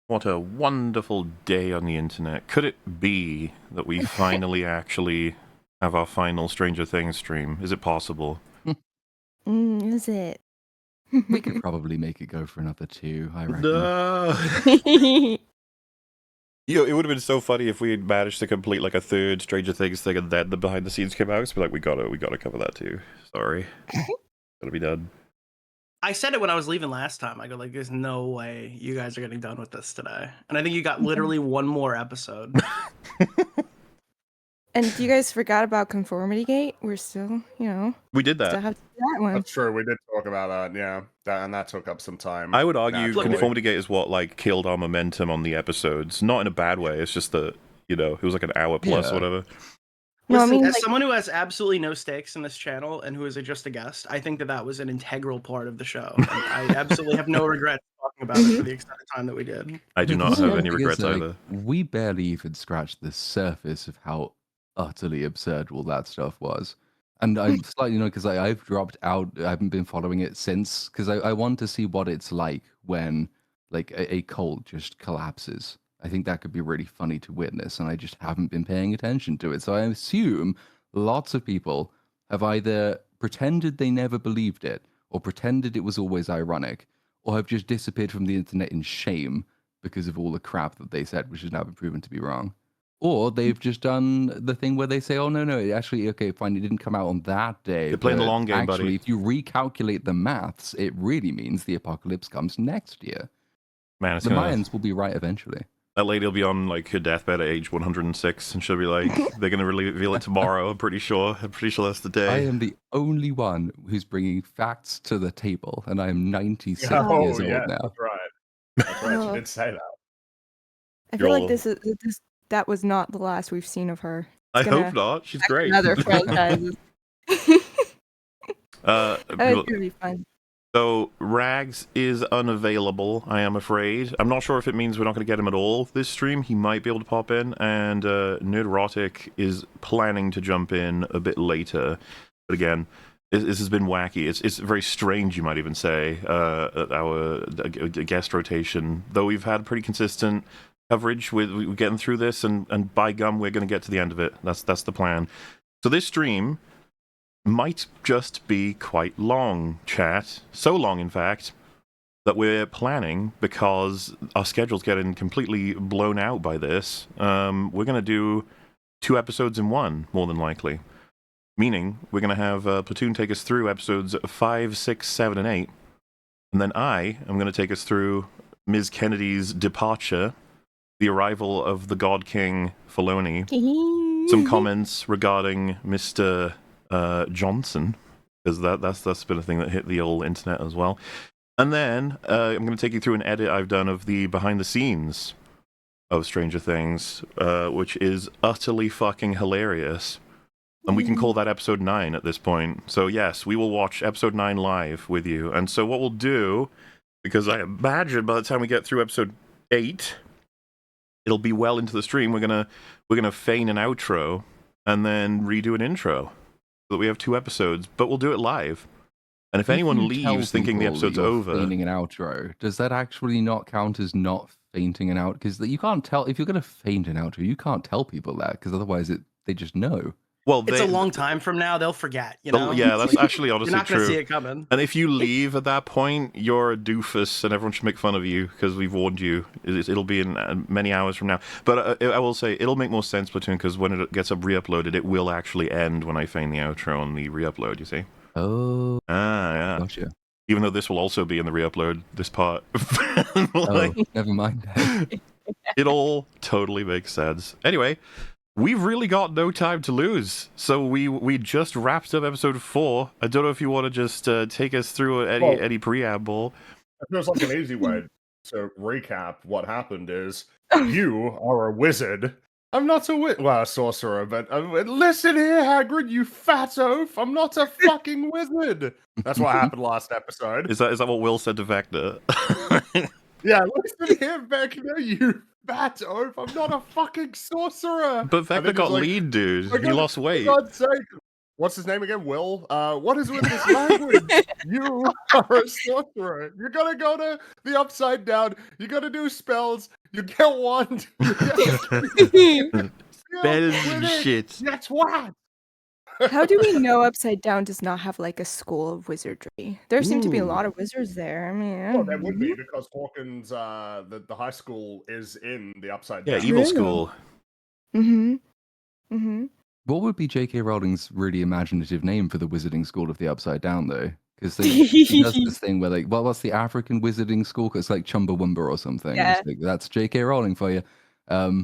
What a wonderful day on the internet. Could it be that we finally actually have our final Stranger Things stream? Is it possible? Is it? We could probably make it go for another 2, I reckon. No. You know, it would have been so funny if we had managed to complete like a third Stranger Things thing and then the behind the scenes came out. So we're like, we gotta cover that too. Sorry. Gotta be done. I said it when I was leaving last time. I go like, there's no way you guys are getting done with this today. And I think you got literally one more episode. And you guys forgot about Conformity Gate? We're still, We did still that. have to do that one. That's true. We did talk about that. Yeah, and that took up some time. I would argue naturally. Conformity Gate is what like killed our momentum on the episodes. Not in a bad way. It's just that, it was like an hour plus, Yeah. whatever. No, I Listen, mean, as like- someone who has absolutely no stakes in this channel and who is just a guest, I think that was an integral part of the show. And I absolutely have no regrets talking about it for the extended time that we did. I do not have any regrets either. We barely even scratched the surface of how utterly absurd all that stuff was. And I'm slightly, because I've dropped out. I haven't been following it since, because I want to see what it's like when like a cult just collapses. I think that could be really funny to witness, and I just haven't been paying attention to it. So I assume lots of people have either pretended they never believed it, or pretended it was always ironic, or have just disappeared from the internet in shame because of all the crap that they said, which has now been proven to be wrong. Or they've just done the thing where they say, oh, no, actually, okay, fine, it didn't come out on that day. They're playing the but long game, actually, buddy. if you recalculate the maths, it really means the apocalypse comes next year. Man, it's The gonna... Mayans will be right eventually. That lady will be on like her deathbed at age 106, and she'll be like, "They're gonna reveal it tomorrow." I'm pretty sure. that's the day. I am the only one who's bringing facts to the table, and I am 96 years old now. That's right. That's right. Oh. She did say that. I feel You're like that was not the last we've seen of her. I It's gonna hope not. She's affect great. Other franchises. That was gonna be fun. So Rags is unavailable, I am afraid. I'm not sure if it means we're not going to get him at all this stream. He might be able to pop in, and Nerdrotic is planning to jump in a bit later. But again, this has been wacky. It's very strange, you might even say, our guest rotation. Though we've had pretty consistent coverage with getting through this, and by gum, we're going to get to the end of it. That's the plan. So this stream might just be quite long, chat. So long, in fact, that we're planning, because our schedule's getting completely blown out by this. We're going to do 2 episodes in one, more than likely. Meaning, we're going to have Platoon take us through episodes 5, 6, 7, and 8. And then I am going to take us through Ms. Kennedy's departure, the arrival of the God King Filoni, some comments regarding Mr. Johnson, because that's been a thing that hit the old internet as well. And then I'm going to take you through an edit I've done of the behind the scenes of Stranger Things, which is utterly fucking hilarious. And we can call that episode 9 at this point. So yes, we will watch episode 9 live with you. And so what we'll do, because I imagine by the time we get through episode 8, it'll be well into the stream. We're gonna feign an outro and then redo an intro, so that we have 2 episodes, but we'll do it live. And if anyone leaves thinking the episode's over, fainting an outro, does that actually not count as not fainting an out? Because you can't tell if you're going to faint an outro. You can't tell people that, because otherwise they just know. well, It's a long time from now. They'll forget, Yeah, that's actually honestly You're not going to true. see it coming. And if you leave at that point, you're a doofus, and everyone should make fun of you because we've warned you. It'll be in many hours from now. But I will say it'll make more sense, Platoon, because when it gets re-uploaded, it will actually end when I feign the outro on the re-upload. You see? Oh, Yeah. gotcha. Even though this will also be in the re-upload, this part. Oh, never mind. It all totally makes sense. Anyway, we've really got no time to lose. So we just wrapped up episode 4. I don't know if you want to just take us through any preamble. It feels like an easy way to recap what happened is you are a wizard. I'm not a sorcerer, but listen here, Hagrid, you fat oaf. I'm not a fucking wizard. That's what happened last episode. Is that what Will said to Vecna? Yeah, listen here, Vecna, you fat oaf. I'm not a fucking sorcerer. But Vecna got like, lean, dude. for He lost weight. For God's sake, what's his name again? Will? What is with this language? You are a sorcerer. You're gonna go to the upside down. You're gonna do spells. You get one. You get Spells and shit. That's what. How do we know Upside Down does not have like a school of wizardry? There seem to be a Ooh. lot of wizards there. I mean, Well, there would be because Hawkins, the high school is in the upside Yeah, down. evil True. school. Mm-hmm. Mm-hmm. What would be J.K. Rowling's really imaginative name for the Wizarding School of the Upside Down, though? Because she does this thing where, like, what's the African Wizarding School? 'Cause it's like Chumbawamba or something. Yeah. It's like, that's J.K. Rowling for you.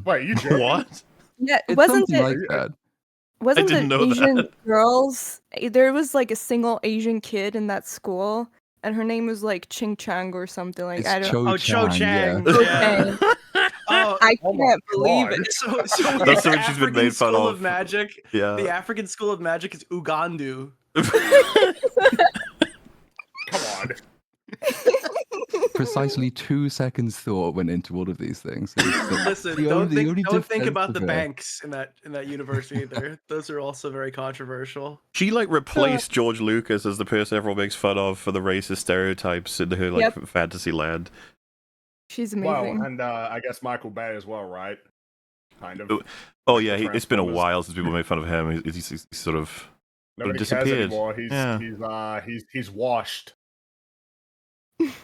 Wait, you joking? What? Yeah, It's wasn't something it? like that. Wasn't didn't the know Asian that. girls? There was like a single Asian kid in that school, and her name was like Ching Chang or something. Like It's I don't. Cho Cho Chang. Chang. Yeah. Yeah. Oh, Oh, I Oh my can't believe God. it. so That's the what she's been African made fun School of. of Magic. Yeah. The African School of Magic is Ugandu. Come on. Precisely 2 seconds thought went into all of these things. It's like Listen, the don't only think defense about the of her. banks in that universe either. Those are also very controversial. She like replaced George Lucas as the person everyone makes fun of for the racist stereotypes in her like Yep. fantasy land. She's Well, amazing. and I guess Michael Bay as well, right? Kind of. Oh Like yeah, the it's been a Transformers. while since people made fun of him. He's sort of Nobody cares disappeared. anymore. Yeah. He's washed.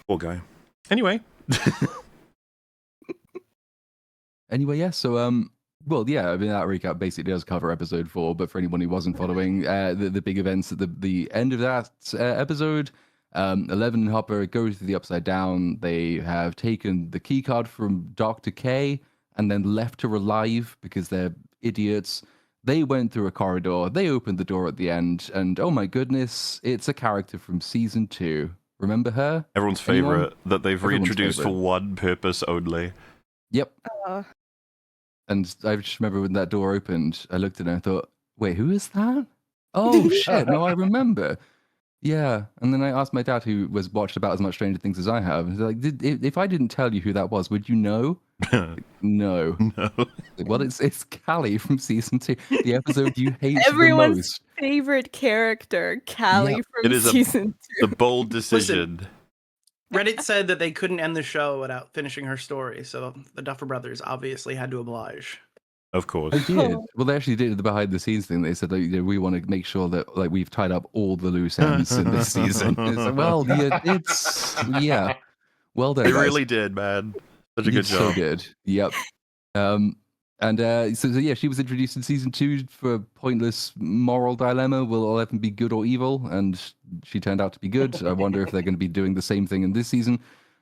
poor guy. Anyway, Anyway, yeah. So, well, yeah. I mean, that recap basically does cover episode 4. But for anyone who wasn't following, the big events at the end of that episode, 11 and Hopper go to the Upside Down. They have taken the key card from Dr. K and then left her alive because they're idiots. They went through a corridor. They opened the door at the end, and oh my goodness, it's a character from season 2. Remember her? everyone's Anyone? favorite that they've Everyone's reintroduced favorite. for one purpose only. Yep. Uh, And I just remember when that door opened, I looked at it and I thought, wait, who is that? Oh, shit. No, I remember. Yeah. And then I asked my dad, who was watched about as much Stranger Things as I have, and he's like, if I didn't tell you who that was, would you know? No. No. Well, it's Callie from season 2, the episode you hate the everyone's most. favorite character, Callie Yep. from It is season 2. The bold decision. Reddit said that they couldn't end the show without finishing her story, so the Duffer Brothers obviously had to oblige. Of course. I did. Well, they actually did the behind the scenes thing. They said, like, we want to make sure that like we've tied up all the loose ends in this season. It's like, well, yeah. Well done. They guys. really did, man. Such a good It's so job. good. Yep. So yeah, she was introduced in season 2 for a pointless moral dilemma: will all of them be good or evil? And she turned out to be good. I wonder if they're going to be doing the same thing in this season.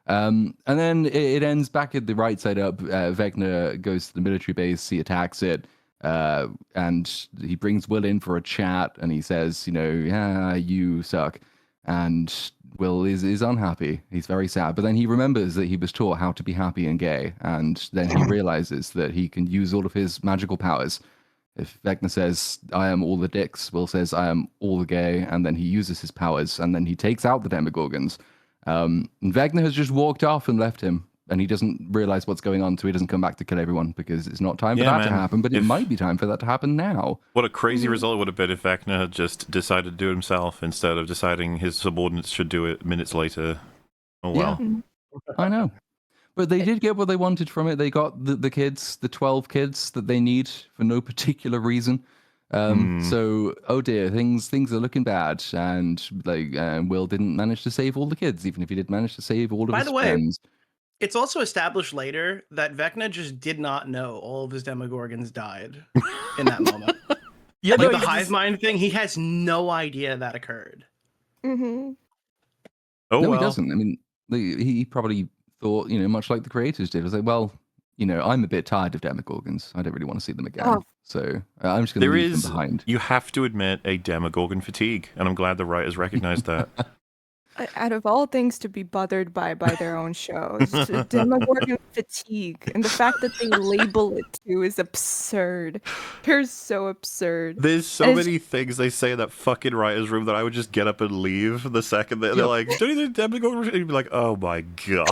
And then it ends back at the right side up. Vecna goes to the military base. He attacks it. And he brings Will in for a chat, and he says, yeah, you suck. And Will is unhappy. He's very sad. But then he remembers that he was taught how to be happy and gay. And then he realizes that he can use all of his magical powers. If Vecna says, I am all the dicks, Will says, I am all the gay. And then he uses his powers. And then he takes out the Demogorgons. And Vecna has just walked off and left him. And he doesn't realize what's going on, so he doesn't come back to kill everyone because it's not time for Yeah, that to man. happen. But it If- might be time for that to happen now. What a crazy result it would have been if Vecna had just decided to do it himself instead of deciding his subordinates should do it minutes later. Oh well. I know. But they did get what they wanted from it. They got the kids, the 12 kids that they need for no particular reason. So, oh dear, things are looking bad. And Will didn't manage to save all the kids, even if he did manage to save all of By his the way, friends. It's also established later that Vecna just did not know all of his Demogorgons died in that moment. Yeah, Like no, the hive mind thing, he has no idea that occurred. Mm-hmm. Oh No, well. he doesn't. I mean, he probably thought, much like the creators did. It was like, well, I'm a bit tired of Demogorgons. I don't really want to see them again. Oh. So I'm just going to There leave is, them behind. you have to admit, a Demogorgon fatigue, and I'm glad the writers recognized that. Out of all things to be bothered by their own shows, Demogorgon fatigue, and the fact that they label it too is absurd. They're so absurd. There's so And it's- many things they say in that fucking writer's room that I would just get up and leave the second they're Yep. like, don't you think Demogorgon? And you'd be like, oh my god.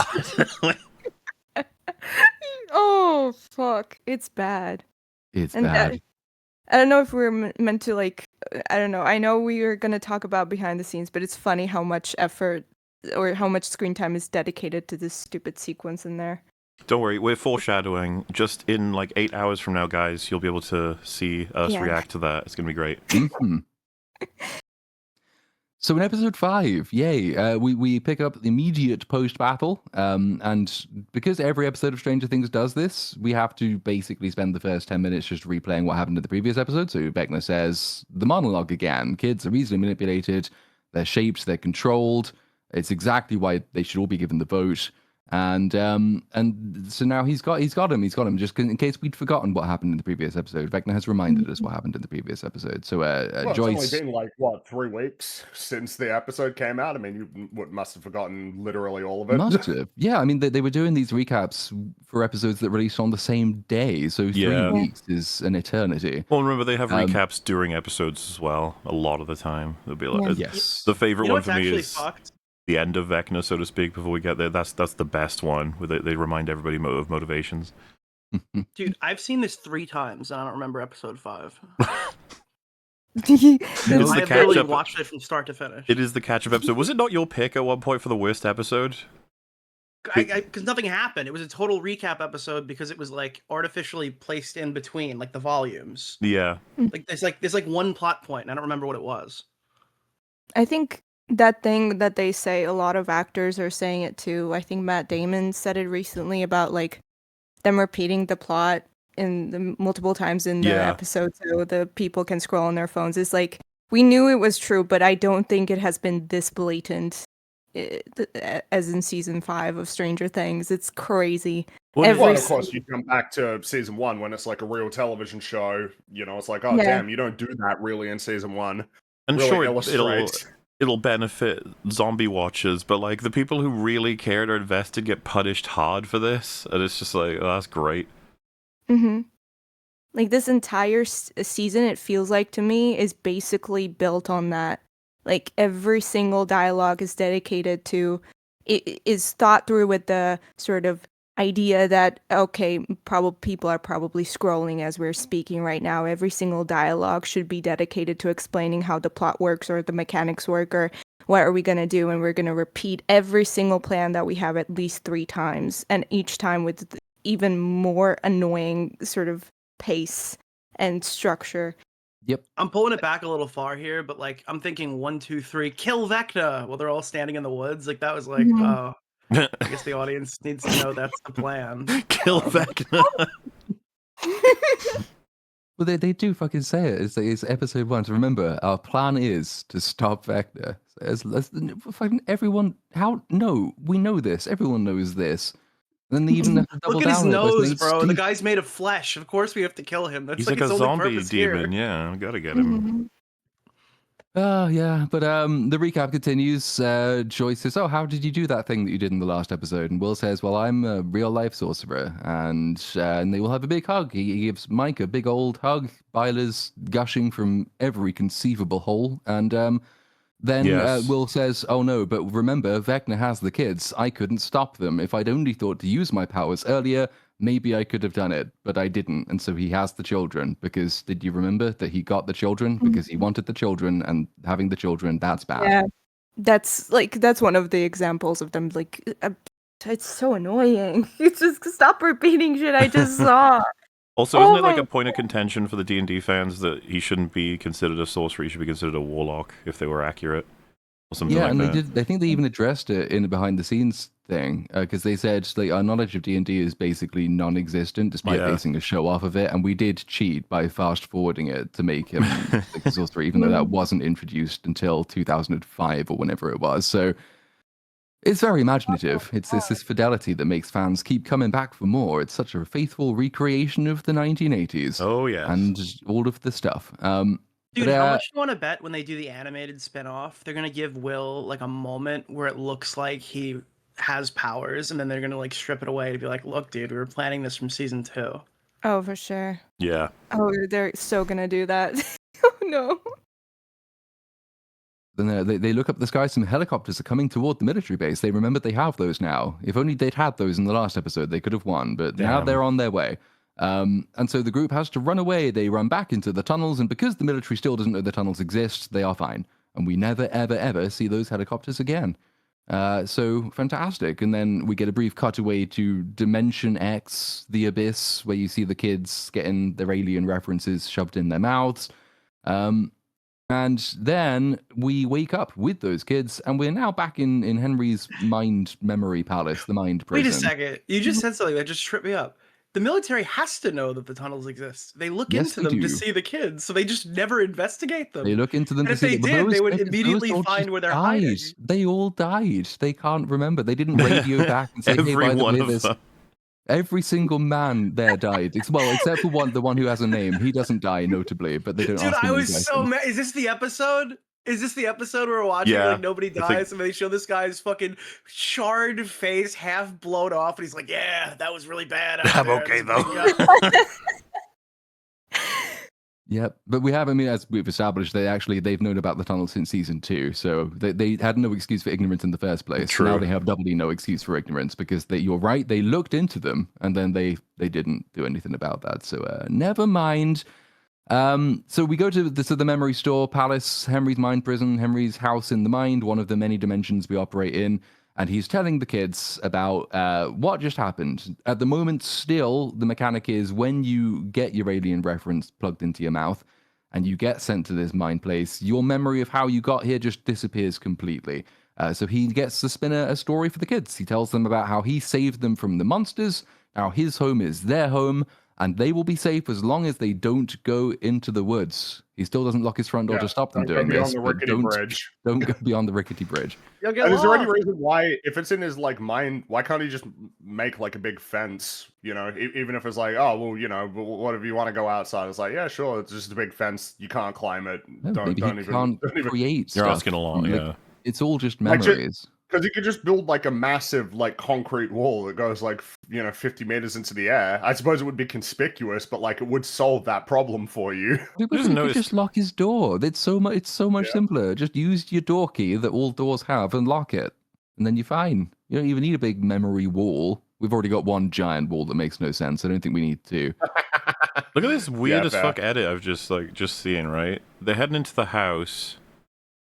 Oh fuck, it's bad. It's And bad. I don't know if we're meant to I don't know. I know we are going to talk about behind the scenes, but it's funny how much effort or how much screen time is dedicated to this stupid sequence in there. Don't worry, we're foreshadowing. Just in like 8 hours from now, guys, you'll be able to see us Yeah. react to that. It's gonna be great. Mhm. So in episode 5, yay, we pick up the immediate post-battle, and because every episode of Stranger Things does this, we have to basically spend the first 10 minutes just replaying what happened in the previous episode. So Vecna says the monologue again. Kids are easily manipulated, they're shaped, they're controlled. It's exactly why they should all be given the vote. And so now he's got him just in case we'd forgotten what happened in the previous episode. Vecna has reminded us what happened in the previous episode. So Well, Joyce, it's only been like what 3 weeks since the episode came out. I mean, you must have forgotten literally all of it. must have. Yeah, I mean, they were doing these recaps for episodes that released on the same day, so 3 Yeah. weeks is an eternity. Well, remember they have recaps during episodes as well. A lot of the time, they'll be like, Yes. The favorite You know one what's for me actually is fucked? the end of Vecna, so to speak. Before we get there, that's the best one. Where they remind everybody of motivations. Dude, I've seen this 3 times and I don't remember episode 5. It's I the have literally catch-up. watched it from start to finish. It is the catch-up episode. Was it not your pick at one point for the worst episode? Because nothing happened. It was a total recap episode because it was like artificially placed in between, like the volumes. Yeah. Like there's one plot point, and I don't remember what it was. I think that thing that they say, a lot of actors are saying it too. I think Matt Damon said it recently about like them repeating the plot in the multiple times in the Yeah. episode so the people can scroll on their phones. It's like we knew it was true, but I don't think it has been this blatant as in season 5 of Stranger Things. It's crazy. Well, Every Well, s- of course, you come back to season 1 when it's like a real television show. You know, it's like, oh Yeah. damn, you don't do that really in season 1. and really sure, illustrates. it'll benefit zombie watchers, but like the people who really cared or invested get punished hard for this, and it's just like, oh, that's great. Mm-hmm. Like this entire season, it feels like to me, is basically built on that. Like every single dialogue is dedicated to, it is thought through with the sort of idea that, okay, people are probably scrolling as we're speaking right now. Every single dialogue should be dedicated to explaining how the plot works or the mechanics work or what are we going to do, and we're going to repeat every single plan that we have at least 3 times, and each time with even more annoying sort of pace and structure. Yep. I'm pulling it back a little far here, but like I'm thinking 1, 2, 3, kill Vecna while they're all standing in the woods. Like that was like, Mhm. oh, I guess the audience needs to know that's the plan. Kill Vecna. Well, they do fucking say it. It's episode 1. So remember, our plan is to stop Vecna. Fucking everyone, no, we know this. Everyone knows this. And then they even have to double Look at his down on it by nose, saying, bro. The "Steve, guy's made of flesh. Of course we have to kill him. That's He's like like a his only zombie purpose demon. here. Yeah, I gotta get him. Mhm. Oh, yeah, but the recap continues. Joyce says, oh, how did you do that thing that you did in the last episode? And Will says, well, I'm a real-life sorcerer. And they will have a big hug. He gives Mike a big old hug. Byler's gushing from every conceivable hole. And then Yes. Will says, oh, no, but remember, Vecna has the kids. I couldn't stop them. If I'd only thought to use my powers earlier, maybe I could have done it, but I didn't. And so he has the children because did you remember that he got the children because he wanted the children, and having the children, that's bad. Yeah, that's one of the examples of them. Like, it's so annoying. It's just stop repeating shit I just saw. Also, isn't Oh it like my a point of contention for the D&D fans that he shouldn't be considered a sorcerer, he should be considered a warlock if they were accurate? Or something Yeah, like and that. I think they even addressed it in the behind the scenes thing because they said like our knowledge of D&D is basically non-existent despite Yeah. basing a show off of it, and we did cheat by fast forwarding it to make him like a sorcerer, even though that wasn't introduced until 2005 or whenever it was. So it's very imaginative. It's this fidelity that makes fans keep coming back for more. It's such a faithful recreation of the 1980s Oh, yes. and all of the stuff. Dude, But, how much do you want to bet when they do the animated spin-off, they're gonna give Will like a moment where it looks like he has powers, and then they're gonna like strip it away to be like, look, dude, we were planning this from season 2. Oh, for sure. Yeah. Oh, they're so gonna do that. Oh no. Then they look up the sky, some helicopters are coming toward the military base. They remember they have those now. If only they'd had those in the last episode, they could have won, but now Damn. they're on their way. And so the group has to run away. They run back into the tunnels, and because the military still doesn't know the tunnels exist, they are fine. And we never, ever, ever see those helicopters again. So fantastic. And then we get a brief cutaway to Dimension X, the Abyss, where you see the kids getting their alien references shoved in their mouths. And then we wake up with those kids, and we're now back in Henry's mind memory palace, the mind prison. Wait a second. You just said something that just tripped me up. The military has to know that the tunnels exist. They look Yes, into they them to do. see the kids, so they just never investigate them. They look into them And to if see they them, but did, they would those immediately soldiers find where they're died. hiding. They all died. They can't remember. They didn't radio back and say, hey, Every by the one way, of there's... them. Every single man there died. Well, except for the one who has a name. He doesn't die, notably, but they don't Dude, ask him I any was so questions. mad. Is this the episode? Is this the episode we're watching? Yeah, Like nobody I think- dies, and they show this guy's fucking charred face, half blown off, and he's like, "Yeah, that was really bad." out I'm there. okay, This though. big guy." Yep, but we have, I mean, as we've established, they've known about the tunnel since season 2, so they had no excuse for ignorance in the first place. True. Now they have doubly no excuse for ignorance, because you're right, they looked into them, and then they didn't do anything about that, so never mind. So we go to the memory store, palace, Henry's mind prison, Henry's house in the mind, one of the many dimensions we operate in, and he's telling the kids about what just happened. At the moment, still, the mechanic is when you get your alien reference plugged into your mouth and you get sent to this mind place, your memory of how you got here just disappears completely. So he gets to spin a story for the kids. He tells them about how he saved them from the monsters, how his home is their home, and they will be safe as long as they don't go into the woods. He still doesn't lock his front door to stop them Don't doing go beyond this. the but rickety bridge. Don't go beyond the rickety bridge. You'll get And is there any lost. reason why, if it's in his like mind, why can't he just make like a big fence? You know, even if it's like, oh well, you know, what if you want to go outside? It's like, yeah, sure, it's just a big fence. You can't climb it. No, Don't maybe he even can't don't even create You're stuff. asking a lot, Like, yeah. It's all just Like, memories. because you could just build like a massive like concrete wall that goes like 50 meters into the air. I suppose it would be conspicuous, but like it would solve that problem for you. People just could noticed- just lock his door. It's so much. It's so much Yeah. simpler. Just use your door key that all doors have and lock it, and then you're fine. You don't even need a big memory wall. We've already got one giant wall that makes no sense. I don't think we need two. Look at this weird Yeah, as fair. fuck edit I've just seen, right? They're heading into the house,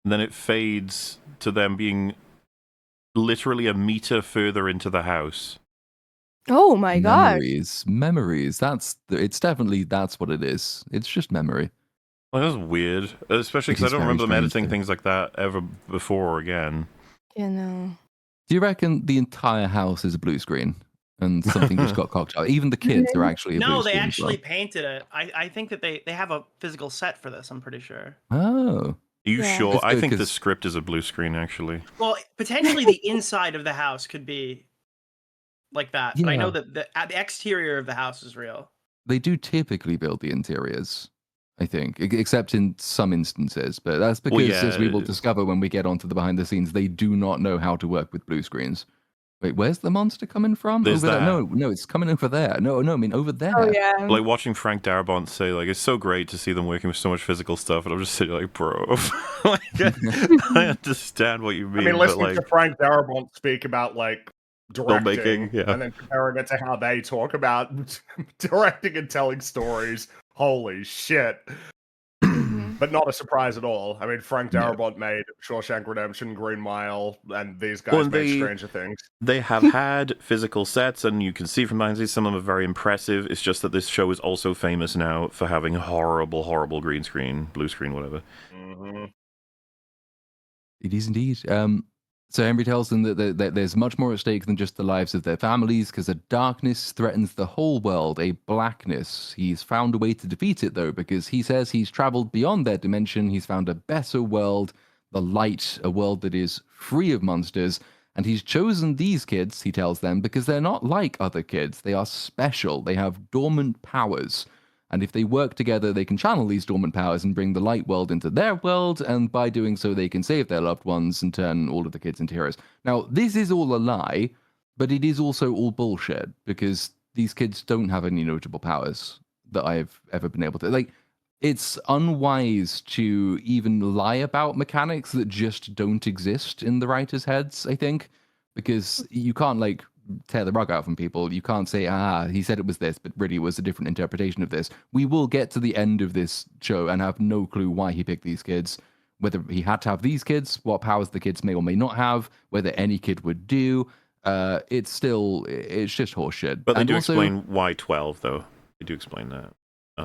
and then it fades to them being literally a meter further into the house. Oh my god. Memories. It's definitely that's what it is. It's just memory. Like, that's weird, especially It because I is don't very remember them strange, editing though. things like that ever before or again. You know. Do you reckon the entire house is a blue screen and something just got cocked out? Even the kids are actually a blue No, they screen as actually well. painted it. I think that they have a physical set for this. I'm pretty sure. Oh, Are you Yeah. sure? It's I good think the 'cause- script is a blue screen, actually. Well, potentially the inside of the house could be like that, but I know Yeah. that the exterior of the house is real. they do typically build the interiors, I think, except in some instances. But that's because, Well, yeah, as we will discover when we get onto the behind the scenes, they do not know how to work with blue screens. Wait, where's the monster coming from? There's over there. that. No, it's coming over there. No, I mean over there. Oh yeah. Like watching Frank Darabont say, like, it's so great to see them working with so much physical stuff, and I'm just sitting like, bro, like, I understand what you mean, I mean, but listening like, to Frank Darabont speak about like directing, Filmmaking, yeah. and then comparing it to how they talk about directing and telling stories. Holy shit! Mhm. But not a surprise at all. I mean, Frank No. Darabont made Shawshank Redemption, Green Mile, and these guys Well, and made they- Stranger Things. they have had physical sets, and you can see from behind the scenes some of them are very impressive. It's just that this show is also famous now for having horrible green screen, blue screen, whatever. Mm-hmm. It is indeed. So Henry tells them that there's much more at stake than just the lives of their families, because a darkness threatens the whole world, a blackness. He's found a way to defeat it, though, because he says he's traveled beyond their dimension. He's found a better world, the light, a world that is free of monsters. And he's chosen these kids, he tells them, because they're not like other kids. They are special. They have dormant powers. And if they work together, they can channel these dormant powers and bring the light world into their world, and by doing so, they can save their loved ones and turn all of the kids into heroes. Now, this is all a lie, but it is also all bullshit, because these kids don't have any notable powers that I've ever been able to... Like, it's unwise to even lie about mechanics that just don't exist in the writers' heads, I think, because you can't, like, tear the rug out from people. You can't say, he said it was this, but really it was a different interpretation of this. We will get to the end of this show and have no clue why he picked these kids, whether he had to have these kids, what powers the kids may or may not have, whether any kid would do. It's just horseshit. But they And do also, explain why 12, though. They do explain that.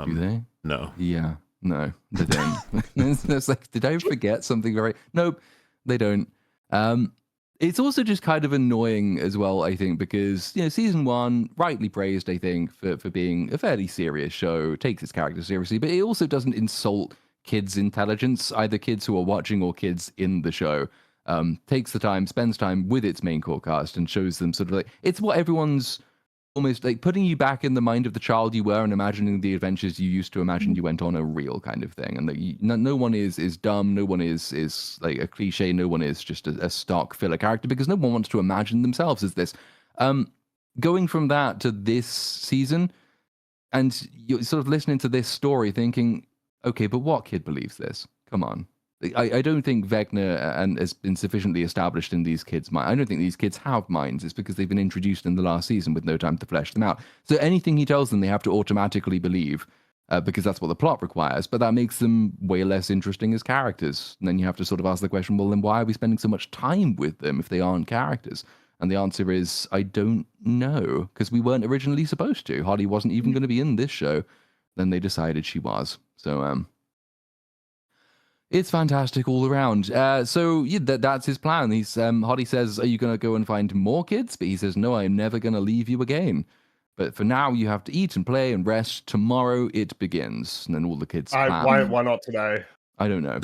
do they? No. Yeah. No, they don't. It's like, did I forget something very... Nope, they don't. It's also just kind of annoying as well, I think, because, season 1, rightly praised, I think, for being a fairly serious show, takes its characters seriously, but it also doesn't insult kids' intelligence, either kids who are watching or kids in the show. Takes the time, spends time with its main core cast and shows them sort of like... It's what everyone's... almost like putting you back in the mind of the child you were and imagining the adventures you used to imagine you went on a real kind of thing. And that no one is dumb, no one is like a cliche, no one is just a stock filler character, because no one wants to imagine themselves as this. Going from that to this season, and you're sort of listening to this story thinking, okay, but what kid believes this? Come on. I don't think Vecna has been sufficiently established in these kids' minds. I don't think these kids have minds. It's because they've been introduced in the last season with no time to flesh them out. So anything he tells them, they have to automatically believe, because that's what the plot requires. But that makes them way less interesting as characters. And then you have to sort of ask the question, well, then why are we spending so much time with them if they aren't characters? And the answer is, I don't know, because we weren't originally supposed to. Holly wasn't even going to be in this show. Then they decided she was. So, it's fantastic all around. So yeah, that's his plan. He's Hoddy says, "Are you going to go and find more kids?" But he says, "No, I am never going to leave you again. But for now, you have to eat and play and rest. Tomorrow it begins." And then all the kids plan. Why not today? I don't know.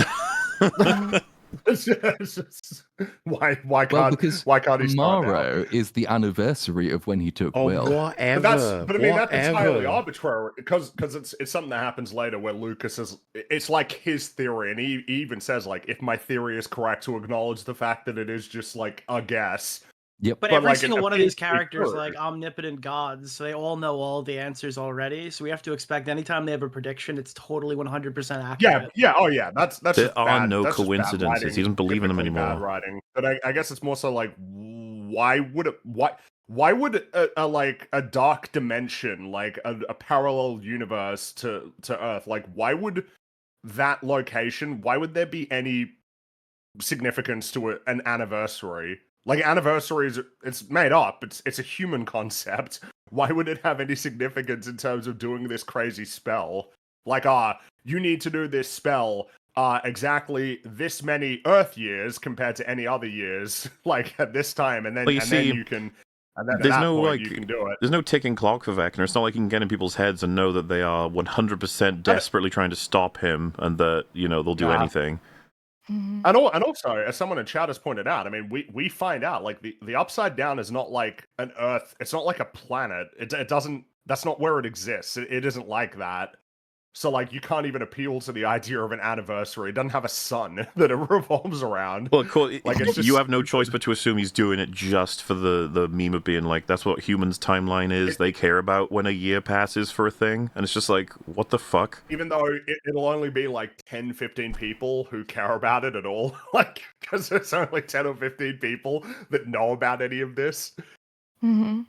Why can't because he start now? tomorrow is the anniversary of when he took Will. Whatever. But I mean, that's entirely arbitrary, because it's something that happens later where Lucas is... It's like his theory, and he even says, like, if my theory is correct, to acknowledge the fact that it is just, like, a guess. Yep. But every like, single one of these characters, could. like omnipotent gods, so they all know all the answers already. So we have to expect anytime they have a prediction, it's totally 100% accurate. Yeah. That's There just are bad, no that's just bad coincidences. writing, He doesn't believe in them typically anymore. bad writing. But I guess it's more so like, why would a dark dimension, like a parallel universe to Earth, like why would that location? Why would there be any significance to an anniversary? Like, anniversaries, it's made up. It's a human concept. Why would it have any significance in terms of doing this crazy spell? Like, you need to do this spell exactly this many Earth years compared to any other years, like at this time, and then then you can. And then There's at that no point, you can do it. There's no ticking clock for Vecna. It's not like he can get in people's heads and know that they are 100% desperately trying to stop him, and that they'll do anything. Mhm. And also, as someone in chat has pointed out, I mean, we find out, like, the Upside Down is not like an Earth. It's not like a planet. It doesn't. That's not where it exists. It isn't like that. So, like, you can't even appeal to the idea of an anniversary. It doesn't have a sun that it revolves around. Well, cool. Like, it's just You have no choice but to assume he's doing it just for the meme of being like, that's what humans' timeline is. They care about when a year passes for a thing. And it's just like, what the fuck? Even though it'll only be like 10, 15 people who care about it at all. Like, because there's only 10 or 15 people that know about any of this. Mhm.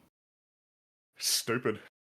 Stupid.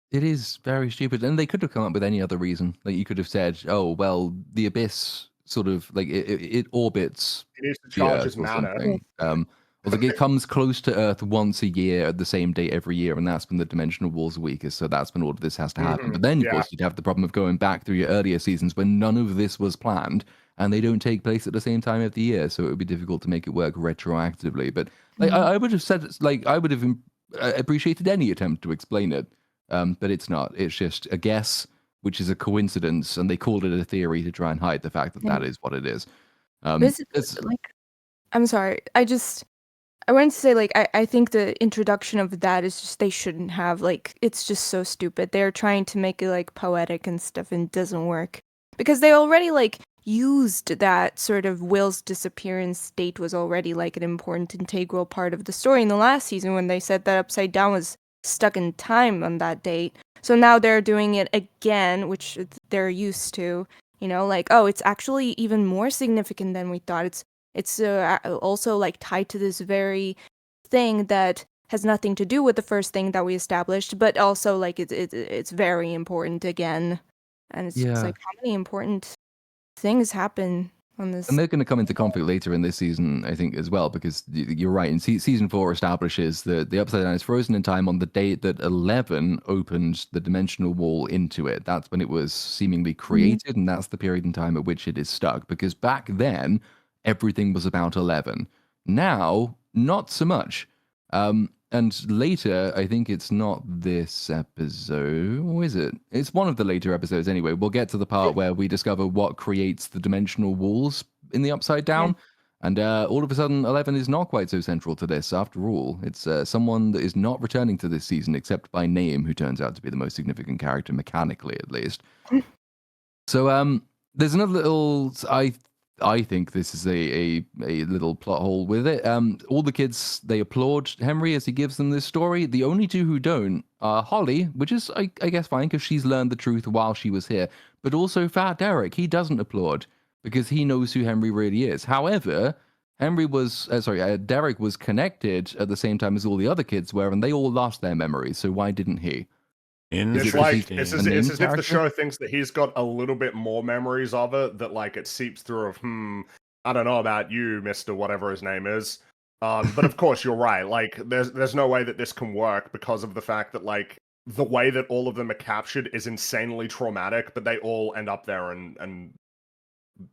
It is very stupid, and they could have come up with any other reason. Like, you could have said, "Oh, well, the abyss sort of like it orbits It is to the charge Earth his or mana. something." Or like it comes close to Earth once a year at the same date every year, and that's when the dimensional wars are weakest. So that's when all of this has to happen. But then, of course, you'd have the problem of going back through your earlier seasons when none of this was planned, and they don't take place at the same time of the year. So it would be difficult to make it work retroactively. But like, I would have said, like, I would have appreciated any attempt to explain it. But it's not. It's just a guess, which is a coincidence, and they called it a theory to try and hide the fact that that is what it is. It's like, I'm sorry. I wanted to say, like, I think the introduction of that is just, they shouldn't have, like, it's just so stupid. They're trying to make it, like, poetic and stuff, and it doesn't work. Because they already, like, used that sort of Will's disappearance date was already, like, an important, integral part of the story in the last season when they said that Upside Down was stuck in time on that date. So now they're doing it again, which they're used to, like, oh, it's actually even more significant than we thought. It's also like tied to this very thing that has nothing to do with the first thing that we established, but also like it's very important again. And it's Yeah. like how many important things happen on this. And they're going to come into conflict later in this season, I think, as well, because you're right. In season 4 establishes that the Upside Down is frozen in time on the date that 11 opened the dimensional wall into it. That's when it was seemingly created, and that's the period in time at which it is stuck. Because back then, everything was about 11. Now, not so much. And later, I think it's not this episode, or is it? It's one of the later episodes anyway. We'll get to the part where we discover what creates the dimensional walls in the Upside Down. Yeah. And all of a sudden, 11 is not quite so central to this after all. It's someone that is not returning to this season except by name, who turns out to be the most significant character, mechanically at least. So there's another little... I think this is a little plot hole with it. All the kids, they applaud Henry as he gives them this story. The only two who don't are Holly, which is, I guess, fine, because she's learned the truth while she was here. But also Fat Derek. He doesn't applaud because he knows who Henry really is. However, Derek was connected at the same time as all the other kids were, and they all lost their memories. So why didn't he? It's like it's as if the show thinks that he's got a little bit more memories of it, that like it seeps through of I don't know about you, Mr. Whatever his name is. But of course you're right. Like there's no way that this can work because of the fact that like the way that all of them are captured is insanely traumatic, but they all end up there and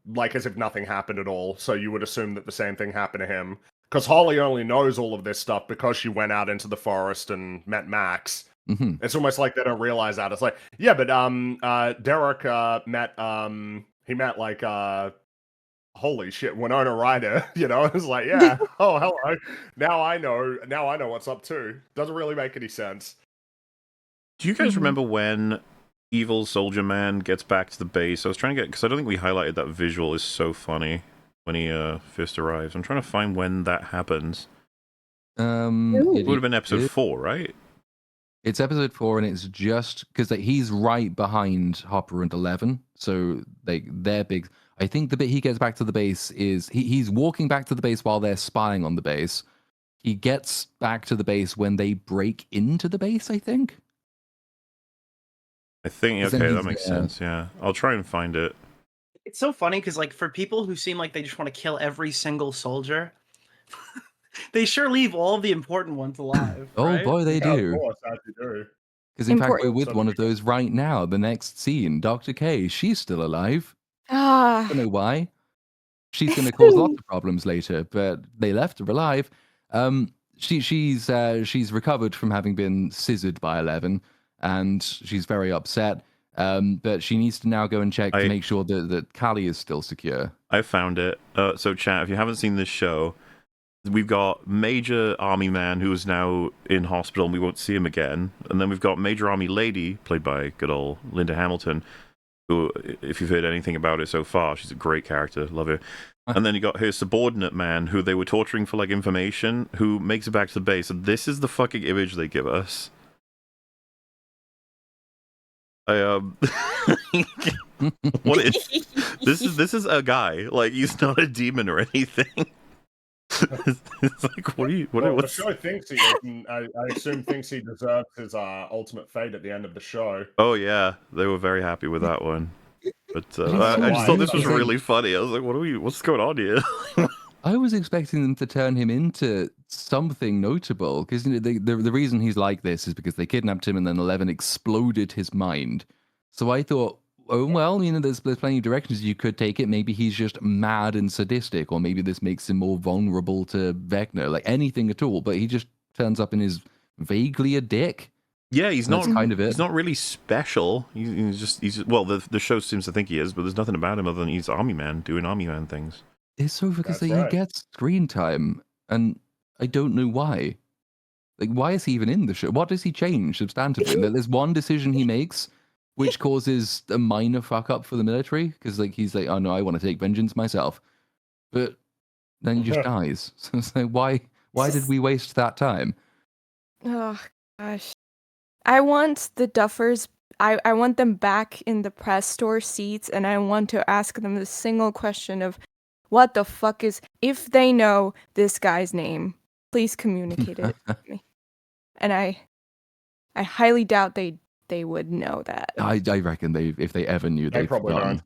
like as if nothing happened at all. So you would assume that the same thing happened to him. Because Holly only knows all of this stuff because she went out into the forest and met Max. Mm-hmm. It's almost like they don't realize that. It's like, yeah, but Derek met like holy shit, Winona Ryder, you know? It's like, yeah, oh hello. Now I know what's up too. Doesn't really make any sense. Do you guys remember when Evil Soldier Man gets back to the base? I was trying to get, because I don't think we highlighted that visual. Is so funny when he first arrives. I'm trying to find when that happens. It would have been episode 4, right? It's episode 4, and it's just because he's right behind Hopper and 11, so they're big. I think the bit he gets back to the base is he's walking back to the base while they're spying on the base. He gets back to the base when they break into the base, I think. Okay, that makes sense, yeah. I'll try and find it. It's so funny, because like for people who seem like they just want to kill every single soldier... they sure leave all the important ones alive. Oh boy, they do. Of course, they do. Because in fact, we're with one of those right now. The next scene, Dr. K, she's still alive. I don't know why. She's going to cause lots of problems later, but they left her alive. She's recovered from having been scissored by 11, and she's very upset. But she needs to now go and check to make sure that Callie is still secure. I found it. So chat, if you haven't seen this show, we've got Major Army Man, who is now in hospital, and we won't see him again. And then we've got Major Army Lady, played by good old Linda Hamilton, who, if you've heard anything about it so far, she's a great character. Love her. And then you got her subordinate man, who they were torturing for, like, information, who makes it back to the base. And this is the fucking image they give us. What is... This is a guy. Like, he's not a demon or anything. It's like, the show thinks he is, and I assume thinks he deserves his ultimate fate at the end of the show. Oh yeah, they were very happy with that one. But I just thought this was really funny. I was like, what's going on here? I was expecting them to turn him into something notable, because the reason he's like this is because they kidnapped him and then 11 exploded his mind. So I thought, oh, well, there's plenty of directions you could take it. Maybe he's just mad and sadistic, or maybe this makes him more vulnerable to Vecna, like anything at all. But he just turns up and is vaguely a dick. Yeah, he's not kind of it. He's not really special. He's well, the show seems to think he is, but there's nothing about him other than he's Army Man doing Army Man things. It's so because he right. gets screen time, and I don't know why. Like, why is he even in the show? What does he change substantively? There's one decision he makes which causes a minor fuck up for the military, because like he's like, oh no, I want to take vengeance myself, but then he just dies. So it's like, why did we waste that time? Oh gosh, I want the Duffers. I want them back in the press store seats, and I want to ask them the single question of, what the fuck is, if they know this guy's name, please communicate it to me. and I highly doubt they would know that. I reckon if they ever knew, They they've probably forgotten.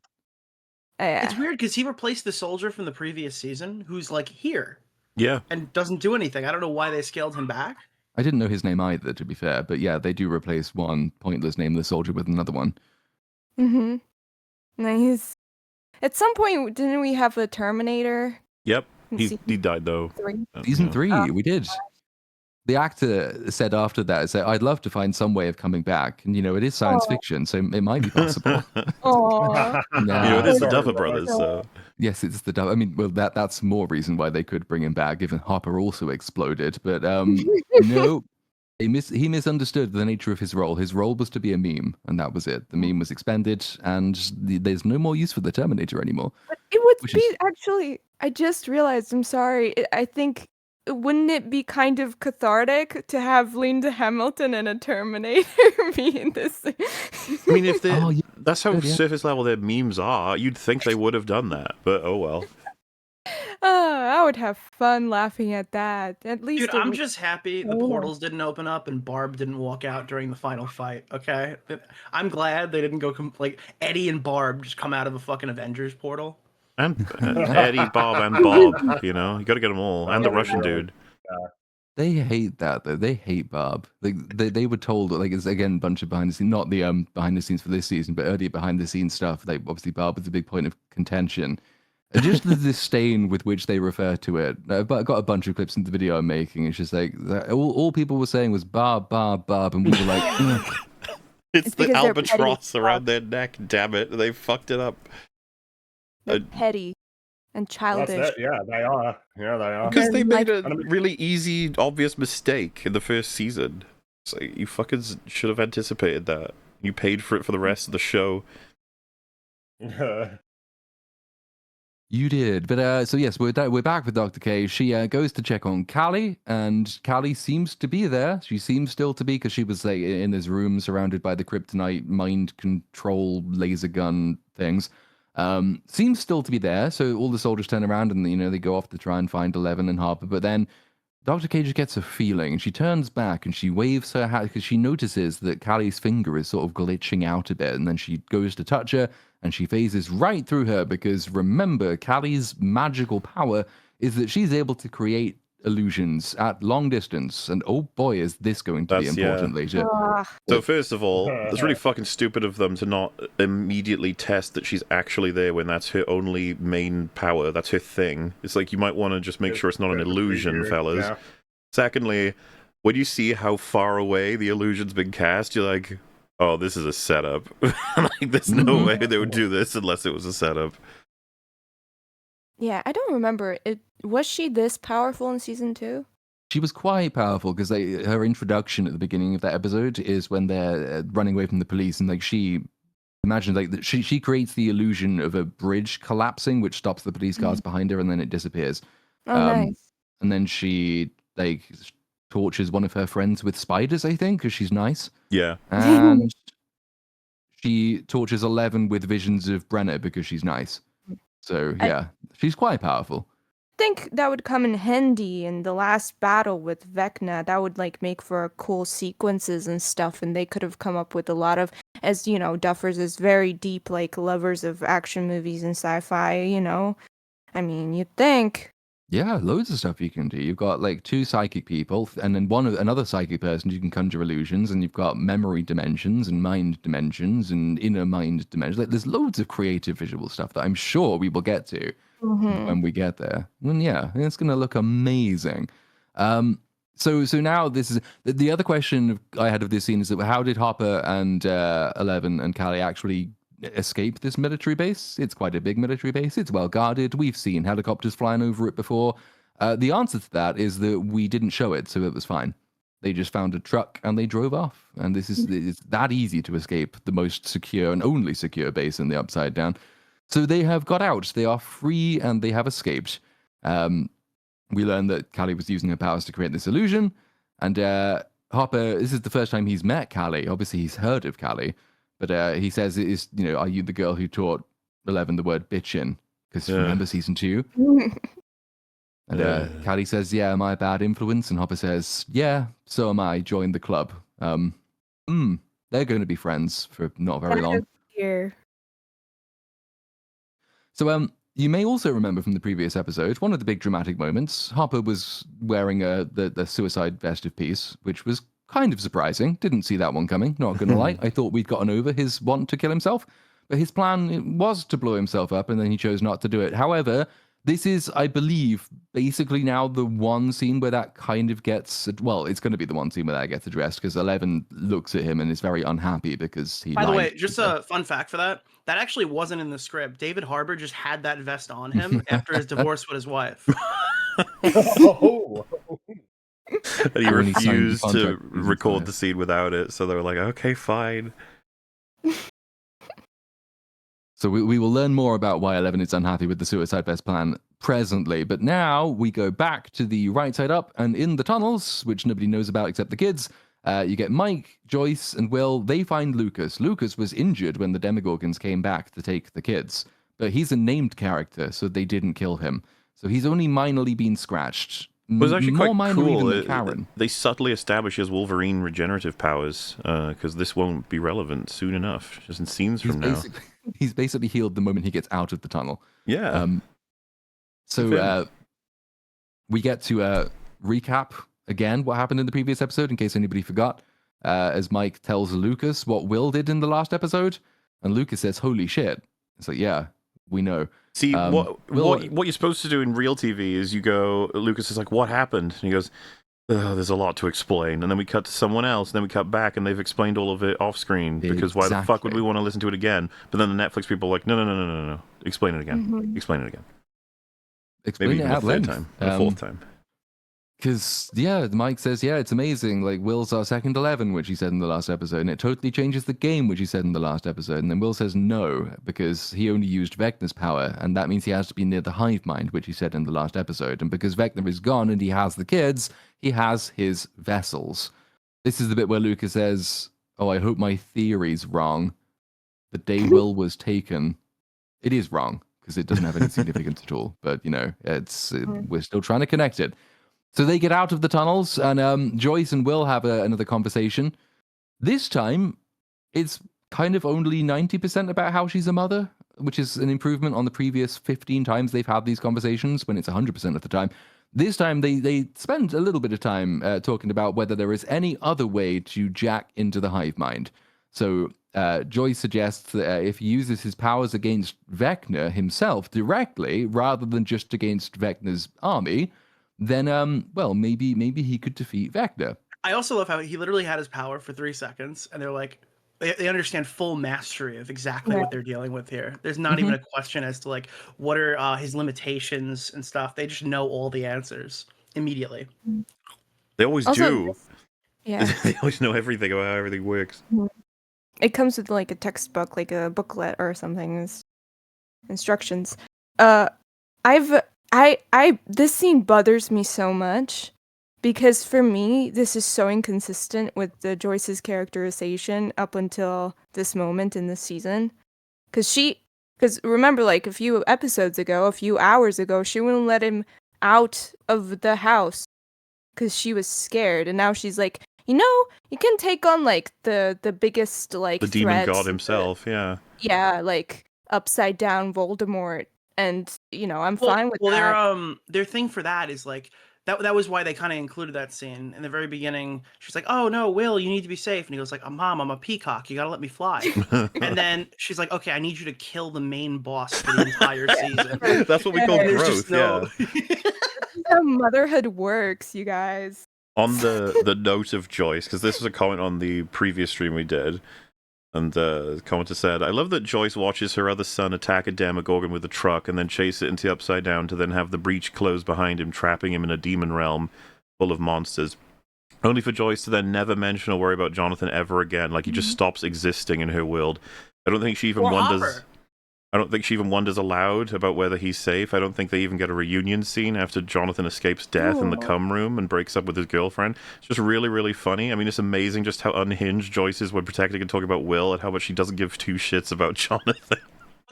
It's weird because he replaced the soldier from the previous season who's like here Yeah. and doesn't do anything. I don't know why they scaled him back. I didn't know his name either, to be fair, but yeah, they do replace one pointless nameless soldier with another one. Mm-hmm. Nice. At some point, didn't we have a Terminator? Yep. in He season died though. 3? Season Yeah. 3, we did. The actor said after that, I'd love to find some way of coming back. And, it is science fiction, so it might be possible. Aww. Nah. It is the Sorry, Duffer but Brothers, so. Yes, it's the I mean, well, that's more reason why they could bring him back, given Hopper also exploded. But no, he misunderstood the nature of his role. His role was to be a meme, and that was it. The meme was expended, and there's no more use for the Terminator anymore. But it would Which be is- actually. I just realized. I'm sorry. I think wouldn't it be kind of cathartic to have Linda Hamilton and a Terminator be in this? I mean, if they Oh, yeah. that's how Good, yeah. surface level their memes are, you'd think they would have done that, but oh well. I would have fun laughing at that. At least Dude, it I'm would- just happy the Oh. portals didn't open up and Barb didn't walk out during the final fight. Okay, I'm glad they didn't go like Eddie and Barb just come out of a fucking Avengers portal. And Eddie, Bob, and Bob, you got to get them all, and the Russian dude. They hate that though. They hate Barb. Like they were told, like, it's again a bunch of behind the scenes, not the behind the scenes for this season, but earlier behind the scenes stuff. Like obviously Barb was a big point of contention. And just the disdain with which they refer to it. But I got a bunch of clips in the video I'm making. It's just like all people were saying was Barb, Barb, Barb, and we were like, "Ugh." It's because the they're albatross petty. around their neck. Damn it, they fucked it up. they're petty and That's childish. it. Yeah, they are. Yeah, they are. Because they made a Like- really easy, obvious mistake in the first season. It's like, you fuckers should have anticipated that. You paid for it for the rest of the show. You did, but so yes, we're back with Dr. K. She goes to check on Callie, and Callie seems to be there. She seems still to be, because she was like in this room surrounded by the kryptonite mind control laser gun things. Seems still to be there. So all the soldiers turn around and they go off to try and find 11 and Harper. But then Dr. K just gets a feeling, and she turns back and she waves her hat because she notices that Callie's finger is sort of glitching out a bit, and then she goes to touch her. And she phases right through her because remember, Callie's magical power is that she's able to create illusions at long distance. And oh boy, is this going to be That's- important later. So first of all, it's really fucking stupid of them to not immediately test that she's actually there when that's her only main power. That's her thing. It's like, you might want to just make sure it's not an illusion, fellas. Yeah. Secondly, when you see how far away the illusion's been cast, you're like, oh, this is a setup. Like, there's no way they would do this unless it was a setup. Yeah, I don't remember. Was she this powerful in season 2? She was quite powerful because her introduction at the beginning of that episode is when they're running away from the police, and like she creates the illusion of a bridge collapsing, which stops the police cars behind her, and then it disappears. Oh, nice. And then she like tortures one of her friends with spiders, I think, because she's nice. Yeah. And she tortures 11 with visions of Brenner because she's nice. So yeah, she's quite powerful. I think that would come in handy in the last battle with Vecna. That would like make for cool sequences and stuff, and they could have come up with a lot of, as Duffers is very deep, like lovers of action movies and sci-fi. I mean, you'd think. Yeah, loads of stuff you can do. You've got like 2 psychic people, and then another psychic person you can conjure illusions, and you've got memory dimensions and mind dimensions and inner mind dimensions. Like, there's loads of creative visual stuff that I'm sure we will get to when we get there. And yeah, it's going to look amazing. So now this is the other question I had of this scene is that how did Hopper and 11 and Callie actually escape this military base? It's quite a big military base. It's well guarded. We've seen helicopters flying over it before. The answer to that is that we didn't show it, so it was fine. They just found a truck and they drove off. And it's that easy to escape the most secure and only secure base in the Upside Down. So they have got out. They are free and they have escaped. We learned that Callie was using her powers to create this illusion. And Hopper, this is the first time he's met Callie. Obviously, he's heard of Callie. But he says, are you the girl who taught 11 the word bitchin'? Because remember season 2? And Callie says, yeah, am I a bad influence? And Hopper says, yeah, so am I. Join the club. They're going to be friends for not very long. Here. So, you may also remember from the previous episode, one of the big dramatic moments, Hopper was wearing the suicide vest of peace, which was kind of surprising. Didn't see that one coming, not gonna lie. I thought we'd gotten over his want to kill himself, but his plan was to blow himself up, and then he chose not to do it. However, this is, I believe, basically now the one scene where that kind of gets... Well, it's going to be the one scene where that gets addressed, because 11 looks at him and is very unhappy because he By the lied way, to just her. a fun fact for that. That actually wasn't in the script. David Harbour just had that vest on him after his divorce with his wife. Oh. And he When he signed the refused to contract with his record wife. the scene without it, so they were like, okay, fine. So we will learn more about why 11 is unhappy with the suicide vest plan presently. But now we go back to the right side up, and in the tunnels, which nobody knows about except the kids, you get Mike, Joyce, and Will. They find Lucas. Lucas was injured when the Demogorgons came back to take the kids. But he's a named character, so they didn't kill him. So he's only minorly been scratched. It was actually More quite minor cool. even than Karen. They subtly establish his Wolverine regenerative powers, because this won't be relevant soon enough, just in scenes from now. He's basically healed the moment he gets out of the tunnel. Yeah. So we get to recap again what happened in the previous episode, in case anybody forgot, as Mike tells Lucas what Will did in the last episode, and Lucas says, holy shit. It's like, yeah, we know. See, what you're supposed to do in real TV is you go, Lucas is like, what happened? And he goes, oh, there's a lot to explain. And then we cut to someone else, and then we cut back, and they've explained all of it off screen, because why the fuck would we want to listen to it again? But then the Netflix people are like, no. Explain it again. Mhm. Explain it again. Explain Maybe it even a at third length. time, a fourth time. Because, yeah, Mike says, yeah, it's amazing. Like, Will's our second 11, which he said in the last episode, and it totally changes the game, which he said in the last episode. And then Will says no, because he only used Vecna's power, and that means he has to be near the hive mind, which he said in the last episode. And because Vecna is gone and he has the kids, he has his vessels. This is the bit where Lucas says, oh, I hope my theory's wrong. The day Will was taken. It is wrong, because it doesn't have any significance at all. But, you know, we're still trying to connect it. So they get out of the tunnels, and Joyce and Will have another conversation. This time, it's kind of only 90% about how she's a mother, which is an improvement on the previous 15 times they've had these conversations, when it's 100% of the time. This time, they spend a little bit of time talking about whether there is any other way to jack into the hive mind. So Joyce suggests that if he uses his powers against Vecna himself directly, rather than just against Vecna's army, then, well, maybe he could defeat Vecna. I also love how he literally had his power for 3 seconds, and they're like, they understand full mastery of exactly what they're dealing with here. There's not even a question as to like what are his limitations and stuff. They just know all the answers immediately. They always Also, do. Yeah. They always know everything about how everything works. It comes with like a textbook, like a booklet or something. It's instructions. This scene bothers me so much because for me, this is so inconsistent with the Joyce's characterization up until this moment in this season. Because remember, like a few episodes ago, a few hours ago, she wouldn't let him out of the house because she was scared, and now she's like, you know, you can take on like the biggest like The demon threats, god himself, yeah. yeah, like upside down Voldemort, and you know, I'm fine with that. Their thing for that is like that was why they kind of included that scene in the very beginning. She's like, "Oh no, Will, you need to be safe," and he goes like, "Mom, I'm a peacock. You gotta let me fly." And then she's like, "Okay, I need you to kill the main boss for the entire season." That's what we call And there's growth, just no- How motherhood works, you guys. On the note of Joyce, because this was a comment on the previous stream we did, and the commenter said, I love that Joyce watches her other son attack a Demogorgon with a truck and then chase it into the Upside Down to then have the breach close behind him, trapping him in a demon realm full of monsters. Only for Joyce to then never mention or worry about Jonathan ever again, like he just stops existing in her world. I don't think she even Or wonders... Hopper. I don't think she even wonders aloud about whether he's safe. I don't think they even get a reunion scene after Jonathan escapes death in the cum room and breaks up with his girlfriend. It's just really, really funny. I mean, it's amazing just how unhinged Joyce is when protecting and talking about Will and how much she doesn't give two shits about Jonathan.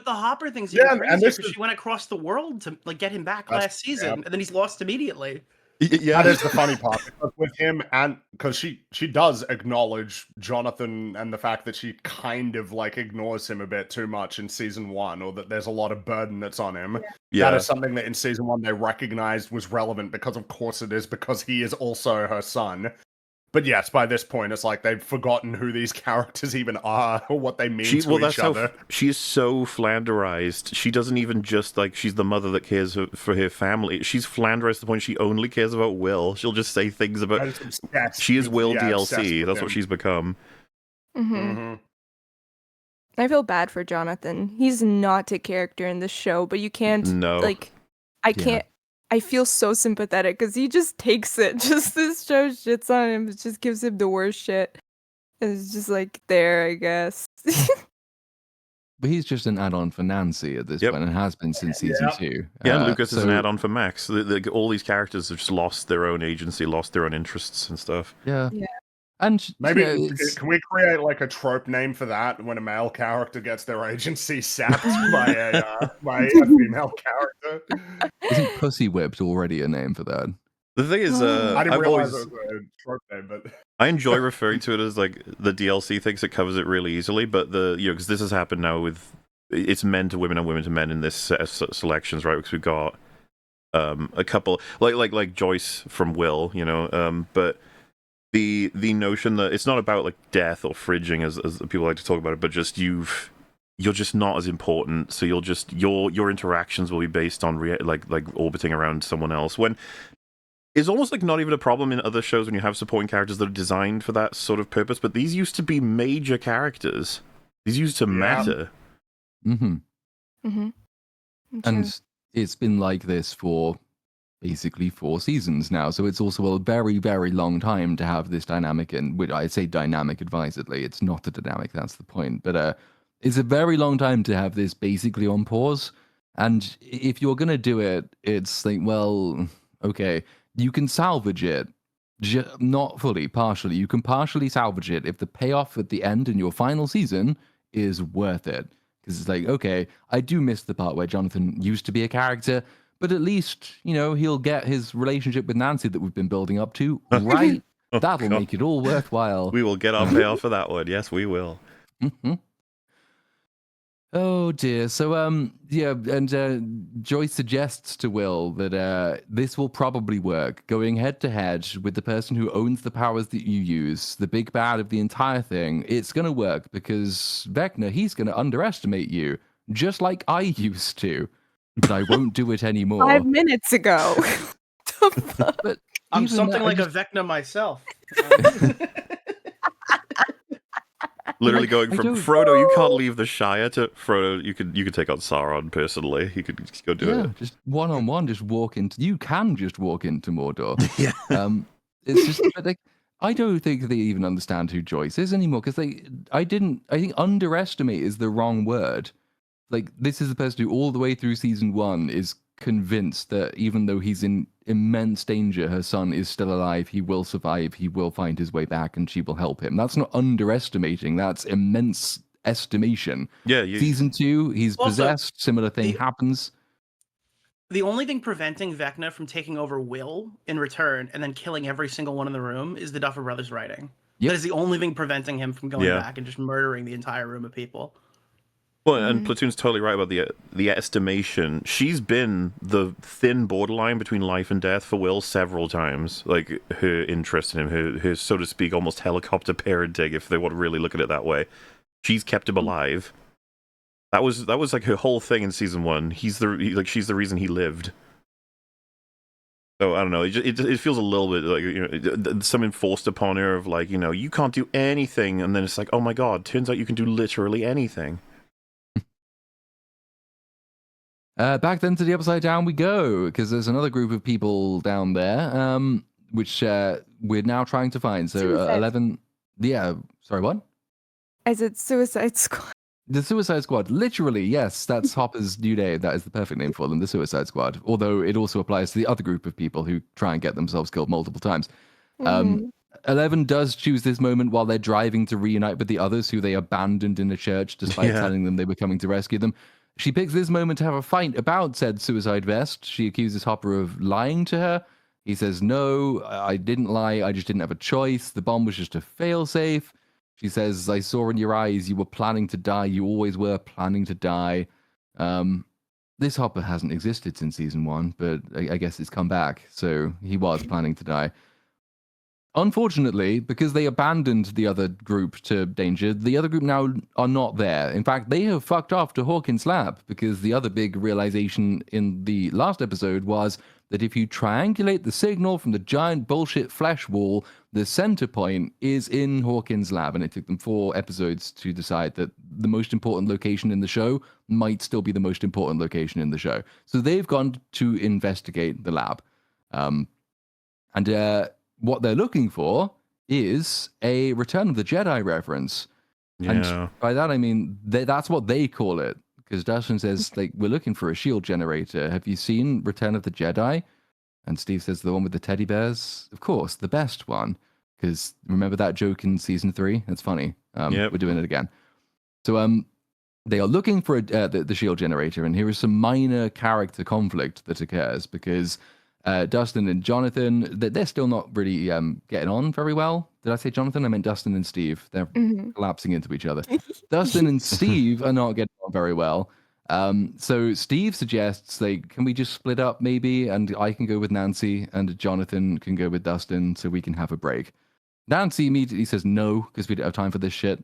the Hopper thing's Yeah, even and crazier this because is- she went across the world to like get him back That's- last season, yeah. and then he's lost immediately. Yeah, That is the funny part, because with him, and because she does acknowledge Jonathan and the fact that she kind of like ignores him a bit too much in season 1, or that there's a lot of burden that's on him. yeah. That is something that in season 1 they recognized was relevant, because of course it is, because he is also her son. But yes, by this point, it's like they've forgotten who these characters even are, or what they mean to each other. She is so flanderized. She doesn't even just like she's the mother that cares for her family. She's flanderized to the point she only cares about Will. She'll just say things about. That is obsessed She is with- Will yeah, obsessed DLC. with That's him. what she's become. Hmm. Mhm. I feel bad for Jonathan. He's not a character in the show, but you can't No. like. I Yeah. can't. I feel so sympathetic because he just takes it. Just this show shits on him. It just gives him the worst shit. And it's just like there, I guess. But he's just an add-on for Nancy at this Yep. point, and has been since season Yeah. 2. Yeah, and Lucas is an so- add-on for Max. All these characters have just lost their own agency, lost their own interests and stuff. Yeah. Yeah. And Maybe it's, can we create like a trope name for that when a male character gets their agency sapped by a female character? isn't Pussy Whipped already a name for that? The thing is, I didn't I've realize always it was a trope name, but I enjoy referring to it as like the DLC thinks it covers it really easily, but because this has happened now with it's men to women and women to men in this set of selections, right? Because we've got a couple like Joyce from Will, but the notion that it's not about like death or fridging as people like to talk about it, but just you're just not as important, so you'll just your interactions will be based on like orbiting around someone else. When it's almost like not even a problem in other shows when you have supporting characters that are designed for that sort of purpose, but these used to be major characters. These used to matter. Mm-hmm. Mm-hmm. And it's been like this for basically 4 seasons now, so it's also a very, very long time to have this dynamic in. Which I say dynamic advisedly, it's not a dynamic, that's the point. But it's a very long time to have this basically on pause. And if you're gonna do it, it's like, well, okay, you can salvage it. Not fully, partially. You can partially salvage it if the payoff at the end in your final season is worth it. Because it's like, okay, I do miss the part where Jonathan used to be a character, but at least, he'll get his relationship with Nancy that we've been building up to, right? Oh, That'll God. make it all worthwhile. We will get our payoff for that one. Yes, we will. Mm-hmm. Oh dear. So yeah, and Joyce suggests to Will that this will probably work, going head to head with the person who owns the powers that you use, the big bad of the entire thing. It's gonna work because Vecna, he's gonna underestimate you, just like I used to. But I won't do it anymore. 5 minutes ago. The fuck? But I'm even something that, like I a just- Vecna myself. Literally going I from don't- Frodo, you can't leave the Shire, to Frodo, you could take on Sauron personally. You could just go do yeah, it. just one-on-one, just walk into. You can just walk into Mordor. Yeah. It's just but like, I don't think they even understand who Joyce is anymore because I think underestimate is the wrong word. Like, this is the person who all the way through season 1 is convinced that even though he's in immense danger, her son is still alive, he will survive, he will find his way back, and she will help him. That's not underestimating, that's immense estimation. Yeah, Season 2, he's Also, possessed, similar thing happens. The only thing preventing Vecna from taking over Will in return and then killing every single one in the room is the Duffer Brothers writing. Yep. That is the only thing preventing him from going Yeah. back and just murdering the entire room of people. Well, and Platoon's totally right about the estimation. She's been the thin borderline between life and death for Will several times. Like, her interest in him, her so to speak, almost helicopter parenting, if they want to really look at it that way. She's kept him alive. That was like her whole thing in season 1. She's the reason he lived. So I don't know. It feels a little bit like something forced upon her of like you can't do anything, and then it's like, oh my god, turns out you can do literally anything. Back then to the Upside Down we go, because there's another group of people down there, which we're now trying to find. So Suicide. 11... Yeah, sorry, what? Is it Suicide Squad? The Suicide Squad. Literally, yes, that's Hopper's new name. That is the perfect name for them, the Suicide Squad. Although it also applies to the other group of people who try and get themselves killed multiple times. 11 does choose this moment while they're driving to reunite with the others who they abandoned in a church despite Yeah. telling them they were coming to rescue them. She picks this moment to have a fight about said suicide vest. She accuses Hopper of lying to her. He says, no, I didn't lie. I just didn't have a choice. The bomb was just a failsafe. She says, I saw in your eyes you were planning to die. You always were planning to die. This Hopper hasn't existed since season 1, but I guess it's come back. So he was planning to die. Unfortunately, because they abandoned the other group to danger, the other group now are not there. In fact, they have fucked off to Hawkins' lab, because the other big realization in the last episode was that if you triangulate the signal from the giant bullshit flesh wall, the center point is in Hawkins' lab, and it took them 4 episodes to decide that the most important location in the show might still be the most important location in the show. So they've gone to investigate the lab. What they're looking for is a Return of the Jedi reference. Yeah. And by that, I mean, that's what they call it. Because Dustin says, like, we're looking for a shield generator. Have you seen Return of the Jedi? And Steve says, the one with the teddy bears? Of course, the best one. Because remember that joke in season 3? That's funny. Yep. We're doing it again. So they are looking for the shield generator. And here is some minor character conflict that occurs. Because Dustin and Jonathan, they're still not really getting on very well. Did I say Jonathan? I meant Dustin and Steve. They're collapsing into each other. Dustin and Steve are not getting on very well. So Steve suggests, like, can we just split up maybe? And I can go with Nancy and Jonathan can go with Dustin so we can have a break. Nancy immediately says no, because we don't have time for this shit.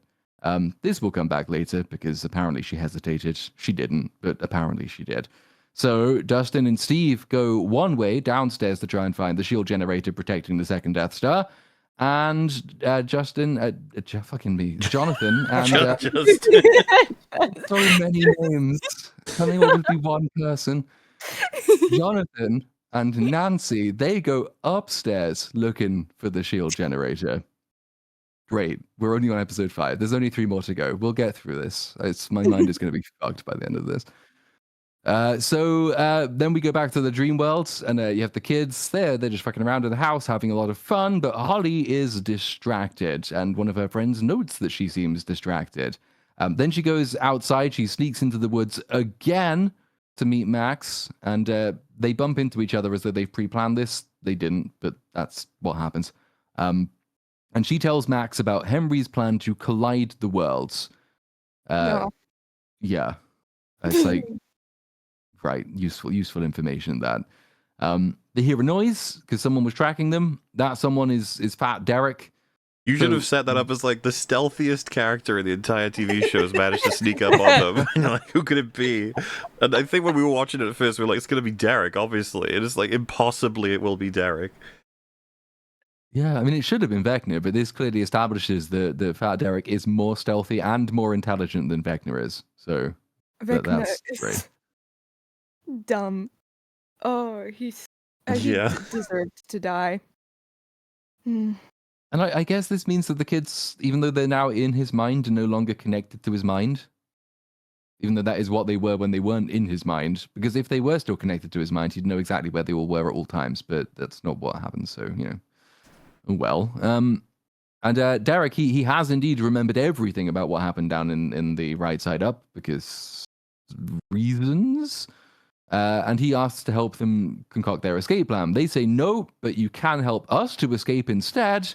This will come back later because apparently she hesitated. She didn't, but apparently she did. So Dustin and Steve go one way downstairs to try and find the shield generator protecting the second Death Star. And Jonathan, and so many names. Can they all just be one person? Jonathan and Nancy, they go upstairs looking for the shield generator. Great. We're only on episode 5. There's only 3 more to go. We'll get through this. My mind is going to be fucked by the end of this. So then we go back to the dream world, and you have the kids there. They're just fucking around in the house, having a lot of fun, but Holly is distracted, and one of her friends notes that she seems distracted. Then she goes outside. She sneaks into the woods again to meet Max, and they bump into each other as though they've pre-planned this. They didn't, but that's what happens. And she tells Max about Henry's plan to collide the worlds. No. Yeah. It's like... Right, useful information that. They hear a noise because someone was tracking them. That someone is Fat Derek. You should have set that up as like the stealthiest character in the entire TV show has managed to sneak up on them. And you're like, who could it be? And I think when we were watching it at first, we were like, it's going to be Derek, obviously. It is like, impossibly it will be Derek. Yeah, I mean, it should have been Vecna, but this clearly establishes that Fat Derek is more stealthy and more intelligent than Vecna is. So Vecna that's is great. dumb. Oh, he deserved to die. And I guess this means that the kids, even though they're now in his mind, are no longer connected to his mind. Even though that is what they were when they weren't in his mind. Because if they were still connected to his mind, he'd know exactly where they all were at all times. But that's not what happens, so, you know. Well. And Derek, he has indeed remembered everything about what happened down in the right side up, because reasons. And he asks to help them concoct their escape plan. They say no, but you can help us to escape instead.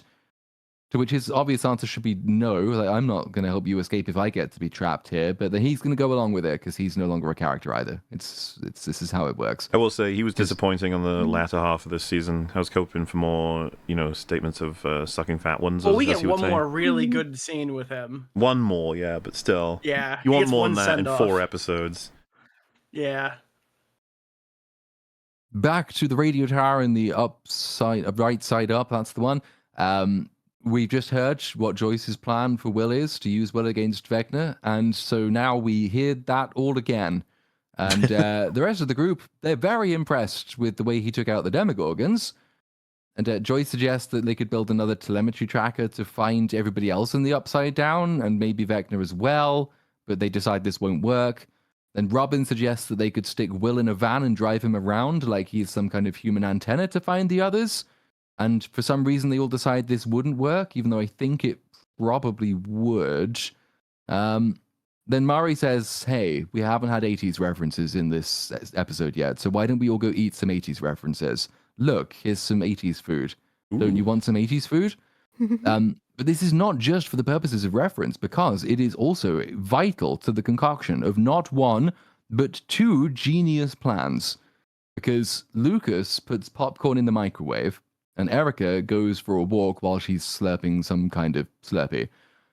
To which his obvious answer should be no. Like, I'm not going to help you escape if I get to be trapped here. But then he's going to go along with it because he's no longer a character either. This is how it works. I will say he was disappointing on the latter half of this season. I was hoping for more, statements of sucking fat ones. Well, we get one more really good scene with him. One more, yeah, but still. Yeah. You want more than that in 4 episodes. Yeah. Back to the radio tower in the right side up. That's the one. We've just heard what Joyce's plan for Will is, to use Will against Vecna. And so now we hear that all again. And the rest of the group, they're very impressed with the way he took out the Demogorgons. And Joyce suggests that they could build another telemetry tracker to find everybody else in the Upside Down, and maybe Vecna as well. But they decide this won't work. Then Robin suggests that they could stick Will in a van and drive him around like he's some kind of human antenna to find the others. And for some reason, they all decide this wouldn't work, even though I think it probably would. then Mari says, hey, we haven't had 80s references in this episode yet, so why don't we all go eat some 80s references? Look, here's some 80s food. Don't you want some 80s food? But this is not just for the purposes of reference, because it is also vital to the concoction of not one, but two genius plans. Because Lucas puts popcorn in the microwave, and Erica goes for a walk while she's slurping some kind of Slurpee.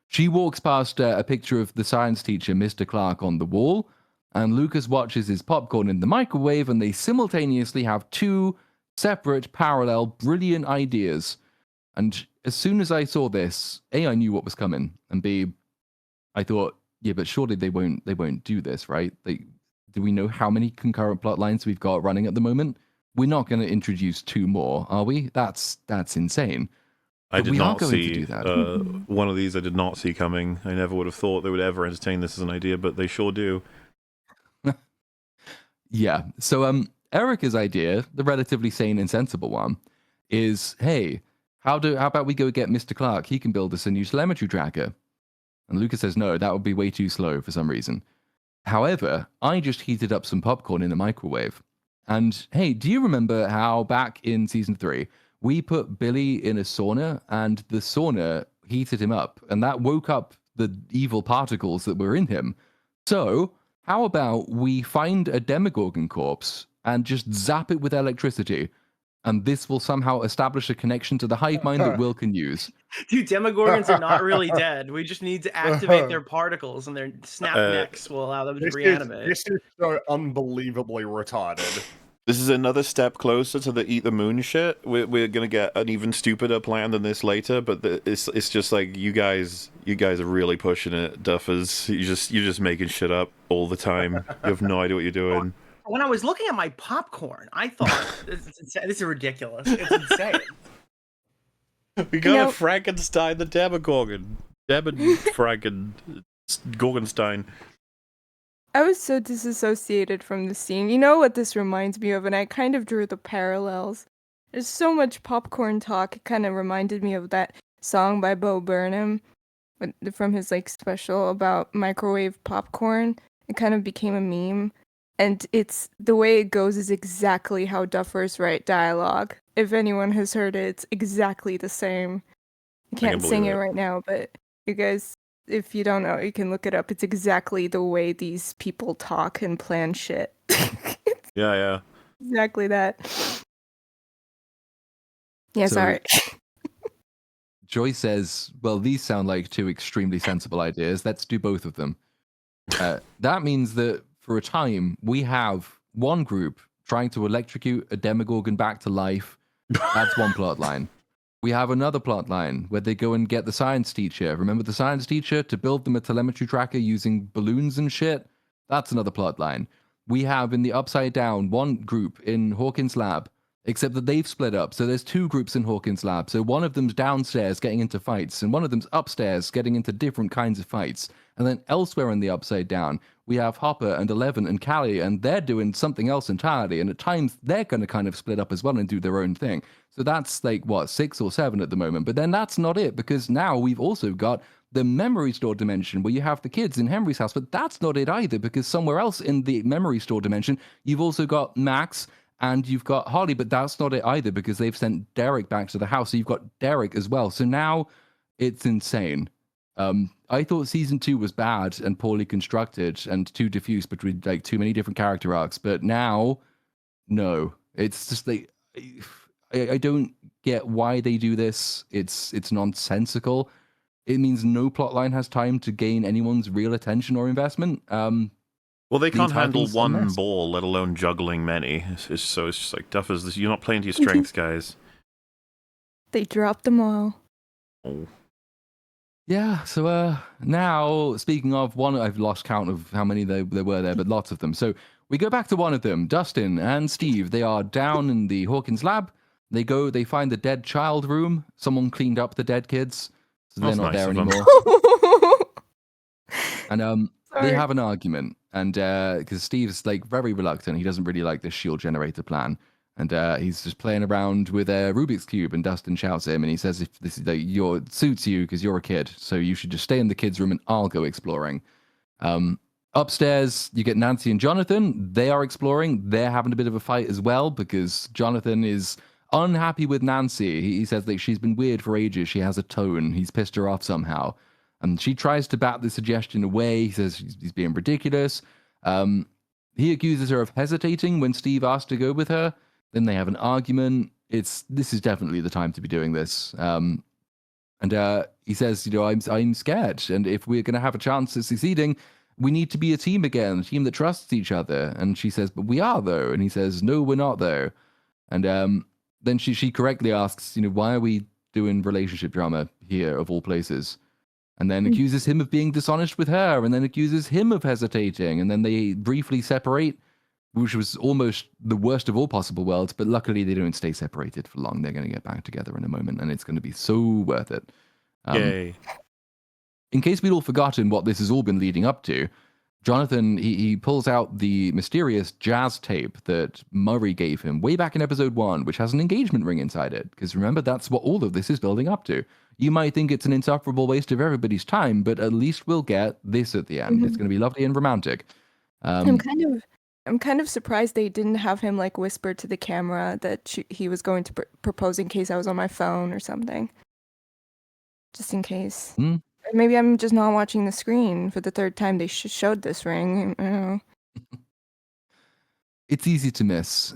She walks past a picture of the science teacher, Mr. Clark, on the wall, and Lucas watches his popcorn in the microwave, and they simultaneously have two separate, parallel, brilliant ideas. And as soon as I saw this, A, I knew what was coming, and B, I thought, yeah, but surely they won't do this, right? Do we know how many concurrent plot lines we've got running at the moment? We're not going to introduce two more, are we? That's insane. I But did we are not going to see do that. one of these. I did not see coming. I never would have thought they would ever entertain this as an idea, but they sure do. Yeah. So Erica's idea, the relatively sane and sensible one, is, hey, how about we go get Mr. Clark? He can build us a new telemetry tracker. And Lucas says, no, that would be way too slow for some reason. However, I just heated up some popcorn in the microwave. And hey, do you remember how back in season 3, we put Billy in a sauna and the sauna heated him up and that woke up the evil particles that were in him? So how about we find a Demogorgon corpse and just zap it with electricity? And this will somehow establish a connection to the hive mind that Will can use. Dude, Demogorgons are not really dead. We just need to activate their particles, and their snap necks will allow them to reanimate. This is so unbelievably retarded. This is another step closer to the eat the moon shit. We're gonna get an even stupider plan than this later, but it's just like you guys are really pushing it, duffers. You're just making shit up all the time. You have no idea what you're doing. When I was looking at my popcorn, I thought this is ridiculous. It's insane. We got Frankenstein the Demogorgon. Gorgonstein. I was so disassociated from the scene. You know what this reminds me of, and I kind of drew the parallels. There's so much popcorn talk. It kind of reminded me of that song by Bo Burnham from his special about microwave popcorn. It kind of became a meme. And it's the way it goes is exactly how Duffers write dialogue. If anyone has heard it, it's exactly the same. I can't sing it right now, but you guys, if you don't know, you can look it up. It's exactly the way these people talk and plan shit. Yeah. Exactly that. Yeah, So- sorry. Joy says, well, these sound like two extremely sensible ideas. Let's do both of them. That means that for a time, we have one group trying to electrocute a Demogorgon back to life. That's one plot line. We have another plot line where they go and get the science teacher. Remember the science teacher to build them a telemetry tracker using balloons and shit? That's another plot line. We have in the Upside Down one group in Hawkins' lab, except that they've split up. So there's two groups in Hawkins' lab. So one of them's downstairs getting into fights, and one of them's upstairs getting into different kinds of fights. And then elsewhere in the Upside Down, we have Hopper and Eleven and Callie, and they're doing something else entirely. And at times, they're going to kind of split up as well and do their own thing. So that's 6 or 7 at the moment. But then that's not it, because now we've also got the memory store dimension where you have the kids in Henry's house. But that's not it either, because somewhere else in the memory store dimension, you've also got Max and you've got Holly. But that's not it either, because they've sent Derek back to the house. So you've got Derek as well. So now it's insane. I thought season 2 was bad and poorly constructed and too diffuse between too many different character arcs, but now, no, it's just I don't get why they do this. It's nonsensical. It means no plotline has time to gain anyone's real attention or investment. Well, they the can't entire handle thing's a one mess. ball, let alone juggling many. It's just like, Duffers, you're not playing to your strengths, guys. They dropped them all. Oh. Yeah, so now, speaking of one, I've lost count of how many there were there, but lots of them. So we go back to one of them, Dustin and Steve. They are down in the Hawkins lab. They find the dead child room. Someone cleaned up the dead kids, so they're That's not nice there of them. anymore. And they Sorry. have an argument, and because Steve's very reluctant, he doesn't really like this shield generator plan, and he's just playing around with a Rubik's cube. And Dustin shouts at him, and he says, "If this is suits you because you're a kid, so you should just stay in the kids' room, and I'll go exploring." Upstairs, you get Nancy and Jonathan. They are exploring. They're having a bit of a fight as well because Jonathan is unhappy with Nancy. He says that she's been weird for ages. She has a tone. He's pissed her off somehow. And she tries to bat the suggestion away. He says he's being ridiculous. He accuses her of hesitating when Steve asked to go with her. Then they have an argument. This is definitely the time to be doing this. And he says, I'm scared. And if we're going to have a chance of succeeding, we need to be a team again, a team that trusts each other. And she says, but we are, though. And he says, no, we're not, though. And then she correctly asks, why are we doing relationship drama here, of all places? And then accuses him of being dishonest with her, and then accuses him of hesitating. And then they briefly separate, which was almost the worst of all possible worlds. But luckily, they don't stay separated for long. They're going to get back together in a moment, and it's going to be so worth it. Yay. In case we'd all forgotten what this has all been leading up to, Jonathan, he pulls out the mysterious jazz tape that Murray gave him way back in episode 1, which has an engagement ring inside it. Because remember, that's what all of this is building up to. You might think it's an insufferable waste of everybody's time, but at least we'll get this at the end. It's going to be lovely and romantic. I'm kind of surprised they didn't have him like whisper to the camera that he was going to propose in case I was on my phone or something. Just in case. Maybe I'm just not watching the screen for the third time they showed this ring. I don't know. It's easy to miss.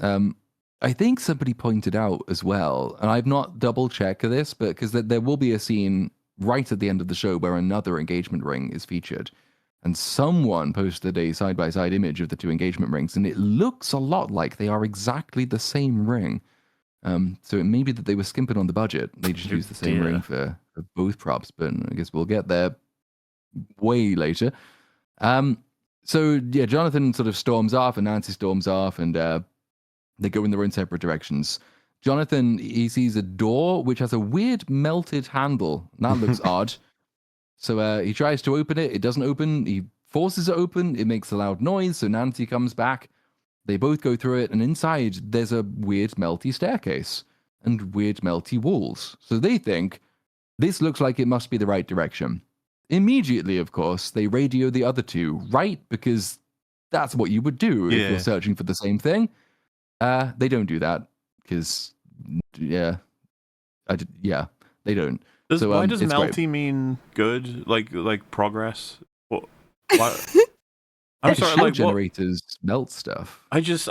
I think somebody pointed out as well, and I've not double-checked this, but because there will be a scene right at the end of the show where another engagement ring is featured. And someone posted a side-by-side image of the two engagement rings, and it looks a lot like they are exactly the same ring. So it may be that they were skimping on the budget. They just used the same ring for both props, but I guess we'll get there way later. So yeah, Jonathan sort of storms off, and Nancy storms off, and they go in their own separate directions. Jonathan, he sees a door which has a weird melted handle. That looks odd. So he tries to open it. It doesn't open. He forces it open. It makes a loud noise. So Nancy comes back. They both go through it. And inside, there's a weird melty staircase and weird melty walls. So they think this looks like it must be the right direction. Immediately, of course, they radio the other two, right? Because that's what you would do if you're searching for the same thing. They don't do that because, they don't. Why does melty great. mean good? Like progress? Why? I'm sorry. Shield generators melt stuff. I just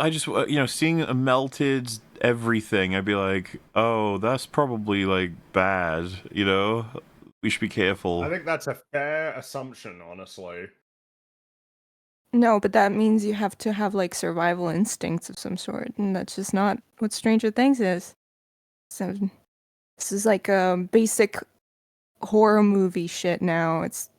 seeing a melted everything, I'd be like, oh, that's probably like bad. We should be careful. I think that's a fair assumption, honestly. No, but that means you have to have like survival instincts of some sort, and that's just not what Stranger Things is. So this is like a basic horror movie shit now. It's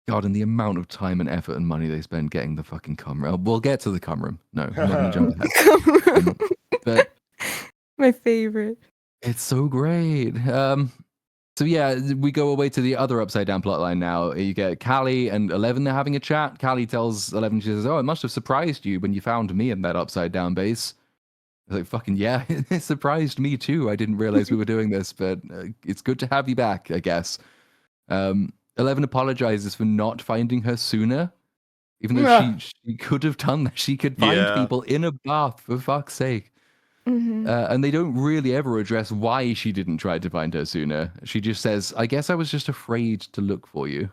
God, and the amount of time and effort and money they spend getting the fucking cum room. We'll get to the cum room. No, I'm not going to jump ahead. But my favorite. It's so great. So yeah, we go away to the other upside down plotline now. You get Callie and Eleven, they're having a chat. Callie tells Eleven, she says, oh, it must have surprised you when you found me in that upside down base. I was like, fucking yeah, it surprised me too. I didn't realize we were doing this, but it's good to have you back, I guess. 11 apologizes for not finding her sooner, even though she could have done that. She could find people in a bath, for fuck's sake. Mm-hmm. And they don't really ever address why she didn't try to find her sooner. She just says, I guess I was just afraid to look for you.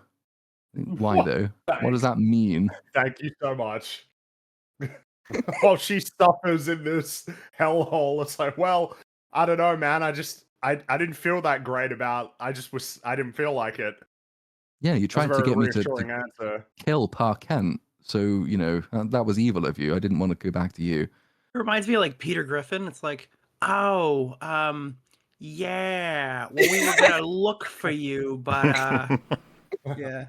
Why, though? What does that mean? Thank you so much. While she suffers in this hellhole, it's like, well, I don't know, man. I didn't feel that great about. I didn't feel like it. Yeah, you tried to get me to answer. Kill Pa Kent, so that was evil of you. I didn't want to go back to you. It reminds me of like Peter Griffin. It's like, oh, yeah. Well, we were gonna look for you, but yeah.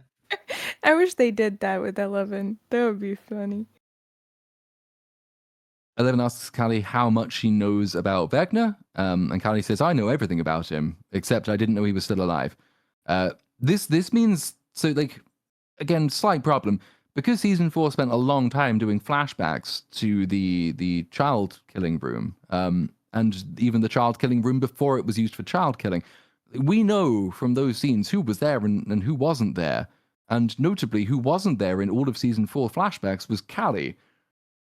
I wish they did that with 11. That would be funny. 11 asks Callie how much she knows about Vecna, and Callie says, I know everything about him, except I didn't know he was still alive. This means, so like, again, slight problem, because season 4 spent a long time doing flashbacks to the child killing room, and even the child killing room before it was used for child killing. We know from those scenes who was there and who wasn't there. And notably, who wasn't there in all of season 4 flashbacks was Callie.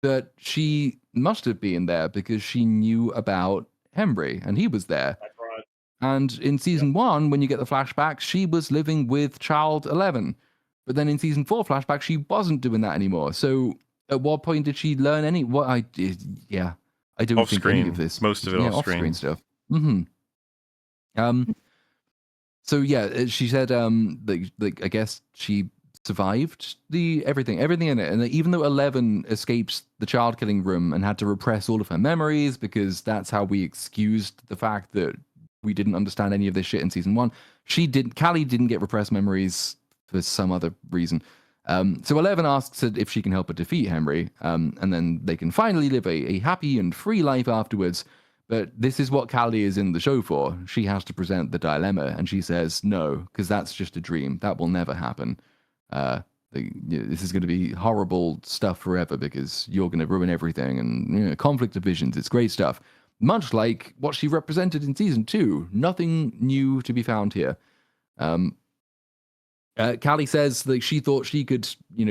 That she must have been there because she knew about Henry, and he was there. That's right. And in season 1, when you get the flashbacks, she was living with child 11. But then in season 4 flashback, she wasn't doing that anymore. So at what point did she learn any? What I did, yeah, I don't Off think screen. any of this. Most of it off screen stuff. So yeah, she said like I guess she survived everything in it, and even though 11 escapes the child killing room and had to repress all of her memories because that's how we excused the fact that we didn't understand any of this shit in season 1. Callie didn't get repressed memories for some other reason. So 11 asks her if she can help her defeat Henry, and then they can finally live a happy and free life afterwards. But this is what Callie is in the show for. She has to present the dilemma, and she says no, because that's just a dream. That will never happen. This is going to be horrible stuff forever because you're going to ruin everything, and conflict of visions. It's great stuff. Much like what she represented in season 2. Nothing new to be found here. Callie says that she thought she could,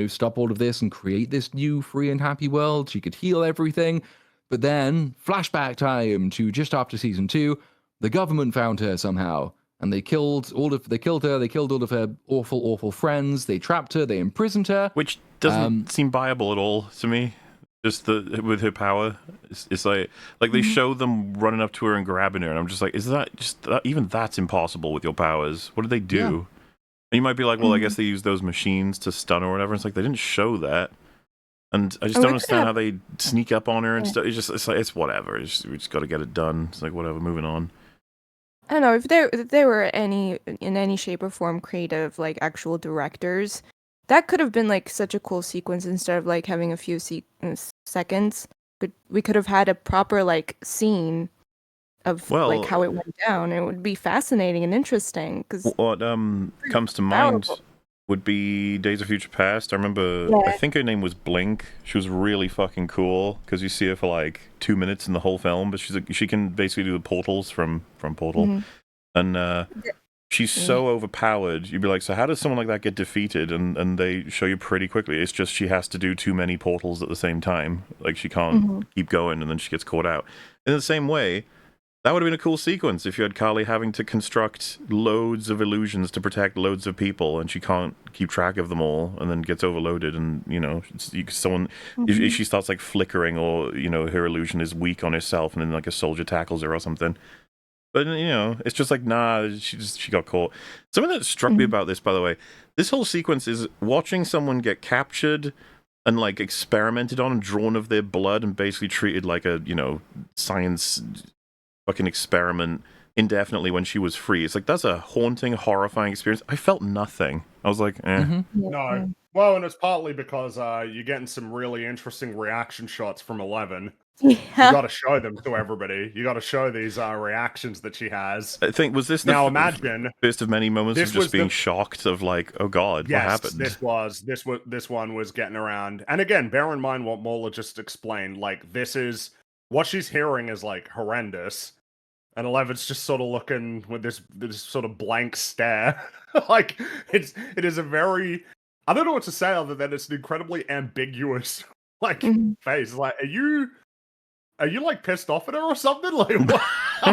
stop all of this and create this new free and happy world. She could heal everything. But then, flashback time to just after season 2, the government found her somehow. And they killed her, they killed all of her awful, awful friends, they trapped her, they imprisoned her. Which doesn't seem viable at all to me. Just with her power. It's like they show them running up to her and grabbing her, and I'm just like, is that even that's impossible with your powers? What did they do? Yeah. And you might be like, well, I guess they used those machines to stun her or whatever. It's like, they didn't show that. And I just don't understand how they sneak up on her and stuff. It's like, it's whatever. We just got to get it done. It's like, whatever, moving on. I don't know, if they were in any shape or form creative, like actual directors, that could have been like such a cool sequence instead of like having a few seconds. We could have had a proper like scene of like how it went down. It would be fascinating and interesting. Cause what comes to mind would be Days of Future Past. I remember, I think her name was Blink. She was really fucking cool because you see her for like 2 minutes in the whole film, but she can basically do the portals from Portal, and she's so overpowered. You'd be like, so how does someone like that get defeated? And they show you pretty quickly. It's just she has to do too many portals at the same time. Like she can't keep going, and then she gets caught out. In the same way, that would have been a cool sequence if you had Callie having to construct loads of illusions to protect loads of people, and she can't keep track of them all, and then gets overloaded, and if she starts like flickering, or her illusion is weak on herself, and then like a soldier tackles her or something. But it's just like, nah, she got caught. Something that struck me about this, by the way, this whole sequence is watching someone get captured and like experimented on and drawn of their blood and basically treated like a science fucking experiment indefinitely when she was free. It's like, that's a haunting, horrifying experience. I felt nothing. I was like, No. Well, and it's partly because you're getting some really interesting reaction shots from 11. You got to show them to everybody. You got to show these reactions that she has. I think, was this imagine first of many moments of just being shocked of like, oh god, what happened? This one was getting around. And again, bear in mind what Mola just explained. Like, this is what she's hearing is like horrendous, and 11's just sort of looking with this sort of blank stare. Like, it is a very, I don't know what to say other than it's an incredibly ambiguous like face. Like, are you like pissed off at her or something? Like, what?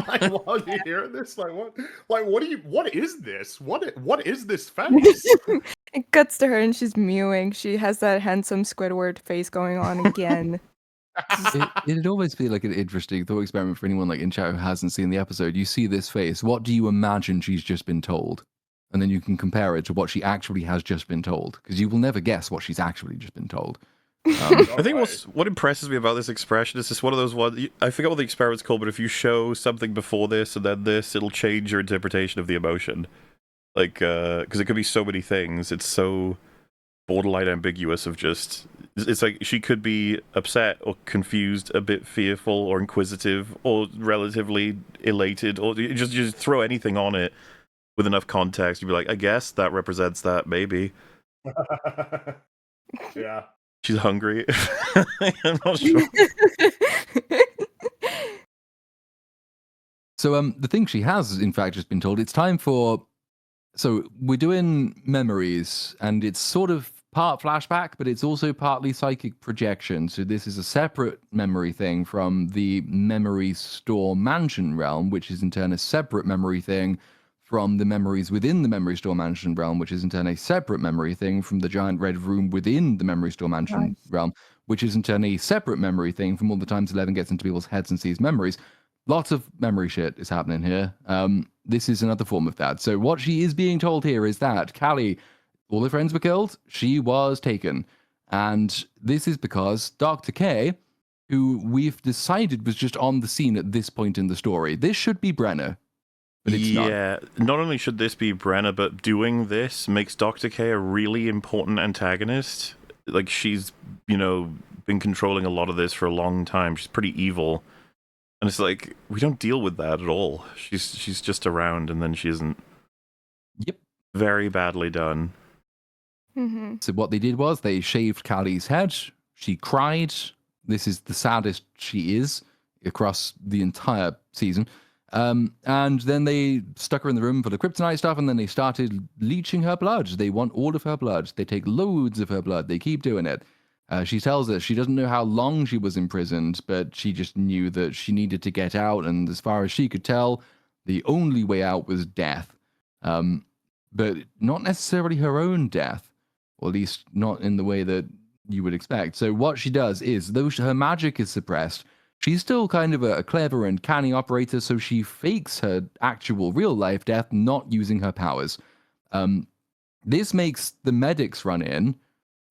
Like, while you hearing this, like, what? Like, what is this? What is this face? It cuts to her and she's mewing. She has that handsome Squidward face going on again. It'd always be like an interesting thought experiment for anyone like in chat who hasn't seen the episode. You see this face, what do you imagine she's just been told? And then you can compare it to what she actually has just been told, because you will never guess what she's actually just been told. I think what impresses me about this expression is just one of those ones, I forget what the experiment's called, but if you show something before this and then this, it'll change your interpretation of the emotion. Like, because it could be so many things. It's so borderline ambiguous of just, it's like she could be upset or confused, a bit fearful or inquisitive or relatively elated, or just throw anything on it with enough context. You'd be like, I guess that represents that, maybe. Yeah. She's hungry. I'm not sure. So the thing she has, in fact, just been told, it's time for So we're doing memories, and it's sort of part flashback, but it's also partly psychic projection. So this is a separate memory thing from the memory store mansion realm, which is in turn a separate memory thing from the memories within the memory store mansion realm, which is in turn a separate memory thing from the giant red room within the memory store mansion realm, which is in turn a separate memory thing from all the times Eleven gets into people's heads and sees memories. Lots of memory shit is happening here. This is another form of that. So what she is being told here is that Callie, all her friends were killed, she was taken. And this is because Dr. K, who we've decided was just on the scene at this point in the story. This should be Brenner, but it's not. Yeah, not only should this be Brenna, but doing this makes Dr. K a really important antagonist. Like, she's, been controlling a lot of this for a long time. She's pretty evil. And it's like, we don't deal with that at all. She's just around, and then she isn't. Yep. Very badly done. Mm-hmm. So what they did was they shaved Callie's head. She cried. This is the saddest she is across the entire season. And then they stuck her in the room for the kryptonite stuff, and then they started leeching her blood. They want all of her blood. They take loads of her blood. They keep doing it. She tells us she doesn't know how long she was imprisoned, but she just knew that she needed to get out, and as far as she could tell, the only way out was death. But not necessarily her own death, or at least not in the way that you would expect. So what she does is, though her magic is suppressed, she's still kind of a clever and canny operator, so she fakes her actual real-life death, not using her powers. This makes the medics run in,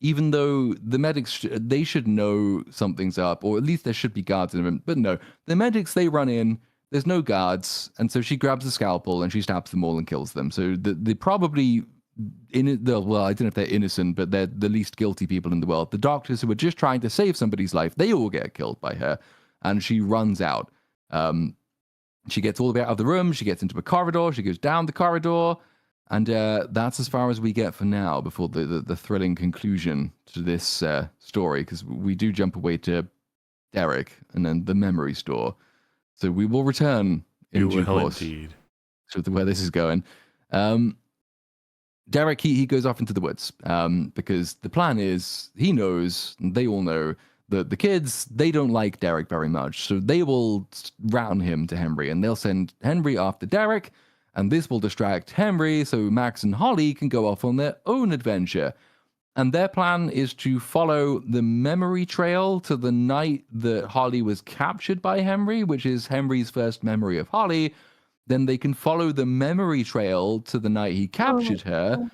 even though the medics, they should know something's up, or at least there should be guards in them. But no, the medics, they run in, there's no guards, and so she grabs a scalpel and she stabs them all and kills them. So they probably, well, I don't know if they're innocent, but they're the least guilty people in the world. The doctors who were just trying to save somebody's life, they all get killed by her, and she runs out. She gets all the way out of the room, she gets into a corridor, she goes down the corridor, and that's as far as we get for now before the thrilling conclusion to this story, because we do jump away to Derek and then the memory store. So we will return in due course Indeed. to where this is going. Derek, he goes off into the woods because the plan is, he knows, they all know, that the kids, they don't like Derek very much. So they will round him to Henry, and they'll send Henry after Derek, and this will distract Henry so Max and Holly can go off on their own adventure. And their plan is to follow the memory trail to the night that Holly was captured by Henry, which is Henry's first memory of Holly. Then they can follow the memory trail to the night he captured her.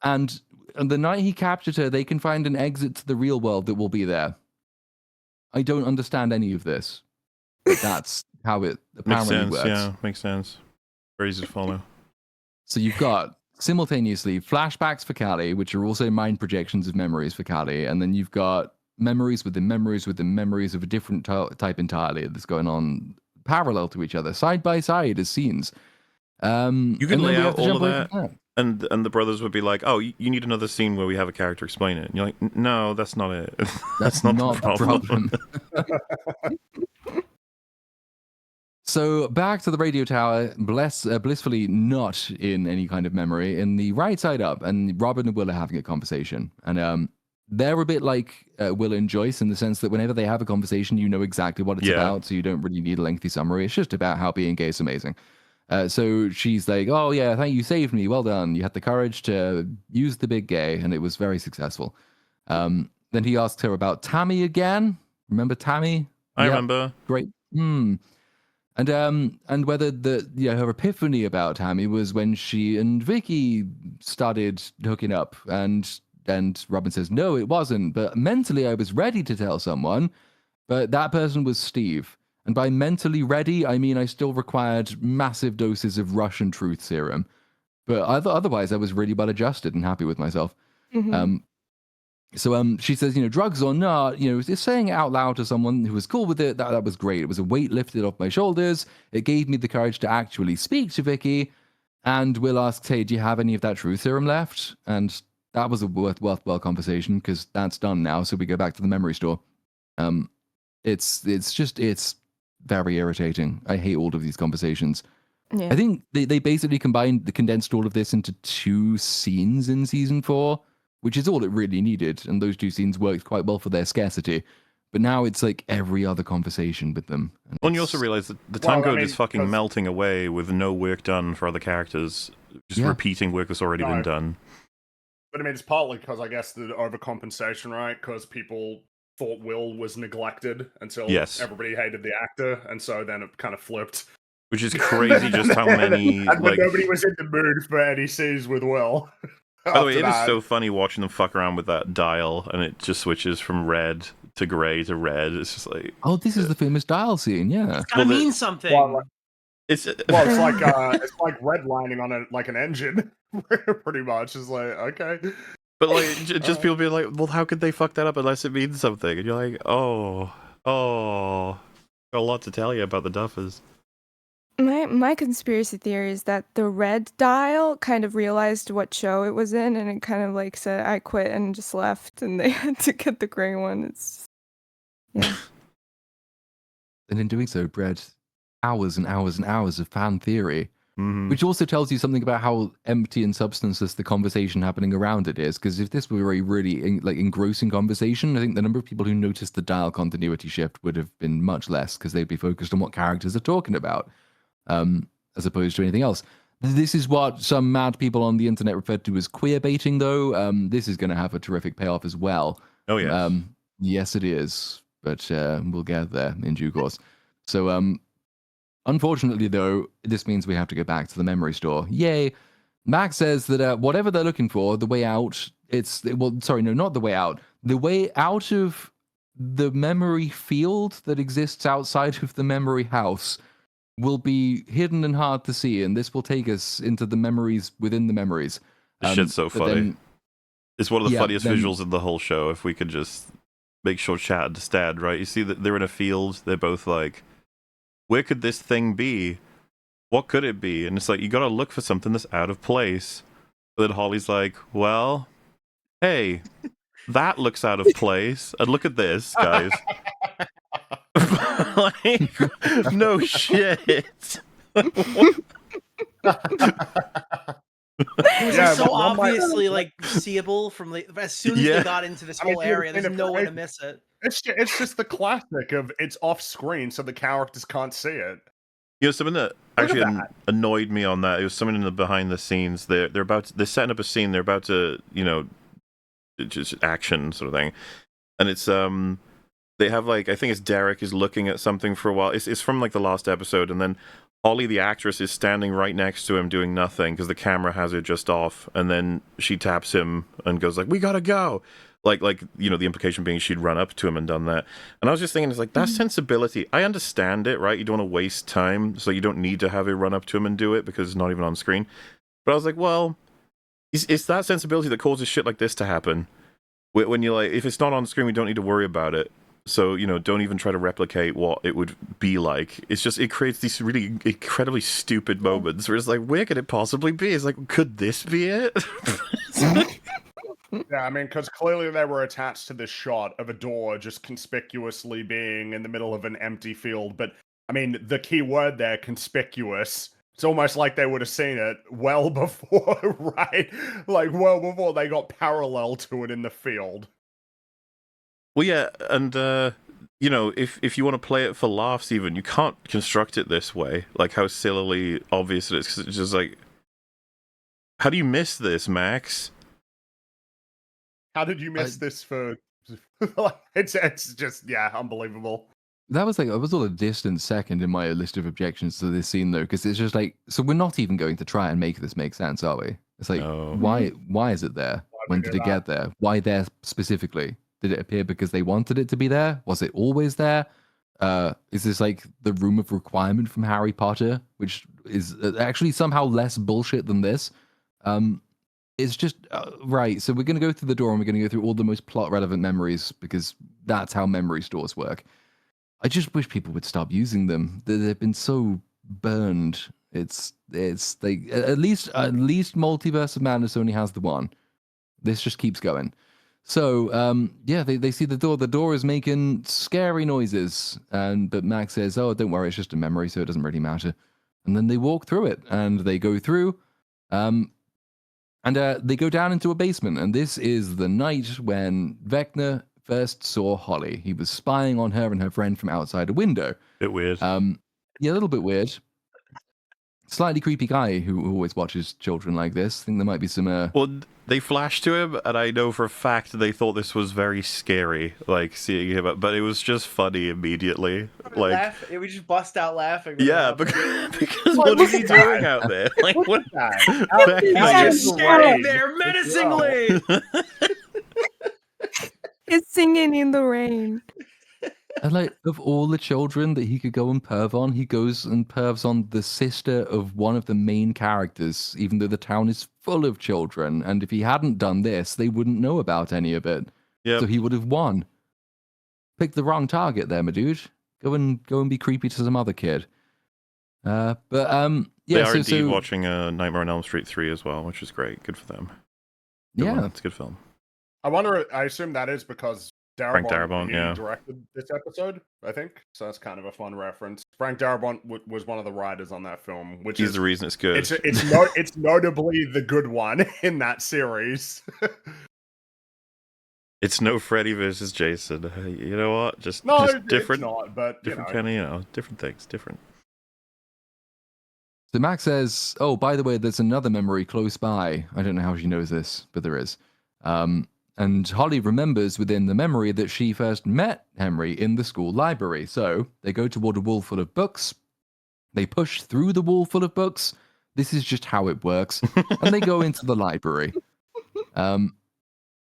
And the night he captured her, they can find an exit to the real world that will be there. I don't understand any of this. But that's how it apparently works. Yeah, makes sense. Very easy to follow. So you've got simultaneously flashbacks for Callie, which are also mind projections of memories for Callie, and then you've got memories within memories within memories of a different type entirely that's going on parallel to each other, side by side as scenes. You can lay out all of that, and the brothers would be like, "Oh, you need another scene where we have a character explain it." And you're like, "No, that's not it. That's not the problem." So back to the radio tower, blissfully not in any kind of memory, in the right side up, and Robin and Will are having a conversation. And they're a bit like Will and Joyce in the sense that whenever they have a conversation, you know exactly what it's about, so you don't really need a lengthy summary. It's just about how being gay is amazing. So she's like, "Oh yeah, thank you, saved me, well done. You had the courage to use the big gay, and it was very successful." Then he asks her about Tammy again. Remember Tammy? I remember. Great. And whether her epiphany about Tammy was when she and Vicky started hooking up, and Robin says, "No, it wasn't, but mentally I was ready to tell someone, but that person was Steve. And by mentally ready, I mean I still required massive doses of Russian truth serum, but otherwise I was really well adjusted and happy with myself." Mm-hmm. So she says, drugs or not, just saying it out loud to someone who was cool with it, that was great. It was a weight lifted off my shoulders. It gave me the courage to actually speak to Vicky. And Will asks, "Hey, do you have any of that truth serum left?" And that was a worthwhile conversation, because that's done now. So we go back to the memory store. It's very irritating. I hate all of these conversations. Yeah. I think they basically condensed all of this into 2 scenes in season 4, which is all it really needed, and those 2 scenes worked quite well for their scarcity. But now it's like every other conversation with them. And you also realize that the time Well, I code mean, is fucking 'cause- melting away with no work done for other characters, just Yeah. repeating work that's already been No. done. But I mean, it's partly because I guess the overcompensation, right? Because people thought Will was neglected until Yes. everybody hated the actor, and so then it kind of flipped. Which is crazy just how many, and like... nobody was in the mood for any scenes with Will. By the way, after it is that. so funny watching them fuck around with that dial, and it just switches from red to grey to red. It's just like... Oh, this is the famous dial scene, yeah. It's gotta Well, mean something. Well, It's... Well, it's like redlining on an engine, pretty much. It's like, okay. But like, just people being like, well, how could they fuck that up unless it means something? And you're like, oh, got a lot to tell you about the Duffers. My conspiracy theory is that the red dial kind of realized what show it was in, and it kind of like said, "I quit," and just left, and they had to get the gray one. It's yeah. And in doing so, bred hours and hours and hours of fan theory, Mm-hmm. which also tells you something about how empty and substanceless the conversation happening around it is. Because if this were a really engrossing conversation, I think the number of people who noticed the dial continuity shift would have been much less, because they'd be focused on what characters are talking about, as opposed to anything else. This is what some mad people on the internet referred to as queer baiting, though. This is going to have a terrific payoff as well. Oh, yes. Yes, it is. But we'll get there in due course. So, unfortunately, though, this means we have to go back to the memory store. Yay! Max says that whatever they're looking for, the way out, not the way out. The way out of the memory field that exists outside of the memory house will be hidden and hard to see, and this will take us into the memories within the memories. This shit's so funny. Then, it's one of the funniest then- visuals in the whole show, if we could just make sure chat understand, right? You see that they're in a field, they're both like, where could this thing be? What could it be? And it's like, you gotta look for something that's out of place. But then Holly's like, well, hey, that looks out of place. And look at this, guys. Like, no shit. It was Yeah, so one might- obviously like seeable from the as soon as Yeah. they got into this I mean, whole if you're area. There's in a no way to parade- miss it. It's just the classic of it's off screen, so the characters can't see it. You know, something that Look at actually that. annoyed me on that. It was something in the behind the scenes. They're setting up a scene. They're about to, just action sort of thing, and it's they have like, I think it's Derek is looking at something for a while. It's from like the last episode, and then Holly the actress is standing right next to him doing nothing because the camera has it just off, and then she taps him and goes like, "We gotta go." Like the implication being she'd run up to him and done that. And I was just thinking, it's like, that's sensibility. I understand it, right? You don't want to waste time, so you don't need to have her run up to him and do it because it's not even on screen. But I was like, well, it's that sensibility that causes shit like this to happen. When you're like, if it's not on screen, we don't need to worry about it. So, don't even try to replicate what it would be like. It's just, it creates these really incredibly stupid moments where it's like, where could it possibly be? It's like, could this be it? Yeah, I mean, because clearly they were attached to this shot of a door just conspicuously being in the middle of an empty field. But, I mean, the key word there, conspicuous. It's almost like they would have seen it well before, right? Like, well before they got parallel to it in the field. Well, yeah, and, if you want to play it for laughs even, you can't construct it this way. Like, how sillily obvious it is. 'Cause it's just like, how do you miss this, Max? How did you miss this for... it's just, yeah, unbelievable. That was all a distant second in my list of objections to this scene, though, because it's just like, so we're not even going to try and make this make sense, are we? It's like, No. why is it there? When did it get there? Why there specifically? Did it appear because they wanted it to be there? Was it always there? Is this like the room of requirement from Harry Potter, which is actually somehow less bullshit than this? It's just, right, so we're going to go through the door and we're going to go through all the most plot-relevant memories because that's how memory stores work. I just wish people would stop using them. They've been so burned. It's like, at least Multiverse of Madness only has the one. This just keeps going. So, they see the door. The door is making scary noises. But Max says, oh, don't worry, it's just a memory, so it doesn't really matter. And then they walk through it, and they go through, and they go down into a basement. And this is the night when Vecna first saw Holly. He was spying on her and her friend from outside a window. Bit weird. Yeah, a little bit weird. Slightly creepy guy who always watches children like this. I think there might be some... Well, they flashed to him, and I know for a fact they thought this was very scary, like, seeing him, but it was just funny immediately. Like, we just bust out laughing. yeah, because what is he doing out there? Like, what? He's just standing there menacingly. It's singing in the rain. And like, of all the children that he could go and perv on, he goes and pervs on the sister of one of the main characters, even though the town is full of children. And if he hadn't done this, they wouldn't know about any of it. Yep. So he would have won. Picked the wrong target there, my dude. Go and be creepy to some other kid. Yeah. They are so, indeed watching Nightmare on Elm Street 3 as well, which is great. Good for them. Good yeah, one. It's a good film. I wonder. I assume that is because Frank Darabont, he yeah, directed this episode. I think so. That's kind of a fun reference. Frank Darabont was one of the writers on that film, which he's is the reason it's good. It's notably the good one in that series. It's no Freddy versus Jason. You know what? Just different. It's not, but different kind of different things. Different. So Max says, "Oh, by the way, there's another memory close by. I don't know how she knows this, but there is." And Holly remembers within the memory that she first met Henry in the school library. So they go toward a wall full of books. They push through the wall full of books. This is just how it works. And they go into the library. And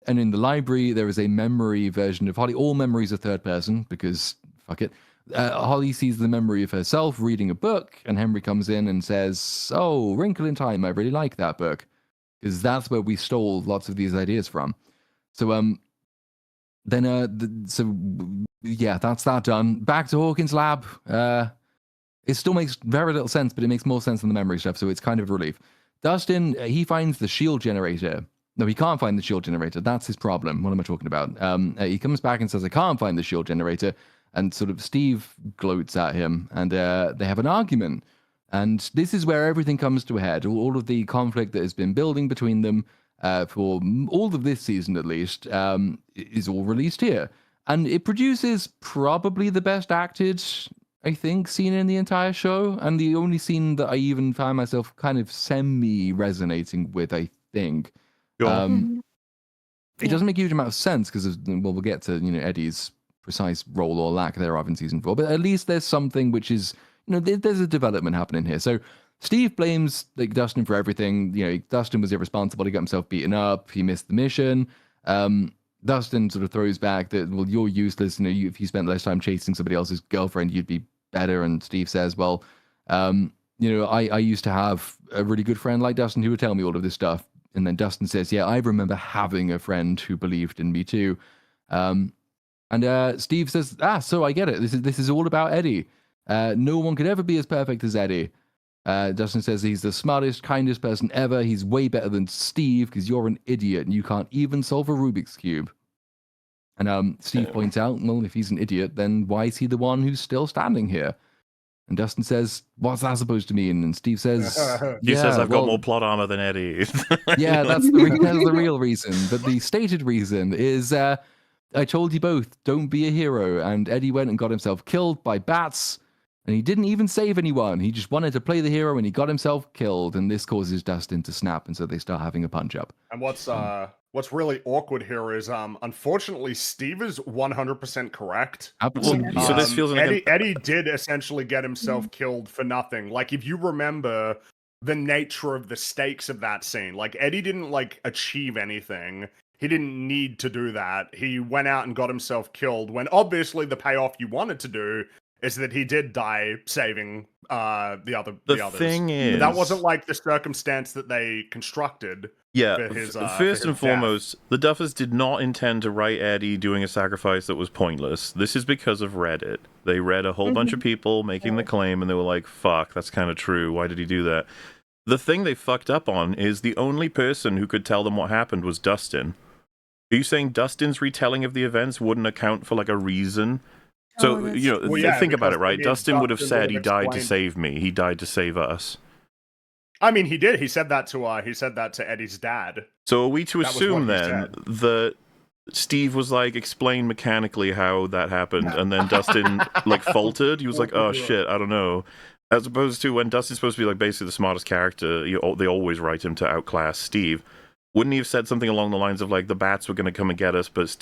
in the library, there is a memory version of Holly. All memories are third person because fuck it. Holly sees the memory of herself reading a book, and Henry comes in and says, "Oh, Wrinkle in Time, I really like that book." Because that's where we stole lots of these ideas from. So, yeah, that's that done. Back to Hawkins' lab. It still makes very little sense, but it makes more sense than the memory stuff, so it's kind of a relief. Dustin, he finds the shield generator. No, he can't find the shield generator. That's his problem. What am I talking about? He comes back and says, "I can't find the shield generator." And sort of Steve gloats at him, and they have an argument. And this is where everything comes to a head. All of the conflict that has been building between them for all of this season, at least, is all released here. And it produces probably the best acted, I think, scene in the entire show. And the only scene that I even find myself kind of semi-resonating with, I think. It doesn't make a huge amount of sense because, well, we'll get to, Eddie's precise role or lack thereof in season 4. But at least there's something which is... there's a development happening here. So Steve blames Dustin for everything. Dustin was irresponsible. He got himself beaten up. He missed the mission. Dustin sort of throws back that, well, you're useless. If you spent less time chasing somebody else's girlfriend, you'd be better. And Steve says, well, I used to have a really good friend like Dustin who would tell me all of this stuff. And then Dustin says, yeah, I remember having a friend who believed in me too. And Steve says, so I get it. This is all about Eddie. No one could ever be as perfect as Eddie. Dustin says he's the smartest, kindest person ever. He's way better than Steve because you're an idiot and you can't even solve a Rubik's Cube. And Steve points out, well, if he's an idiot, then why is he the one who's still standing here? And Dustin says, what's that supposed to mean? And Steve says, he says, I've got more plot armor than Eddie. Yeah, that's the real reason. But the stated reason is, I told you both, don't be a hero. And Eddie went and got himself killed by bats. And he didn't even save anyone. He just wanted to play the hero and he got himself killed. And this causes Dustin to snap. And so they start having a punch up. And what's really awkward here is, unfortunately, Steve is 100% correct. Absolutely. So this feels like Eddie did essentially get himself killed for nothing. Like, if you remember the nature of the stakes of that scene, like, Eddie didn't, achieve anything. He didn't need to do that. He went out and got himself killed when obviously the payoff you wanted to do is that he did die saving the others. The thing is, but that wasn't the circumstance that they constructed. Yeah, for his, first and foremost, the Duffers did not intend to write Eddie doing a sacrifice that was pointless. This is because of Reddit. They read a whole bunch of people making the claim, and they were like, fuck, that's kind of true. Why did he do that? The thing they fucked up on is the only person who could tell them what happened was Dustin. Are you saying Dustin's retelling of the events wouldn't account for, a reason So, Oh, that's you know, true. Well, yeah, think about because it, right? it Dustin would have Dustin would said have he died to explained- save me. He died to save us. I mean, he did. He said that to Eddie's dad. So are we to That was what assume he then said. that Steve was like, explain mechanically how that happened, and then Dustin like faltered? He was like, oh shit, I don't know. As opposed to when Dustin's supposed to be like basically the smartest character, they always write him to outclass Steve. Wouldn't he have said something along the lines of like the bats were going to come and get us, but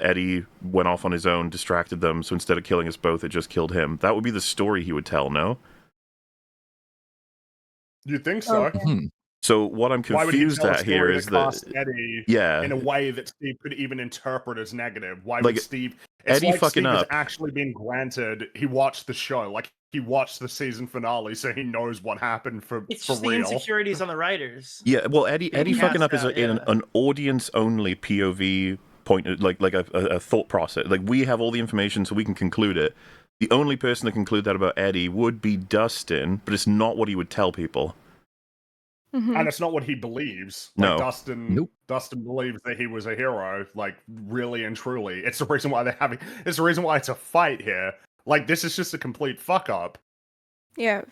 Eddie went off on his own, distracted them, so instead of killing us both, it just killed him? That would be the story he would tell, no? You think so? Okay. Hmm. So what I'm Why would he confused tell a at here story is to that cast Eddie yeah, in a way that Steve could even interpret as negative? Why Like, would Steve? It's Eddie like fucking Steve has up. actually been granted. He watched the show, like he watched the season finale, so he knows what happened for It's for just the real. insecurities on the writers. Yeah, well, Eddie Being fucking up cast is out, in yeah. an audience-only POV point, like a thought process. Like we have all the information, so we can conclude it. The only person to conclude that about Eddie would be Dustin, but it's not what he would tell people. Mhm. And it's not what he believes. No. Like Dustin, Nope. Dustin believes that he was a hero, like really and truly. It's the reason why they're having. It's the reason why it's a fight here. Like this is just a complete fuck up. Yeah.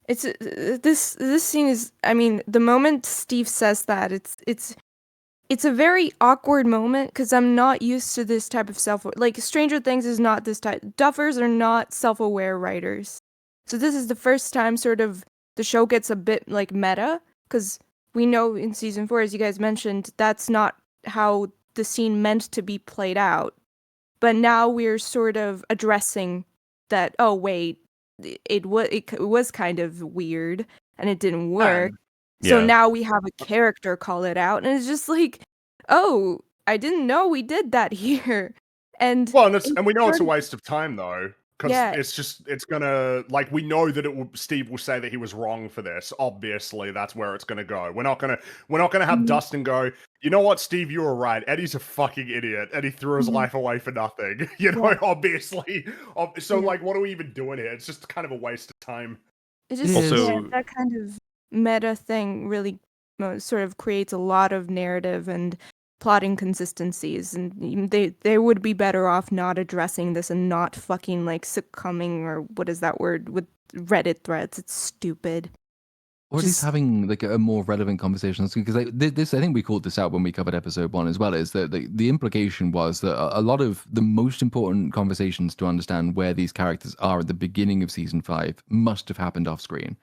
It's this scene is, I mean, the moment Steve says that, it's a very awkward moment because I'm not used to this type of like Stranger Things is not this type. Duffers are not self-aware writers. So this is the first time sort of the show gets a bit like meta because we know in season 4, as you guys mentioned, that's not how the scene meant to be played out. But now we're sort of addressing that, oh wait, it was kind of weird and it didn't work. So Yeah. now we have a character call it out, and it's just like, oh, I didn't know we did that here. And Well, it and we know it's a sort of- waste of time though, because Yeah. it's gonna like we know that Steve will say that he was wrong for this. Obviously, that's where it's gonna go. We're not gonna have Mhm. Dustin go. You know what, Steve, you were right. Eddie's a fucking idiot, and he threw his Mhm. life away for nothing. You know, Yeah. obviously. So Yeah. like, what are we even doing here? It's just kind of a waste of time. It just Also- that kind of meta thing really sort of creates a lot of narrative and plot inconsistencies, and they would be better off not addressing this and not fucking like succumbing, or what is that word, with Reddit threads. It's stupid. Or at least Just- having like a more relevant conversation. Because like, this, I think we called this out when we covered episode 1 as well. Is that the implication was that a lot of the most important conversations to understand where these characters are at the beginning of season 5 must have happened off screen.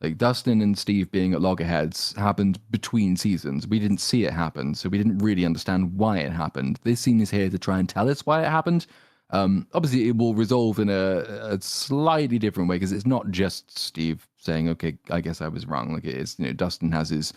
Like Dustin and Steve being at loggerheads happened between seasons. We didn't see it happen, so we didn't really understand why it happened. This scene is here to try and tell us why it happened. Obviously, it will resolve in a slightly different way because it's not just Steve saying, "Okay, I guess I was wrong." Like it is, Dustin has his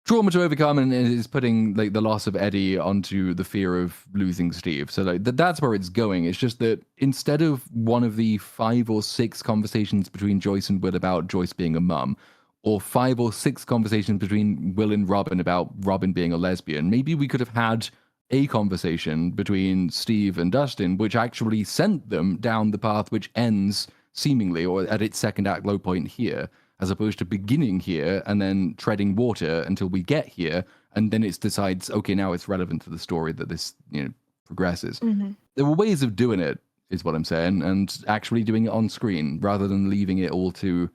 trauma to overcome and is putting like the loss of Eddie onto the fear of losing Steve. So like that's where it's going. It's just that instead of one of the 5 or 6 conversations between Joyce and Will about Joyce being a mum, or 5 or 6 conversations between Will and Robin about Robin being a lesbian, maybe we could have had a conversation between Steve and Dustin, which actually sent them down the path which ends seemingly or at its second act low point here, as opposed to beginning here and then treading water until we get here, and then it decides, okay, now it's relevant to the story that this progresses. Mhm. There were ways of doing it, is what I'm saying, and actually doing it on screen rather than leaving it all to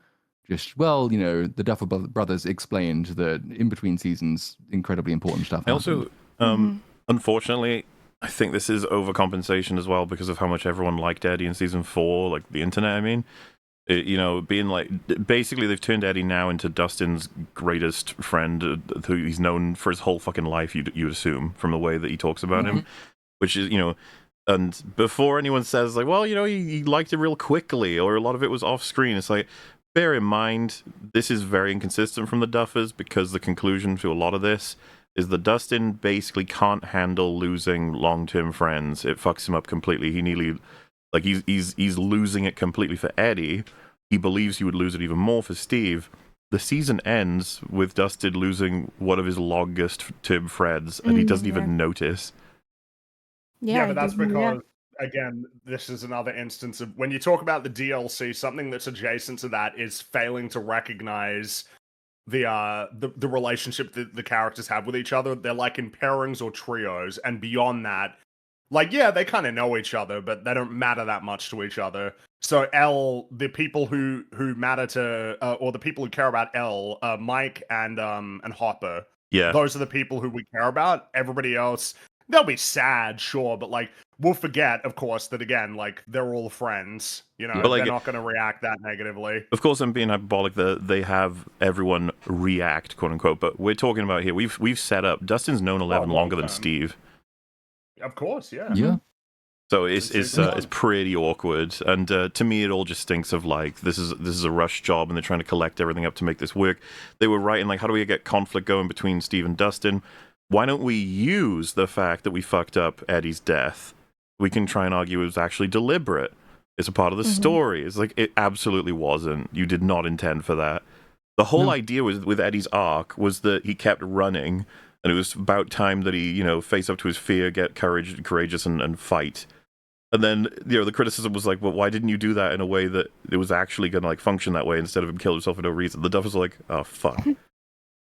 just, well, the Duffer Brothers explained that in between seasons, incredibly important stuff I happened. also, unfortunately, I think this is overcompensation as well because of how much everyone liked Eddie in season 4, like the internet, I mean. Being like, basically they've turned Eddie now into Dustin's greatest friend, who he's known for his whole fucking life, you'd assume, from the way that he talks about him, which is, and before anyone says, like, well, he liked it real quickly, or a lot of it was off screen, it's like, bear in mind, this is very inconsistent from the Duffers, because the conclusion to a lot of this is that Dustin basically can't handle losing long-term friends. It fucks him up completely. He nearly... Like, he's losing it completely for Eddie. He believes he would lose it even more for Steve. The season ends with Dustin losing one of his longest-term friends, and he doesn't even notice. Yeah, but that's it doesn't- because, again, this is another instance of when you talk about the DLC, something that's adjacent to that is failing to recognize the relationship that the characters have with each other. They're like in pairings or trios, and beyond that, Like, yeah, they kind of know each other, but they don't matter that much to each other. So the people who matter to, or the people who care about Mike and Hopper. Yeah. Those are the people who we care about. Everybody else, they'll be sad, sure, but like we'll forget, of course, that again, like they're all friends. You know, But, like, they're not going to react that negatively. Of course, I'm being hyperbolic that they have everyone react, quote unquote. But we're talking about here. We've set up. Dustin's known 11 longer than Steve. Of course, yeah. Yeah. So it's pretty awkward, and to me, it all just stinks of like this is a rush job, and they're trying to collect everything up to make this work. They were writing like, how do we get conflict going between Steve and Dustin? Why don't we use the fact that we fucked up Eddie's death? We can try and argue it was actually deliberate. It's a part of the story. It's like it absolutely wasn't. You did not intend for that. The whole idea with Eddie's arc was that he kept running, and it was about time that he, face up to his fear, get courageous, and fight. And then, the criticism was like, well, why didn't you do that in a way that it was actually going to like function that way instead of him kill himself for no reason? The Duffers are like, oh fuck. And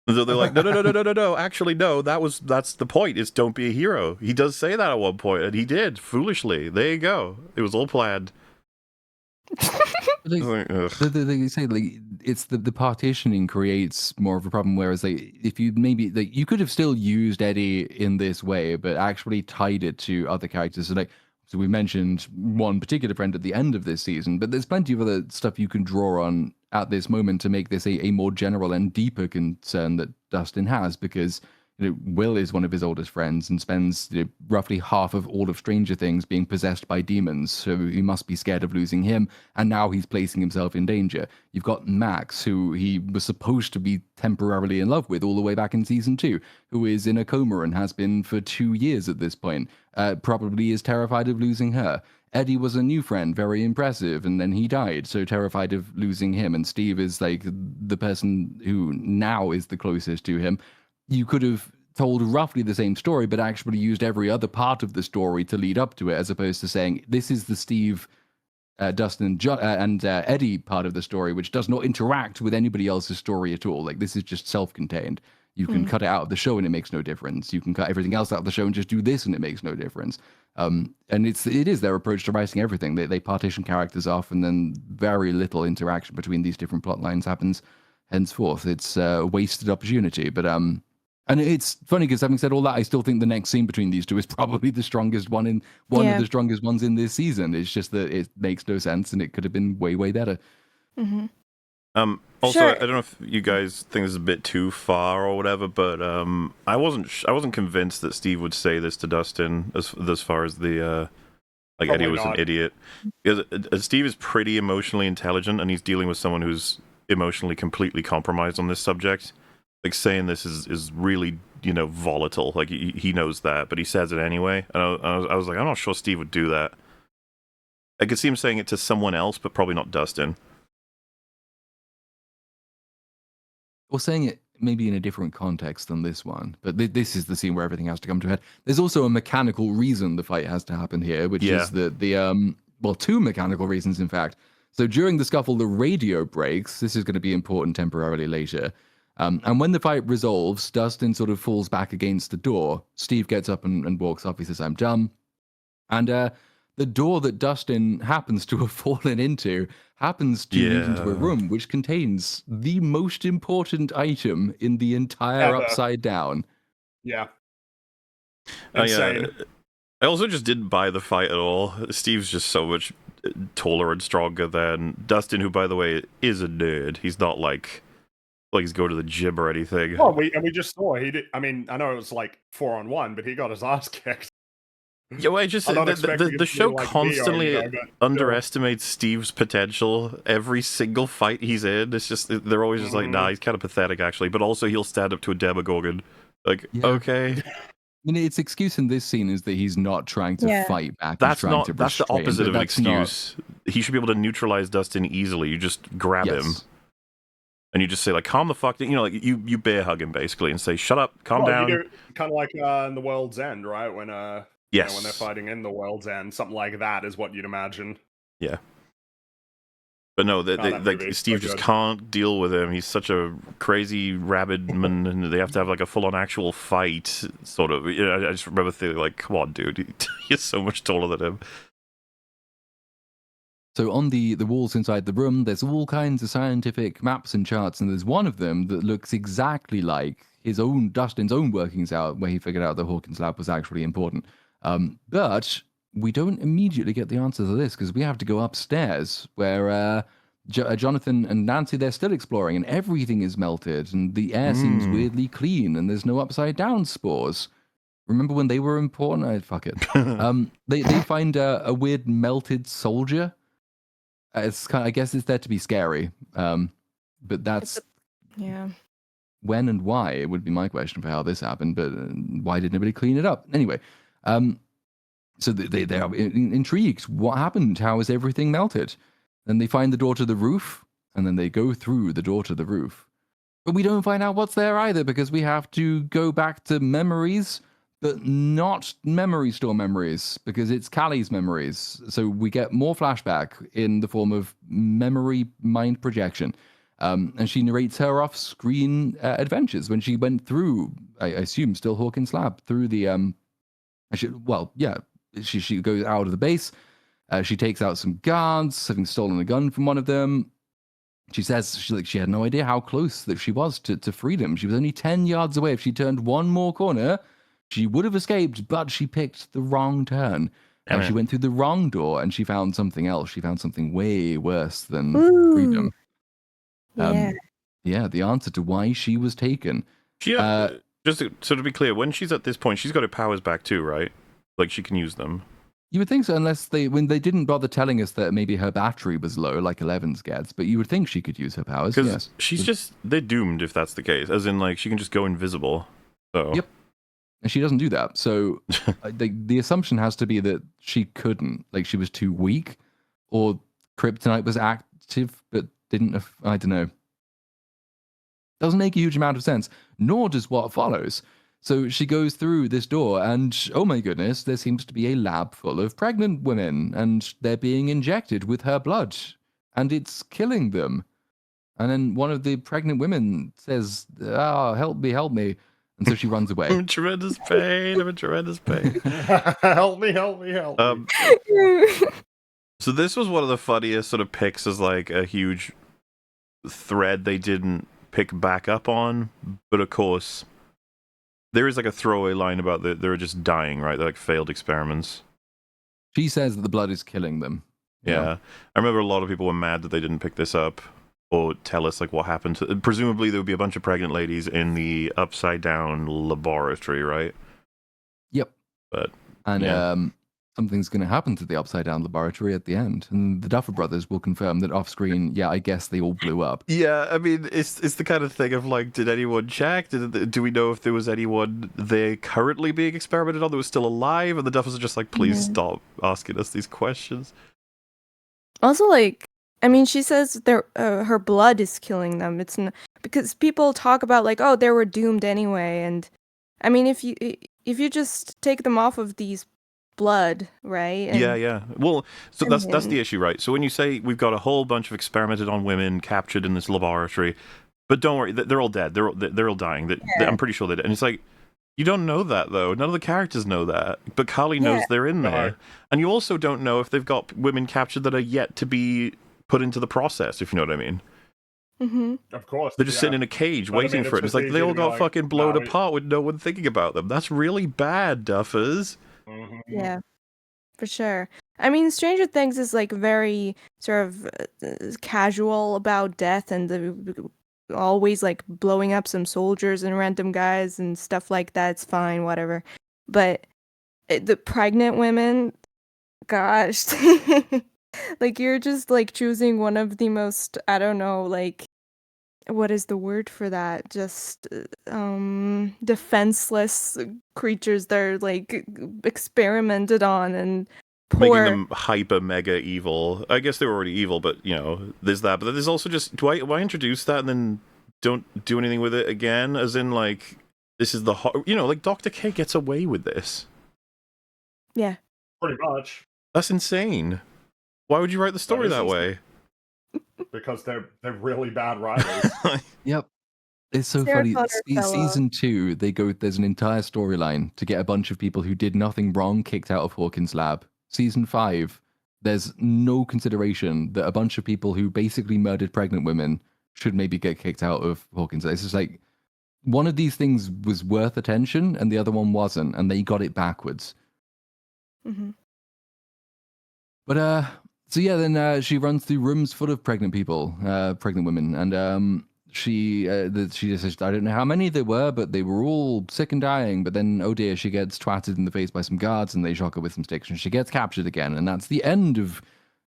so they're like, no. Actually, no. That's the point. Is don't be a hero. He does say that at one point, and he did foolishly. There you go. It was all planned. They say like it's the partitioning creates more of a problem. Whereas like if you maybe like you could have still used Eddie in this way, but actually tied it to other characters. So we mentioned one particular friend at the end of this season, but there's plenty of other stuff you can draw on at this moment to make this a more general and deeper concern that Dustin has, because Will is one of his oldest friends and spends roughly half of all of Stranger Things being possessed by demons, so he must be scared of losing him, and now he's placing himself in danger. You've got Max, who he was supposed to be temporarily in love with all the way back in season 2, who is in a coma and has been for 2 years at this point, probably is terrified of losing her. Eddie was a new friend, very impressive, and then he died, so terrified of losing him, and Steve is like the person who now is the closest to him. You could have told roughly the same story, but actually used every other part of the story to lead up to it, as opposed to saying, this is the Steve, Dustin, and Eddie part of the story, which does not interact with anybody else's story at all. Like, this is just self-contained. You can cut it out of the show and it makes no difference. You can cut everything else out of the show and just do this and it makes no difference. And it is their approach to writing everything. They partition characters off, and then very little interaction between these different plot lines happens henceforth. It's a wasted opportunity, but and it's funny because having said all that, I still think the next scene between these two is probably the strongest one of the strongest ones in this season. It's just that it makes no sense and it could have been way, way better. Mm-hmm. Also, Sure. I don't know if you guys think this is a bit too far or whatever, but I wasn't convinced that Steve would say this to Dustin as far as the like Eddie was an idiot. Because Steve is pretty emotionally intelligent, and he's dealing with someone who's emotionally completely compromised on this subject. Like, saying this is really, volatile. Like, he knows that, but he says it anyway. And I was like, I'm not sure Steve would do that. I could see him saying it to someone else, but probably not Dustin. Or saying it maybe in a different context than this one. But this is the scene where everything has to come to a head. There's also a mechanical reason the fight has to happen here, which is well, two mechanical reasons, in fact. So during the scuffle, the radio breaks. This is going to be important temporarily later. And when the fight resolves, Dustin sort of falls back against the door. Steve gets up and walks off. He says, I'm done. And the door that Dustin happens to have fallen into happens to lead into a room which contains the most important item in the entire Upside Down. Yeah. Insane. I also just didn't buy the fight at all. Steve's just so much taller and stronger than Dustin, who, by the way, is a nerd. He's not like he's going to the gym or anything. Well, we just saw he did. I mean, I know it was like 4-on-1, but he got his ass kicked. Yeah, well, the show constantly underestimates Steve's potential. Every single fight he's in, it's just they're always just like, nah, he's kind of pathetic actually. But also, he'll stand up to a Demogorgon. Like, okay. I mean, its excuse in this scene is that he's not trying to fight back. That's the opposite of an excuse. He should be able to neutralize Dustin easily. You just grab him. And you just say, like, calm the fuck down. Like, you bear hug him, basically, and say, shut up, calm down. You do, kind of like in The World's End, right? When, when they're fighting in The World's End, something like that is what you'd imagine. Yeah. But no, that like movie, Steve so just good. can't deal with him. He's such a crazy rabid man, and they have to have like a full-on actual fight. Sort of. You know, I just remember thinking, like, come on, dude, you're so much taller than him. So on the walls inside the room, there's all kinds of scientific maps and charts, and there's one of them that looks exactly like Dustin's own workings out, where he figured out that Hawkins' lab was actually important. But we don't immediately get the answer to this because we have to go upstairs where Jonathan and Nancy, they're still exploring, and everything is melted, and the air seems weirdly clean, and there's no upside down spores. Remember when they were important? Fuck it. They find a weird melted soldier. I guess it's there to be scary. But that's Yeah. when and why. It would be my question for how this happened. But why did nobody clean it up? Anyway, so they are intrigued. What happened? How is everything melted? Then they find the door to the roof, and then they go through the door to the roof. But we don't find out what's there either because we have to go back to memories, but not memory store memories because it's Callie's memories. So we get more flashback in the form of memory mind projection. And she narrates her off-screen adventures when she went through, I assume, still Hawkins' lab, through the... She goes out of the base. She takes out some guards, having stolen a gun from one of them. She says she had no idea how close that she was to freedom. She was only 10 yards away. If she turned one more corner, she would have escaped, but she picked the wrong turn. And she went through the wrong door, and she found something else. She found something way worse than freedom. Yeah. Yeah, the answer to why she was taken. Just to be clear, when she's at this point, she's got her powers back too, right? Like, she can use them. You would think so, unless when they didn't bother telling us that maybe her battery was low, like Eleven's gets. But you would think she could use her powers. Because she's they're doomed if that's the case. As in, like, she can just go invisible. So. Yep. And she doesn't do that. So the assumption has to be that she couldn't. Like, she was too weak, or kryptonite was active but didn't. I don't know. Doesn't make a huge amount of sense. Nor does what follows. So she goes through this door, and oh my goodness, there seems to be a lab full of pregnant women, and they're being injected with her blood, and it's killing them. And then one of the pregnant women says, "Oh, help me, help me." And so she runs away. I'm in tremendous pain. Help me, help me, help me. So this was one of the funniest sort of picks as like a huge thread they didn't pick back up on. But of course, there is like a throwaway line about they're just dying, right? They're like failed experiments. She says that the blood is killing them. Yeah. I remember a lot of people were mad that they didn't pick this up or tell us like what happened to. Presumably there would be a bunch of pregnant ladies in the upside down laboratory, right? Yep. And something's going to happen to the upside down laboratory at the end, and the Duffer Brothers will confirm that off screen. Yeah, I guess they all blew up. Yeah, I mean, it's the kind of thing of like, did anyone check? Do we know if there was anyone there currently being experimented on that was still alive? And the Duffers are just like, please stop asking us these questions. Also, like, I mean, she says her blood is killing them. It's not, because people talk about like, oh, they were doomed anyway. And I mean, if you just take them off of these blood, right? And yeah. Well, so that's the issue, right? So when you say we've got a whole bunch of experimented on women captured in this laboratory, but don't worry, they're all dead. They're all dying. I'm pretty sure they did. And it's like, you don't know that though. None of the characters know that, but Carly knows they're in there, and you also don't know if they've got women captured that are yet to be put into the process. If you know what I mean. Mm-hmm. Of course. They're just sitting in a cage waiting for it. It's like they all got fucking blown apart with no one thinking about them. That's really bad, Duffers. Mm-hmm. Yeah, for sure. I mean, Stranger Things is like very sort of casual about death and always like blowing up some soldiers and random guys and stuff like that. It's fine, whatever. But the pregnant women, gosh, like you're just like choosing one of the most, I don't know, like, what is the word for that? Just defenseless creatures that are like experimented on and making them hyper mega evil. I guess they were already evil, but you know, there's that. But there's also just do I introduce that and then don't do anything with it again? As in, like, this is the like Dr. K gets away with this. Yeah, pretty much. That's insane. Why would you write the story that way? because they're really bad writers. Yep. It's so Sarah funny. Connor fell off. Season 2, there's an entire storyline to get a bunch of people who did nothing wrong kicked out of Hawkins' lab. Season 5, there's no consideration that a bunch of people who basically murdered pregnant women should maybe get kicked out of Hawkins. It's just like, one of these things was worth attention and the other one wasn't, and they got it backwards. Mhm. But so yeah, then she runs through rooms full of pregnant people, pregnant women, and she just says, I don't know how many there were, but they were all sick and dying. But then, oh dear, she gets twatted in the face by some guards, and they shock her with some sticks, and she gets captured again. And that's the end of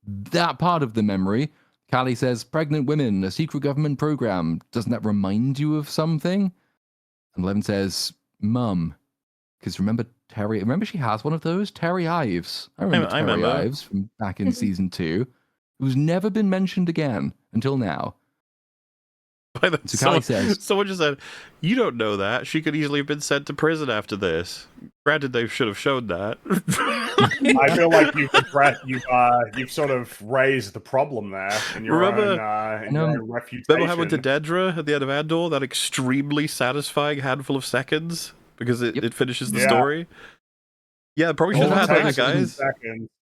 that part of the memory. Callie says, pregnant women, a secret government program. Doesn't that remind you of something? And Eleven says, Mum. Because remember she has one of those? Terry Ives. I remember Terry Ives from back in season 2, who's never been mentioned again until now. By the, So Callie says, someone just said, you don't know that. She could easily have been sent to prison after this. Granted, they should have shown that. I feel like you've sort of raised the problem there in your own refutation. Remember how into Dedra at the end of Andor? That extremely satisfying handful of seconds? Because it finishes the story? Yeah, probably should have had that, guys.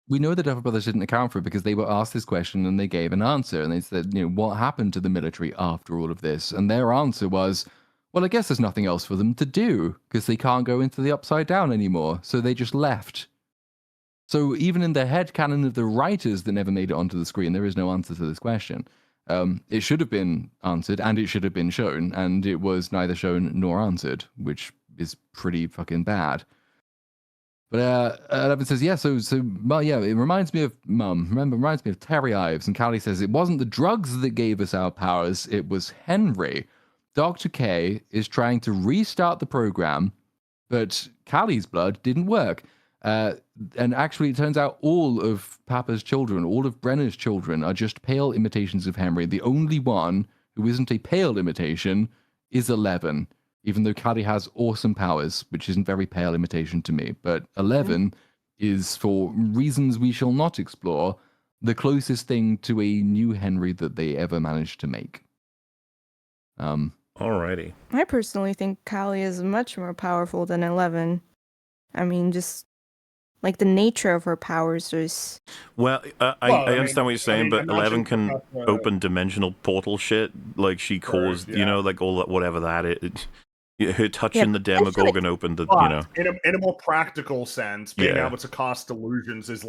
We know the Duffer Brothers didn't account for it because they were asked this question and they gave an answer. And they said, what happened to the military after all of this? And their answer was, well, I guess there's nothing else for them to do because they can't go into the Upside Down anymore. So they just left. So even in the headcanon of the writers that never made it onto the screen, there is no answer to this question. It should have been answered and it should have been shown. And it was neither shown nor answered, which is pretty fucking bad. But Eleven says, well, yeah, it reminds me of Mum. Remember, it reminds me of Terry Ives. And Callie says, it wasn't the drugs that gave us our powers, it was Henry. Dr. K is trying to restart the program, but Callie's blood didn't work. And actually, it turns out all of Papa's children, all of Brenner's children, are just pale imitations of Henry. The only one who isn't a pale imitation is 11. Even though Callie has awesome powers, which isn't very pale imitation to me. But 11 is, for reasons we shall not explore, the closest thing to a new Henry that they ever managed to make. Alrighty. I personally think Callie is much more powerful than 11. I mean, just like the nature of her powers is... Well, I understand what you're saying, but 11 can open dimensional portal shit. Like she caused, like all that, whatever that is. Her touching the Demogorgon opened the, In a more practical sense, being able to cast illusions is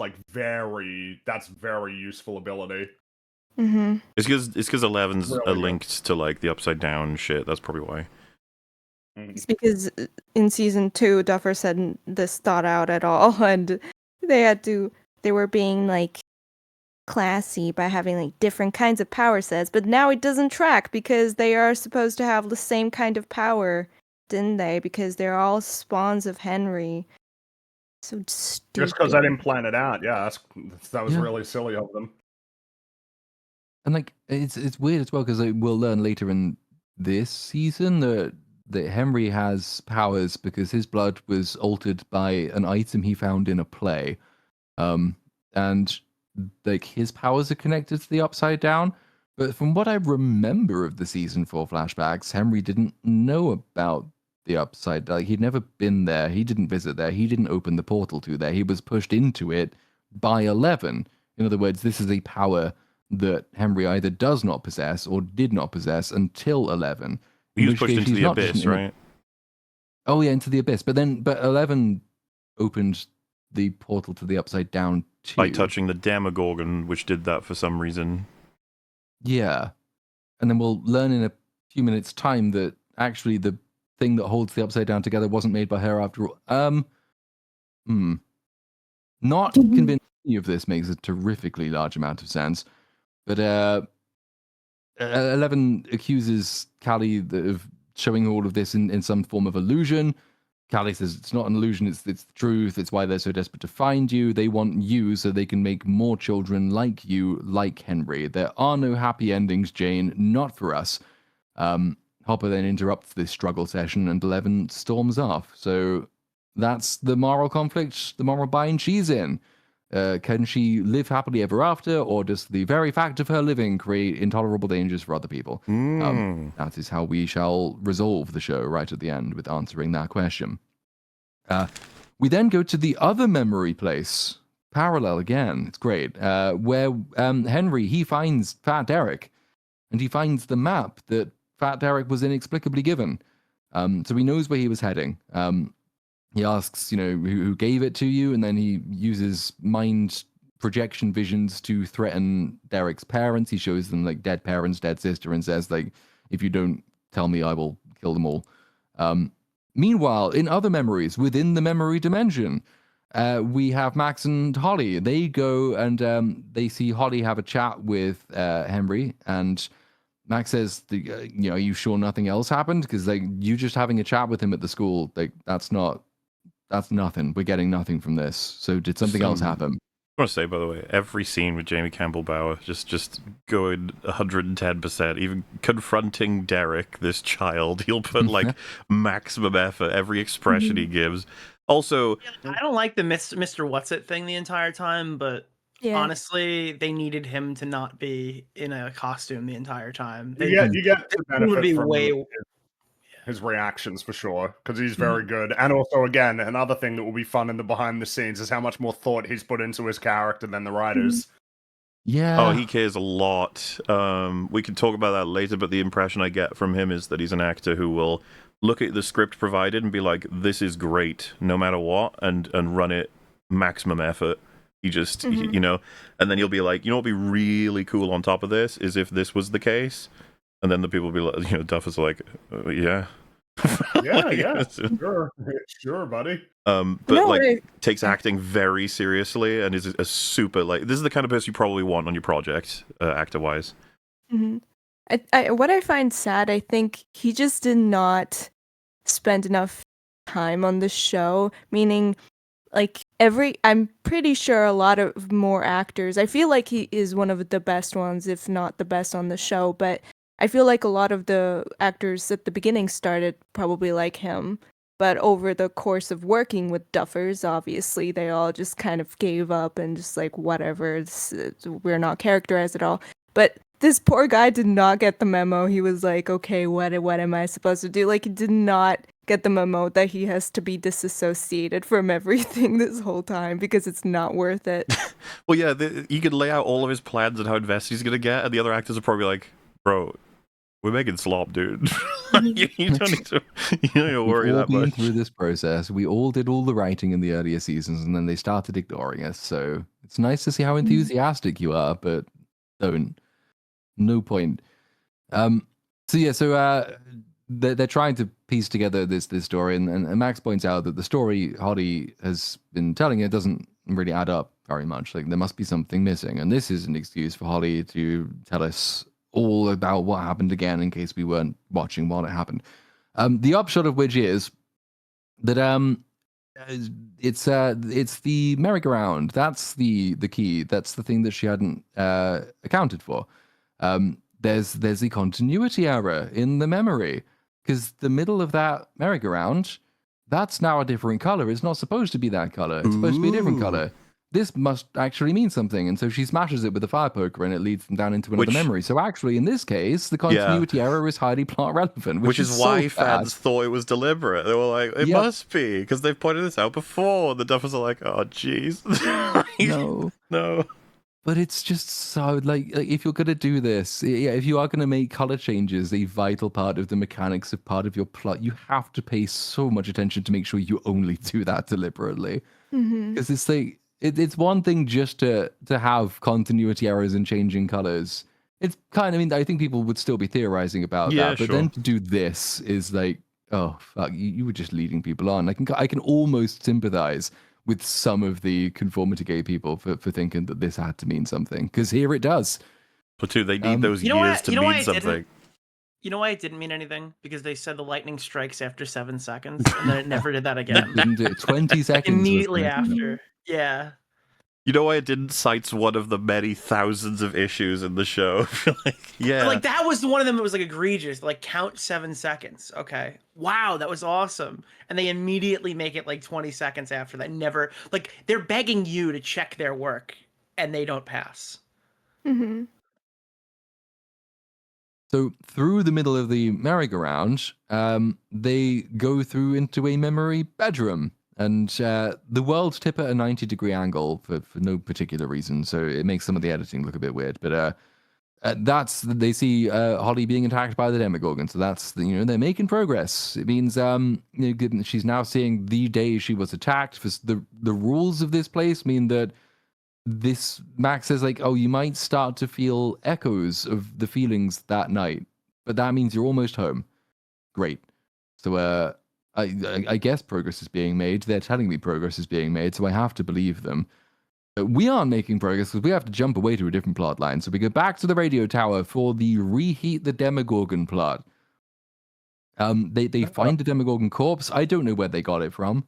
that's very useful ability. Mm-hmm. It's because 11's really linked to like the Upside Down shit. That's probably why. It's because in season 2, Duffer said this thought out at all, and they were being like classy by having like different kinds of power sets, but now it doesn't track because they are supposed to have the same kind of power, didn't they? Because they're all spawns of Henry. So stupid. Just because I didn't plan it out, that was really silly of them. And like it's weird as well because we'll learn later in this season that Henry has powers because his blood was altered by an item he found in a play, and like his powers are connected to the Upside Down. But from what I remember of the season 4 flashbacks, Henry didn't know about the Upside Down. Like, he'd never been there. He didn't visit there. He didn't open the portal to there. He was pushed into it by 11. In other words, this is a power that Henry either does not possess or did not possess until 11. He was pushed into the abyss, right? Oh yeah, into the abyss. But 11 opened the portal to the Upside Down too. By touching the Demogorgon, which did that for some reason. Yeah. And then we'll learn in a few minutes' time that actually the thing that holds the Upside Down together wasn't made by her after all. Not convinced any of this makes a terrifically large amount of sense. But 11 accuses Callie of showing all of this in some form of illusion. Callie says it's not an illusion, it's the truth. It's why they're so desperate to find you. They want you so they can make more children like you, like Henry. There are no happy endings, Jane, not for us. Hopper then interrupts this struggle session and 11 storms off. So that's the moral conflict, the moral bind she's in. Can she live happily ever after, or does the very fact of her living create intolerable dangers for other people? That is how we shall resolve the show right at the end with answering that question. We then go to the other memory place, parallel again. It's great. Where Henry, he finds Fat Derek, and he finds the map that Fat Derek was inexplicably given. So he knows where he was heading. He asks, who gave it to you, and then he uses mind projection visions to threaten Derek's parents. He shows them like dead parents, dead sister, and says like, if you don't tell me, I will kill them all. Meanwhile, in other memories within the memory dimension, we have Max and Holly. They go and they see Holly have a chat with Henry, and Max says, are you sure nothing else happened? Because like you just having a chat with him at the school, like that's nothing. We're getting nothing from this. So did something else happen? I want to say, by the way, every scene with Jamie Campbell Bower just going 110%. Even confronting Derek, this child, he'll put like maximum effort. Every expression he gives. Also, I don't like the Mr. What's It thing the entire time, but honestly, they needed him to not be in a costume the entire time. You get the benefit from his reactions for sure, because he's very good. And also, again, another thing that will be fun in the behind the scenes is how much more thought he's put into his character than the writers. Yeah. Oh, he cares a lot. We can talk about that later, but the impression I get from him is that he's an actor who will look at the script provided and be like, this is great, no matter what, and run it maximum effort. He just, and then he'll be like, what would be really cool on top of this is if this was the case. And then the people will be like, Duff is like, yeah. yeah, sure, buddy. But takes acting very seriously and is a super, this is the kind of person you probably want on your project, actor-wise. What I find sad, I think he just did not spend enough time on the show, meaning I'm pretty sure a lot of more actors, I feel like he is one of the best ones, if not the best on the show, but I feel like a lot of the actors at the beginning started probably like him, but over the course of working with Duffers, obviously, they all just kind of gave up and just like, whatever, we're not characterized at all. But this poor guy did not get the memo. He was like, okay, what am I supposed to do? Like, he did not get the memo that he has to be disassociated from everything this whole time because it's not worth it. Well, yeah, you could lay out all of his plans and how invested he's going to get, and the other actors are probably like, bro, we're making slop, dude. you don't need to worry that much. We've all been through this process. We all did all the writing in the earlier seasons, and then they started ignoring us. So it's nice to see how enthusiastic you are, but don't. No point. They're trying to piece together this story, and Max points out that the story Holly has been telling it doesn't really add up very much. Like there must be something missing, and this is an excuse for Holly to tell us all about what happened again in case we weren't watching while it happened. The upshot of which is that it's the merry-go-round. That's the key. That's the thing that she hadn't accounted for. There's the continuity error in the memory because the middle of that merry-go-round, that's now a different color. It's not supposed to be that color. It's supposed to be a different color. This must actually mean something. And so she smashes it with a fire poker and it leads them down into another memory. So actually, in this case, the continuity error is highly plot relevant. Which is why fans thought it was deliberate. They were like, it must be, because they've pointed this out before. The Duffers are like, oh, jeez. No. But it's just so, like if you're going to do this, if you are going to make color changes a vital part of the mechanics of part of your plot, you have to pay so much attention to make sure you only do that deliberately. Because it's like, it's one thing just to have continuity errors and changing colors. It's kind of, I think people would still be theorizing about that. But then to do this is like, oh, fuck, you were just leading people on. I can almost sympathize with some of the conformity gay people for thinking that this had to mean something. Because here it does. But too, they need those years to mean something. You know why it didn't mean anything? Because they said the lightning strikes after 7 seconds, and then it never did that again. Didn't do it 20 seconds. Immediately after. Yeah. You know why it didn't cite one of the many thousands of issues in the show? Yeah. Like that was one of them that was like egregious. Like count 7 seconds. Okay. Wow, that was awesome. And they immediately make it like 20 seconds after that. Never like they're begging you to check their work and they don't pass. Mm-hmm. So through the middle of the merry-go-round, they go through into a memory bedroom, and the worlds tip at a 90-degree angle for no particular reason. So it makes some of the editing look a bit weird. But they see Holly being attacked by the Demogorgon. So that's they're making progress. It means given that she's now seeing the day she was attacked. For the rules of this place mean that this Max says like, oh, you might start to feel echoes of the feelings that night, but that means you're almost home. Great. So I guess progress is being made. They're telling me progress is being made, so I have to believe them. We aren't making progress because we have to jump away to a different plot line. So we go back to the radio tower for the reheat the Demogorgon plot. They find the Demogorgon corpse. I don't know where they got it from.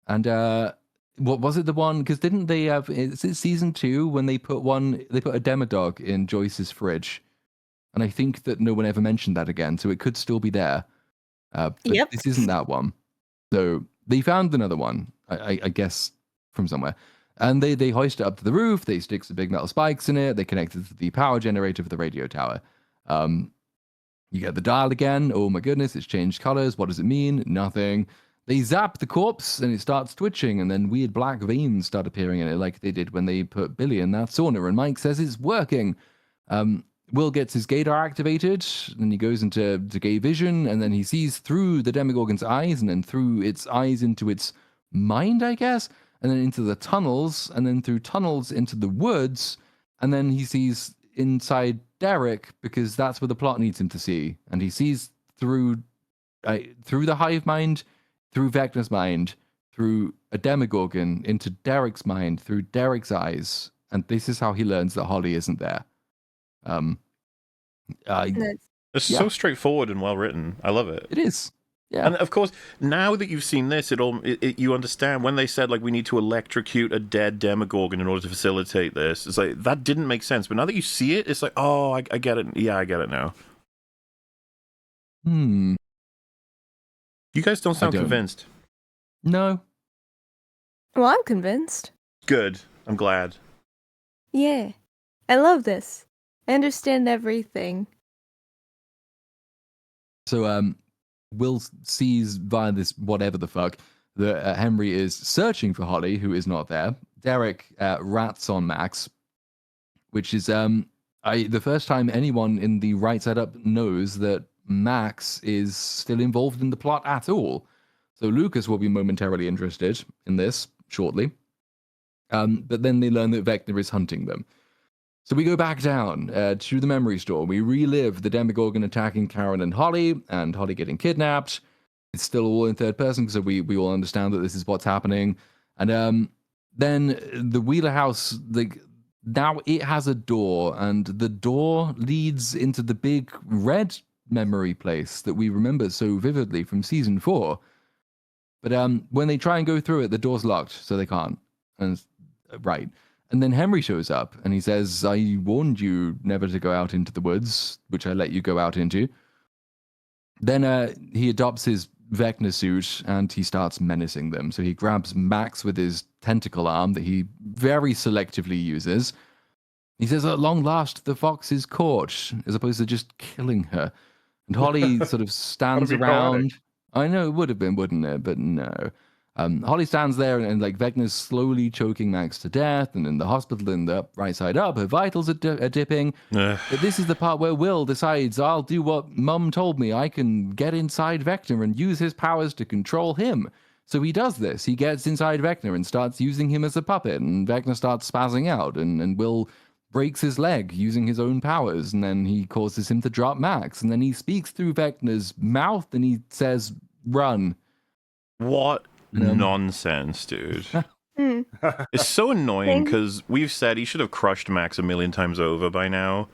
And what was it, the one? Because didn't they have? Is it season 2 when they put a Demodog in Joyce's fridge? And I think that no one ever mentioned that again, so it could still be there. But Yep. this isn't that one. So they found another one, I guess, from somewhere. And they hoist it up to the roof. They stick some big metal spikes in it. They connect it to the power generator for the radio tower. You get the dial again. Oh my goodness, it's changed colors. What does it mean? Nothing. They zap the corpse and it starts twitching, and then weird black veins start appearing in it, like they did when they put Billy in that sauna. And Mike says it's working. Will gets his gaydar activated, and he goes into gay vision, and then he sees through the Demogorgon's eyes, and then through its eyes into its mind, I guess, and then into the tunnels, and then through tunnels into the woods, and then he sees inside Derek, because that's where the plot needs him to see, and he sees through the hive mind, through Vecna's mind, through a Demogorgon, into Derek's mind, through Derek's eyes, and this is how he learns that Holly isn't there. It's so straightforward and well written. I love it. It is. Yeah. And of course, now that you've seen this, you understand when they said like we need to electrocute a dead Demogorgon in order to facilitate this. It's like that didn't make sense, but now that you see it, it's like, oh, I get it. Yeah, I get it now. You guys don't sound convinced. No. Well, I'm convinced. Good. I'm glad. Yeah. I love this. I understand everything. So, Will sees via this whatever the fuck that Henry is searching for Holly, who is not there. Derek rats on Max, which is the first time anyone in the right side up knows that Max is still involved in the plot at all. So Lucas will be momentarily interested in this shortly. But then they learn that Vecna is hunting them. So we go back down to the memory store. We relive the Demogorgon attacking Karen and Holly getting kidnapped. It's still all in third person, so we all understand that this is what's happening. And then the Wheeler house, now it has a door, and the door leads into the big red memory place that we remember so vividly from season 4. But when they try and go through it, the door's locked, so they can't. And right. And then Henry shows up, and he says, I warned you never to go out into the woods, which I let you go out into. Then he adopts his Vecna suit, and he starts menacing them. So he grabs Max with his tentacle arm that he very selectively uses. He says, at long last, the fox is caught, as opposed to just killing her. And Holly sort of stands around. I know it would have been, wouldn't it? But no. Holly stands there and like Vecna's slowly choking Max to death, and in the hospital in the right side up, her vitals are dipping. But this is the part where Will decides, I'll do what Mum told me. I can get inside Vecna and use his powers to control him. So he does this. He gets inside Vecna and starts using him as a puppet, and Vecna starts spazzing out, and Will breaks his leg using his own powers, and then he causes him to drop Max, and then he speaks through Vecna's mouth, and he says, run. What nonsense, dude. It's so annoying because we've said he should have crushed Max a million times over by now,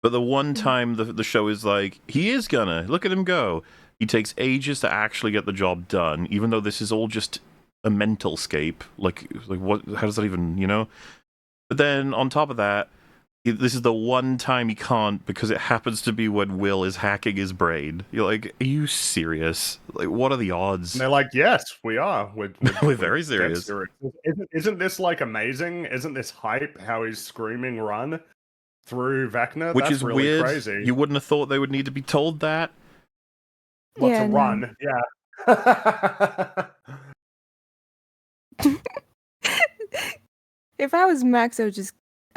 but the one time the show is like, he is gonna, look at him go. He takes ages to actually get the job done, even though this is all just a mental scape. Like what? How does that even, you know? But then on top of that, this is the one time he can't because it happens to be when Will is hacking his brain. You're like, are you serious? Like, what are the odds? And they're like, yes, we are. We're very serious. Isn't this like amazing? Isn't this hype? How he's screaming run through Vecna? Which That's is really weird. crazy. You wouldn't have thought they would need to be told that. What Yeah, to no. run? Yeah. If I was Max, I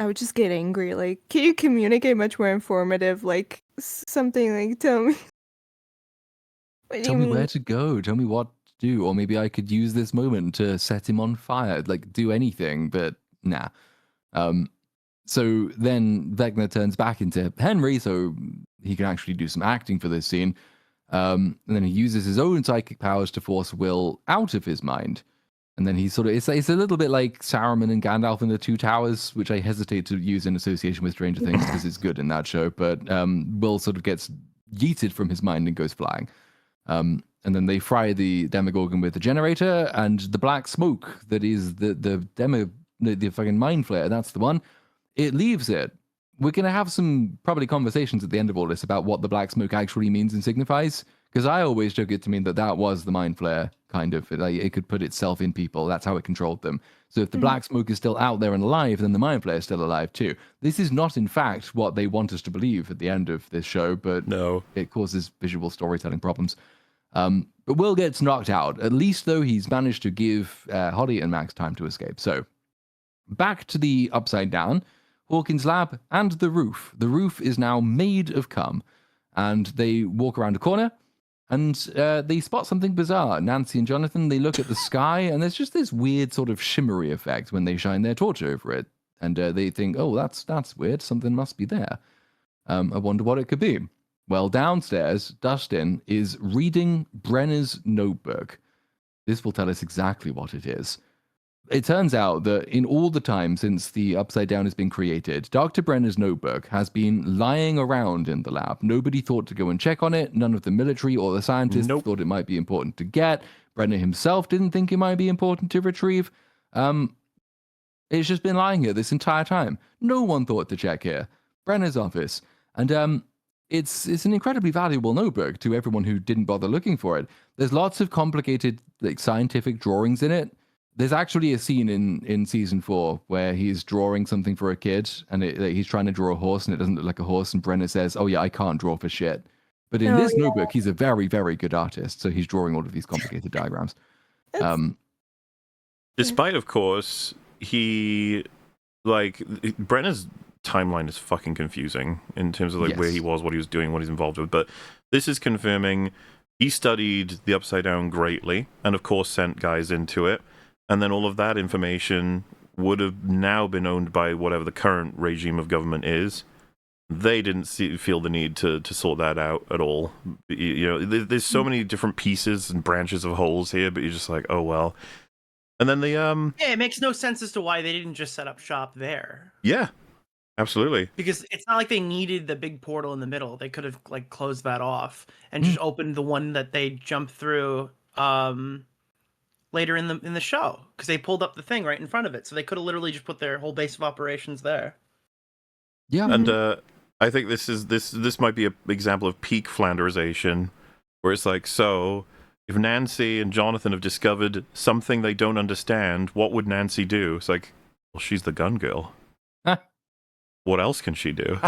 would just get angry. Like, can you communicate much more informative? Like something like, tell me. What do Tell you me mean? where to go. Tell me what to do. Or maybe I could use this moment to set him on fire. Like, do anything, but nah. So then Vecna turns back into Henry, so he can actually do some acting for this scene. And then he uses his own psychic powers to force Will out of his mind. And then he sort of, it's a little bit like Saruman and Gandalf in the Two Towers, which I hesitate to use in association with Stranger Things because it's good in that show. But Will sort of gets yeeted from his mind and goes flying. And then they fry the Demogorgon with the generator and the black smoke that is the fucking mind flare. That's the one. It leaves it. We're going to have some probably conversations at the end of all this about what the black smoke actually means and signifies. Because I always took it to mean that was the mind flare, kind of. It could put itself in people. That's how it controlled them. So if the black smoke is still out there and alive, then the mind flare is still alive too. This is not, in fact, what they want us to believe at the end of this show, but No. it causes visual storytelling problems. But Will gets knocked out. At least, though, he's managed to give Holly and Max time to escape. So back to the Upside Down, Hawkins' lab, and the roof. The roof is now made of cum, and they walk around a corner, and they spot something bizarre. Nancy and Jonathan, they look at the sky, and there's just this weird sort of shimmery effect when they shine their torch over it. And they think, oh, that's weird. Something must be there. I wonder what it could be. Well, downstairs, Dustin is reading Brenner's notebook. This will tell us exactly what it is. It turns out that in all the time since the Upside Down has been created, Dr. Brenner's notebook has been lying around in the lab. Nobody thought to go and check on it. None of the military or the scientists thought it might be important to get. Brenner himself didn't think it might be important to retrieve. It's just been lying here this entire time. No one thought to check here. Brenner's office. And it's an incredibly valuable notebook to everyone who didn't bother looking for it. There's lots of complicated scientific drawings in it. There's actually a scene in season 4 where he's drawing something for a kid, and he's trying to draw a horse, and it doesn't look like a horse, and Brenner says, oh yeah, I can't draw for shit. But in this notebook, he's a very, very good artist, so he's drawing all of these complicated diagrams. Despite, of course, Brenner's timeline is fucking confusing in terms of where he was, what he was doing, what he's involved with, but this is confirming he studied the Upside Down greatly, and of course sent guys into it. And then all of that information would have now been owned by whatever the current regime of government is. They didn't feel the need to sort that out at all. You know, there's so many different pieces and branches of holes here, but you're just like, oh well. And then yeah, it makes no sense as to why they didn't just set up shop there. Yeah, absolutely. Because it's not like they needed the big portal in the middle. They could have closed that off and just opened the one that they jumped through. Later in the show, because they pulled up the thing right in front of it, so they could have literally just put their whole base of operations there. Yeah, and I think this might be an example of peak Flanderization, where it's like, so if Nancy and Jonathan have discovered something they don't understand, what would Nancy do? It's like, well, she's the gun girl. What else can she do?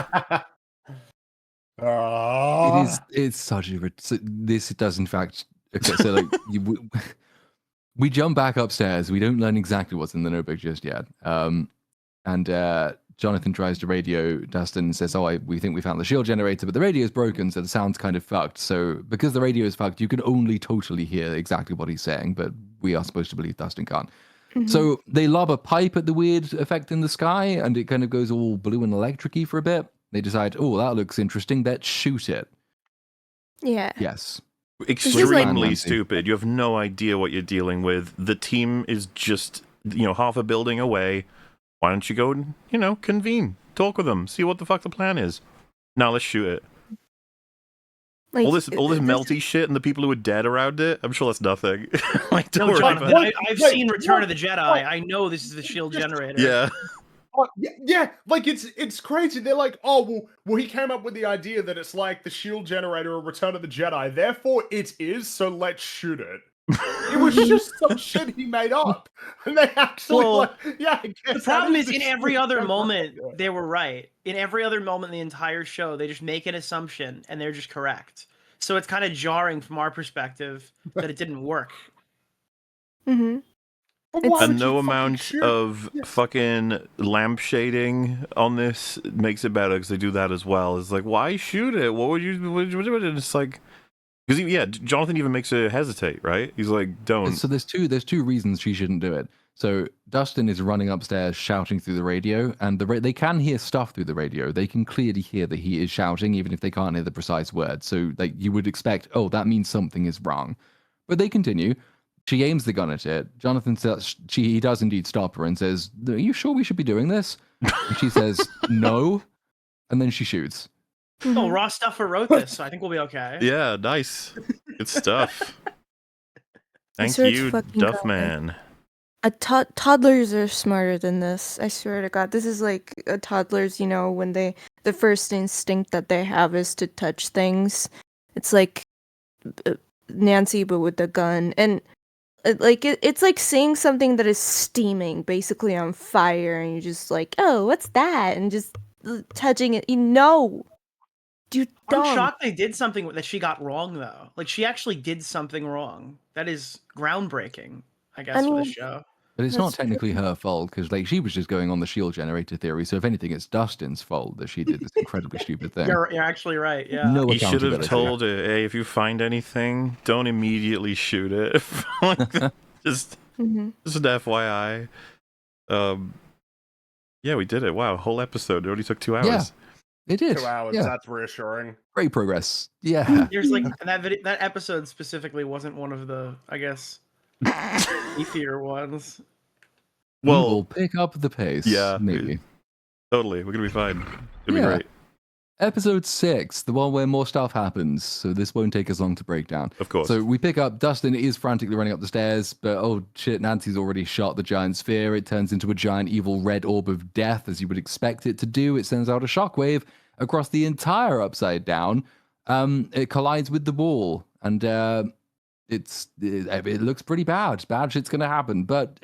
It's such a... This does, in fact... Okay, so we jump back upstairs. We don't learn exactly what's in the notebook just yet. And Jonathan tries to radio Dustin and says, we think we found the shield generator, but the radio's broken, so the sound's kind of fucked. So because the radio is fucked, you can only totally hear exactly what he's saying, but we are supposed to believe Dustin can't. Mm-hmm. So they lob a pipe at the weird effect in the sky, and it kind of goes all blue and electric-y for a bit. They decide, that looks interesting. Let's shoot it. Yeah. Yes. Extremely stupid. You have no idea what you're dealing with. The team is just, half a building away. Why don't you go and, convene, talk with them, see what the fuck the plan is. Now let's shoot it. Like all this this- melty shit and the people who are dead around it. I'm sure that's nothing. Like, don't No, worry Jonathan, about it. I've Wait, seen Return what? of the Jedi. What? I know this is the shield generator. Yeah. Oh, yeah, like it's crazy. They're like, oh well, he came up with the idea that it's like the shield generator or Return of the Jedi. Therefore, it is. So let's shoot it. It was just some shit he made up, and they actually Well, like, yeah. I guess The problem that is, in the every shield other generator. moment, they were right. In every other moment in the entire show, they just make an assumption and they're just correct. So it's kind of jarring from our perspective that it didn't work. Mhm. But It's- why And would no you fucking amount shoot? of Yeah. fucking lampshading on this makes it better because they do that as well. It's like, why shoot it? What would you? And it's like, because yeah, Jonathan even makes her hesitate, right? He's like, don't. So there's two reasons she shouldn't do it. So Dustin is running upstairs shouting through the radio, and they can hear stuff through the radio. They can clearly hear that he is shouting, even if they can't hear the precise words. So like you would expect, oh, that means something is wrong. But they continue. She aims the gun at it. Jonathan says he does indeed stop her and says, "Are you sure we should be doing this?" And she says, "No," and then she shoots. Oh, Mhm. Ross Stuffer wrote this, so I think we'll be okay. Yeah, nice. Good stuff. Thank swear it's you, fucking Duffman. Toddlers are smarter than this. I swear to God, this is like toddlers. You know, when the first instinct that they have is to touch things. It's like Nancy, but with the gun, and it's like seeing something that is steaming, basically on fire, and you're just like, oh, what's that? And just touching it. You know, you I'm dumb. shocked they did something that she got wrong, though. Like, she actually did something wrong. That is groundbreaking, I guess, for mean, this show. But it's not That's technically her fault because like she was just going on the shield generator theory. So if anything, it's Dustin's fault that she did this incredibly stupid thing. You're actually right, yeah. No You should have accountability. told her, hey, if you find anything, don't immediately shoot it. Like, just Mhm. an FYI. Yeah, we did it. Wow, whole episode. It only took 2 hours. Yeah. It did. 2 hours. Yeah. That's reassuring. Great progress. Yeah. There's like that episode specifically wasn't one of the, I guess, beefier ones. Well, We'll pick up the pace. yeah, Maybe. totally. We're gonna be fine. It'll be Yeah. great. Episode 6, the one where more stuff happens. So this won't take us long to break down. Of course. So we pick up Dustin is frantically running up the stairs, but oh shit, Nancy's already shot the giant sphere. It turns into a giant evil red orb of death, as you would expect it to do. It sends out a shockwave across the entire upside down. It collides with the wall, and it looks pretty bad. Bad shit's gonna happen, but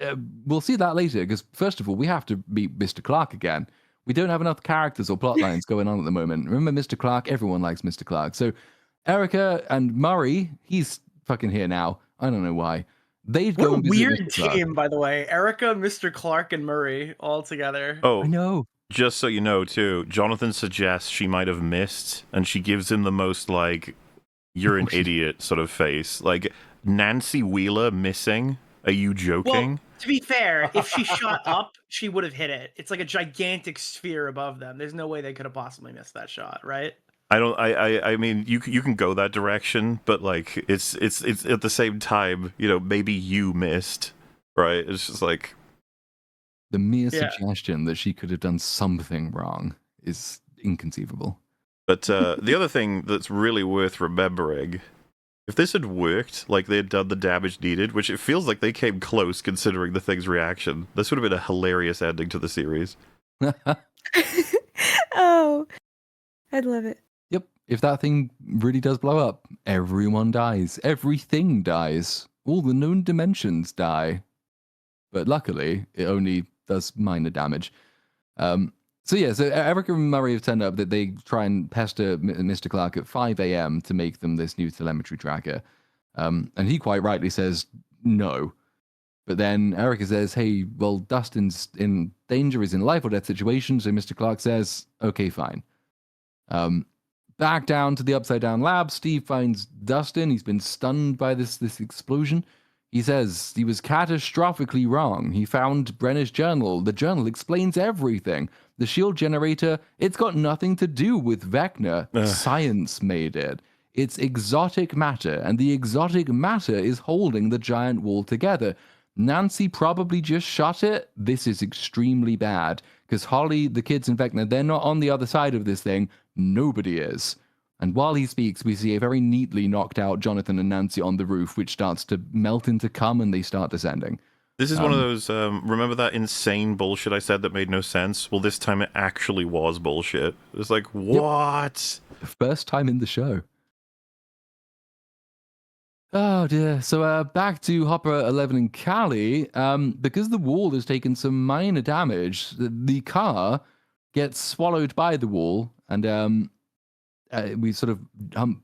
we'll see that later. Because first of all, we have to meet Mr. Clark again. We don't have enough characters or plot lines going on at the moment. Remember Mr. Clark? Everyone likes Mr. Clark. So Erica and Murray, he's fucking here now. I don't know why. They'd What go a and visit weird Mr. Clark. team, by the way. Erica, Mr. Clark, and Murray all together. Oh, I know. just so you know, too, Jonathan suggests she might have missed, and she gives him the most, like, you're an Oh, idiot sort of face. Like, Nancy Wheeler missing? Are you joking? Well, to be fair, if she shot up, she would have hit it. It's like a gigantic sphere above them. There's no way they could have possibly missed that shot, right? I mean, you can go that direction, but like, it's at the same time, you know, maybe you missed, right? It's just like, The mere Yeah. suggestion that she could have done something wrong is inconceivable. but the other thing that's really worth remembering, if this had worked, like they had done the damage needed, which it feels like they came close considering the thing's reaction, this would have been a hilarious ending to the series. Oh, I'd love it. Yep. If that thing really does blow up, everyone dies. Everything dies. All the known dimensions die. But luckily, it only does minor damage. So Erica and Murray have turned up that they try and pester Mr. Clark at 5 a.m. to make them this new telemetry tracker. And he quite rightly says no. But then Erica says, hey, well, Dustin's in danger, he's in a life or death situation. So Mr. Clark says, okay, fine. Back down to the Upside Down lab, Steve finds Dustin. He's been stunned by this explosion. He says he was catastrophically wrong. He found Brenner's journal. The journal explains everything. The shield generator, it's got nothing to do with Vecna. Ugh. Science made it. It's exotic matter, and the exotic matter is holding the giant wall together. Nancy probably just shot it. This is extremely bad, because Holly, the kids in Vecna, they're not on the other side of this thing. Nobody is. And while he speaks, we see a very neatly knocked out Jonathan and Nancy on the roof, which starts to melt into cum, and they start descending. This is one of those, remember that insane bullshit I said that made no sense? Well, this time it actually was bullshit. It was like, what? First time in the show. Oh dear. So back to Hopper, 11, and Callie. Because the wall has taken some minor damage, the car gets swallowed by the wall, and we sort of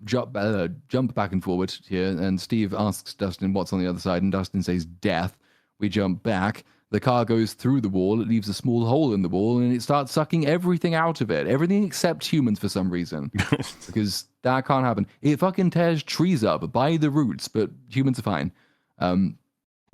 jump back and forward here, and Steve asks Dustin what's on the other side, and Dustin says death. We jump back. The car goes through the wall. It leaves a small hole in the wall, and it starts sucking everything out of it. Everything except humans for some reason. Because that can't happen. It fucking tears trees up by the roots, but humans are fine.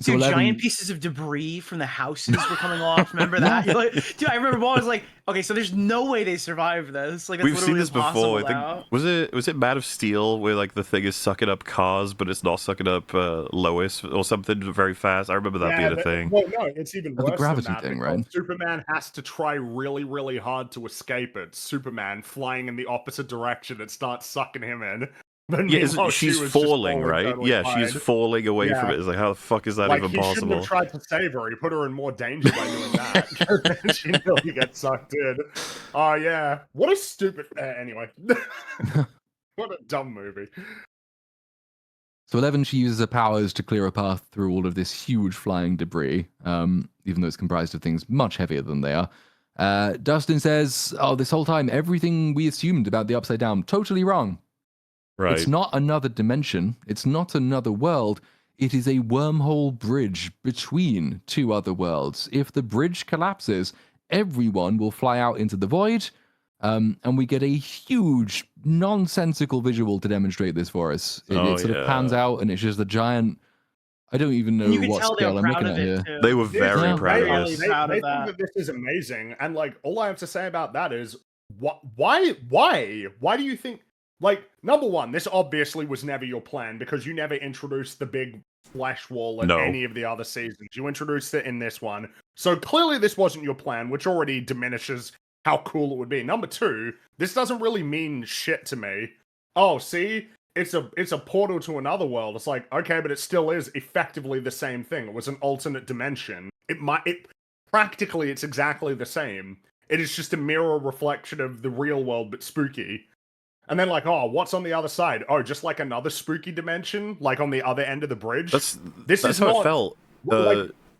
So Dude, 11... giant pieces of debris from the houses were coming off. Remember that? You're like, dude, I remember I was like, okay, so there's no way they survived this. Like, that's We've seen literally this before. I impossible think was it Man of Steel where like the thing is sucking up cars, but it's not sucking up Lois or something very fast. I remember that being a thing. Well, no, it's even The worse gravity than that, thing, because right? Superman has to try really, really hard to escape it. Superman flying in the opposite direction, it starts sucking him in. But Yeah, meanwhile, she's she was just falling, right? totally Yeah, fine. she's falling away from Yeah. it. It's like, how the fuck is that Like, even he shouldn't possible? have tried to save her. He put her in more danger by doing that. Then she nearly gets sucked in. Oh, yeah. What a stupid... anyway. What a dumb movie. So 11, she uses her powers to clear a path through all of this huge flying debris, even though it's comprised of things much heavier than they are. Dustin says, oh, this whole time, everything we assumed about the Upside Down, totally wrong. Right. It's not another dimension. It's not another world. It is a wormhole bridge between two other worlds. If the bridge collapses, everyone will fly out into the void, and we get a huge, nonsensical visual to demonstrate this for us. It sort of pans out, and it's just a giant... I don't even know You can what tell scale they're I'm proud looking of at it, here. too. They were very Yeah. proud of Really us. proud of They that. think that this is amazing, and like all I have to say about that is, why do you think? Like, number one, this obviously was never your plan because you never introduced the big flesh wall in No. any of the other seasons. You introduced it in this one, so clearly this wasn't your plan, which already diminishes how cool it would be. Number two, this doesn't really mean shit to me. Oh, see. It's a portal to another world. It's like, okay, but it still is effectively the same thing. It was an alternate dimension. Practically it's exactly the same. It is just a mirror reflection of the real world, but spooky. And then like, oh, what's on the other side? Oh, just like another spooky dimension, like on the other end of the bridge. That's is how not, it felt.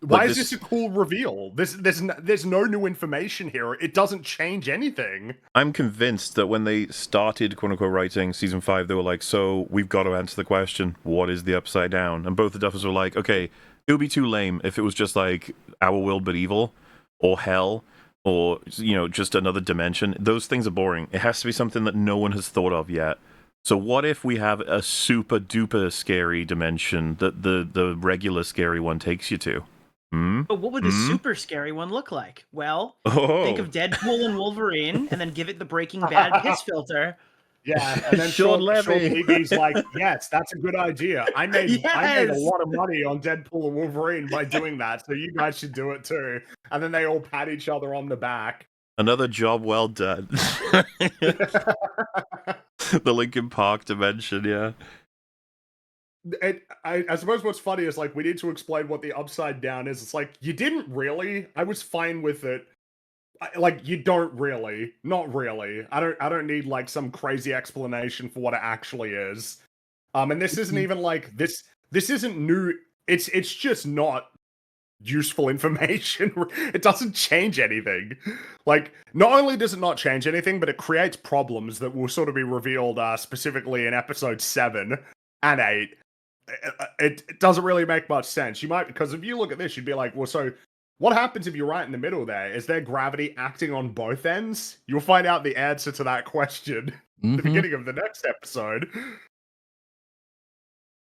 Why is this a cool reveal? There's no new information here. It doesn't change anything. I'm convinced that when they started, quote unquote, writing season 5, they were like, so we've got to answer the question, what is the Upside Down? And both the Duffers were like, okay, it would be too lame if it was just like our world but evil, or hell, or, you know, just another dimension. Those things are boring. It has to be something that no one has thought of yet. So what if we have a super duper scary dimension that the regular scary one takes you to? But what would the super scary one look like? Well, think of Deadpool and Wolverine, and then give it the Breaking Bad piss filter. Yeah, and then Sean Sean Levy. Levy's like, yes, that's a good idea. I made a Yes! lot of money on Deadpool and Wolverine by doing that, so you guys should do it too. And then they all pat each other on the back. Another job well done. The Linkin Park dimension, yeah. I suppose what's funny is like we need to explain what the Upside Down is. It's like you didn't really. I was fine with it. Like you don't really, not really. I don't need like some crazy explanation for what it actually is. And this isn't even like this. This isn't new. It's just not useful information. It doesn't change anything. Like not only does it not change anything, but it creates problems that will sort of be revealed specifically in episode 7 and 8. It doesn't really make much sense. You might, because if you look at this, you'd be like, well, so what happens if you're right in the middle there? Is there gravity acting on both ends? You'll find out the answer to that question at the beginning of the next episode.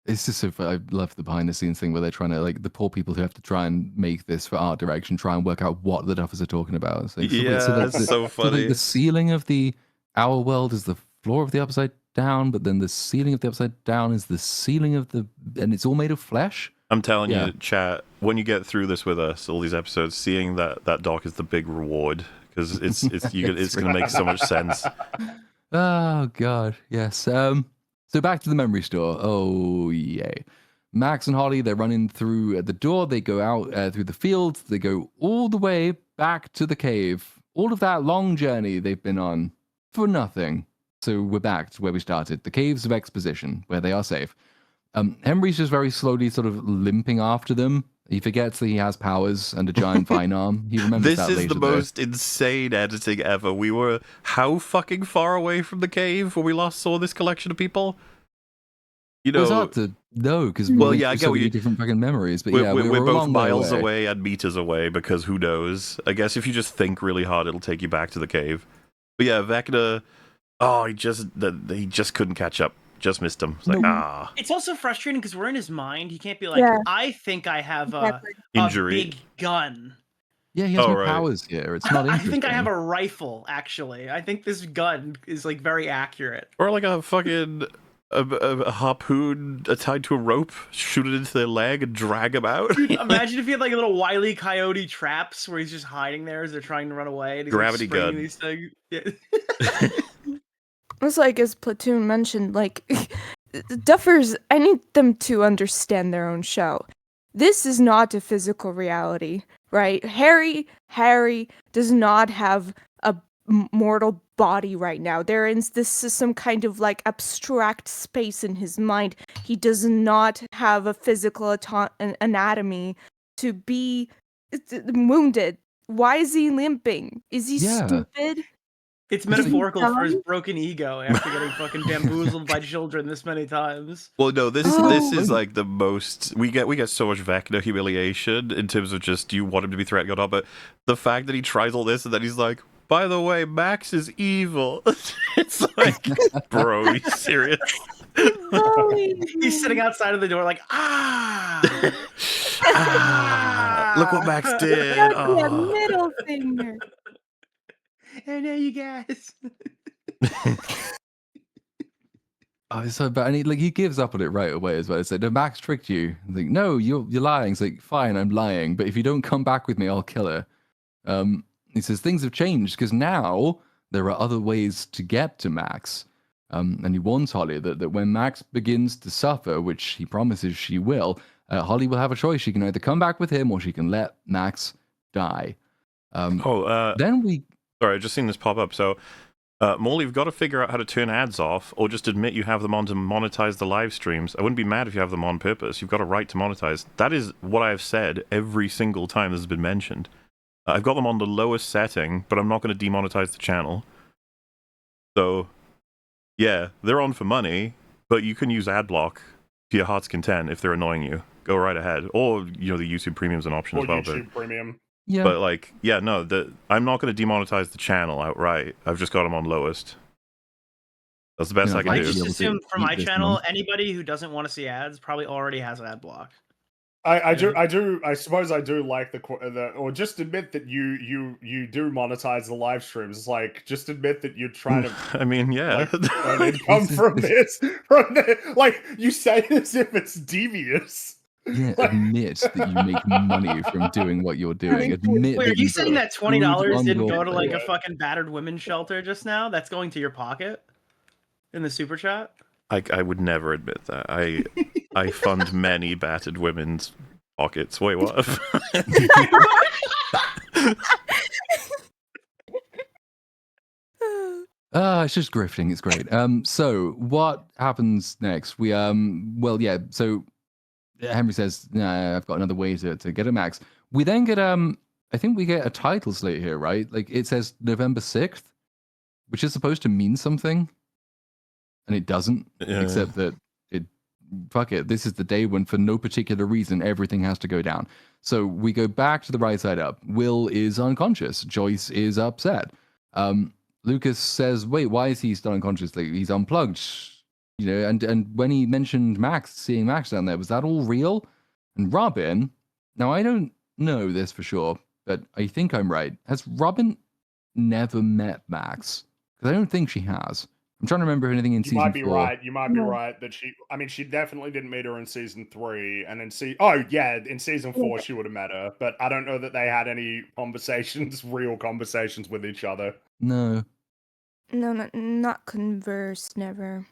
It's just so I love the behind the scenes thing where they're trying to, like, the poor people who have to try and make this for art direction, try and work out what the Duffers are talking about. It's like, It's so funny. the ceiling of our world is the floor of the Upside Down, but then the ceiling of the Upside Down is the ceiling of and it's all made of flesh. I'm telling you, chat, when you get through this with us, all these episodes, seeing that doc is the big reward, because it's going to make so much sense. Oh God, yes. So back to the memory store. Oh yay. Max and Holly, they're running through the door. They go out through the fields. They go all the way back to the cave. All of that long journey they've been on for nothing. So we're back to where we started, the Caves of Exposition, where they are safe. Henry's just very slowly sort of limping after them. He forgets that he has powers and a giant vine arm. He remembers This that is later, the most insane editing ever. We were how fucking far away from the cave when we last saw this collection of people? You Well, it's know, hard to know because Well, we're yeah, I through get so what many you- different fucking memories. But we're, yeah, we're, we we're were a both long way miles away. away and meters away because who knows? I guess if you just think really hard, it'll take you back to the cave. But yeah, Vecna, he just couldn't catch up. Just missed him. It's like, Nope. It's also frustrating because we're in his mind. He can't be like, Yeah. I think I have a Injury. big gun. Yeah, he has Oh, no right. powers here. It's not I interesting. think I have a rifle, actually. I think this gun is like very accurate. Or like a fucking a harpoon tied to a rope, shoot it into their leg and drag him out. Dude, imagine if he had like little Wile E. Coyote traps where he's just hiding there as they're trying to run away. And he's Gravity like, spraying gun. These things. Yeah. It's like, as Platoon mentioned, like, Duffers, I need them to understand their own show. This is not a physical reality, right? Harry does not have a mortal body right now. This is some kind of like abstract space in his mind. He does not have a physical anatomy to be wounded. Why is he limping? Is he Yeah. stupid? It's Is he metaphorical for his dumb? broken ego after getting fucking bamboozled by children this many times. Well, no, this Oh. this is like the most we get so much Vecna humiliation in terms of just do you want him to be threatening or not, but the fact that he tries all this and then he's like, by the way, Max is evil. It's like, bro, are you serious? He's sitting outside of the door like, ah! Look what Max did. Yeah, Oh. middle finger. I know you guys. Oh, it's so bad. And he gives up on it right away as well. It's like, no, Max tricked you. It's like, no, you're lying. It's like, fine, I'm lying. But if you don't come back with me, I'll kill her. He says things have changed because now there are other ways to get to Max. And he warns Holly that when Max begins to suffer, which he promises she will, Holly will have a choice. She can either come back with him or she can let Max die. Then we... Sorry, I just seen this pop up. So, Morley, you've got to figure out how to turn ads off or just admit you have them on to monetize the live streams. I wouldn't be mad if you have them on purpose. You've got a right to monetize. That is what I've said every single time this has been mentioned. I've got them on the lowest setting, but I'm not going to demonetize the channel. So, yeah, they're on for money, but you can use ad block to your heart's content if they're annoying you. Go right ahead. Or, the YouTube Premium's an option Or as well. YouTube Premium. Yeah. But like, yeah, no, I'm not going to demonetize the channel outright. I've just got them on lowest. That's the best Yeah, I can I do. just Able to assume for eat my this channel, month. anybody who doesn't want to see ads probably already has ad block. I suppose I do like the or just admit that you do monetize the live streams. It's like just admit that you're trying to I mean, yeah. earn income from this. Like you say it as if it's devious. Yeah, admit that you make money from doing what you're doing. Admit Wait, are that you you saying that food $20 on didn't your go to like plate. a fucking battered women's shelter just now? That's going to your pocket in the super chat. I would never admit that. I fund many battered women's pockets. Wait, what? It's just grifting. It's great. So what happens next? We well, yeah. So Henry says, "Nah, I've got another way to get a Max." We then get I think we get a title slate here, right? Like it says November 6th, which is supposed to mean something, and it doesn't. Yeah. Except that fuck it. This is the day when, for no particular reason, everything has to go down. So we go back to the right side up. Will is unconscious. Joyce is upset. Lucas says, wait, why is he still unconscious? Like, he's unplugged. And when he mentioned Max, seeing Max down there, was that all real? And Robin, now I don't know this for sure, but I think I'm right. Has Robin never met Max? Because I don't think she has. I'm trying to remember anything in You season might be 4. right. You might be right that she definitely didn't meet her in season 3, and in in season 4 she would have met her, but I don't know that they had any real conversations with each other. No. No, not converse, never.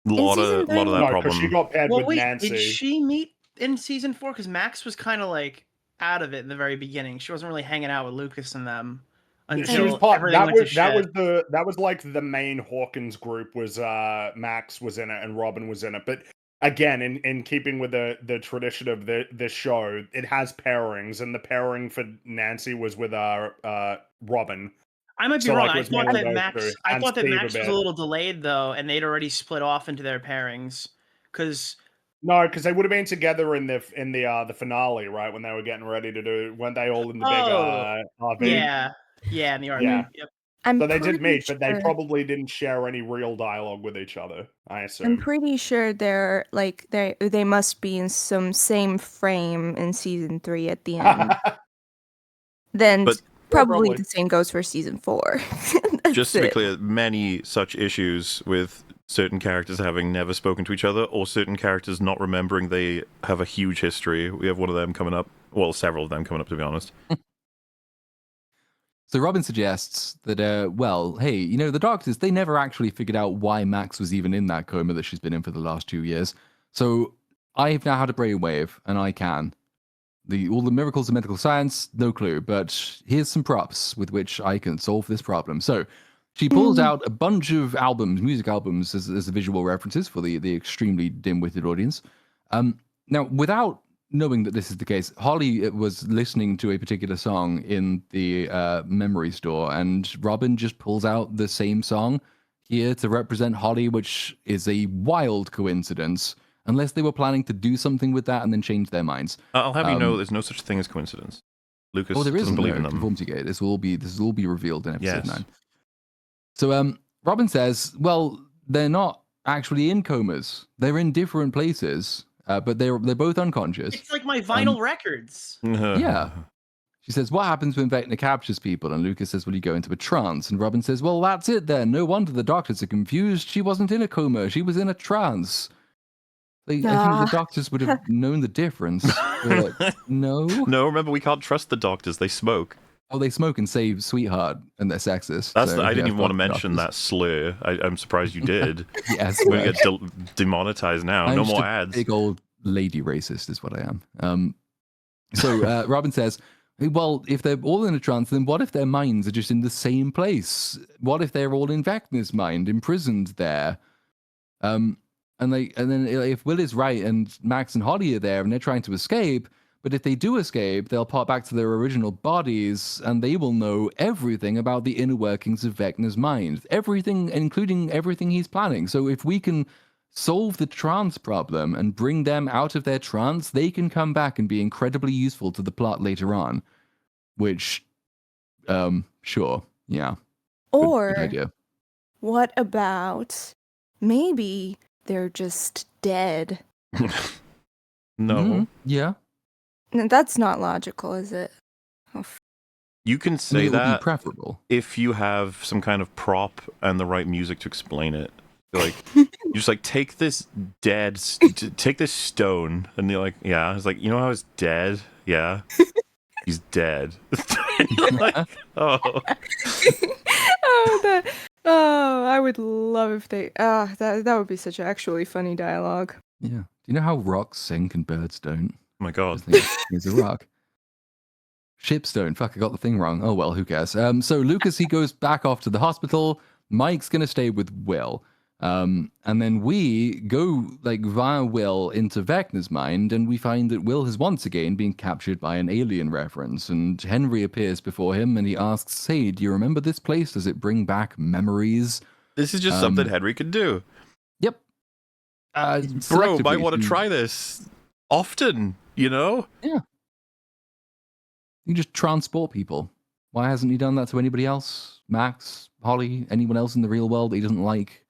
Lot season of that three- No, because she problem. got paired Well, with wait, Nancy. did she meet in season 4? Because Max was kind of like out of it in the very beginning. She wasn't really hanging out with Lucas and them She was until part. everything That went to was shit. that was like the main Hawkins group was Max was in it and Robin was in it. But again, in keeping with the tradition of the show, it has pairings, and the pairing for Nancy was with Robin. I might be So wrong. like it I was thought mainly that those Max. two, I and thought that Steve a Max was bit. a little delayed though, and they'd already split off into their pairings. Because No, because they would have been together in the finale, right? When they were getting ready to do, weren't they all in the big RV? yeah, in the RV. Yeah. Yep. I'm So they did pretty meet, but they sure- probably didn't share any real dialogue with each other. I I'm assume. pretty sure they're like they must be in some same frame in season 3 at the end. Then But- probably Probably. the same goes for season 4. That's Just to be it. clear, many such issues with certain characters having never spoken to each other, or certain characters not remembering they have a huge history. We have one of them coming up. Well, several of them coming up, to be honest. So Robin suggests that, well, hey, you know, the doctors, they never actually figured out why Max was even in that coma that she's been in for the last 2 years. So I've now had a brainwave, and I can. All the miracles of medical science, no clue, but here's some props with which I can solve this problem. So she pulls out a bunch of albums, music albums, as the visual references for the extremely dim-witted audience. Now, without knowing that this is the case, Holly was listening to a particular song in the memory store, and Robin just pulls out the same song here to represent Holly, which is a wild coincidence, unless they were planning to do something with that and then change their minds. I'll have you know, there's no such thing as coincidence. Lucas There doesn't isn't, believe no, in them. Conformity Gate. This will all be revealed in episode Yes. 9. So Robin says, well, they're not actually in comas. They're in different places, but they're both unconscious. It's like my vinyl records. Yeah. She says, what happens when Vecna captures people? And Lucas says, well, you go into a trance. And Robin says, well, that's it then. No wonder the doctors are confused. She wasn't in a coma. She was in a trance. I think the doctors would have known the difference. Like, no. No, remember, we can't trust the doctors. They smoke. Oh, they smoke and say sweetheart, and they're sexist. I didn't even want to mention that slur. I'm surprised you did. Yes. We're going to get demonetized now. I'm No just more a ads. big old lady racist is what I am. So Robin says, well, if they're all in a trance, then what if their minds are just in the same place? What if they're all in Vecna's mind, imprisoned there? And then if Will is right and Max and Holly are there and they're trying to escape, but if they do escape, they'll pop back to their original bodies and they will know everything about the inner workings of Vecna's mind. Everything, including everything he's planning. So if we can solve the trance problem and bring them out of their trance, they can come back and be incredibly useful to the plot later on. Which, sure, yeah. Or good idea. What about maybe they're just dead? No. Mhm, yeah. No, that's not logical, is it? You can I say mean, it would be that preferable. if you have some kind of prop and the right music to explain it. Like, you just like take this take this stone, and you're like, yeah. It's like, you know how it's dead? Yeah, he's dead. Like, oh, I would love if they. That would be such actually funny dialogue. Yeah. Do you know how rocks sink and birds don't? my god. He's a rock. Shipstone. Fuck, I got the thing wrong. Oh well, who cares? So Lucas, he goes back off to the hospital. Mike's gonna stay with Will. And then we go like via Will into Vecna's mind, and we find that Will has once again been captured by an alien reference. And Henry appears before him, and he asks, "Hey, do you remember this place? Does it bring back memories?" This is just something Henry could do. Yep. Bro, might want to try this often, you know? Yeah. You just transport people. Why hasn't he done that to anybody else? Max, Holly, anyone else in the real world that he doesn't like?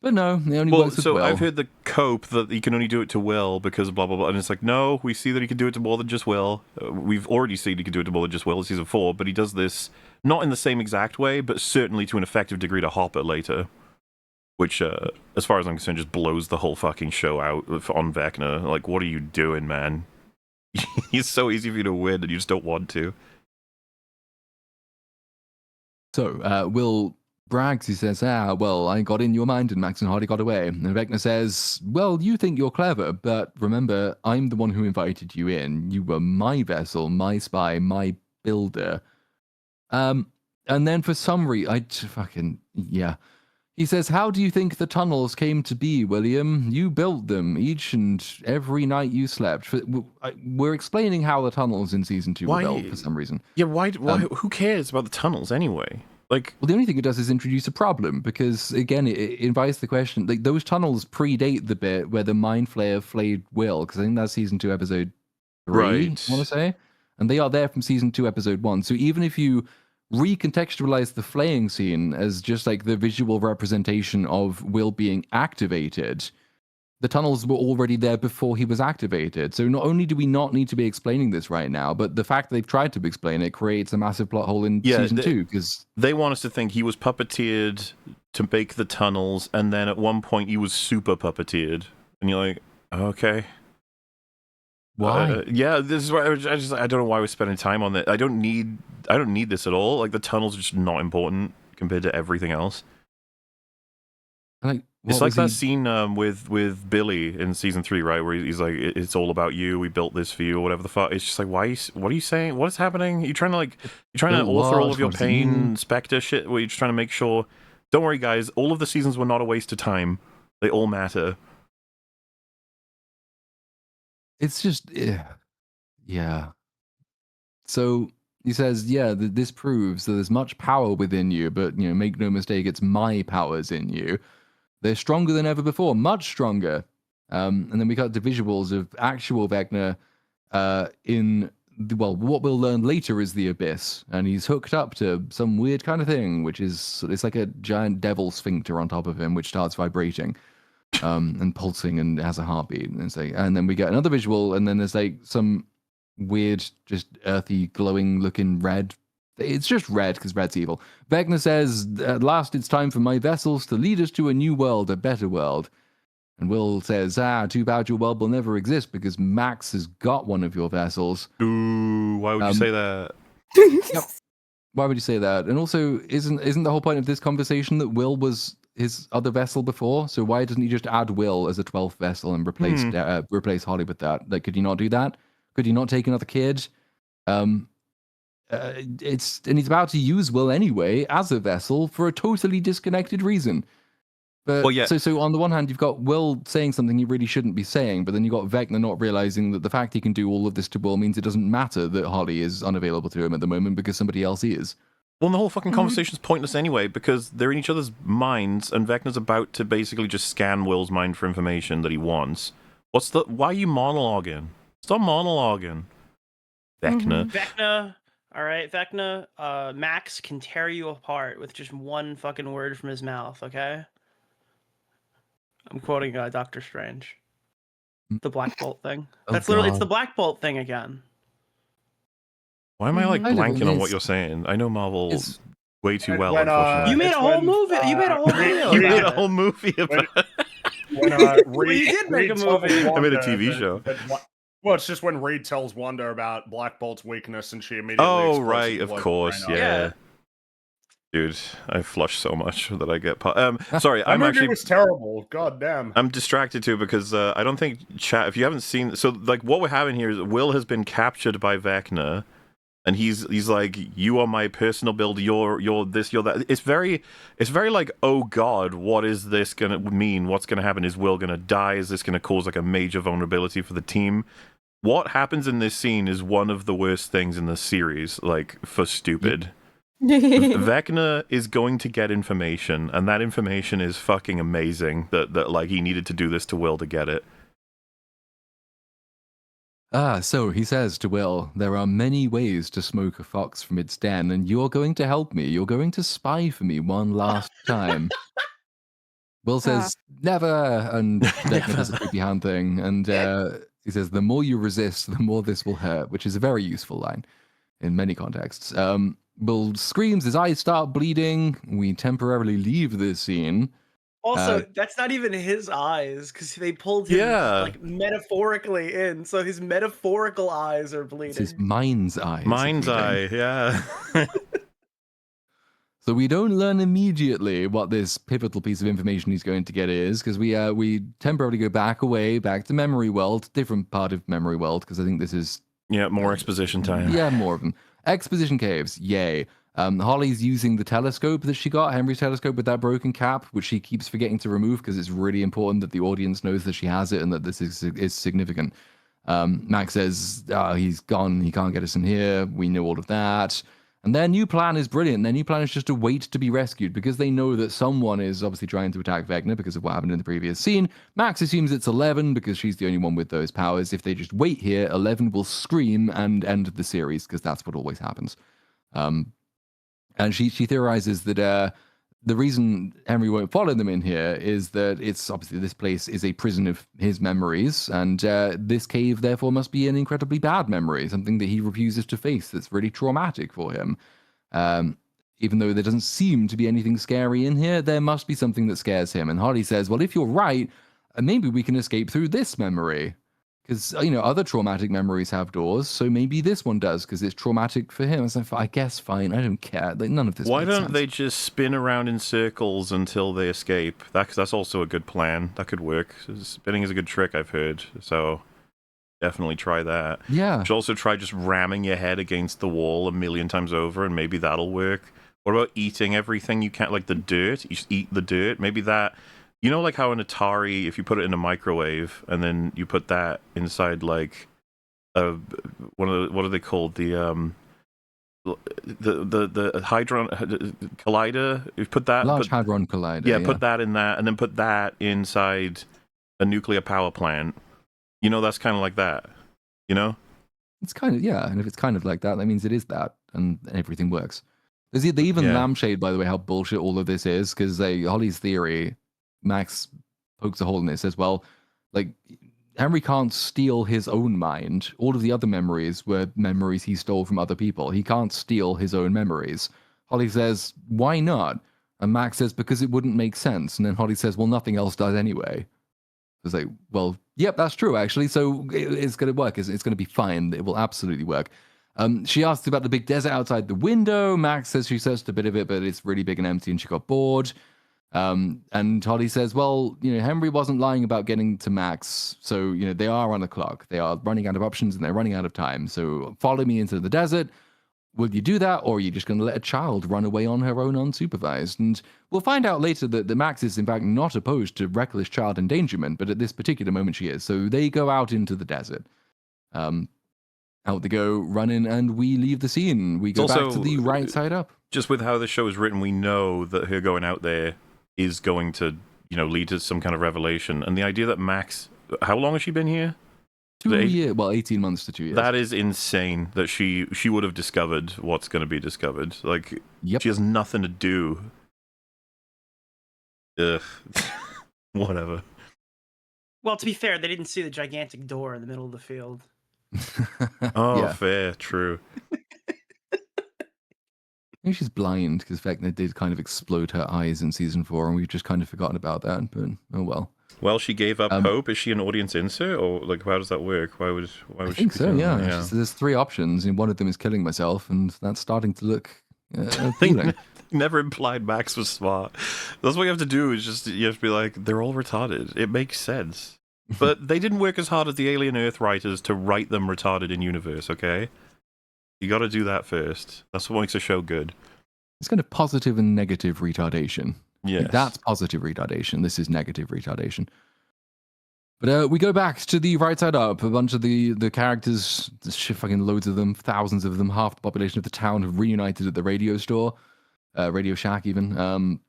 But no, he only works with Will. I've heard the cope that he can only do it to Will because blah, blah, blah. And it's like, no, we see that he can do it to more than just Will. We've already seen he can do it to more than just Will in season 4, but he does this not in the same exact way, but certainly to an effective degree to Hopper later. Which, as far as I'm concerned, just blows the whole fucking show out on Vecna. Like, what are you doing, man? It's so easy for you to win, and you just don't want to. So, Will brags. He says, well, I got in your mind and Max and Hardy got away. And Vecna says, well, you think you're clever, but remember, I'm the one who invited you in. You were my vessel, my spy, my builder. And then for some reason, he says, how do you think the tunnels came to be, William? You built them each and every night you slept. We're explaining how the tunnels in season 2 were built for some reason. Yeah, why? Who cares about the tunnels anyway? Like, well, the only thing it does is introduce a problem because, again, it invites the question. Like, those tunnels predate the bit where the Mind Flayer flayed Will, because I think that's season 2, episode 3. Right. I want to say, and they are there from season 2, episode 1. So even if you recontextualize the flaying scene as just like the visual representation of Will being activated, the tunnels were already there before he was activated. So not only do we not need to be explaining this right now, but the fact that they've tried to explain it creates a massive plot hole in season 2. Because they want us to think he was puppeteered to make the tunnels, and then at one point he was super puppeteered, and you're like, okay. Why? Yeah, this is why I don't know why we're spending time on it. I don't need this at all. Like, the tunnels are just not important compared to everything else. Like, it's like that scene with Billy in season 3, right, where he's like, "It's all about you. We built this for you," or whatever the fuck. It's just like, what are you saying? What is happening? You're trying to author all of your Pain Spectre shit. Where you're just trying to make sure. Don't worry, guys. All of the seasons were not a waste of time. They all matter. It's just, yeah. So he says, this proves that there's much power within you, but make no mistake, it's my powers in you. They're stronger than ever before, much stronger. And then we got the visuals of actual Vecna what we'll learn later is the Abyss, and he's hooked up to some weird kind of thing, which is, it's like a giant devil sphincter on top of him, which starts vibrating. And pulsing and has a heartbeat, and then we get another visual, and then there's like some weird, just earthy, glowing looking red. It's just red because red's evil. Vecna says, "At last, it's time for my vessels to lead us to a new world, a better world." And Will says, "Too bad your world will never exist because Max has got one of your vessels." Ooh, why would you say that? Yep. Why would you say that? And also, isn't the whole point of this conversation that Will was his other vessel before? So why doesn't he just add Will as a 12th vessel and replace Holly with that? Like, could he not do that? Could he not take another kid? He's about to use Will anyway as a vessel for a totally disconnected reason. But well, yeah. So on the one hand, you've got Will saying something he really shouldn't be saying, but then you've got Vecna not realizing that the fact he can do all of this to Will means it doesn't matter that Holly is unavailable to him at the moment because somebody else is. Well, the whole fucking conversation's pointless anyway, because they're in each other's minds, and Vecna's about to basically just scan Will's mind for information that he wants. Why are you monologuing? Stop monologuing. Vecna. Vecna, alright, Vecna, Max can tear you apart with just one fucking word from his mouth, okay? I'm quoting Doctor Strange. The Black Bolt thing. That's literally, it's the Black Bolt thing again. Why am I blanking on what you're saying? I know Marvel way too well, unfortunately. You made a whole movie. You made a whole movie. You made a whole movie about it. You did make a movie. I made a TV show. Well, it's just when Reed tells Wanda about Black Bolt's weakness, and she immediately. Oh right, of course, yeah. Dude, I flush so much that I get. Sorry, I'm actually. It was terrible. God damn. I'm distracted too because I don't think chat. If you haven't seen, so like what we're having here is Will has been captured by Vecna. And he's like, you are my personal builder. You're this. You're that. It's very like, oh god, what is this gonna mean? What's gonna happen? Is Will gonna die? Is this gonna cause like a major vulnerability for the team? What happens in this scene is one of the worst things in the series. Like, for stupid. Vecna is going to get information, and that information is fucking amazing. That like he needed to do this to Will to get it. So he says to Will, there are many ways to smoke a fox from its den, and you're going to help me. You're going to spy for me one last time. Will says, never, and Vecna does a creepy hand thing, and he says, the more you resist, the more this will hurt, which is a very useful line in many contexts. Will screams, his eyes start bleeding. We temporarily leave this scene. Also, that's not even his eyes, because they pulled him like metaphorically in, so his metaphorical eyes are bleeding. It's his mind's eyes. Mind's eye, yeah. So we don't learn immediately what this pivotal piece of information he's going to get is, because we temporarily go back to Memory World, different part of Memory World, because I think this is... Yeah, more exposition time. Yeah, more of them. Exposition caves, yay. Holly's using the telescope that she got, Henry's telescope with that broken cap, which she keeps forgetting to remove because it's really important that the audience knows that she has it and that this is significant. Max says, he's gone, he can't get us in here, we know all of that. And their new plan is brilliant. Their new plan is just to wait to be rescued because they know that someone is obviously trying to attack Vecna because of what happened in the previous scene. Max assumes it's 11 because she's the only one with those powers. If they just wait here, 11 will scream and end the series because that's what always happens. And she theorizes that the reason Henry won't follow them in here is that it's obviously this place is a prison of his memories, and this cave therefore must be an incredibly bad memory, something that he refuses to face that's really traumatic for him. Even though there doesn't seem to be anything scary in here, there must be something that scares him. And Holly says, well, if you're right, maybe we can escape through this memory. Because, other traumatic memories have doors, so maybe this one does, because it's traumatic for him. So I guess fine, I don't care. None of this Why makes don't sense. they just spin around in circles until they escape? That's also a good plan. That could work. Spinning is a good trick, I've heard. So definitely try that. Yeah. You should also try just ramming your head against the wall a million times over, and maybe that'll work. What about eating everything you can, like the dirt? You just eat the dirt. Maybe that... like how an Atari, if you put it in a microwave and then you put that inside like what are they called? The Hadron Collider. You put that Large Hadron Collider. Yeah, put that in that and then put that inside a nuclear power plant. That's kind of like that. It's kind of, yeah, and if it's kind of like that means it is that, and everything works. They even lampshade, by the way, how bullshit all of this is, because Holly's theory, Max pokes a hole in it, says, well, like, Henry can't steal his own mind. All of the other memories were memories he stole from other people. He can't steal his own memories. Holly says, why not? And Max says, because it wouldn't make sense. And then Holly says, well, nothing else does anyway. It's like, well, yep, that's true, actually. So it's going to work. It's going to be fine. It will absolutely work. She asks about the big desert outside the window. Max says she searched a bit of it, but it's really big and empty, and she got bored. And Holly says, well, Henry wasn't lying about getting to Max, so, they are on the clock. They are running out of options, and they're running out of time. So follow me into the desert. Will you do that, or are you just going to let a child run away on her own unsupervised? And we'll find out later that Max is, in fact, not opposed to reckless child endangerment, but at this particular moment she is. So they go out into the desert. Out they go, running, and we leave the scene. We go back to the right side up. Just with how the show is written, we know that her going out there is going to, lead to some kind of revelation. And the idea that Max... How long has she been here? 2 years. Well, 18 months to 2 years. That is insane that she would have discovered what's going to be discovered. Like, yep. She has nothing to do. Ugh. Whatever. Well, to be fair, they didn't see the gigantic door in the middle of the field. Oh, yeah. Fair, true. Maybe she's blind, because Vecna did kind of explode her eyes in season 4, and we've just kind of forgotten about that, but oh well. Well, she gave up hope. Is she an audience insert, or like how does that work? Why would I she think so, yeah. There's 3 options, and one of them is killing myself, and that's starting to look appealing. Never implied Max was smart. That's what you have to do, is you have to be like, they're all retarded. It makes sense. But they didn't work as hard as the Alien Earth writers to write them retarded in universe, okay? You got to do that first. That's what makes a show good. It's kind of positive and negative retardation. Yes. Like, that's positive retardation. This is negative retardation. But we go back to the right side up. A bunch of the characters, fucking loads of them, thousands of them, half the population of the town have reunited at the radio store. Radio Shack, even.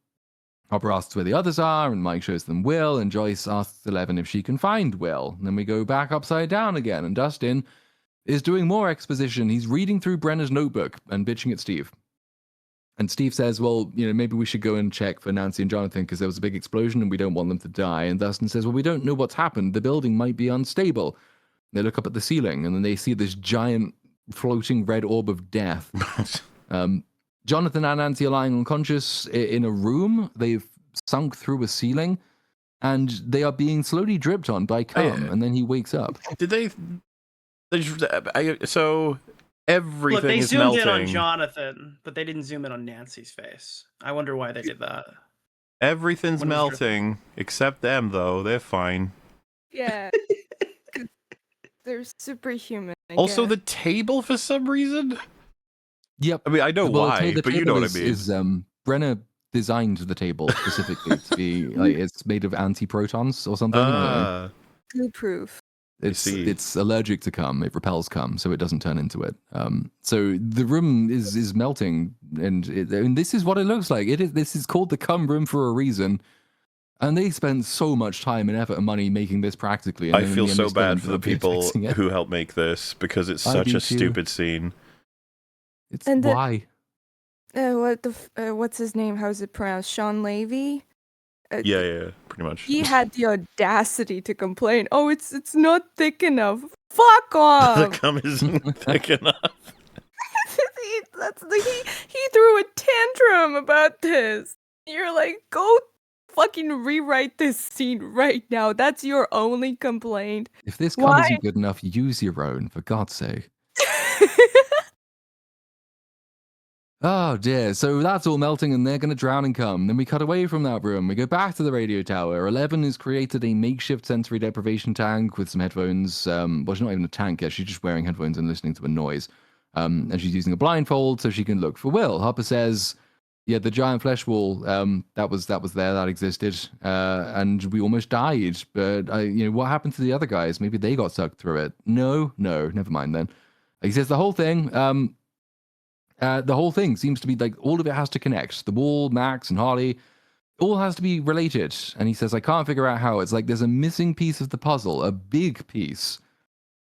Hopper asks where the others are, and Mike shows them Will, and Joyce asks Eleven if she can find Will. And then we go back upside down again, and Dustin is doing more exposition. He's reading through Brenna's notebook and bitching at Steve. And Steve says, well, maybe we should go and check for Nancy and Jonathan because there was a big explosion and we don't want them to die. And Dustin says, well, we don't know what's happened. The building might be unstable. They look up at the ceiling, and then they see this giant floating red orb of death. Jonathan and Nancy are lying unconscious in a room. They've sunk through a ceiling, and they are being slowly dripped on by cum, and then he wakes up. Did they... So Everything Look, they is zoomed melting. in on Jonathan, but they didn't zoom in on Nancy's face. I wonder why they did that. Everything's When it was melting except them, though. They're fine. Yeah, 'cause they're superhuman. I Also, guess. the table for some reason. Yep. I mean, I know Well, why, the but you know table what I mean. is Brenner designed the table specifically to be like it's made of anti-protons or something. Glue proof. see. It's allergic to cum. It repels cum, so it doesn't turn into it. So the room is melting, and this is what it looks like. This is called the cum room for a reason. And they spent so much time and effort and money making this practically. And I then in feel the end, so they still bad ended for the up people fixing it. who helped make this because it's I such do a too. stupid scene. It's And why. What's his name? How's it pronounced? Sean Levy. Yeah, pretty much. He had the audacity to complain. Oh, it's not thick enough. Fuck off. The cum isn't thick enough. he threw a tantrum about this. You're like, go fucking rewrite this scene right now. That's your only complaint. If this cum isn't good enough, use your own, for God's sake. Oh dear, so that's all melting and they're going to drown in cum. Then we cut away from that room. We go back to the radio tower. 11 has created a makeshift sensory deprivation tank with some headphones. Well, she's not even a tank yet. She's just wearing headphones and listening to a noise. And she's using a blindfold so she can look for Will. Hopper says, yeah, the giant flesh wall, that was there, that existed. And we almost died. But, what happened to the other guys? Maybe they got sucked through it. No, never mind then. He says the whole thing... the whole thing seems to be like all of it has to connect. The wall, Max, and Harley, all has to be related. And he says, I can't figure out how. It's like there's a missing piece of the puzzle, a big piece.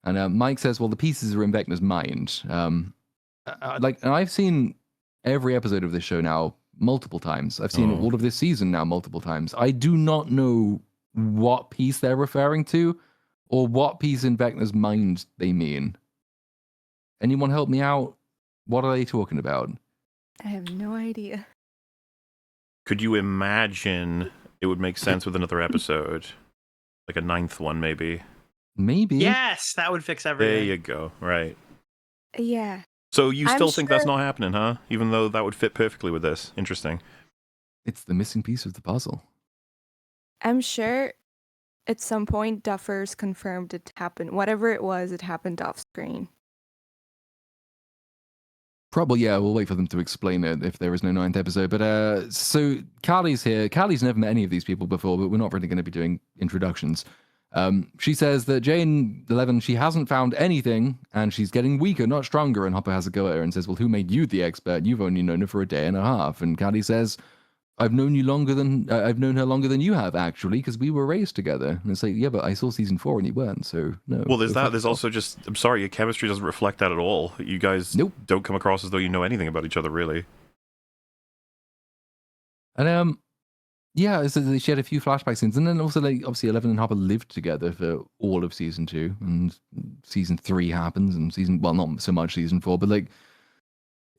And Mike says, well, the pieces are in Vecna's mind. And I've seen every episode of this show now multiple times. I've seen all of this season now multiple times. I do not know what piece they're referring to or what piece in Vecna's mind they mean. Anyone help me out? What are they talking about? I have no idea. Could you imagine it would make sense with another episode? Like a 9th one, maybe. Maybe. Yes, that would fix everything. There you go. Right. Yeah. So you still think that's sure- not happening, huh? Even though that would fit perfectly with this. Interesting. It's the missing piece of the puzzle. I'm sure at some point Duffers confirmed it happened. Whatever it was, it happened off screen. Probably, yeah, we'll wait for them to explain it if there is no 9th episode. But so Carly's here. Carly's never met any of these people before, but we're not really going to be doing introductions. She says that Jane 11, she hasn't found anything, and she's getting weaker, not stronger. And Hopper has a go at her and says, well, who made you the expert? You've only known her for a day and a half. And Carly says, I've known her longer than you have, actually, because we were raised together. And it's like, yeah, but I saw season 4 and you weren't, so no. Well, there's go that. fuck There's yourself. also just, I'm sorry, your chemistry doesn't reflect that at all. You guys don't come across as though you know anything about each other, really. And yeah, so she had a few flashback scenes, and then also like obviously 11 and Hopper lived together for all of season 2, and season 3 happens, and not so much season 4, but like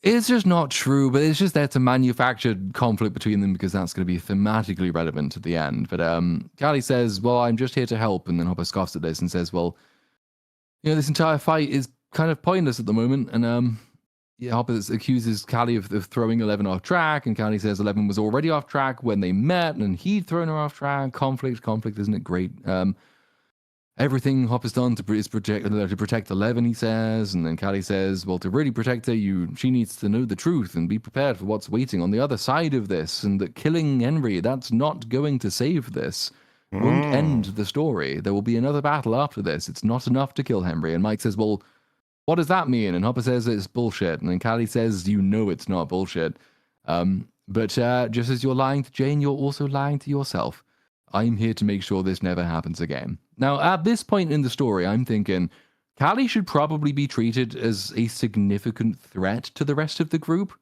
it's just not true. But it's just there to manufacture conflict between them because that's going to be thematically relevant at the end. But Callie says, "Well, I'm just here to help," and then Hopper scoffs at this and says, "Well, this entire fight is kind of pointless at the moment," and Hopper accuses Callie of throwing 11 off track, and Callie says 11 was already off track when they met, and he'd thrown her off track. Conflict, isn't it great? Everything Hopper's done to protect 11, he says, and then Callie says, well, to really protect her, she needs to know the truth and be prepared for what's waiting on the other side of this, and that killing Henry, that's not going to save this. Won't end the story. There will be another battle after this. It's not enough to kill Henry. And Mike says, well, what does that mean? And Hopper says it's bullshit. And then Callie says, it's not bullshit. But just as you're lying to Jane, you're also lying to yourself. I'm here to make sure this never happens again. Now, at this point in the story, I'm thinking Callie should probably be treated as a significant threat to the rest of the group.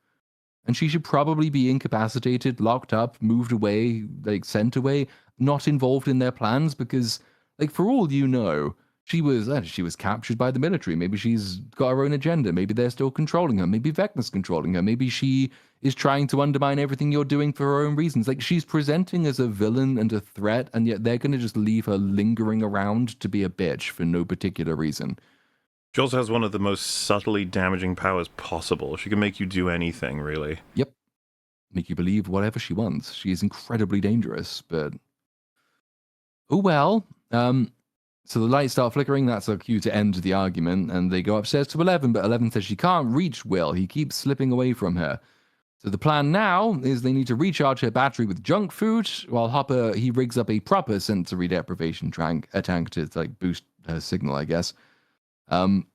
And she should probably be incapacitated, locked up, moved away, sent away, not involved in their plans, because, for all you know, she was captured by the military. Maybe she's got her own agenda. Maybe they're still controlling her. Maybe Vecna's controlling her. Maybe she is trying to undermine everything you're doing for her own reasons. She's presenting as a villain and a threat, and yet they're going to just leave her lingering around to be a bitch for no particular reason. She also has one of the most subtly damaging powers possible. She can make you do anything, really. Yep. Make you believe whatever she wants. She is incredibly dangerous, but oh well. So the lights start flickering. That's a cue to end the argument, and they go upstairs to 11, but 11 says she can't reach Will. He keeps slipping away from her. So the plan now is they need to recharge her battery with junk food, while Hopper, he rigs up a proper sensory deprivation tank to like boost her signal, I guess. And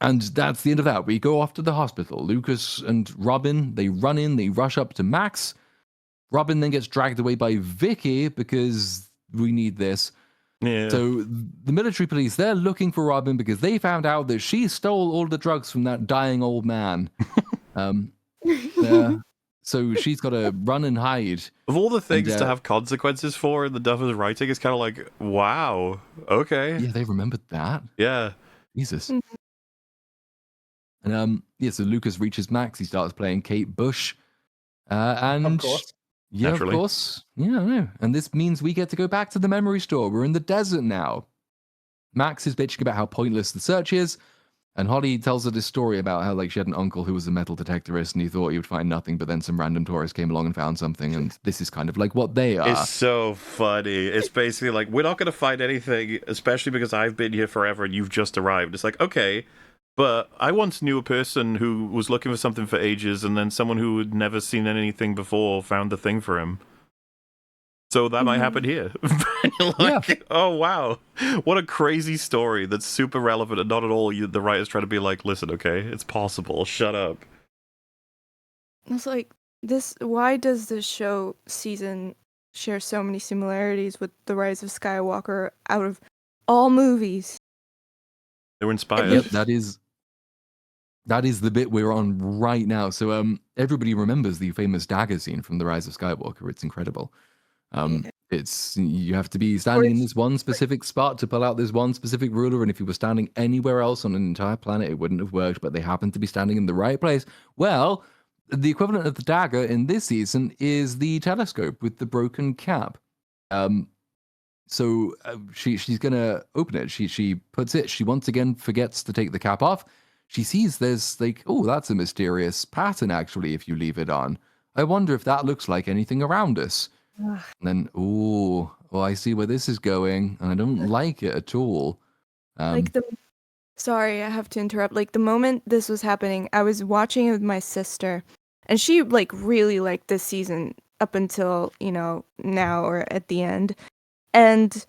that's the end of that. We go off to the hospital. Lucas and Robin, they run in, they rush up to Max. Robin then gets dragged away by Vicky because we need this. Yeah. So the military police, they're looking for Robin because they found out that she stole all the drugs from that dying old man. So she's got to run and hide. Of all the things to have consequences for in the Duffer's writing, it's kind of like, wow, okay. Yeah, they remembered that. Yeah. Jesus. And so Lucas reaches Max. He starts playing Kate Bush. And Of course. yeah, Naturally. of course. Yeah, I know. And this means we get to go back to the memory store. We're in the desert now. Max is bitching about how pointless the search is. And Holly tells her this story about how like she had an uncle who was a metal detectorist and he thought he would find nothing, but then some random tourist came along and found something. And this is kind of like what they are. It's so funny. It's basically like, we're not going to find anything, especially because I've been here forever and you've just arrived. It's like, okay, but I once knew a person who was looking for something for ages, and then someone who had never seen anything before found the thing for him. So that might happen here. Like, oh, wow. What a crazy story that's super relevant and not at all the writers trying to be like, listen, okay, it's possible. Shut up. It's like, why does this show season share so many similarities with The Rise of Skywalker out of all movies? They were inspired. Yep, that is the bit we're on right now. So everybody remembers the famous dagger scene from The Rise of Skywalker. It's incredible. It's you have to be standing in this one specific spot to pull out this one specific ruler, and if you were standing anywhere else on an entire planet, it wouldn't have worked, but they happened to be standing in the right place. Well, the equivalent of the dagger in this season is the telescope with the broken cap. So she's gonna open it. She puts it. She once again forgets to take the cap off. She sees there's like, oh, that's a mysterious pattern actually. If you leave it on, I wonder if that looks like anything around us. And then, I see where this is going, and I don't like it at all. Sorry, I have to interrupt. Like the moment this was happening, I was watching it with my sister, and she like really liked this season up until now or at the end. And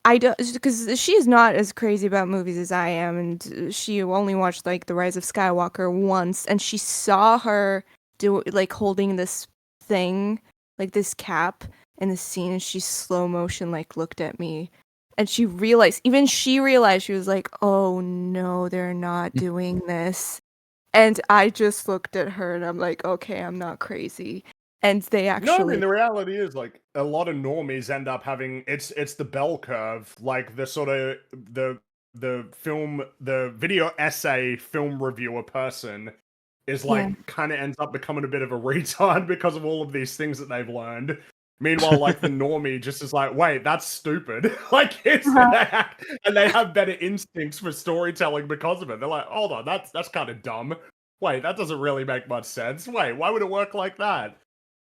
I don't, because she is not as crazy about movies as I am, and she only watched like The Rise of Skywalker once, and she saw her do like holding this thing, like this cap in the scene, and she slow motion like looked at me, and she realized, she was like, oh no, they're not doing this. And I just looked at her and I'm like, okay, I'm not crazy. And they actually... No, I mean, the reality is, like, a lot of normies end up having... It's the bell curve. Like, the sort of... The video essay film reviewer person is, like, kind of ends up becoming a bit of a retard because of all of these things that they've learned. Meanwhile, like, the normie just is like, wait, that's stupid. Like, it's... and they have better instincts for storytelling because of it. They're like, hold on, that's kind of dumb. Wait, that doesn't really make much sense. Wait, why would it work like that?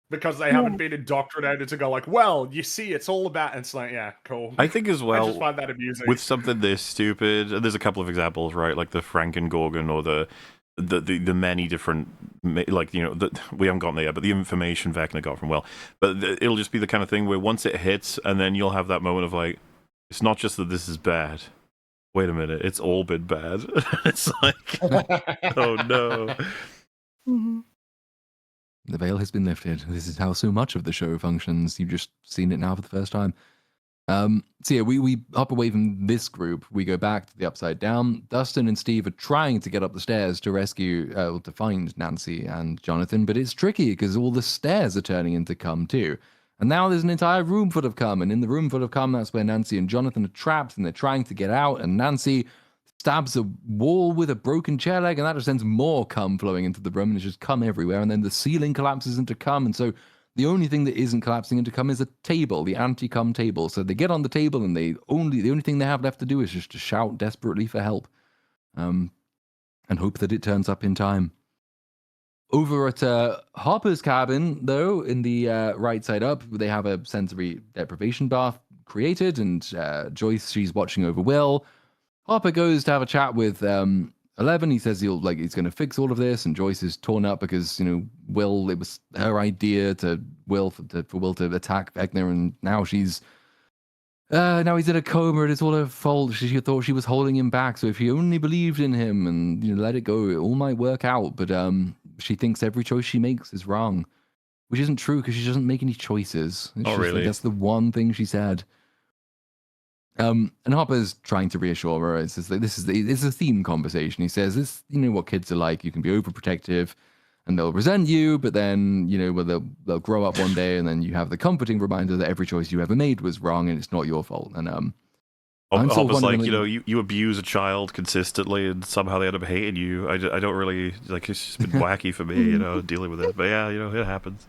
Because they haven't been indoctrinated to go like, well, you see, it's all about... And it's like, yeah, cool. I think as well, I just find that amusing. With something this stupid, there's a couple of examples, right? Like the Frankengorgon or the many different, like, you know, we haven't gotten there yet, but the information Vecna got from Will. But it'll just be the kind of thing where once it hits, and then you'll have that moment of like, it's not just that this is bad. Wait a minute, it's all been bad. It's like, oh no. Mm-hmm. The veil has been lifted. This is how so much of the show functions. You've just seen it now for the first time. So yeah, we hop away from this group. We go back to the Upside Down. Dustin and Steve are trying to get up the stairs to rescue, to find Nancy and Jonathan, but it's tricky because all the stairs are turning into cum too. And now there's an entire room full of cum, and in the room full of cum, that's where Nancy and Jonathan are trapped, and they're trying to get out, and Nancy stabs a wall with a broken chair leg, and that just sends more cum flowing into the room, and it's just cum everywhere, and then the ceiling collapses into cum, and so the only thing that isn't collapsing into cum is a table, the anti-cum table. So they get on the table, and the only thing they have left to do is just to shout desperately for help. and hope that it turns up in time. Over at Harper's cabin, though, in the right side up, they have a sensory deprivation bath created, and Joyce, she's watching over Will. Harper goes to have a chat with 11. He says he's going to fix all of this, and Joyce is torn up because Will, it was her idea for Will to attack Vecna, and now now he's in a coma, and it's all her fault. She thought she was holding him back, so if he only believed in him and let it go, it all might work out. But she thinks every choice she makes is wrong, which isn't true because she doesn't make any choices. It's really? That's the one thing she said. And Harper's trying to reassure her. It's just like, this is a theme conversation. He says, "This, what kids are like. You can be overprotective, and they'll resent you, but then they'll grow up one day, and then you have the comforting reminder that every choice you ever made was wrong, and it's not your fault." And Harper's like, you abuse a child consistently, and somehow they end up hating you. I don't really like. It's just been wacky for me, dealing with it. But yeah, it happens.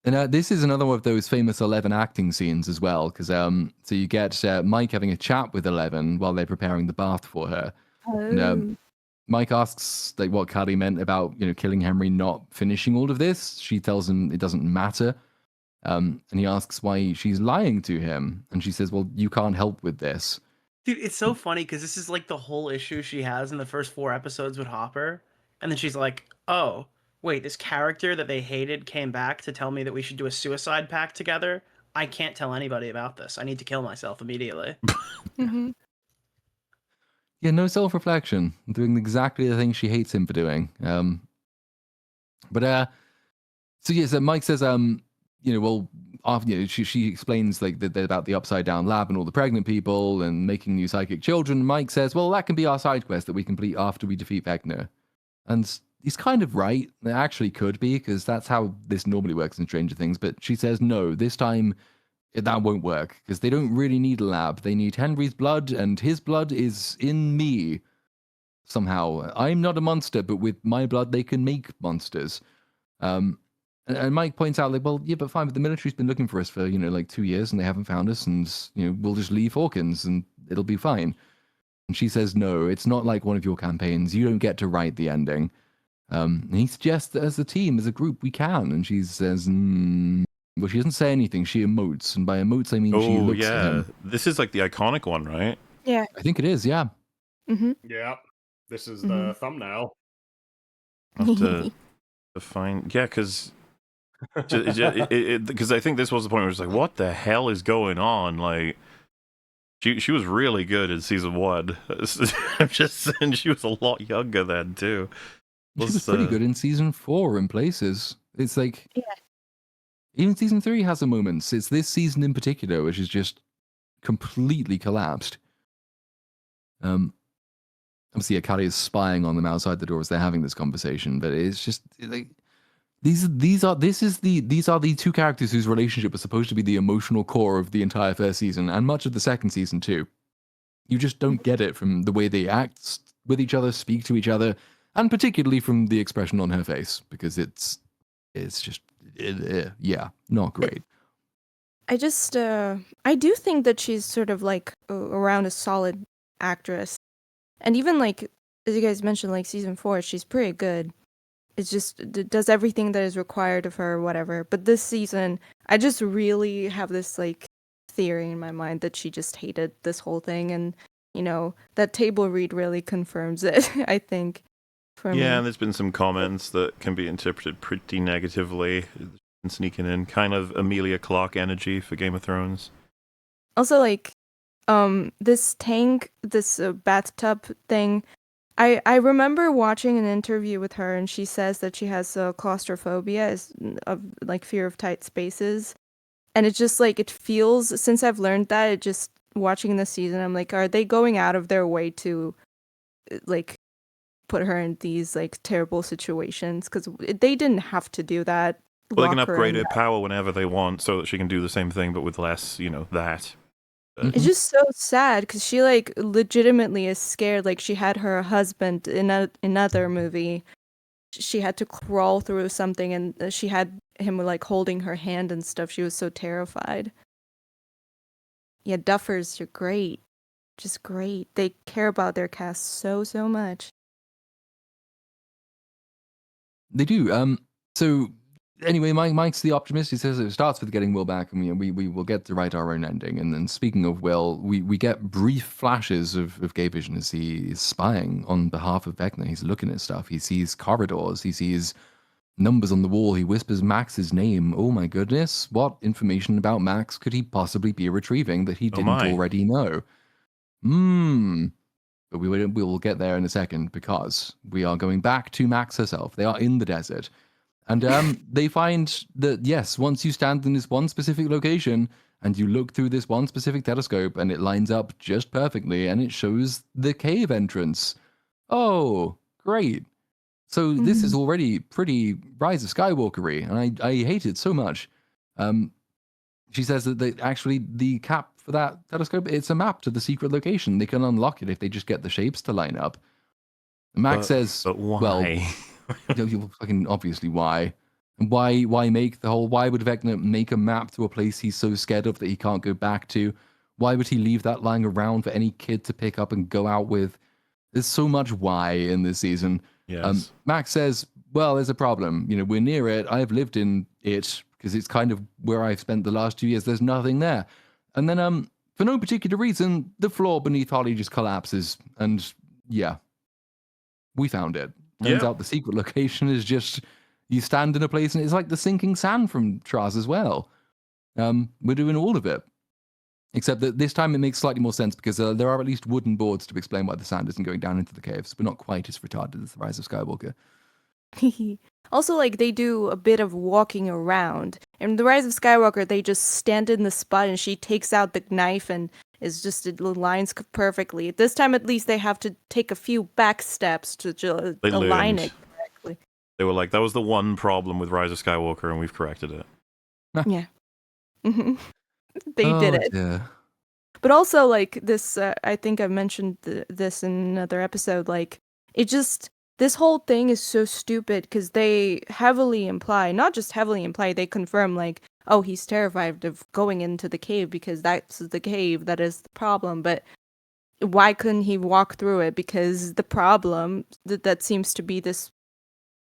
And this is another one of those famous 11 acting scenes as well, because so you get Mike having a chat with 11 while they're preparing the bath for her. Oh. And, Mike asks what Callie meant about killing Henry not finishing all of this. She tells him it doesn't matter, and he asks why she's lying to him, and she says, "Well, you can't help with this." Dude, it's so funny because this is like the whole issue she has in the first 4 episodes with Hopper, and then she's like, "Oh, wait, this character that they hated came back to tell me that we should do a suicide pact together. I can't tell anybody about this. I need to kill myself immediately." Mm-hmm. Yeah, no self-reflection, doing exactly the thing she hates him for doing. So Mike says, after she explains about the upside down lab and all the pregnant people and making new psychic children. Mike says, well, that can be our side quest that we complete after we defeat Vecna. And he's kind of right. It actually could be, because that's how this normally works in Stranger Things. But she says, no, this time that won't work, because they don't really need a lab. They need Henry's blood, and his blood is in me somehow. I'm not a monster, but with my blood, they can make monsters. And Mike points out, well, yeah, but fine, but the military's been looking for us for, 2 years, and they haven't found us, and, we'll just leave Hawkins, and it'll be fine. And she says, no, it's not like one of your campaigns. You don't get to write the ending. And he suggests that as a team, as a group, we can. And she says, well, she doesn't say anything. She emotes. And by emotes, I mean she looks at him. This is like the iconic one, right? Yeah. I think it is, yeah. Mm-hmm. Yeah. This is the thumbnail. I'll have to find... Yeah, because... Because I think this was the point where it's like, what the hell is going on? Like... She was really good in season 1. I'm just saying, she was a lot younger then too. She was pretty good in season 4 in places. It's like, even season 3 has some moments. It's this season in particular which is just completely collapsed. Obviously, Akari is spying on them outside the door as they're having this conversation, but it's just like these are the 2 characters whose relationship was supposed to be the emotional core of the entire first season and much of the second season too. You just don't get it from the way they act with each other, speak to each other, and particularly from the expression on her face, because it's just not great. I do think that she's sort of like around a solid actress, and even like as you guys mentioned, like season 4, she's pretty good. It's just does everything that is required of her, whatever. But this season, I just really have this like theory in my mind that she just hated this whole thing, and that table read really confirms it. I think. And there's been some comments that can be interpreted pretty negatively, sneaking in kind of Emilia Clarke energy for Game of Thrones. Also, like, this tank, this bathtub thing. I remember watching an interview with her, and she says that she has claustrophobia, of like fear of tight spaces, and it's just like it feels. Since I've learned that, it just watching this season, I'm like, are they going out of their way to, like, put her in these like terrible situations? Because they didn't have to do that. Well, they can upgrade her power whenever they want, so that she can do the same thing, but with less, that. It's just so sad because she like legitimately is scared. Like she had her husband in another movie. She had to crawl through something, and she had him like holding her hand and stuff. She was so terrified. Yeah, Duffers, you're great. just great. They care about their cast so much. They do. So anyway, Mike's the optimist. He says it starts with getting Will back, and we will get to write our own ending. And then speaking of Will, we get brief flashes of Gay Vision as he is spying on behalf of Vecna. He's looking at stuff. He sees corridors. He sees numbers on the wall. He whispers Max's name. Oh my goodness. What information about Max could he possibly be retrieving that he didn't already know? But we will get there in a second because we are going back to Max herself. They are in the desert. And they find that, yes, once you stand in this one specific location and you look through this one specific telescope and it lines up just perfectly and it shows the cave entrance. Oh, great. So this is already pretty Rise of Skywalker-y, and I hate it so much. She says that the cap for that telescope, it's a map to the secret location. They can unlock it if they just get the shapes to line up. And Max says, but why? Well, you fucking obviously why? And why would Vecna make a map to a place he's so scared of that he can't go back to? Why would he leave that lying around for any kid to pick up and go out with? There's so much why in this season. Yes. Max says, well, there's a problem. We're near it. I've lived in it because it's kind of where I've spent the last 2 years. There's nothing there. And then, for no particular reason, the floor beneath Holly just collapses. And yeah, we found it. Turns out the secret location is just, you stand in a place and it's like the sinking sand from Traz as well. We're doing all of it. Except that this time it makes slightly more sense because there are at least wooden boards to explain why the sand isn't going down into the caves. We're not quite as retarded as the Rise of Skywalker. Also, like, they do a bit of walking around. In the Rise of Skywalker, they just stand in the spot and she takes out the knife and it lines perfectly. This time, at least, they have to take a few back steps to align it correctly. They were like, that was the one problem with Rise of Skywalker, and we've corrected it. Yeah. They did it. Yeah. But also, like, this, I think I mentioned this in another episode, like, this whole thing is so stupid because they heavily imply, not just heavily imply, they confirm, like, oh, he's terrified of going into the cave because that's the cave that is the problem. But why couldn't he walk through it? Because the problem that seems to be this,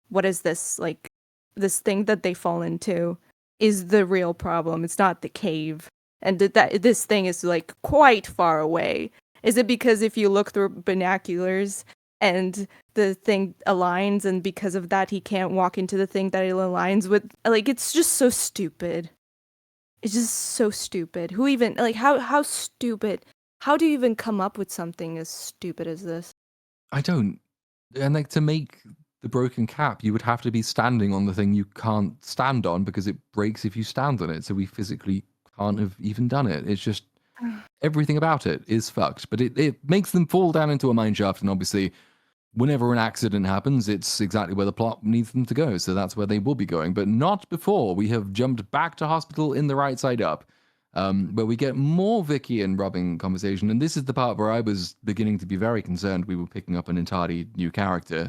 what is this, like, this thing that they fall into is the real problem. It's not the cave. And this thing is, like, quite far away. Is it because if you look through binoculars and the thing aligns, and because of that he can't walk into the thing that it aligns with? Like, it's just so stupid. It's just so stupid. Who even, like, how stupid? How do you even come up with something as stupid as this? I don't. And, like, to make the broken cap, you would have to be standing on the thing you can't stand on because it breaks if you stand on it. So we physically can't have even done it. It's just, everything about it is fucked. But it makes them fall down into a mine shaft, and obviously whenever an accident happens, it's exactly where the plot needs them to go. So that's where they will be going, but not before we have jumped back to hospital in the right side up, where we get more Vicky and Robin conversation. And this is the part where I was beginning to be very concerned we were picking up an entirely new character.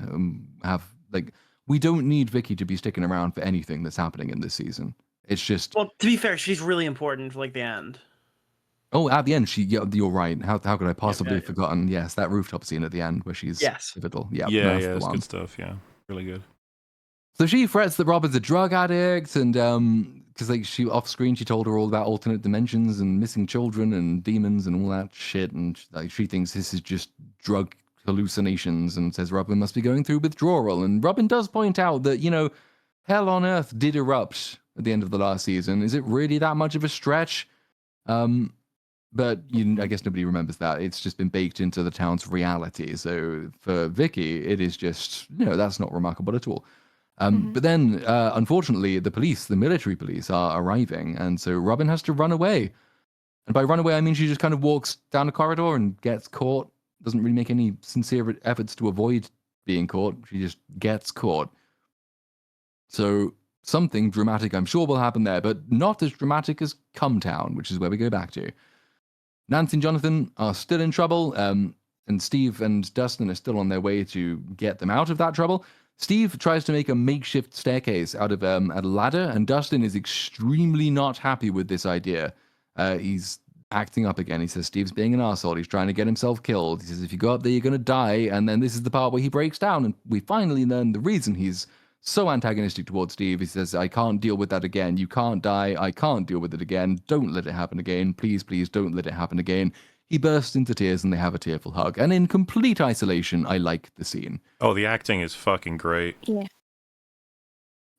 We don't need Vicky to be sticking around for anything that's happening in this season. It's just... Well, to be fair, she's really important for, like, the end. Oh, at the end, you're right. How could I possibly have forgotten? Yes, that rooftop scene at the end where she's pivotal. Yeah, it's good stuff. Yeah, really good. So she frets that Robin's a drug addict, and because, like, she off screen she told her all about alternate dimensions and missing children and demons and all that shit, and, like, she thinks this is just drug hallucinations and says Robin must be going through withdrawal. And Robin does point out that, hell on earth did erupt at the end of the last season. Is it really that much of a stretch? But I guess nobody remembers that. It's just been baked into the town's reality. So for Vicky, it is just, that's not remarkable at all. But then, unfortunately, the military police are arriving. And so Robin has to run away. And by run away, I mean she just kind of walks down a corridor and gets caught. Doesn't really make any sincere efforts to avoid being caught. She just gets caught. So something dramatic, I'm sure, will happen there, but not as dramatic as Come Town, which is where we go back to. Nancy and Jonathan are still in trouble, and Steve and Dustin are still on their way to get them out of that trouble. Steve tries to make a makeshift staircase out of a ladder, and Dustin is extremely not happy with this idea. He's acting up again. He says Steve's being an arsehole. He's trying to get himself killed. He says if you go up there, you're going to die. And then this is the part where he breaks down, and we finally learn the reason he's so antagonistic towards Steve. He says, I can't deal with that again. You can't die. I can't deal with it again. Don't let it happen again. Please, please don't let it happen again. He bursts into tears and they have a tearful hug. And in complete isolation, I like the scene. Oh, the acting is fucking great. Yeah.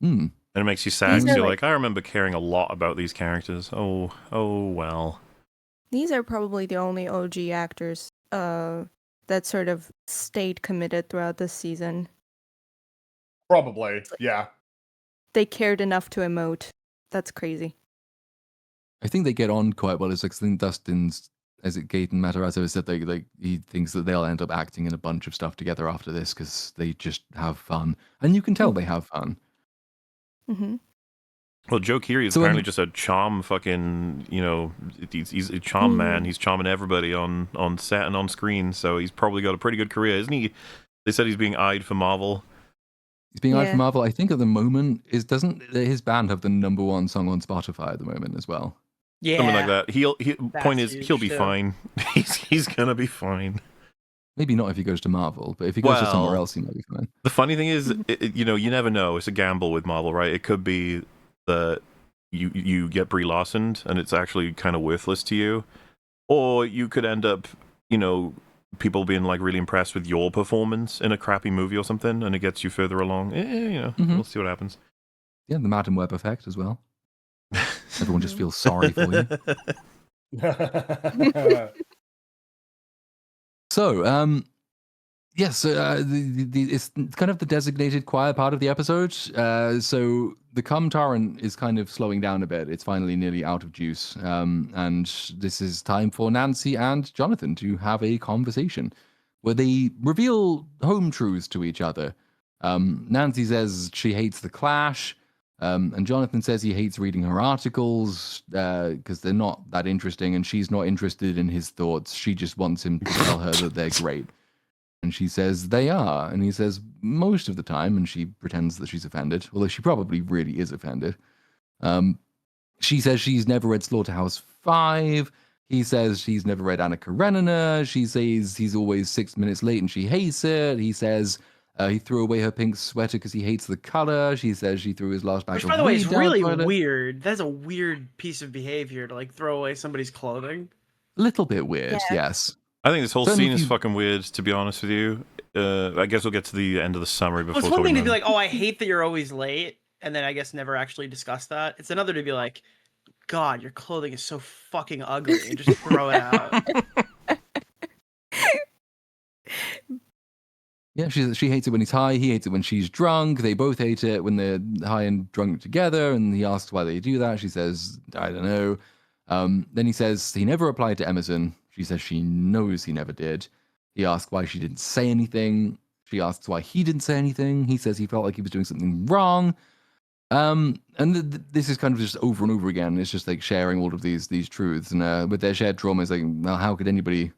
Hmm. And it makes you sad These because are you're like- like, I remember caring a lot about these characters. Oh well. These are probably the only OG actors that sort of stayed committed throughout this season. Probably, yeah. They cared enough to emote. That's crazy. I think they get on quite well. It's like, I think Dustin's, as it Gaten Matarazzo has said, he thinks that they'll end up acting in a bunch of stuff together after this because they just have fun. And you can tell they have fun. Mm-hmm. Well, Joe Keery is So, apparently just a charm fucking, he's a charm man. He's charming everybody on set and on screen, so he's probably got a pretty good career, isn't he? They said he's being eyed for Marvel. He's being eyed Yeah. for Marvel. I think at the moment, doesn't his band have the #1 song on Spotify at the moment as well? Yeah. Something like that. Point is, huge, he'll be too. fine. He's gonna be fine. Maybe not if he goes to Marvel, but if he goes to somewhere Well, else, he might be fine. The funny thing is, you never know. It's a gamble with Marvel, right? It could be that you get Brie Larsoned and it's actually kind of worthless to you, or you could end up, people being like really impressed with your performance in a crappy movie or something, and it gets you further along. We'll see what happens. Yeah, the Madam Web effect as well. Everyone just feels sorry for you. So, yes, it's kind of the designated quiet part of the episode. So the cum torrent is kind of slowing down a bit. It's finally nearly out of juice. And this is time for Nancy and Jonathan to have a conversation where they reveal home truths to each other. Nancy says she hates The Clash. And Jonathan says he hates reading her articles because they're not that interesting, and she's not interested in his thoughts. She just wants him to tell her that they're great. And she says they are, and he says most of the time, and she pretends that she's offended, although she probably really is offended. She says she's never read Slaughterhouse 5. He says she's never read Anna Karenina. She says he's always 6 minutes late and she hates it. He says he threw away her pink sweater because he hates the color. She says she threw his last bag Which, of by the way, is weed down really the toilet. weird. That's a weird piece of behavior to like throw away somebody's clothing. A little bit weird, Yeah. yes. I think this whole Certainly scene if is you- fucking weird, to be honest with you. I guess we'll get to the end of the summary before Well, it's one thing to talking be about like, "Oh, I hate that you're always late," and then I guess never actually discuss that. It's another to be like, "God, your clothing is so fucking ugly," and just throw it out. Yeah, she hates it when he's high. He hates it when she's drunk. They both hate it when they're high and drunk together. And he asks why they do that. She says, I don't know. Then he says he never replied to Emerson. She says she knows he never did. He asks why she didn't say anything. She asks why he didn't say anything. He says he felt like he was doing something wrong. And this is kind of just over and over again. It's just like sharing all of these truths. And with their shared trauma, it's like, well, how could anybody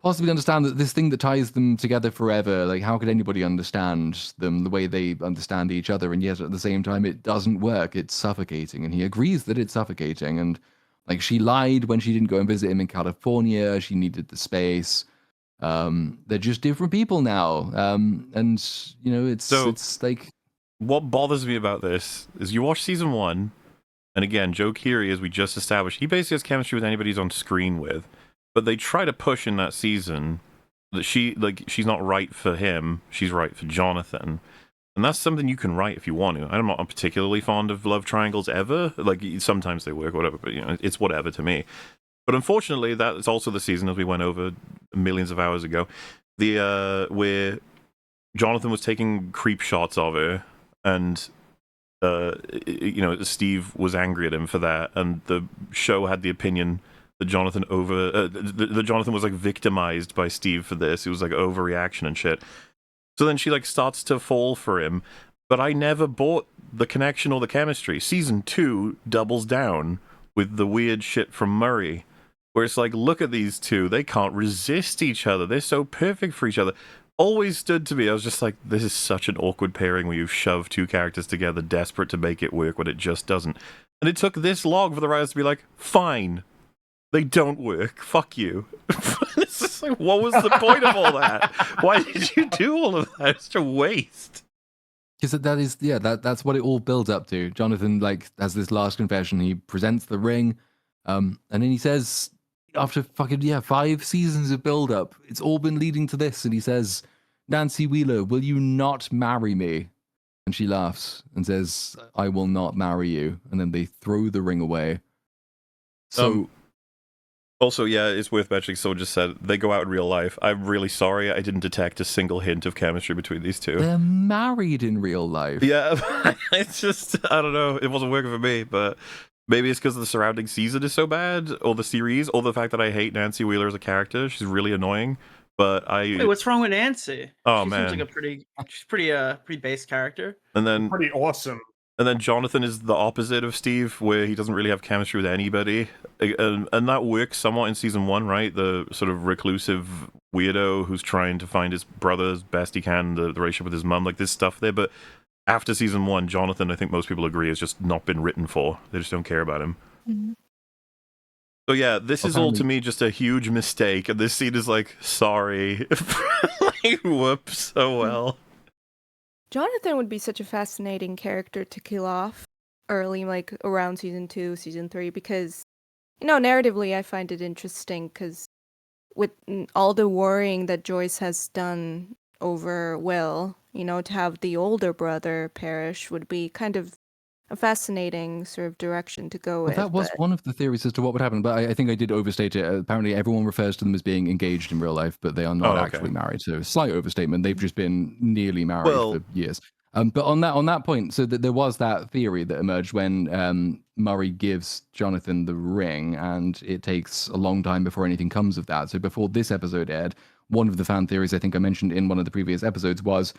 possibly understand that this thing that ties them together forever? Like, how could anybody understand them the way they understand each other? And yet at the same time, it doesn't work. It's suffocating. And he agrees that it's suffocating. And like, she lied when she didn't go and visit him in California. She needed the space. They're just different people now. And it's like, what bothers me about this is you watch season 1, and again, Joe Keery, as we just established, he basically has chemistry with anybody he's on screen with. But they try to push in that season that she's not right for him, she's right for Jonathan. And that's something you can write if you want to. I'm not particularly fond of love triangles ever. Like, sometimes they work, whatever, but it's whatever to me. But unfortunately, that's also the season, as we went over millions of hours ago, where Jonathan was taking creep shots of her, and Steve was angry at him for that, and the show had the opinion that Jonathan was like victimized by Steve for this. It was like overreaction and shit. So then she like starts to fall for him, but I never bought the connection or the chemistry. Season 2 doubles down with the weird shit from Murray, where it's like, look at these two, they can't resist each other, they're so perfect for each other. Always stood to me, I was just like, this is such an awkward pairing where you've shoved two characters together desperate to make it work when it just doesn't. And it took this long for the writers to be like, fine, They don't work. Fuck you. It's just like, what was the point of all that? Why did you do all of that? It's a waste. Because that's what it all builds up to. Jonathan has this last confession. He presents the ring, and then he says, after 5 seasons of build up, it's all been leading to this. And he says, "Nancy Wheeler, will you not marry me?" And she laughs and says, "I will not marry you." And then they throw the ring away. So. Also, yeah, it's worth mentioning, someone just said, they go out in real life. I'm really sorry I didn't detect a single hint of chemistry between these two. They're married in real life. Yeah, it's just, I don't know, it wasn't working for me, but maybe it's because the surrounding season is so bad, or the series, or the fact that I hate Nancy Wheeler as a character. She's really annoying, but Wait, what's wrong with Nancy? Oh, She man. seems like she's pretty base character. And then Pretty awesome. And then Jonathan is the opposite of Steve, where he doesn't really have chemistry with anybody. And that works somewhat in season 1, right? The sort of reclusive weirdo who's trying to find his brother as best he can, the relationship with his mum, like this stuff there. But after season 1, Jonathan, I think most people agree, has just not been written for. They just don't care about him. Mhm. So yeah, this is all to me just a huge mistake. And this scene is like, sorry. Like, whoops, oh well. Jonathan would be such a fascinating character to kill off early, like around season 2, season 3, because, narratively, I find it interesting because with all the worrying that Joyce has done over Will, to have the older brother perish would be kind of a fascinating sort of direction to go Well, with. that was one of the theories as to what would happen, but I think I did overstate it. Apparently, everyone refers to them as being engaged in real life, but they are not actually married. So, slight overstatement. They've just been nearly married for years. But on that point, so that there was that theory that emerged when Murray gives Jonathan the ring, and it takes a long time before anything comes of that. So before this episode aired, one of the fan theories I think I mentioned in one of the previous episodes was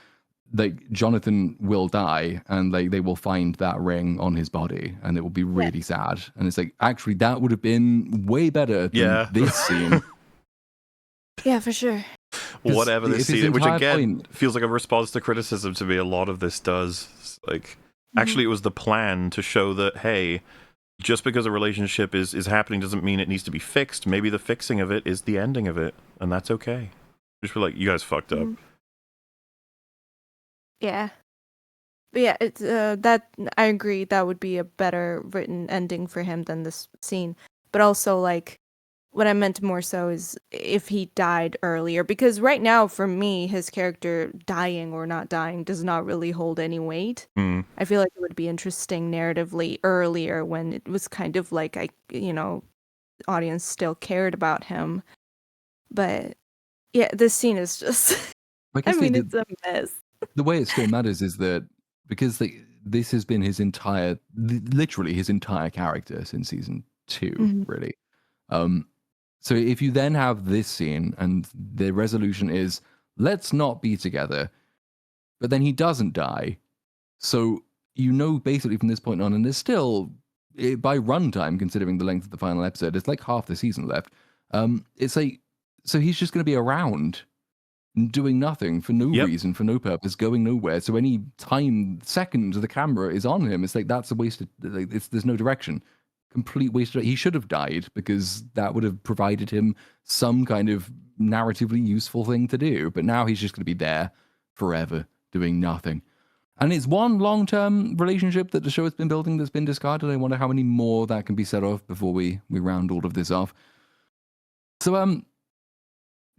that Jonathan will die, and they will find that ring on his body, and it will be really sad. And it's like, actually, that would have been way better than this scene. Yeah, for sure. Whatever this scene, which again point... feels like a response to criticism to me. A lot of this does. It's like, actually, it was the plan to show that, hey, just because a relationship is happening doesn't mean it needs to be fixed. Maybe the fixing of it is the ending of it, and that's okay. Just feel like you guys fucked up. Yeah. But yeah, it's that I agree that would be a better written ending for him than this scene. But also, like, what I meant more so is if he died earlier, because right now for me his character dying or not dying does not really hold any weight. I feel like it would be interesting narratively earlier when it was kind of like audience still cared about him. But yeah, this scene is just it's a mess. The way it still matters is that because this has been literally his entire character since season 2, really. So if you then have this scene and the resolution is, let's not be together, but then he doesn't die. So basically from this point on, and there's still, by runtime, considering the length of the final episode, it's like half the season left. It's like, so he's just going to be around doing nothing for no reason, for no purpose, going nowhere. So any second the camera is on him, it's like, that's a wasted, there's no direction. Complete waste. He should have died because that would have provided him some kind of narratively useful thing to do. But now he's just going to be there forever doing nothing. And it's one long-term relationship that the show has been building that's been discarded. I wonder how many more that can be set off before we round all of this off. So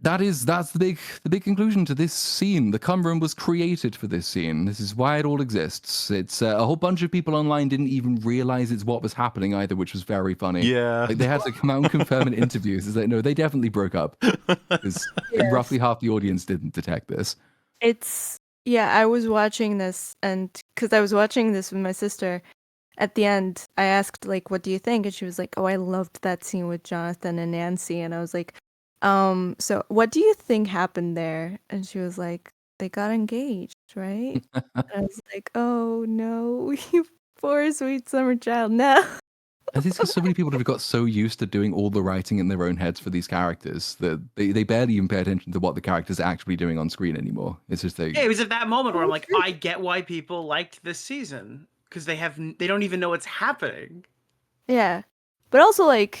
that's the big conclusion to this scene. The cum room was created for this scene. This is why it all exists. It's a whole bunch of people online didn't even realize it's what was happening either, which was very funny. Yeah, like they had to come out and confirm in interviews. It's like, no, they definitely broke up. Because roughly half the audience didn't detect this. I was watching this, and because I was watching this with my sister, at the end I asked, like, what do you think? And she was like, oh, I loved that scene with Jonathan and Nancy. And I was like, so what do you think happened there? And she was like, they got engaged, right? And I was like, oh no, you poor sweet summer child. No. I think because so many people have got so used to doing all the writing in their own heads for these characters that they barely even pay attention to what the characters are actually doing on screen anymore. It's just it was at that moment where I'm like, I get why people liked this season because they don't even know what's happening. Yeah, but also, like,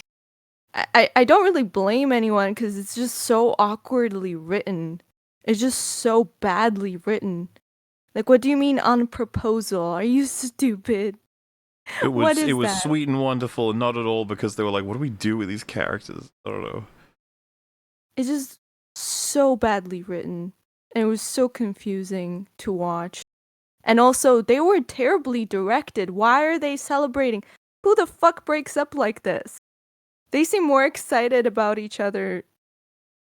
I don't really blame anyone because it's just so awkwardly written. It's just so badly written. Like, what do you mean on proposal? Are you stupid? What It is was that? sweet and wonderful, and not at all because they were like, what do we do with these characters? I don't know. It's just so badly written. And it was so confusing to watch. And also, they were terribly directed. Why are they celebrating? Who the fuck breaks up like this? They seem more excited about each other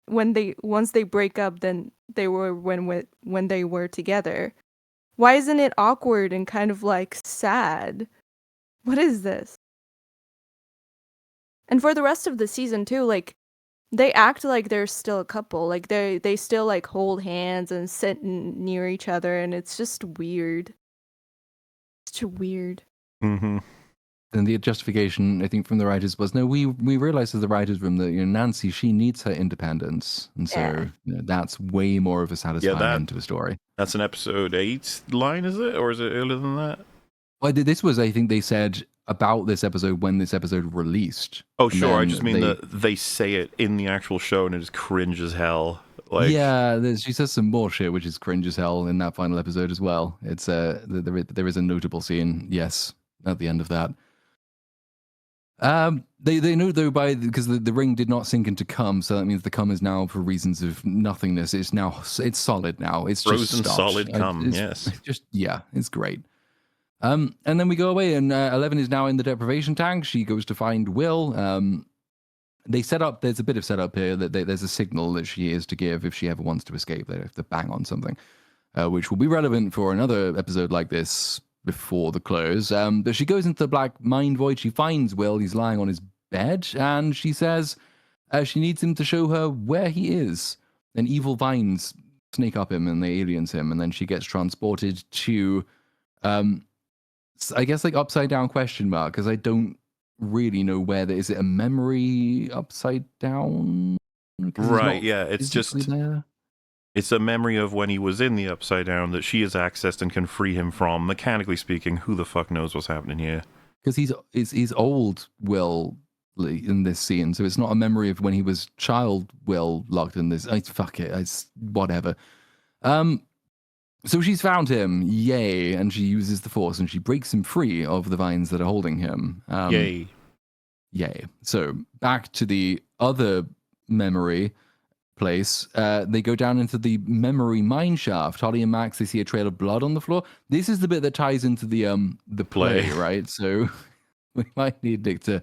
once they break up than they were when they were together. Why isn't it awkward and kind of like sad? What is this? And for the rest of the season too, like they act like they're still a couple. Like they still like hold hands and sit near each other, and it's just weird. It's too weird. Mm-hmm. And the justification, I think, from the writers was, no, we realized as the writers' room that Nancy, she needs her independence, and so Yeah. that's way more of a satisfying that- end to a story. That's an episode 8 line, is it? Or is it earlier than that? Well, this was, I think, they said about this episode when this episode released. Oh, And sure. I then just mean that they say it in the actual show and it is cringe as hell. Like, yeah, she says some more shit, which is cringe as hell in that final episode as well. It's there is a notable scene, yes, at the end of that. They know though because the ring did not sink into cum, so that means the cum is now for reasons of nothingness. It's solid now. It's frozen just stopped. solid cum. It's Yes. just it's great. And then we go away, and 11 is now in the deprivation tank. She goes to find Will. They set up. There's a bit of setup here that there's a signal that she is to give if she ever wants to escape. They have to bang on something, which will be relevant for another episode like this before the close. But she goes into the black mind void. She finds Will. He's lying on his bed, and she says she needs him to show her where he is. And evil vines snake up him, and they aliens him, and then she gets transported to, I guess, like upside down question mark, because I don't really know where there is. It a memory upside down? Right. Yeah. It's just. There. It's a memory of when he was in the Upside Down that she has accessed and can free him from. Mechanically speaking, who the fuck knows what's happening here? Because he's old Will in this scene, so it's not a memory of when he was child Will locked in this. Fuck it, whatever. So she's found him, yay, and she uses the Force and she breaks him free of the vines that are holding him. Yay. So back to the other memory place. They go down into the memory mine shaft. Holly and Max, they see a trail of blood on the floor. This is the bit that ties into the play, right? So we might need Nick to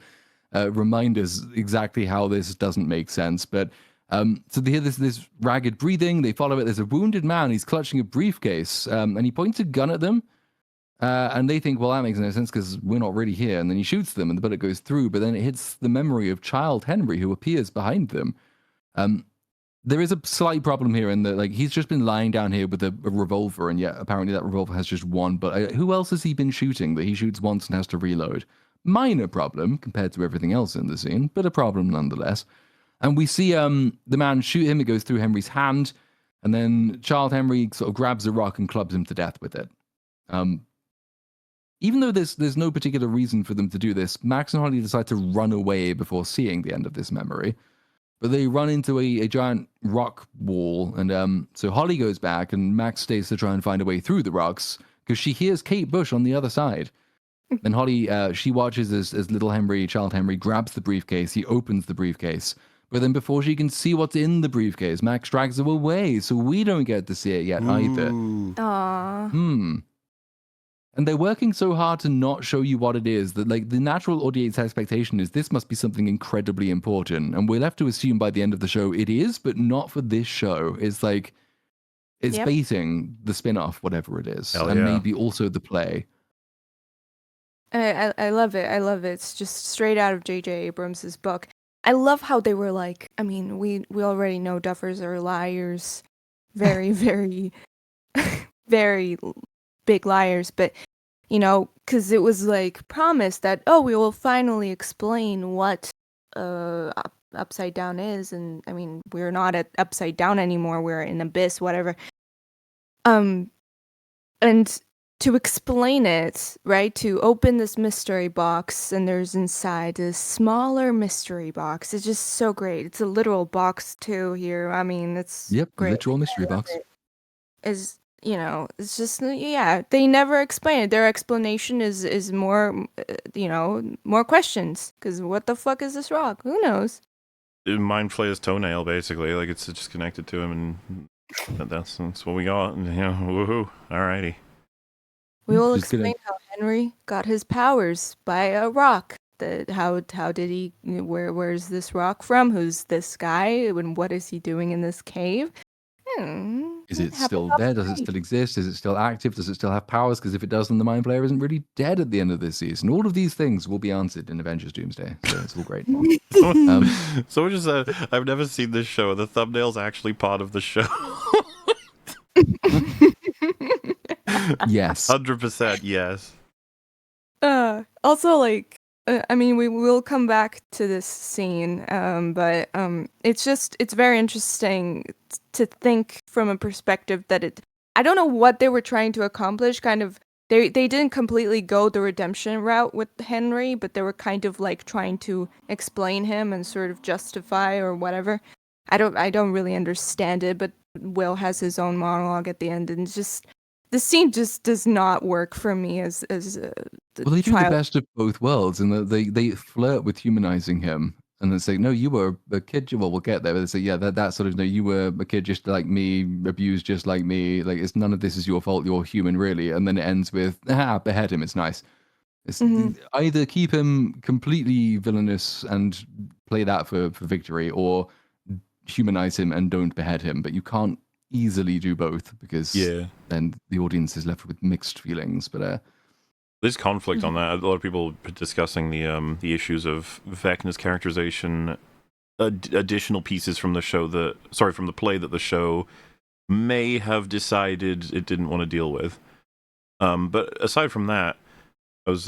remind us exactly how this doesn't make sense. But so they hear this ragged breathing. They follow it. There's a wounded man. He's clutching a briefcase, and he points a gun at them. And they think, well, that makes no sense because we're not really here. And then he shoots them, and the bullet goes through. But then it hits the memory of Child Henry, who appears behind them. There is a slight problem here in that, like, he's just been lying down here with a revolver, and yet apparently that revolver has just one. But who else has he been shooting that he shoots once and has to reload? Minor problem compared to everything else in the scene, but a problem nonetheless. And we see the man shoot him. It goes through Henry's hand, and then Child Henry sort of grabs a rock and clubs him to death with it. Even though there's no particular reason for them to do this, Max and Holly decide to run away before seeing the end of this memory. But they run into a giant rock wall, and so Holly goes back, and Max stays to try and find a way through the rocks, because she hears Kate Bush on the other side. And Holly, she watches as little Henry, Child Henry, grabs the briefcase. He opens the briefcase. But then before she can see what's in the briefcase, Max drags her away, so we don't get to see it yet either. Aww. And they're working so hard to not show you what it is that, like, the natural audience expectation is this must be something incredibly important. And we're left to assume by the end of the show it is, but not for this show. It's like, it's baiting the spin-off, whatever it is. Hell and yeah. maybe also the play. I love it. I love it. It's just straight out of J.J. Abrams' book. I love how they were like, I mean, we already know duffers are liars. Very, very, very big liars. But, you know, because it was like promised that, oh, we will finally explain what upside down is. And I mean, we're not at upside down anymore. We're in abyss, whatever. And to explain it, right? To open this mystery box, and there's inside a smaller mystery box. It's just so great. It's a literal box too here. I mean, it's Yep, great. literal mystery box. Is it's just they never explain it. Their explanation is more more questions, because what the fuck is this rock? Who knows? Mind flayer's toenail, basically. Like, it's just connected to him, and that's what we got. And, woohoo! Alrighty. We will Just gonna- explain how Henry got his powers by a rock. How did he? Where's this rock from? Who's this guy? And what is he doing in this cave? Is it still there? Does it still exist? Is it still active? Does it still have powers? Because if it does, then the Mind Flayer isn't really dead at the end of this season. All of these things will be answered in Avengers Doomsday, so it's all great. So just I've never seen this show. The thumbnail's actually part of the show. Yes. 100% yes. Also, like, I mean, we will come back to this scene, but it's very interesting to think from a perspective that I don't know what they were trying to accomplish. Kind of, they didn't completely go the redemption route with Henry, but they were kind of like trying to explain him and sort of justify or whatever. I don't really understand it, but Will has his own monologue at the end, and just the scene just does not work for me as Well, they do the best of both worlds, and they flirt with humanizing him, and they say, "No, you were a kid." Well, we'll get there. But they say, "Yeah, that sort of no, you were a kid just like me, abused just like me. Like, it's none of this is your fault. You're human, really." And then it ends with, behead him. It's nice. It's either keep him completely villainous and play that for victory, or humanize him and don't behead him. But you can't easily do both, because then the audience is left with mixed feelings. But there's conflict on that. A lot of people are discussing the issues of Vecna's characterization, additional pieces from from the play that the show may have decided it didn't want to deal with. But aside from that, I was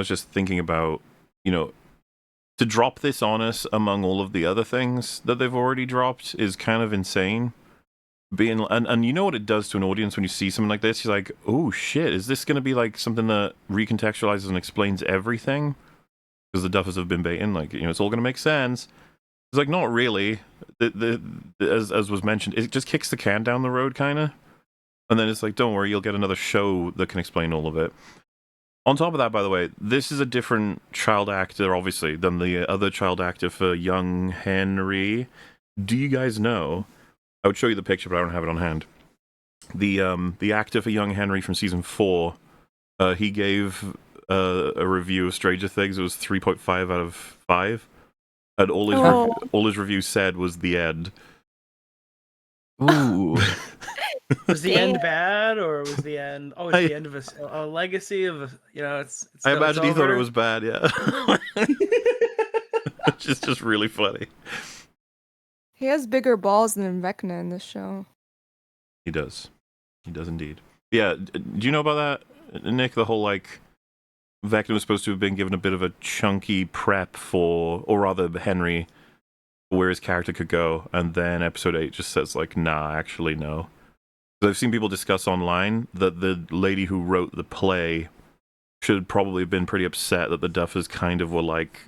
just thinking about, to drop this on us among all of the other things that they've already dropped is kind of insane. And you know what it does to an audience when you see something like this? You're like, oh shit, is this going to be like something that recontextualizes and explains everything? Because the Duffers have been baiting, like, it's all going to make sense. It's like, not really. As was mentioned, it just kicks the can down the road, kind of. And then it's like, don't worry, you'll get another show that can explain all of it. On top of that, by the way, this is a different child actor, obviously, than the other child actor for young Henry. Do you guys know? I would show you the picture, but I don't have it on hand. The actor for young Henry from season 4, he gave a review of Stranger Things. It was 3.5 out of 5, and all his review said was the end. ooh, Was the end bad, or was the end? Oh, it's the end of a legacy of it's. I imagine he thought it over? was bad. Yeah, which is just really funny. He has bigger balls than Vecna in this show. He does indeed. Yeah, do you know about that, Nick? The whole, like, Vecna was supposed to have been given a bit of a chunky prep for, or rather Henry, where his character could go, and then episode 8 just says, like, nah, actually no. I've seen people discuss online that the lady who wrote the play should probably have been pretty upset that the Duffers kind of were like,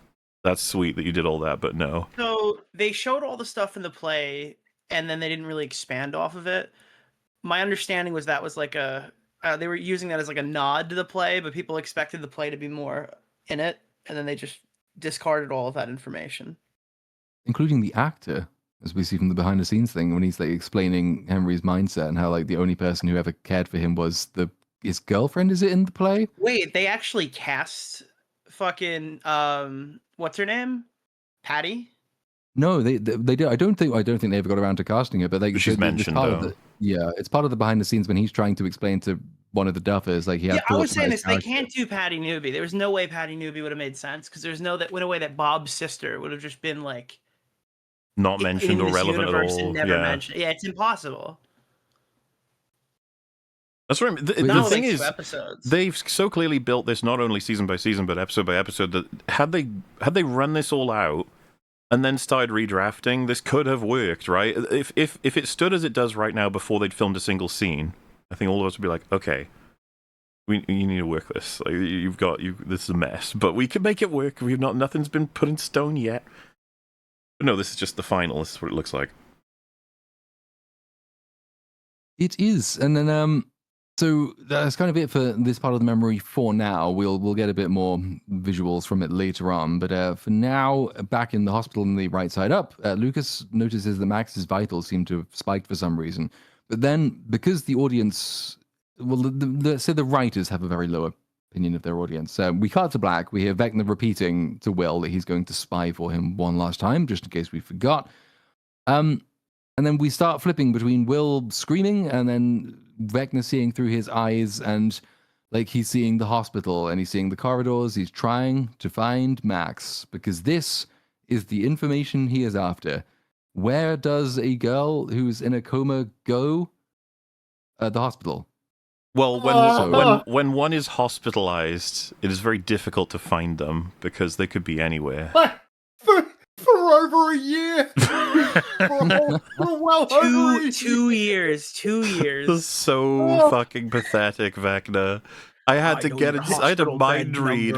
that's sweet that you did all that, but no. So they showed all the stuff in the play, and then they didn't really expand off of it. My understanding was that was like they were using that as like a nod to the play, but people expected the play to be more in it, and then they just discarded all of that information, including the actor, as we see from the behind the scenes thing, when he's like explaining Henry's mindset and how like the only person who ever cared for him was his girlfriend. Is it in the play? Wait, they actually cast fucking what's her name? Patty? No, they do. I don't think they ever got around to casting her, but like She's mentioned, though. It's part of the behind the scenes when he's trying to explain to one of the Duffers, like, I was saying this. They can't do Patty Newby. There was no way Patty Newby would have made sense, because there's no way that Bob's sister would have just been like not mentioned or relevant at all. And never mentioned. Yeah, it's impossible. That's right. The thing is, they've so clearly built this not only season by season but episode by episode that had they run this all out and then started redrafting, this could have worked, right? If it stood as it does right now before they'd filmed a single scene, I think all of us would be like, okay, You need to work this. Like, this is a mess, but we can make it work. Nothing's been put in stone yet. But no, this is just the final. This is what it looks like. It is, and then so that's kind of it for this part of the memory for now. We'll get a bit more visuals from it later on, but for now, back in the hospital in the right side up, Lucas notices that Max's vitals seem to have spiked for some reason. But then, because the audience, well, let's say the writers have a very low opinion of their audience. We cut to black. We hear Vecna repeating to Will that he's going to spy for him one last time, just in case we forgot. And then we start flipping between Will screaming and then Vecna seeing through his eyes, and like he's seeing the hospital and he's seeing the corridors. He's trying to find Max because this is the information he is after. Where does a girl who's in a coma go? The hospital. Well, when one is hospitalized, it is very difficult to find them because they could be anywhere. For over a year. for over 2 years. 2 years. So fucking pathetic, Vecna. I had to get it. I had to mind read.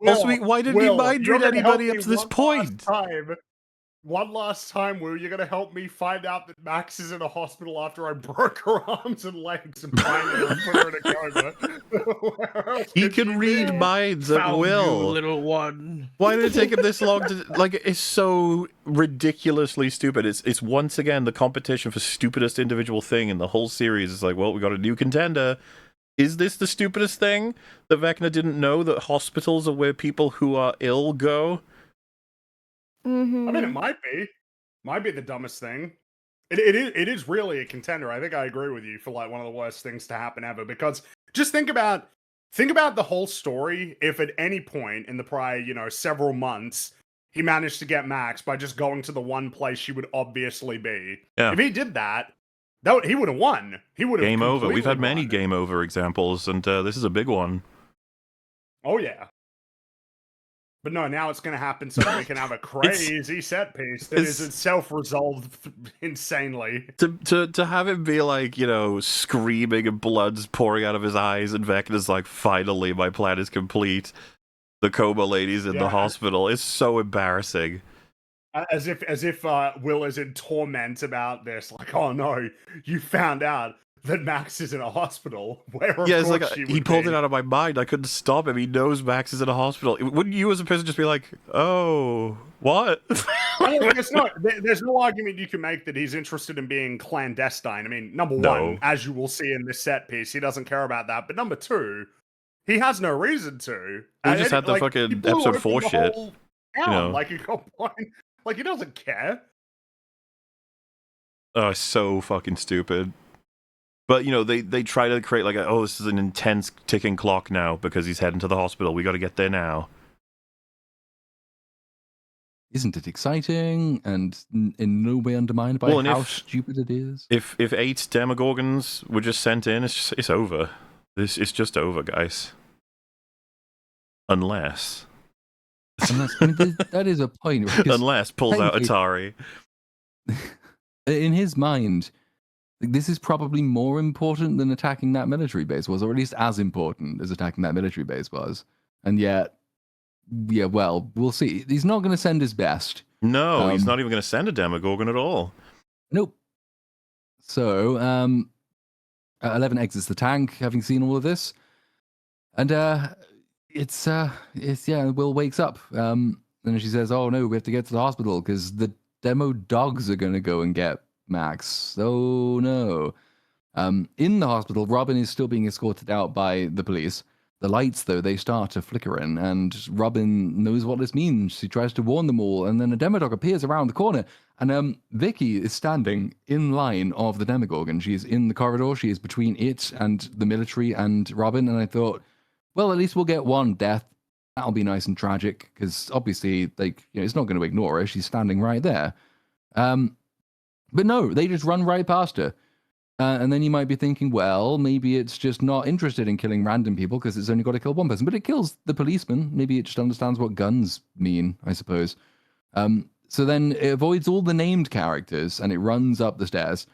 Also, why didn't he mind read anybody up to this point? One last time, Will, you're gonna help me find out that Max is in a hospital after I broke her arms and legs and finally put her in a coma. He can read minds at will. You, little one. Why did it take him this long to it's so ridiculously stupid. It's once again the competition for stupidest individual thing in the whole series. It's like, well, we got a new contender. Is this the stupidest thing that Vecna didn't know that hospitals are where people who are ill go? Mm-hmm. I mean, it might be the dumbest thing. It is really a contender. I think I agree with you for like one of the worst things to happen ever. Because just think about the whole story. If at any point in the prior, several months, he managed to get Max by just going to the one place she would obviously be. Yeah. If he did that he would have won. He would have game over. We've had many won. game over examples, and this is a big one. Oh yeah. But no, now it's going to happen so we can have a crazy set piece that is self-resolved insanely. To have him be like, screaming and blood's pouring out of his eyes, and Vecna's like, finally, my plan is complete. The coma lady's in the hospital. It's so embarrassing. As if Will is in torment about this. Like, oh no, you found out that Max is in a hospital. Where it's like he pulled it out of my mind. I couldn't stop him. He knows Max is in a hospital. Wouldn't you, as a person, just be like, "Oh, what?" There's no argument you can make that he's interested in being clandestine. I mean, number one, as you will see in this set piece, he doesn't care about that. But number two, he has no reason to. He just had the fucking episode 4 shit. Like he got point. Like he doesn't care. Oh, so fucking stupid. But, they try to create this is an intense ticking clock now because he's heading to the hospital. We got to get there now. Isn't it exciting and in no way undermined by how stupid it is? If 8 Demogorgons were just sent in, it's over. It's just over, guys. Unless that is a point. Unless pulls out Atari. In his mind, this is probably more important than attacking that military base was, or at least as important as attacking that military base was. And yet, well, we'll see. He's not going to send his best. No, he's not even going to send a Demogorgon at all. Nope. So, 11 exits the tank, having seen all of this. And Will wakes up. And she says, oh no, we have to get to the hospital because the demo dogs are going to go and get Max. Oh no. In the hospital, Robin is still being escorted out by the police. The lights, though, they start to flicker in, and Robin knows what this means. She tries to warn them all, and then a Demodog appears around the corner, and Vicky is standing in line of the Demogorgon. She is in the corridor. She is between it and the military and Robin, and I thought, well, at least we'll get one death. That'll be nice and tragic, because obviously, it's not going to ignore her. She's standing right there. But no, they just run right past her. And then you might be thinking, well, maybe it's just not interested in killing random people because it's only got to kill one person. But it kills the policeman. Maybe it just understands what guns mean, I suppose. So then it avoids all the named characters and it runs up the stairs.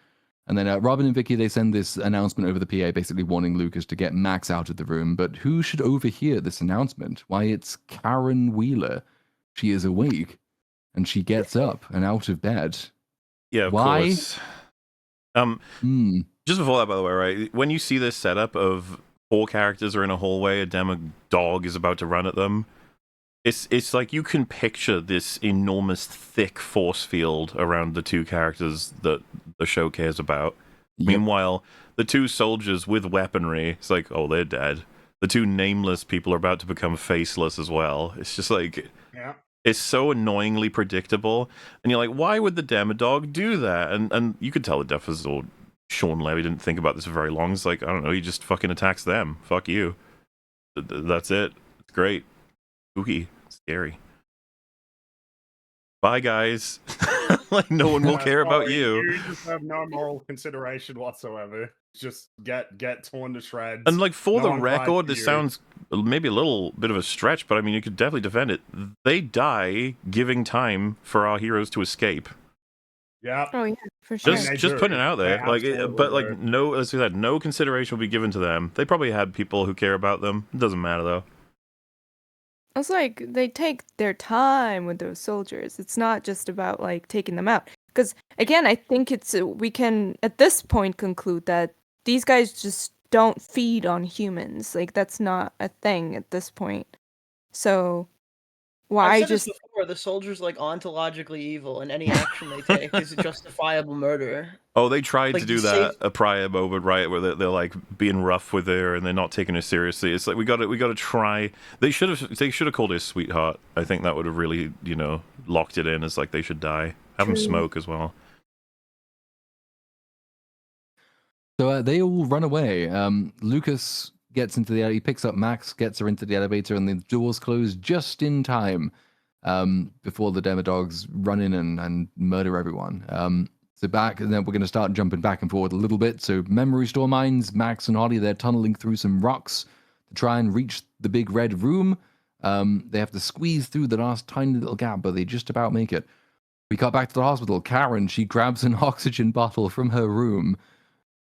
And then Robin and Vicky, they send this announcement over the PA, basically warning Lucas to get Max out of the room. But who should overhear this announcement? Why, it's Karen Wheeler. She is awake, and she gets up and out of bed. Yeah, of Why? course. Just before that, by the way, right? When you see this setup of 4 characters are in a hallway, a demo dog is about to run at them, it's like you can picture this enormous, thick force field around the 2 characters that the show cares about. Yep. Meanwhile, the 2 soldiers with weaponry, it's like, oh, they're dead. The 2 nameless people are about to become faceless as well. It's just like... Yeah. It's so annoyingly predictable, and you're like, why would the Demodog do that? And you could tell the Duffers or Sean Levy didn't think about this for very long. It's like, I don't know, he just fucking attacks them. Fuck you. That's it. It's great. Spooky. Scary. Bye, guys. Like, no one will care about Sorry, you. You just have no moral consideration whatsoever. Just get torn to shreds. And, like, for No the one cried record, for this you. sounds maybe a little bit of a stretch, but I mean, you could definitely defend it. They die giving time for our heroes to escape. Yeah. Oh yeah, for sure. They Just do. putting it out there, They like, absolutely but like, do. no, as I said, no consideration will be given to them. They probably had people who care about them. It doesn't matter though. It's like they take their time with those soldiers. It's not just about like taking them out. Because again, I think we can at this point conclude that these guys just don't feed on humans. Like that's not a thing at this point. So why I've said just this before, the soldier's like ontologically evil, and any action they take is a justifiable murder. Oh, they tried Like, to do you that save- a prior moment, right, where they're like being rough with her and they're not taking her seriously. It's like we got to try. They should have called her sweetheart. I think that would have really, locked it in as like they should die. Have them True. smoke as well. So they all run away. Lucas gets into he picks up Max, gets her into the elevator, and the doors close just in time before the Demodogs run in and murder everyone. So back, and then we're going to start jumping back and forward a little bit. So memory store mines, Max and Holly, they're tunneling through some rocks to try and reach the big red room. They have to squeeze through the last tiny little gap, but they just about make it. We got back to the hospital. Karen, she grabs an oxygen bottle from her room.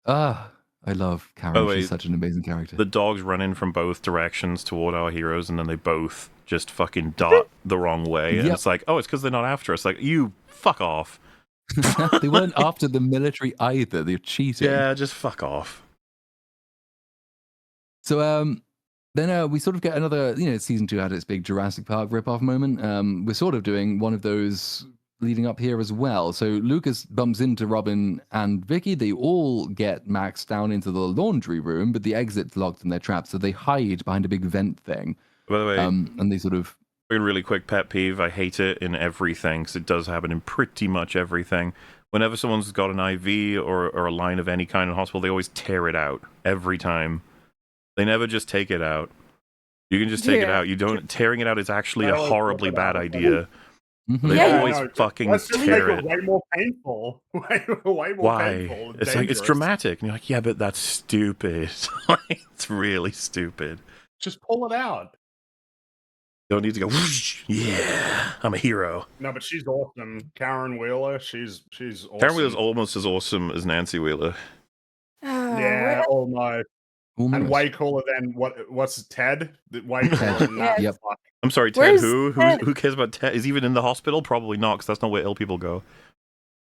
I love Karen. By the way, she's such an amazing character. The dogs run in from both directions toward our heroes, and then they both just fucking dart the wrong way. And Yep. it's like, oh, it's because they're not after us. Like, you fuck off. They weren't after the military either. They're cheating. Yeah, just fuck off. So then we sort of get another, season 2 had its big Jurassic Park ripoff moment. We're sort of doing one of those leading up here as well. So Lucas bumps into Robin and Vicky. They all get Max down into the laundry room, but the exit's locked and they're trapped. So they hide behind a big vent thing. By the way, and they sort of... a really quick pet peeve. I hate it in everything, because it does happen in pretty much everything. Whenever someone's got an IV or a line of any kind in hospital, they always tear it out every time. They never just take it out. You can just take it Yeah. out. You don't. Tearing it out is actually a I always horribly thought bad about it. idea. Mhm. They Yeah. always fucking Let's just make tear it it. way more painful. Way more Why? painful. and It's like it's dangerous. dramatic, and you're like, yeah, but that's stupid. It's really stupid. Just pull it out. You don't need to go. Whoosh, yeah, I'm a hero. No, but she's awesome. Karen Wheeler, she's awesome. Karen Wheeler's almost as awesome as Nancy Wheeler. Yeah, almost. And Almost. way cooler than what's Ted? Way cooler than that. Yep. Fuck. I'm sorry, Ted. Where's Who Ted? cares about Ted? Is he even in the hospital? Probably not, because that's not where ill people go.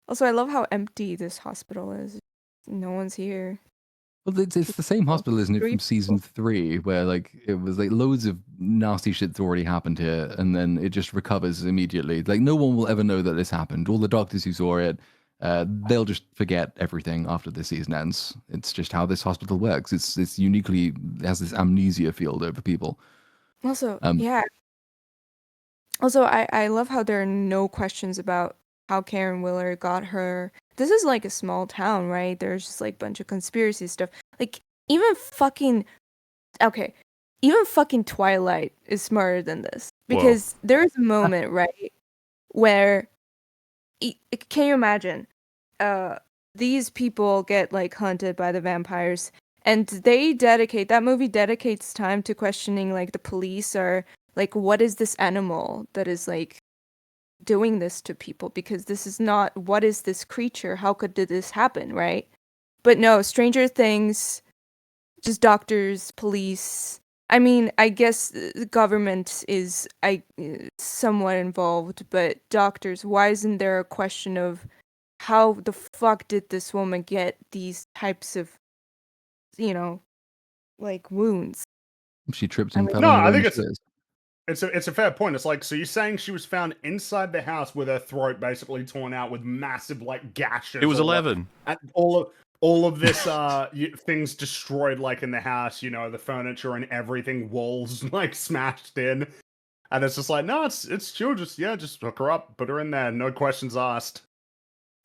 Also, I love how empty this hospital is. No one's here. Well, it's the same hospital, isn't it, Three from season 3, where like it was like loads of nasty shit's already happened here, and then it just recovers immediately. Like no one will ever know that this happened. All the doctors who saw it, they'll just forget everything after the season ends. It's just how this hospital works. It's uniquely it has this amnesia field over people. Also, Um, yeah. Also, I love how there are no questions about how Karen Wheeler got her. This is like a small town, right? There's just like a bunch of conspiracy stuff. Like even fucking Twilight is smarter than this, because there's a moment, right, where can you imagine? These people get like hunted by the vampires, and that movie dedicates time to questioning like the police are like, what is this animal that is like doing this to people? Because this is not, what is this creature? How did this happen, right? But no, Stranger Things, just doctors, police. I mean, I guess the government is somewhat involved, but doctors, why isn't there a question of how the fuck did this woman get these types of, like wounds? She tripped I and mean, fell No, on her I own think stairs. it's a fair point. It's like, so you're saying she was found inside the house with her throat basically torn out with massive like gashes. It was all 11. and all of this things destroyed like in the house, you know, the furniture and everything, walls like smashed in. And it's just like, no, it's chill, just hook her up, put her in there, no questions asked.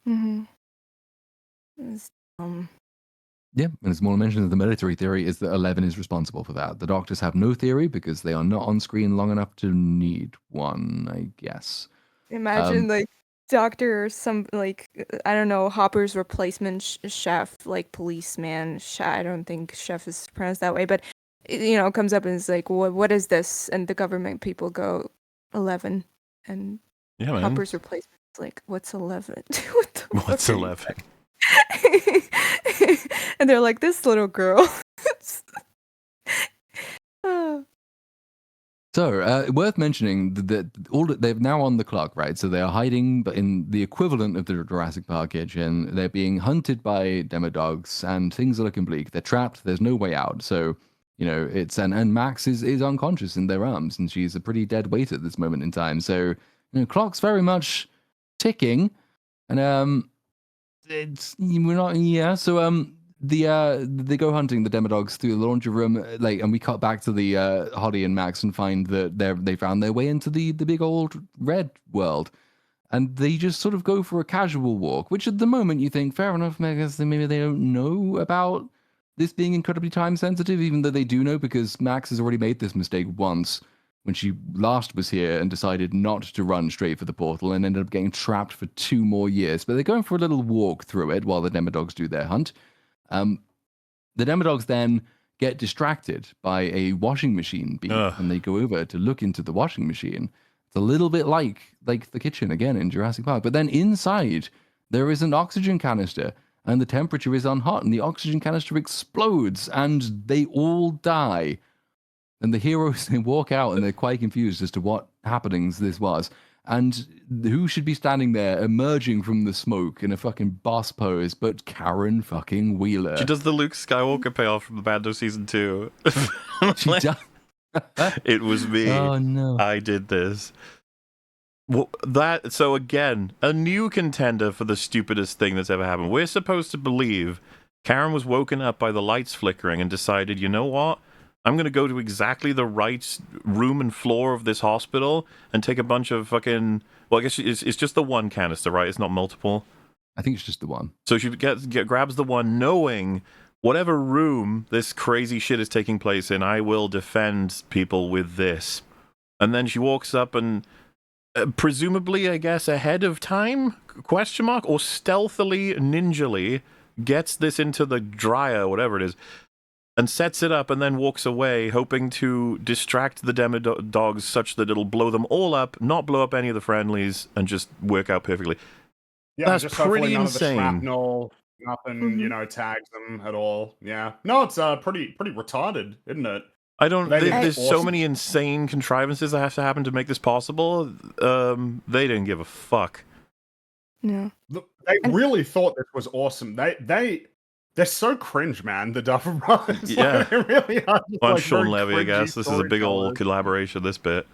mhm. Yeah, and as Moore mentioned, the military theory is that 11 is responsible for that. The doctors have no theory because they are not on screen long enough to need one, I guess. Imagine like doctor or some like I don't know, Hopper's replacement chef, like policeman. I don't think chef is pronounced that way, but comes up and is like, what is this? And the government people go 11, and Yeah, man. Hopper's replacement is like, what's 11? What the What's fuck are you 11? and they're like, this little girl. Oh. So, worth mentioning that they're now on the clock, right? So they are hiding, but in the equivalent of the Jurassic Park kitchen, they're being hunted by demodogs, and things are looking bleak. They're trapped. There's no way out. So, it's and Max is unconscious in their arms, and she's a pretty dead weight at this moment in time. So, clock's very much ticking, and we're not So they go hunting the demodogs through the laundry room, and we cut back to the Holly and Max and find that they found their way into the big old red world, and they just sort of go for a casual walk, which at the moment you think fair enough. I guess maybe they don't know about this being incredibly time sensitive, even though they do know because Max has already made this mistake once when she last was here and decided not to run straight for the portal and ended up getting trapped for 2 more years. But they're going for a little walk through it while the demodogs do their hunt. The demodogs then get distracted by a washing machine beep, and they go over to look into the washing machine. It's a little bit like the kitchen again in Jurassic Park, but then inside there is an oxygen canister, and the temperature is on hot, and the oxygen canister explodes, and they all die. And the heroes, they walk out, and they're quite confused as to what happenings this was. And who should be standing there emerging from the smoke in a fucking boss pose but Karen fucking Wheeler. She does the Luke Skywalker payoff from the Bando Season 2. She does. It was me. Oh, no. I did this. Well, so again, a new contender for the stupidest thing that's ever happened. We're supposed to believe Karen was woken up by the lights flickering and decided, you know what? I'm going to go to exactly the right room and floor of this hospital and take a bunch of fucking... Well, I guess it's just the one canister, right? It's not multiple. I think it's just the one. So she grabs the one, knowing whatever room this crazy shit is taking place in, I will defend people with this. And then she walks up and, presumably, I guess, ahead of time, question mark, or stealthily, ninjally, gets this into the dryer, whatever it is, and sets it up and then walks away, hoping to distract the demodogs such that it'll blow them all up, not blow up any of the friendlies, and just work out perfectly. Yeah, That's just pretty hopefully none insane. of the shrapnel, nothing, tags them at all. Yeah. No, it's pretty retarded, isn't it? I don't. There's so awesome. many insane contrivances that have to happen to make this possible. They didn't give a fuck. No. Look, they really thought this was awesome. They're so cringe, man. The Duffer Brothers. Yeah. Like, they really are. Just, On like, Sean very Levy, I guess. cringy This is a big old storytellers. collaboration, this bit.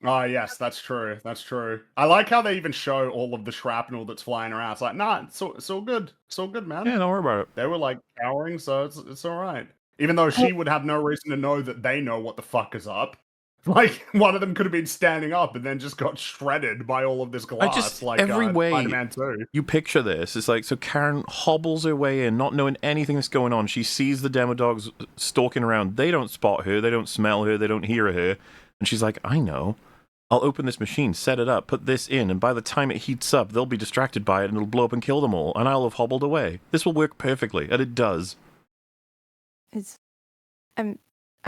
Oh, yes, that's true. That's true. I like how they even show all of the shrapnel that's flying around. It's like, nah, it's all good. It's all good, man. Yeah, don't worry about it. They were like cowering, so it's all right. Even though she would have no reason to know that they know what the fuck is up. Like, one of them could have been standing up and then just got shredded by all of this glass. Like every way Spider-Man 2. you picture this, it's like, so Karen hobbles her way in, not knowing anything that's going on. She sees the demodogs stalking around. They don't spot her, they don't smell her, they don't hear her. And she's like, I know. I'll open this machine, set it up, put this in, and by the time it heats up, they'll be distracted by it and it'll blow up and kill them all, and I'll have hobbled away. This will work perfectly, and it does. I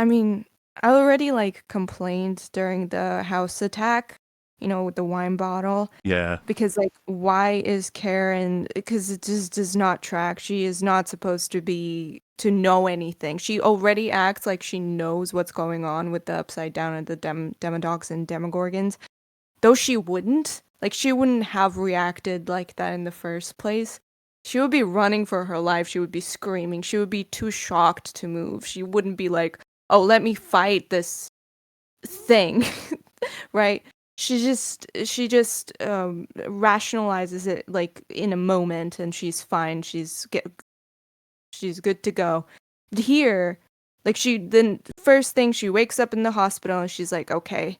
mean, I already complained during the house attack with the wine bottle. Yeah. Because, like, why is Karen? Because it just does not track. She is not supposed to know anything. She already acts like she knows what's going on with the Upside Down and the Demodogs and Demogorgons. Though she wouldn't. Like, she wouldn't have reacted like that in the first place. She would be running for her life. She would be screaming. She would be too shocked to move. She wouldn't be like, oh, let me fight this thing, right? She just rationalizes it like in a moment, and she's fine. She's good to go. Here, like then first thing she wakes up in the hospital and she's like, okay,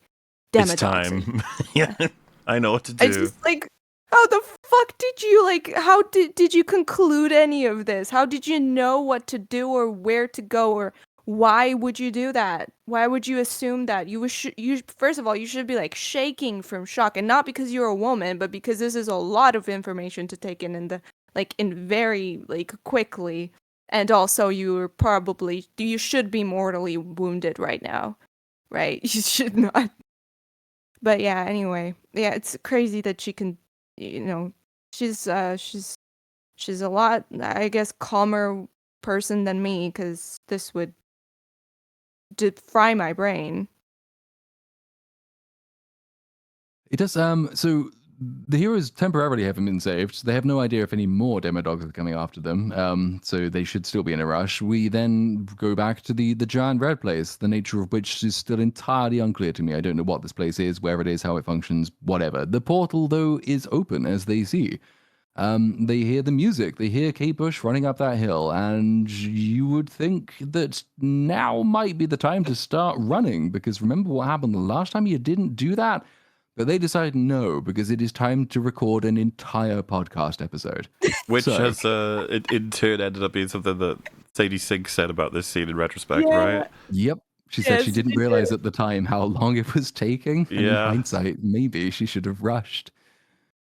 It's Demodogs. time. Yeah. I know what to do. It's just like, how the fuck did you, like, how did you conclude any of this? How did you know what to do or where to go, or why would you do that? Why would you assume that? You first of all, you should be like shaking from shock, and not because you're a woman, but because this is a lot of information to take in the in very quickly, and also you should be mortally wounded right now, right? You should not. But yeah, anyway, yeah, it's crazy that she can, she's a lot, I guess, calmer person than me, because this would fry my brain. It does. So the heroes temporarily haven't been saved. They have no idea if any more Demodogs are coming after them. So they should still be in a rush. We then go back to the giant red place, the nature of which is still entirely unclear to me. I don't know what this place is, where it is, how it functions, whatever. The portal, though, is open, as they see. They hear the music. They hear Kate Bush running up that hill, and you would think that now might be the time to start running, because remember what happened the last time you didn't do that? But they decided no, because it is time to record an entire podcast episode. Which has, in turn, ended up being something that Sadie Sink said about this scene in retrospect, right? Yep. She said she didn't realize at the time how long it was taking. And in hindsight, maybe she should have rushed.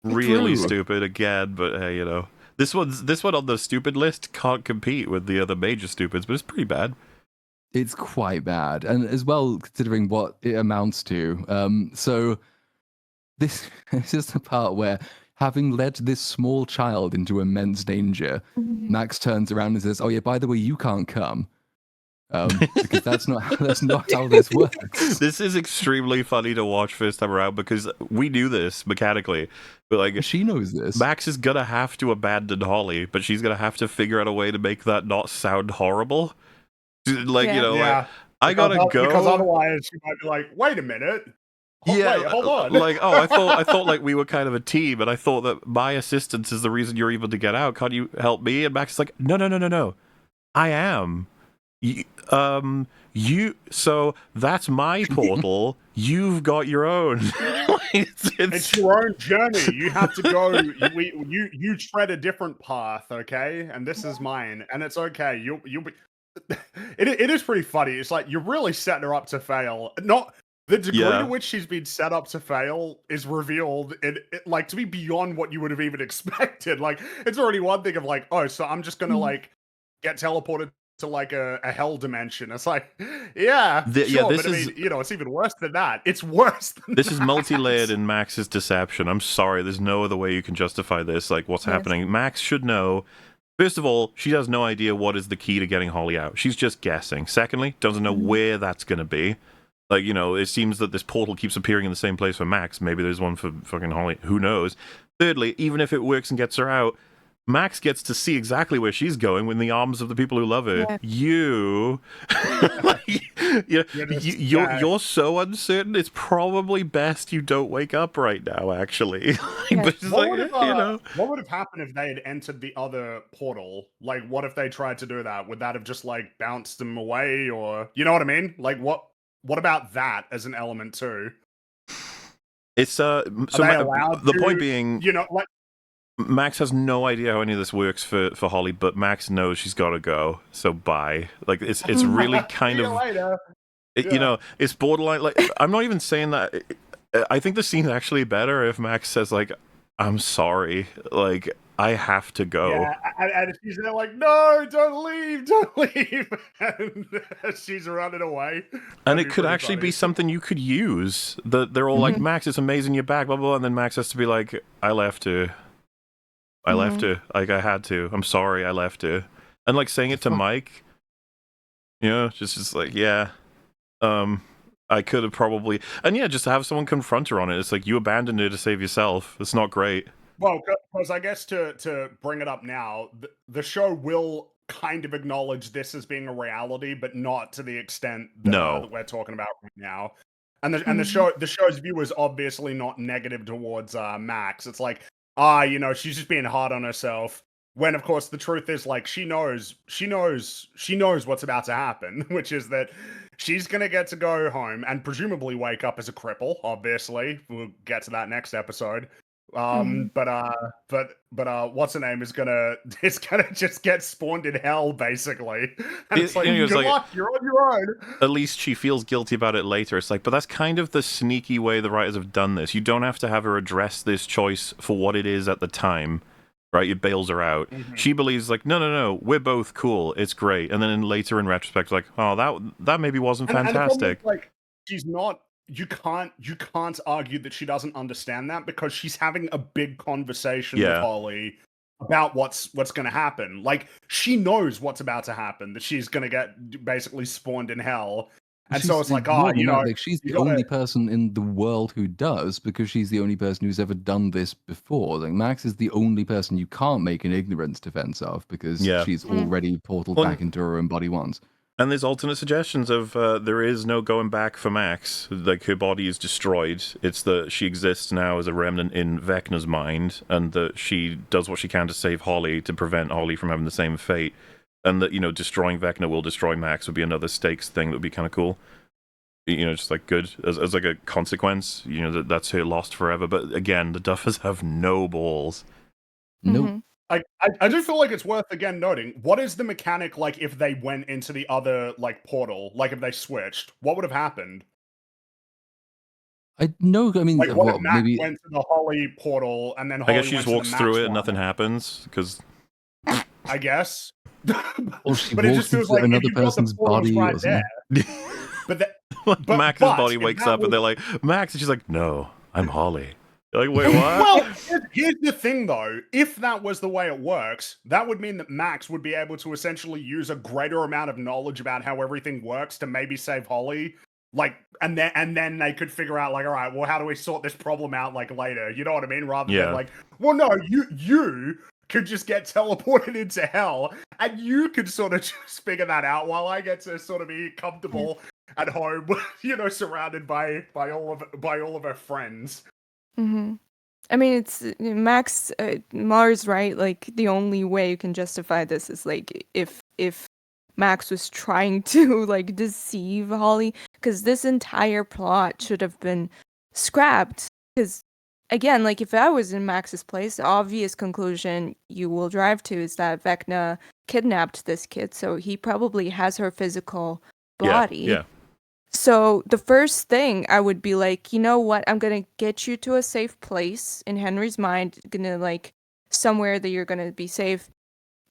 Really stupid again, but hey, this one on the stupid list can't compete with the other major stupids, but it's pretty bad. It's quite bad, and as well considering what it amounts to. So this is the part where, having led this small child into immense danger, Max turns around and says, "Oh yeah, by the way, you can't come." Because that's not how this works. This is extremely funny to watch first time around, because we knew this mechanically, but like she knows this. Max is gonna have to abandon Holly, but she's gonna have to figure out a way to make that not sound horrible. Like I gotta go, because otherwise she might be like, "Wait a minute." Wait, hold on. Like, I thought like we were kind of a team, and I thought that my assistance is the reason you're able to get out. Can't you help me? And Max is like, no. I am. So that's my portal. You've got your own. It's your own journey. You have to go. You tread a different path, okay? And this is mine, and it's okay. You'll be. It is pretty funny. It's like you're really setting her up to fail. Not the degree to which she's been set up to fail is revealed like to be beyond what you would have even expected. Like, it's already one thing of like, oh, so I'm just gonna like get teleported to like a hell dimension. It's like, sure, this but I mean, it's even worse than that. It's worse than this is multi-layered in Max's deception. I'm sorry, there's no other way you can justify this, like what's happening. Max should know. First of all, she has no idea what is the key to getting Holly out. She's just guessing. Secondly, doesn't know where that's going to be. Like, it seems that this portal keeps appearing in the same place for Max. Maybe there's one for fucking Holly. Who knows? Thirdly, even if it works and gets her out, Max gets to see exactly where she's going in the arms of the people who love her. Yeah. You're so uncertain. It's probably best you don't wake up right now, actually. What would have happened if they had entered the other portal? Like, what if they tried to do that? Would that have just like bounced them away, or you know what I mean? Like, what about that as an element too? It's so the point being, like. Max has no idea how any of this works for Holly, but Max knows she's got to go. So bye. Like it's really kind of, it's borderline. Like, I'm not even saying that. I think the scene's actually better if Max says like, "I'm sorry." Like, I have to go. Yeah, and she's there like, no, don't leave, and she's running away. And That'd it be could pretty actually funny. be something you could use. They're all like, Max, it's amazing you're back, blah, blah, blah. And then Max has to be like, I left to. Like, I had to. I'm sorry, I left to. And, like, saying it to Mike, you know, just like, yeah. I could have probably. And, yeah, just have someone confront her on it. It's like, you abandoned her to save yourself. It's not great. Well, because I guess to bring it up now, the show will kind of acknowledge this as being a reality, but not to the extent that we're talking about right now. And the show's view is obviously not negative towards Max. It's like, you know, she's just being hard on herself. When of course the truth is, like, she knows what's about to happen, which is that she's gonna get to go home and presumably wake up as a cripple. Obviously, we'll get to that next episode. But what's her name is gonna just get spawned in hell, basically. And it's like, good luck, you're on your own. At least she feels guilty about it later. It's like, but that's kind of the sneaky way the writers have done this. You don't have to have her address this choice for what it is at the time, right? It bails her out. She believes, like, no, we're both cool, it's great. And then later in retrospect, like, oh, that maybe wasn't fantastic. And like, she's not. You can't argue that she doesn't understand that, because she's having a big conversation with Holly about what's going to happen. Like, she knows what's about to happen, that she's going to get basically spawned in hell. And so it's like, you know, like, she's the only person in the world who does, because she's the only person who's ever done this before. Like, Max is the only person you can't make an ignorance defense of, because she's already portaled back into her own body once. And there's alternate suggestions of there is no going back for Max. Like, her body is destroyed. It's that she exists now as a remnant in Vecna's mind, and that she does what she can to save Holly, to prevent Holly from having the same fate. And that, you know, destroying Vecna will destroy Max would be another stakes thing that would be kind of cool. You know, just like good as like a consequence. You know, that's her lost forever. But again, the Duffers have no balls. Nope. I do feel like it's worth again noting, what is the mechanic like if they went into the other, like, portal, like if they switched? What would have happened? I mean, like, what if Max maybe went to the Holly portal and then Holly I guess she just walks through it and nothing happens, because I guess. Or she but walks it just feels into like another person's body or something. But Max's body wakes up and they're like, Max, and she's like, no, I'm Holly. You're like, wait, what? Well, here's the thing, though. If that was the way it works, that would mean that Max would be able to essentially use a greater amount of knowledge about how everything works to maybe save Holly. Like, and then they could figure out, like, all right, well, how do we sort this problem out, like, later? You know what I mean? Rather than like, well, no, you could just get teleported into hell, and you could sort of just figure that out while I get to sort of be comfortable at home, you know, surrounded by all of her friends. I mean, it's Max. Mars, right? Like, the only way you can justify this is like if Max was trying to like deceive Holly, because this entire plot should have been scrapped. Because again, like, if I was in Max's place, the obvious conclusion you will drive to is that Vecna kidnapped this kid, so he probably has her physical body. Yeah. So the first thing I would be like, you know what? I'm gonna get you to a safe place in Henry's mind. Gonna, like, somewhere that you're gonna be safe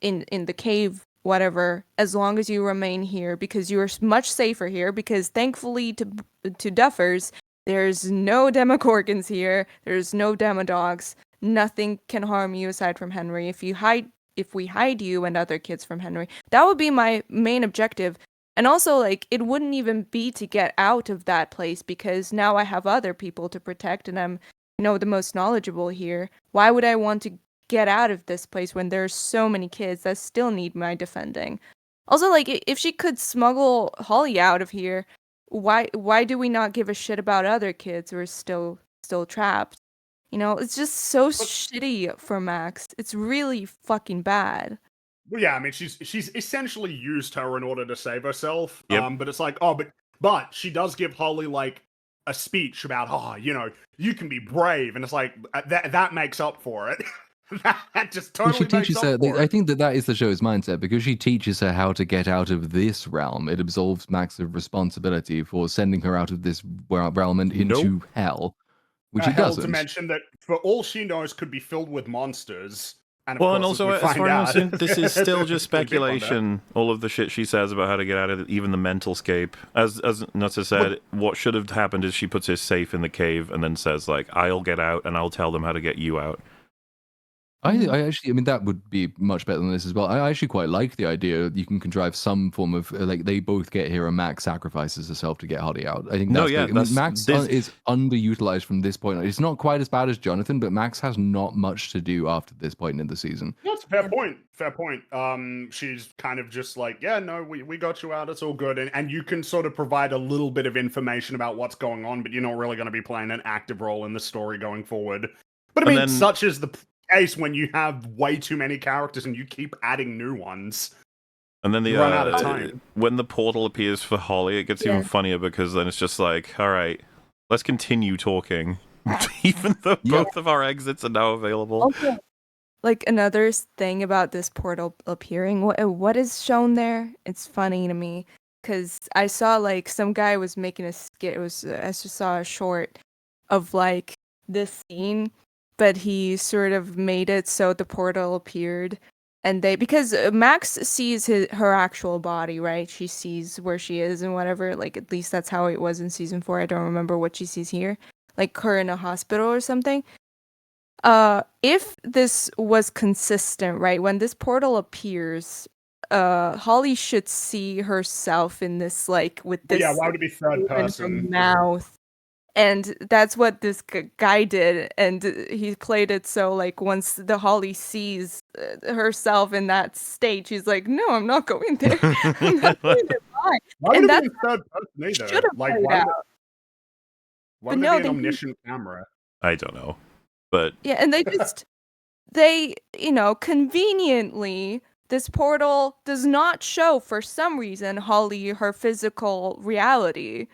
in the cave, whatever. As long as you remain here, because you are much safer here. Because thankfully to Duffers, there's no Demogorgons here. There's no Demodogs. Nothing can harm you aside from Henry. If we hide you and other kids from Henry, that would be my main objective. And also, like, it wouldn't even be to get out of that place, because now I have other people to protect and I'm, you know, the most knowledgeable here. Why would I want to get out of this place when there's so many kids that still need my defending? Also, like, if she could smuggle Holly out of here, why do we not give a shit about other kids who are still trapped? You know, it's just so shitty for Max. It's really fucking bad. Well, yeah, I mean, she's essentially used her in order to save herself. Yep. But it's like, but she does give Holly, like, a speech about, you know, you can be brave, and it's like that makes up for it. That just totally makes up for it. I think that is the show's mindset, because she teaches her how to get out of this realm. It absolves Max of responsibility for sending her out of this realm and into hell, which it doesn't. To mention that, for all she knows, could be filled with monsters. And of Well, and course, also, we as find far as I'm out, concerned, this is still it's just pretty deep on that. speculation. All of the shit she says about how to get out of it, even the mental scape. As Nutsa said, what should have happened is she puts his safe in the cave and then says, like, I'll get out and I'll tell them how to get you out. I actually, I mean, that would be much better than this as well. I actually quite like the idea you can contrive some form of, like, they both get here and Max sacrifices herself to get Holly out. I think No, that's yeah, big. I mean, Max this- is underutilized from this point. It's not quite as bad as Jonathan, but Max has not much to do after this point in the season. That's a fair point. Fair point. She's kind of just like, yeah, no, we got you out. It's all good. And you can sort of provide a little bit of information about what's going on, but you're not really going to be playing an active role in the story going forward. But I And mean, then- such is the case when you have way too many characters and you keep adding new ones. And then the You run out of time. when the portal appears for Holly, it gets even funnier because then it's just like, all right, let's continue talking, even though both of our exits are now available. Also, like another thing about this portal appearing, what is shown there? It's funny to me because I saw like some guy was making a skit. I just saw a short of like this scene, but he sort of made it so the portal appeared, and because Max sees her actual body, right? She sees where she is and whatever. Like at least that's how it was in season 4. I don't remember what she sees here, like her in a hospital or something. If this was consistent, right? When this portal appears, Holly should see herself in this, like, with this Yeah, why would it be third in her person? mouth. And that's what this guy did, and he played it so, like, once the Holly sees herself in that state, she's like, "No, I'm not going there. I'm not going there. Why?" Why would And it that's be in third person either? should have Like, played why out. would But it no, be an they didn't. omniscient camera? I don't know, but Yeah, and they, conveniently, this portal does not show, for some reason, Holly her physical reality.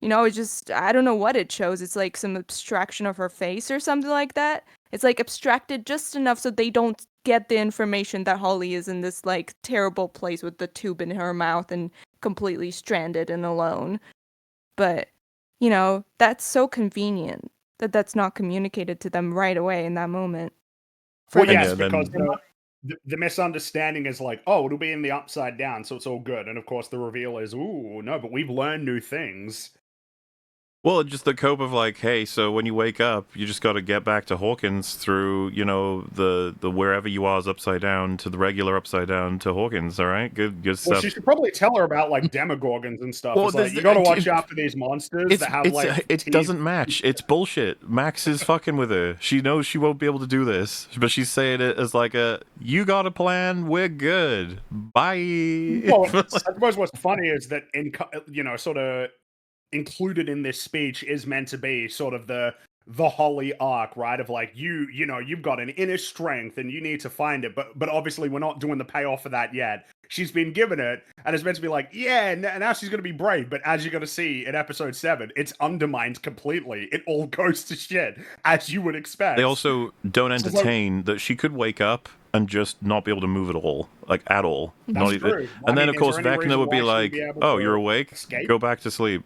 It's just, I don't know what it shows. It's like some abstraction of her face or something like that. It's like abstracted just enough so they don't get the information that Holly is in this like terrible place with the tube in her mouth and completely stranded and alone. But, that's so convenient that that's not communicated to them right away in that moment. Well, them yes, to- because then- the misunderstanding is like, oh, it'll be in the upside down, so it's all good. And of course, the reveal is, ooh, no, but we've learned new things. well, just the cope of like, hey, so when you wake up, you just got to get back to Hawkins through, the wherever you are is upside down to the regular upside down to Hawkins. All right, good Well, stuff. she should probly tell her about like demogorgons and stuff. Well, It's like, there's- you got to watch it- out for these monsters that have like. It teeth. doesn't match. It's bullshit. Max is fucking with her. She knows she won't be able to do this, but she's saying it as like you got a plan, we're good. Bye. Well, I suppose what's funny is that sort of included in this speech is meant to be sort of the Holly arc, right? Of like you've got an inner strength and you need to find it, but obviously we're not doing the payoff for that yet. She's been given it, and it's meant to be like, yeah, now she's going to be brave. But as you're going to see in episode 7, it's undermined completely. It all goes to shit, as you would expect. They also don't So, like- entertain that she could wake up and just not be able to move at all, like at all. That's Not even- true. And then, I mean, of course, is there any Vecna reason would be why she like, be able "Oh, to you're awake. escape? Go back to sleep."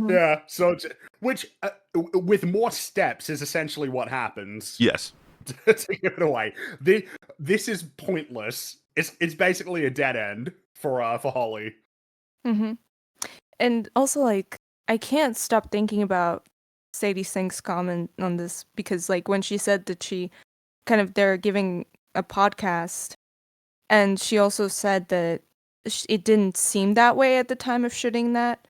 Yeah, so which with more steps is essentially what happens. Yes. To give it away, this is pointless. It's basically a dead end for Holly. Mm-hmm. And also, like, I can't stop thinking about Sadie Sink's comment on this because, like, when she said that they're giving a podcast, and she also said that it didn't seem that way at the time of shooting that.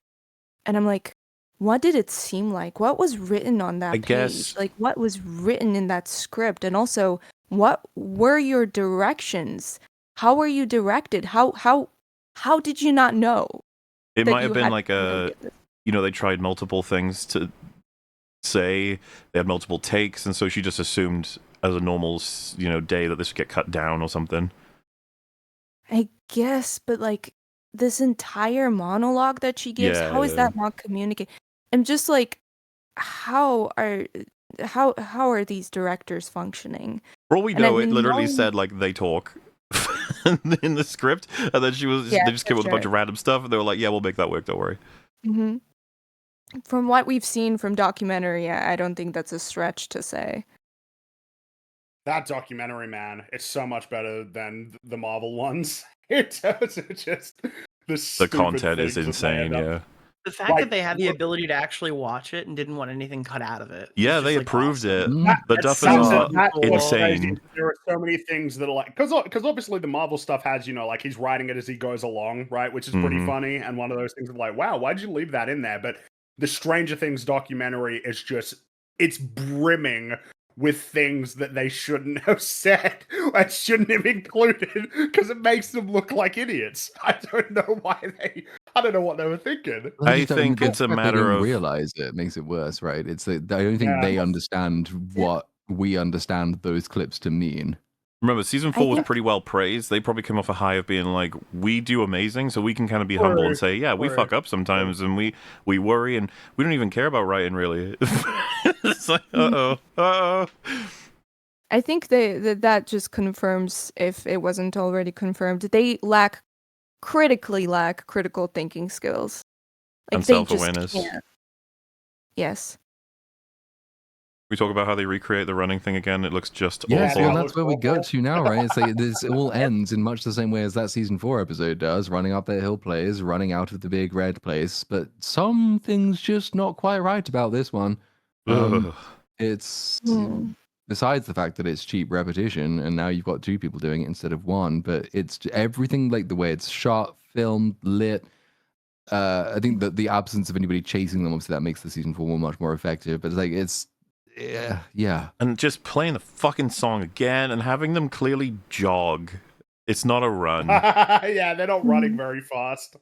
And I'm like, what did it seem like? What was written on that I page? guess- Like, what was written in that script? And also, what were your directions? How were you directed? How did you not know? It that might you have been had like to get this? they tried multiple things to say. They had multiple takes, and so she just assumed as a normal, day that this would get cut down or something. I guess, but like this entire monologue that she gives, how is Yeah. that not communicated? I'm just like, how are these directors functioning? For all we And I know, it mean, literally no- said like they talk in the script, and then Yeah, they just came for up with a bunch sure. of random stuff, and they were like, "Yeah, we'll make that work. Don't worry." Hmm. From what we've seen from documentary, I don't think that's a stretch to say. That documentary, man, it's so much better than the Marvel ones. It does. It's just The stupid content is things that they insane, end up- yeah. The fact Like, that they had the look- ability to actually watch it and didn't want anything cut out of it. Yeah, is they just, like, approved awesome. it. Mm. The That duffers sucks are that that's what's crazy. insane. There are so many things that are like, because obviously the Marvel stuff has, like he's writing it as he goes along, right? Which is pretty Mhm. funny. And one of those things of like, wow, why'd you leave that in there? But the Stranger Things documentary is just, it's brimming with things that they shouldn't have said and shouldn't have included because it makes them look like idiots. I don't know I don't know what they were thinking. They I just don't- think the it's a fact matter they don't of- realize it makes it worse, right? It's I don't think Yeah. they understand what we understand those clips to mean. Remember, season 4 was pretty well praised. They probably came off a high of being like, we do amazing, so we can kind of be humble and say, yeah, we Word. fuck up sometimes, and we worry, and we don't even care about writing, really. It's like, uh-oh. I think that just confirms, if it wasn't already confirmed, they critically lack critical thinking skills. And they just self-awareness. can't. Yes. We talk about how they recreate the running thing again. It looks just Yes, awful. well, Yeah, that's where we looks go awful. to now, right? It's like this all ends in much the same way as that season 4 episode does, running up that hill plays, running out of the big red place. But something's just not quite right about this one. Ugh. It's Hmm. besides the fact that it's cheap repetition, and now you've got 2 people doing it instead of 1. But it's everything, like the way it's shot, filmed, lit. I think that the absence of anybody chasing them, obviously, that makes the season 4 much more effective. But it's like yeah. And just playing the fucking song again and having them clearly jog. It's not a run. Yeah, they're not running very fast.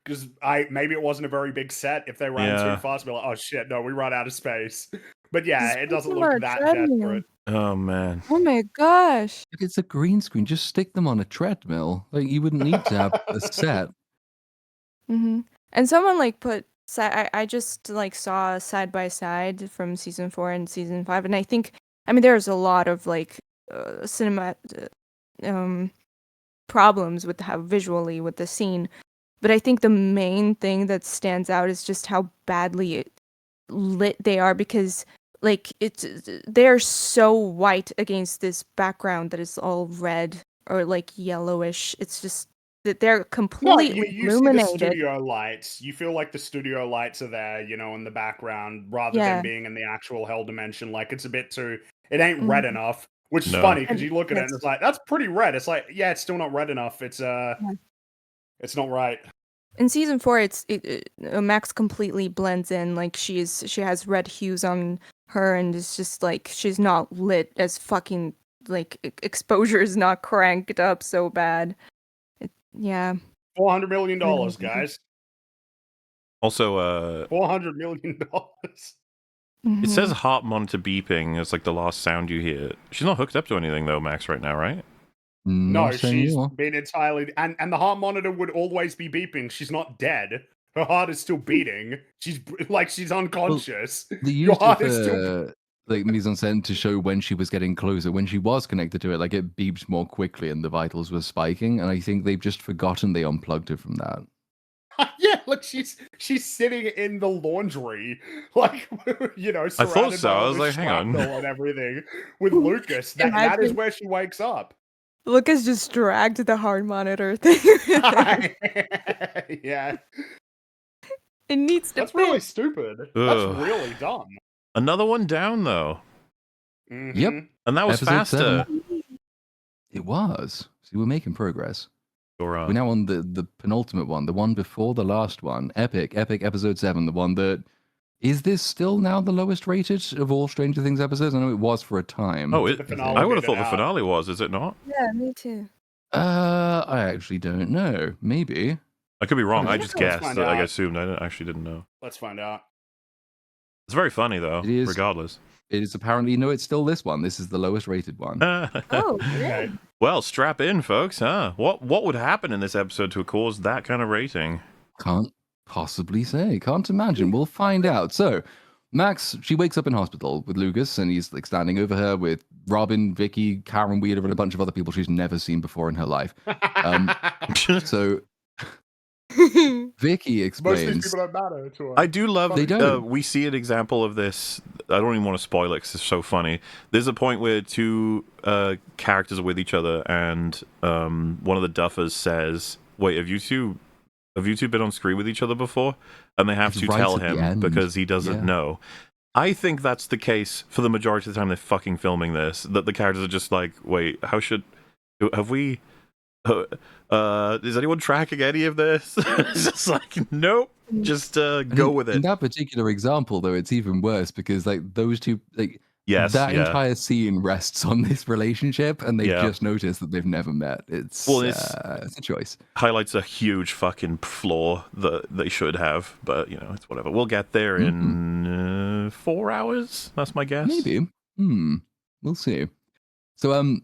Because maybe it wasn't a very big set. If they ran Yeah. too fast, we're like, oh shit, no, we run out of space. But yeah, Just it doesn't put them on look a that treadmill. desperate. Oh, man. Oh my gosh. If it's a green screen, just stick them on a treadmill. Like you wouldn't need to have a set. Hmm. And someone put I just saw side by side from season 4 and season 5, and I think there's a lot of cinema problems with how visually with the scene, but I think the main thing that stands out is just how badly lit they are, because they're so white against this background that is all red or yellowish. It's just that they're No, completely you see the illuminated. studio lights. You feel like the studio lights are there, in the background, rather Yeah. than being in the actual hell dimension. Like, it's a bit too... It ain't red Mhm. enough, which is No. funny, because And- you look at it and yes. it's like, that's pretty red. It's like, yeah, it's still not red enough. It's it's not right. In season 4, Max completely blends in. She has red hues on her, and it's just she's not lit as fucking exposure is not cranked up so bad. Yeah. $400 million, Really? guys. Also, $400 million. it says Mhm. heart monitor beeping as the last sound you hear. She's not hooked up to anything though, Max, right now, right? No, Not she's anymore. been entirely... And the heart monitor would always be beeping. She's not dead. Her heart is still beating. She's unconscious. They Your used heart it is still... for mise en scène to show when she was getting closer. When she was connected to it, it beeped more quickly and the vitals were spiking. And I think they've just forgotten they unplugged her from that. Yeah, she's sitting in the laundry, surrounded so. by I all was the like, hang on. shrapnel and everything with Lucas. That is Imagine- where she wakes up. Lucas just dragged the heart monitor thing. Yeah, It needs to that's fit. really stupid. Ugh. That's really dumb. Another one down though. Yep. Mhm. And that was Episode faster. 7. It was. See, we're making progress. Or, We're now on the penultimate one, the one before the last one. Epic episode 7, the one that... Is this still now the lowest rated of all Stranger Things episodes? I know it was for a time. oh, The finale I would have did thought it the out. finale was, is it not? Yeah, me too. I actually don't know. Maybe. I could be wrong. I Let's just find guessed. out. I assumed. I actually didn't know. Let's find out. It's very funny though, It is. regardless. It is apparently... No, it's still this one. This is the lowest rated one. Oh, Okay. yeah. Well, strap in, folks, huh? What would happen in this episode to cause that kind of rating? Can't possibly say. Can't imagine. We'll find out. So, Max, she wakes up in hospital with Lucas, and he's standing over her with Robin, Vicky, Karen Wheeler, and a bunch of other people she's never seen before in her life. So, Vicky Most of these explains. people don't matter to her. I do love They don't. we see an example of this I don't even want to spoil it because it's so funny. There's a point where two characters are with each other, and one of the duffers says, "Wait, have you two been on screen with each other before?" And they have It's to right tell at the him end. because he doesn't Yeah. know. I think that's the case for the majority of the time they're fucking filming this. That the characters are just like, "Wait, have we? Is anyone tracking any of this?" It's just like, nope. Just go with In it. that particular example, though, it's even worse because like those two, like Yes, that yeah. entire scene rests on this relationship, and they Yeah. just noticed that they've never met. It's it's a choice. Highlights a huge fucking flaw that they should have, but it's whatever. We'll get there in 4 hours. That's my guess. Maybe. We'll see. So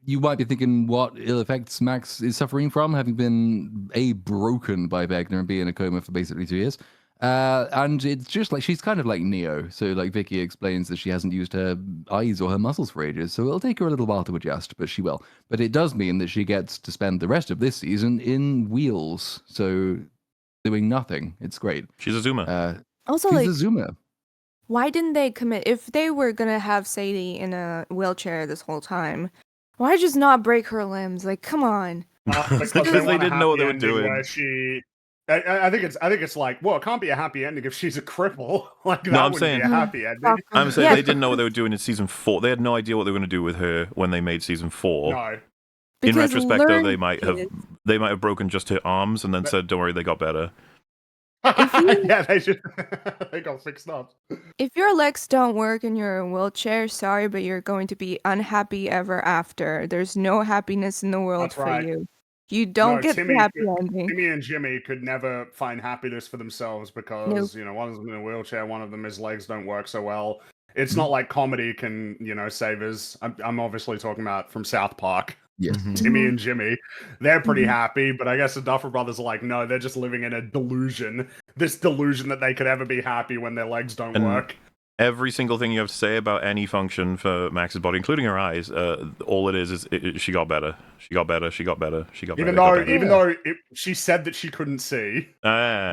you might be thinking what ill effects Max is suffering from, having been broken by Vecna and being in a coma for basically 2 years. And it's just like she's kind of like Neo. So like Vicky explains that she hasn't used her eyes or her muscles for ages, so it'll take her a little while to adjust, but she will. But it does mean that she gets to spend the rest of this season in wheels, so doing nothing. It's great. She's a Zoomer. Also, She's like, a Zoomer. why didn't they commit? If they were gonna have Sadie in a wheelchair this whole time, why just not break her limbs? Like, come on. Because they they want a didn't know what they happy were ending doing. Where I think it's like, well, it can't be a happy ending if she's a cripple. Like that No, I'm wouldn't saying- be a happy ending. I'm saying Yeah. they didn't know what they were doing in season 4. They had no idea what they were going to do with her when they made season 4. No. In Because retrospect, though, learn they might have broken just her arms and then said, "Don't worry, they got better." Yeah, they got fixed up. If your legs don't work and you're in a wheelchair, sorry, but you're going to be unhappy ever after. There's no happiness in the world That's for right. you. You don't No, get Timmy the happy ending. Timmy and Jimmy could never find happiness for themselves because one of them in a wheelchair, one of them his legs don't work so well. It's not like comedy can save us. I'm obviously talking about from South Park. Yes. Timmy and Jimmy, they're pretty happy, but I guess the Duffer Brothers are like, no, they're just living in a delusion. This delusion that they could ever be happy when their legs don't And work. Every single thing you have to say about any function for Max's body, including her eyes, all it is she got better. She got better. She got better. She got Even better. though she said that she couldn't see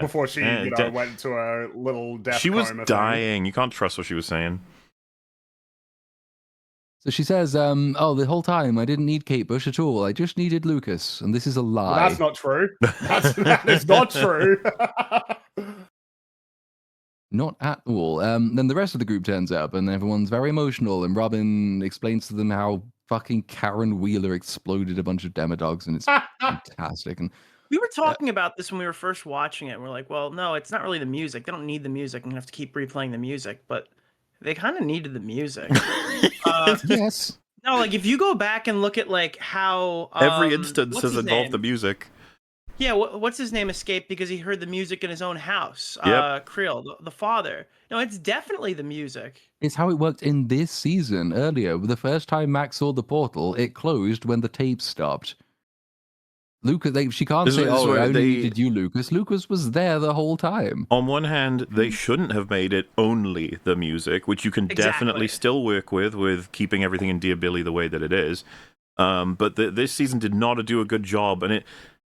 before she yeah, went into a little death she was coma dying. You can't trust what she was saying. So she says, the whole time I didn't need Kate Bush at all. I just needed Lucas, and this is a lie. Well, that's not true. That is not true. Not at all. Then the rest of the group turns up, and everyone's very emotional, and Robin explains to them how fucking Karen Wheeler exploded a bunch of demodogs, and it's fantastic. And We were talking about this when we were first watching it. And we're like, well, no, it's not really the music. They don't need the music. I'm going to have to keep replaying the music. But they kind of needed the music. yes. No, like if you go back and look at like how Every instance what's has his involved name? the music. Yeah, what's his name escaped because he heard the music in his own house. Yep. Creel, the father. No, it's definitely the music. It's how it worked in this season earlier. The first time Max saw the portal, it closed when the tape stopped. Lucas, she can't This say, is "Oh, where I only they- needed you, Lucas." Lucas was there the whole time. On one hand, they shouldn't have made it only the music, which you can definitely Exactly. still work with keeping everything in Dear Billy the way that it is. But this season did not do a good job, and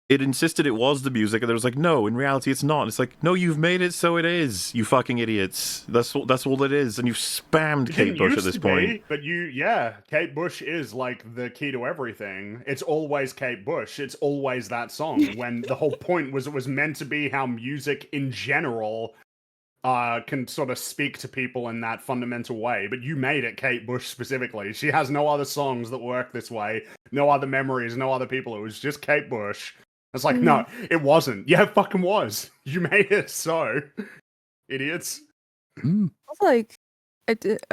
it insisted it was the music, and it was like, no, in reality it's not. And it's like, no, you've made it so it is, you fucking idiots. That's all it is, and you've spammed It Kate didn't Bush at used this to point. be, but Kate Bush is like the key to everything. It's always Kate Bush. It's always that song. When the whole point was it was meant to be how music in general can sort of speak to people in that fundamental way. But you made it Kate Bush specifically. She has no other songs that work this way, no other memories, no other people. It was just Kate Bush. It's like, no, it wasn't. Yeah, it fucking was. You made it so. Idiots. Also, like,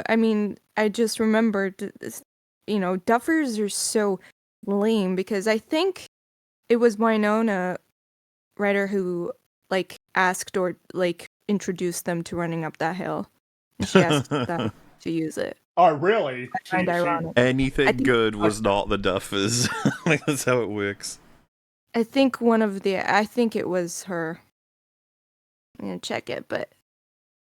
I mean, I just remembered, Duffers are so lame because I think it was Winona Ryder who, like, asked or, like, introduced them to running up that hill. And she asked them to use it. Oh, really? I find ironic. Anything I think- good was not the Duffers. Like, that's how it works. I think it was her. I'm gonna check it, but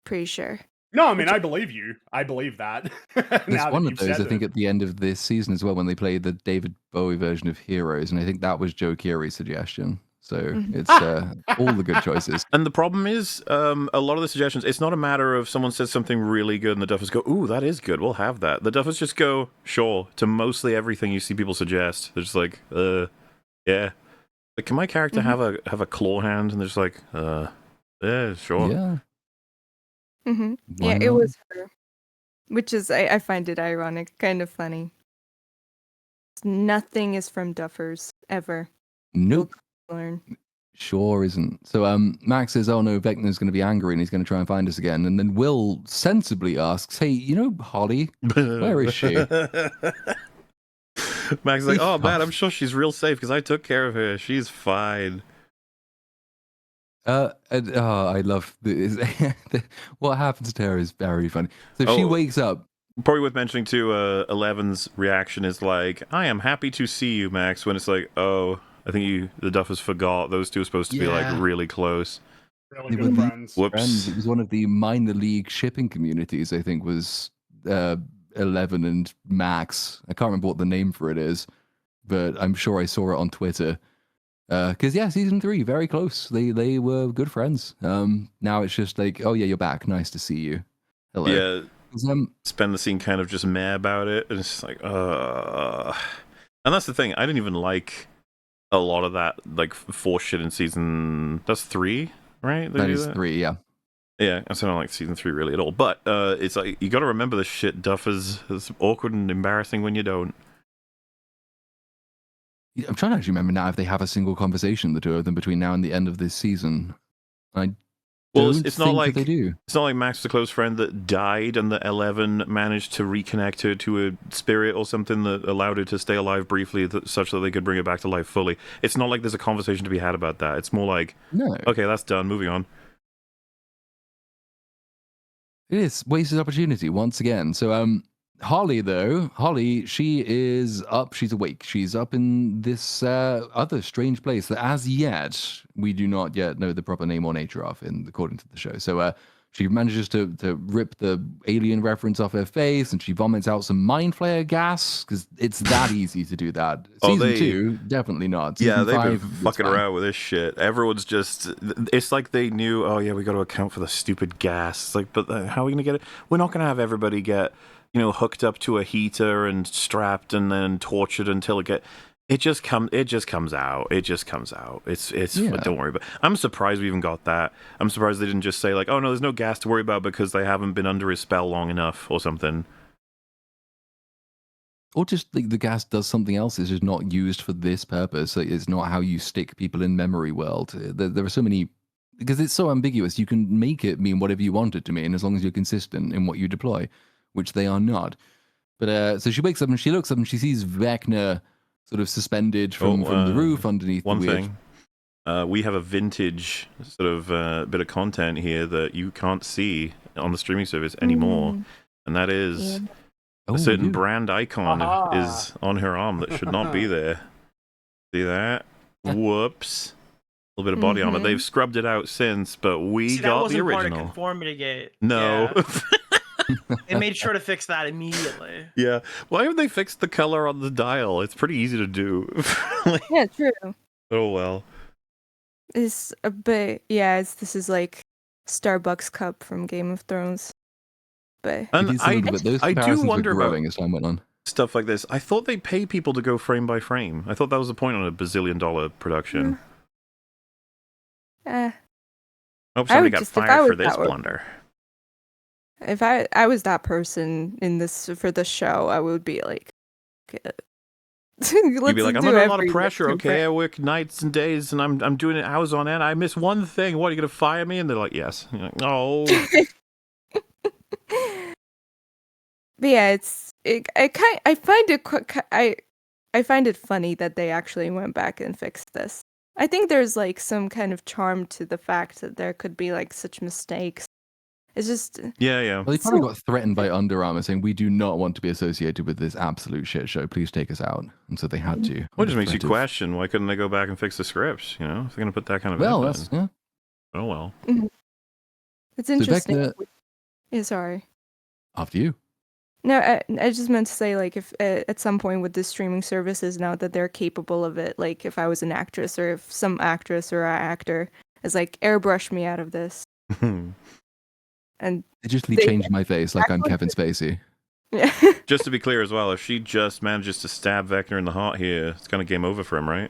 pretty sure. No, I mean, I believe you. I believe that. There's one of those, I think, at the end of this season as well, when they played the David Bowie version of Heroes, and I think that was Joe Keery's suggestion. So Mhm. it's all the good choices. And the problem is, a lot of the suggestions, it's not a matter of someone says something really good and the Duffers go, ooh, that is good, we'll have that. The Duffers just go, sure, to mostly everything you see people suggest. They're just like, yeah. Like, can my character Mhm. have a claw hand? And they're just like, yeah, sure. Yeah, Yeah, why it not? was her. Which is, I find it ironic, kind of funny. Nothing is from Duffers, ever. You'll Nope, learn. sure isn't. So Max says, "Oh no, Vecna's going to be angry and he's going to try and find us again." And then Will sensibly asks, "Hey, you know Holly? Where is she?" Max is like, oh man, I'm EFAP. sure she's real safe because I took care of her. She's fine. I love this. What happens to her is very funny. So she Oh. wakes up. Probably worth mentioning too, Eleven's reaction is like, I am happy to see you, Max, when it's like, oh, I think the Duffers forgot those two are supposed to be like Yeah. really close. Really They good were friends. Whoops. friends. It was one of the minor league shipping communities, I think, was 11 and Max. I can't remember what the name for it is, but I'm sure I saw it on Twitter. Because yeah, season 3, very close. They were good friends. Now it's just like, oh yeah, you're back. Nice to see you. Hello. Yeah. 'Cause, Spend the scene kind of just meh about it, and it's just like, And that's the thing, I didn't even like a lot of that, like, force shit in season... That's 3, right? They that do is 3, yeah. Yeah, I don't like season 3 really at all. But it's like, you gotta remember this shit, Duffers. It's awkward and embarrassing when you don't. I'm trying to actually remember now if they have a single conversation, the two of them, between now and the end of this season. I Well, don't it's not think like that they do. It's not like Max was a close friend that died and that 11 managed to reconnect her to a spirit or something that allowed her to stay alive briefly such that they could bring her back to life fully. It's not like there's a conversation to be had about that. It's more like, No. okay, that's done, moving on. It is wasted opportunity once again. So Holly though, she is up, she's awake. She's up in this other strange place that as yet we do not yet know the proper name or nature of according to the show. So she manages to rip the alien reference off her face and she vomits out some mind flayer gas because it's that easy to do that. Oh, Season 2, definitely not. Yeah, Season they've 5, been it's fucking fine. around with this shit. Everyone's just... It's like they knew, oh yeah, we got to account for the stupid gas. It's like, but how are we going to get it? We're not going to have everybody get, hooked up to a heater and strapped and then tortured until it just comes out. It just comes out. It's Yeah. Don't worry about it. I'm surprised we even got that. I'm surprised they didn't just say like, oh no, there's no gas to worry about because they haven't been under his spell long enough or something. Or just the gas does something else. It's just not used for this purpose. Like, it's not how you stick people in memory world. There are so many, because it's so ambiguous. You can make it mean whatever you want it to mean as long as you're consistent in what you deploy, which they are not. But so she wakes up and she looks up and she sees Vecna sort of suspended from the roof underneath one the weird... thing. We have a vintage sort of bit of content here that you can't see on the streaming service anymore, and that is a certain brand icon is on her arm that should not be there. See that? Whoops. A little bit of body armor. They've scrubbed it out since, but we that got wasn't the original. part of Conformity Gate. No. Yeah. They made sure to fix that immediately. Yeah. Why haven't they fixed the color on the dial? It's pretty easy to do. Yeah, true. Oh well. It's a bit, yeah, this is like Starbucks cup from Game of Thrones. But And It is a little bit. Those I do comparisons were wonder about growing as time went on. stuff like this. I thought they pay people to go frame by frame. I thought that was the point on a bazillion-dollar production. I hope somebody got fired for this blunder. If I was that person for this show, I would be like, You'd be like, I'm under a lot of pressure, okay? I work nights and days, and I'm doing it hours on end. I miss one thing. What, are you gonna fire me? And they're like, yes. And you're like, oh. But yeah, I find it funny that they actually went back and fixed this. I think there's like some kind of charm to the fact that there could be like such mistakes. It's just yeah. Well, they probably got threatened by Under Armour saying, we do not want to be associated with this absolute shit show. Please take us out. And so they had to. Well, it just makes you question, why couldn't they go back and fix the scripts, if they're going to put that kind of effort in? Yeah. Oh, well. It's interesting. So Vecna, yeah, sorry. After you. No, I just meant to say, like, if at some point with the streaming services now that they're capable of it, like, if I was an actress or if some actress or actor is like, airbrush me out of this, and Digitally they change my face like I'm actually Kevin Spacey. yeah. Just to be clear as well, if she just manages to stab Vecna in the heart here, it's kind of game over for him, right?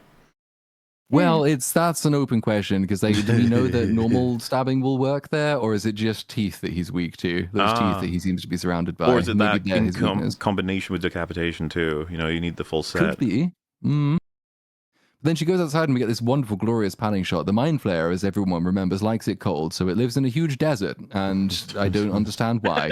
Well, that's an open question because do we know that normal stabbing will work there, or is it just teeth that he's weak to? Those teeth that he seems to be surrounded by. Or is it Maybe that they're his in weakness. combination with decapitation too? You know, you need the full set. Could be. Mm. Then she goes outside and we get this wonderful, glorious panning shot. The Mind Flayer, as everyone remembers, likes it cold, so it lives in a huge desert, and I don't understand why.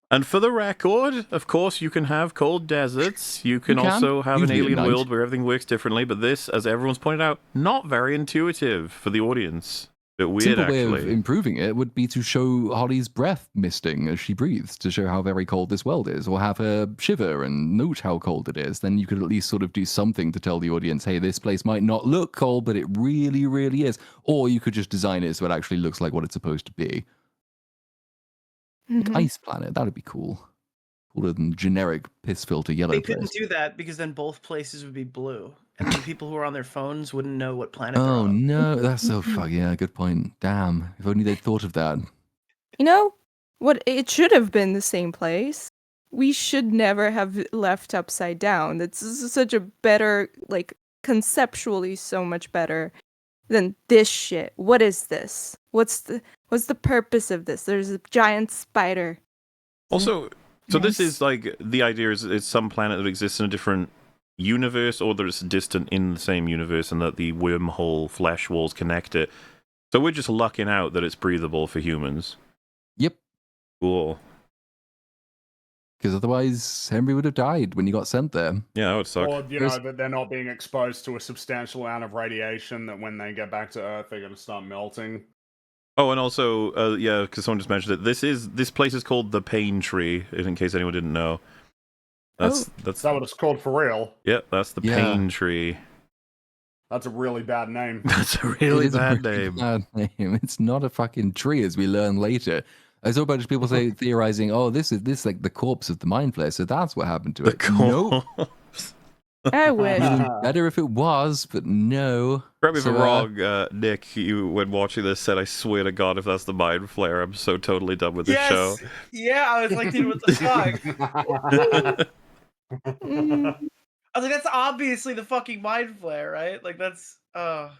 And for the record, of course, you can have cold deserts. You can also have an usually at alien night. world where everything works differently. But this, as everyone's pointed out, not very intuitive for the audience. Bit weird, Simple way actually. of improving it would be to show Holly's breath misting as she breathes to show how very cold this world is, or have her shiver and note how cold it is. Then you could at least sort of do something to tell the audience, hey, this place might not look cold, but it really, really is. Or you could just design it so it actually looks like what it's supposed to be. Like Ice Planet, that'd be cool. Cooler than generic piss filter yellow They place. couldn't do that because then both places would be blue, and then people who are on their phones wouldn't know what planet they're Oh on. no, that's so fuck yeah, good point. Damn, if only they'd thought of that. You know what? It should have been the same place. We should never have left upside down. That's such a better, like, conceptually so much better than this shit. What is this? What's the purpose of this? There's a giant spider. Also, so this Yes. is like the idea is it's some planet that exists in a different universe, or that it's distant in the same universe, and that the wormhole flesh walls connect it. So we're just lucking out that it's breathable for humans. Yep, Cool. because otherwise Henry would have died when he got sent there. Yeah, that would suck. Or, you know, that they're not being exposed to a substantial amount of radiation, that when they get back to Earth, they're going to start melting. Oh, and also, yeah, because someone just mentioned it. This place is called the Pain Tree, in case anyone didn't know. That's Is that what it's called for real? yeah, that's the Yeah. Pain Tree. That's a really bad name. That's a It really is a bad really name. bad name. It's not a fucking tree, as we learn later. I saw a bunch of people theorizing, oh, this is like the corpse of the Mind Flayer, so that's what happened to The it. Nope. I wish. Better if it was, but no. Correct me if I'm So, wrong, Nick. You, when watching this, said, "I swear to God, if that's the Mind Flayer, I'm so totally done with this show." Yeah, I was like, dude, what the fuck? Mm. I was like, that's obviously the fucking Mind Flayer, right? Like, that's, oh,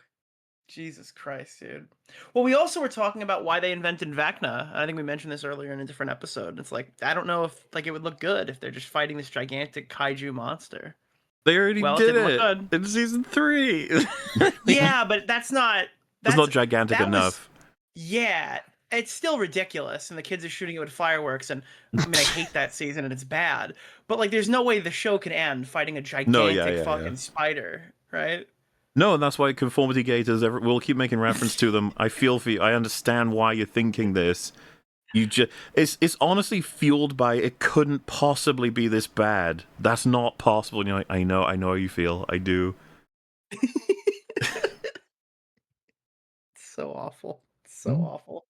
Jesus Christ, dude. Well, we also were talking about why they invented Vecna. I think we mentioned this earlier in a different episode. It's like, I don't know if, like, it would look good if they're just fighting this gigantic kaiju monster. They already Well, it did didn't it look good. in season 3. Yeah, but that's not... It's not gigantic that was- enough. Yeah, it's still ridiculous, and the kids are shooting it with fireworks, and I mean, I hate that season, and it's bad. But, like, there's no way the show can end fighting a gigantic fucking spider, right? No, and that's why conformity gators. We'll keep making reference to them. I feel for you. I understand why you're thinking this. It's honestly fueled by it couldn't possibly be this bad. That's not possible. And you're like, I know how you feel. I do. So awful. So awful.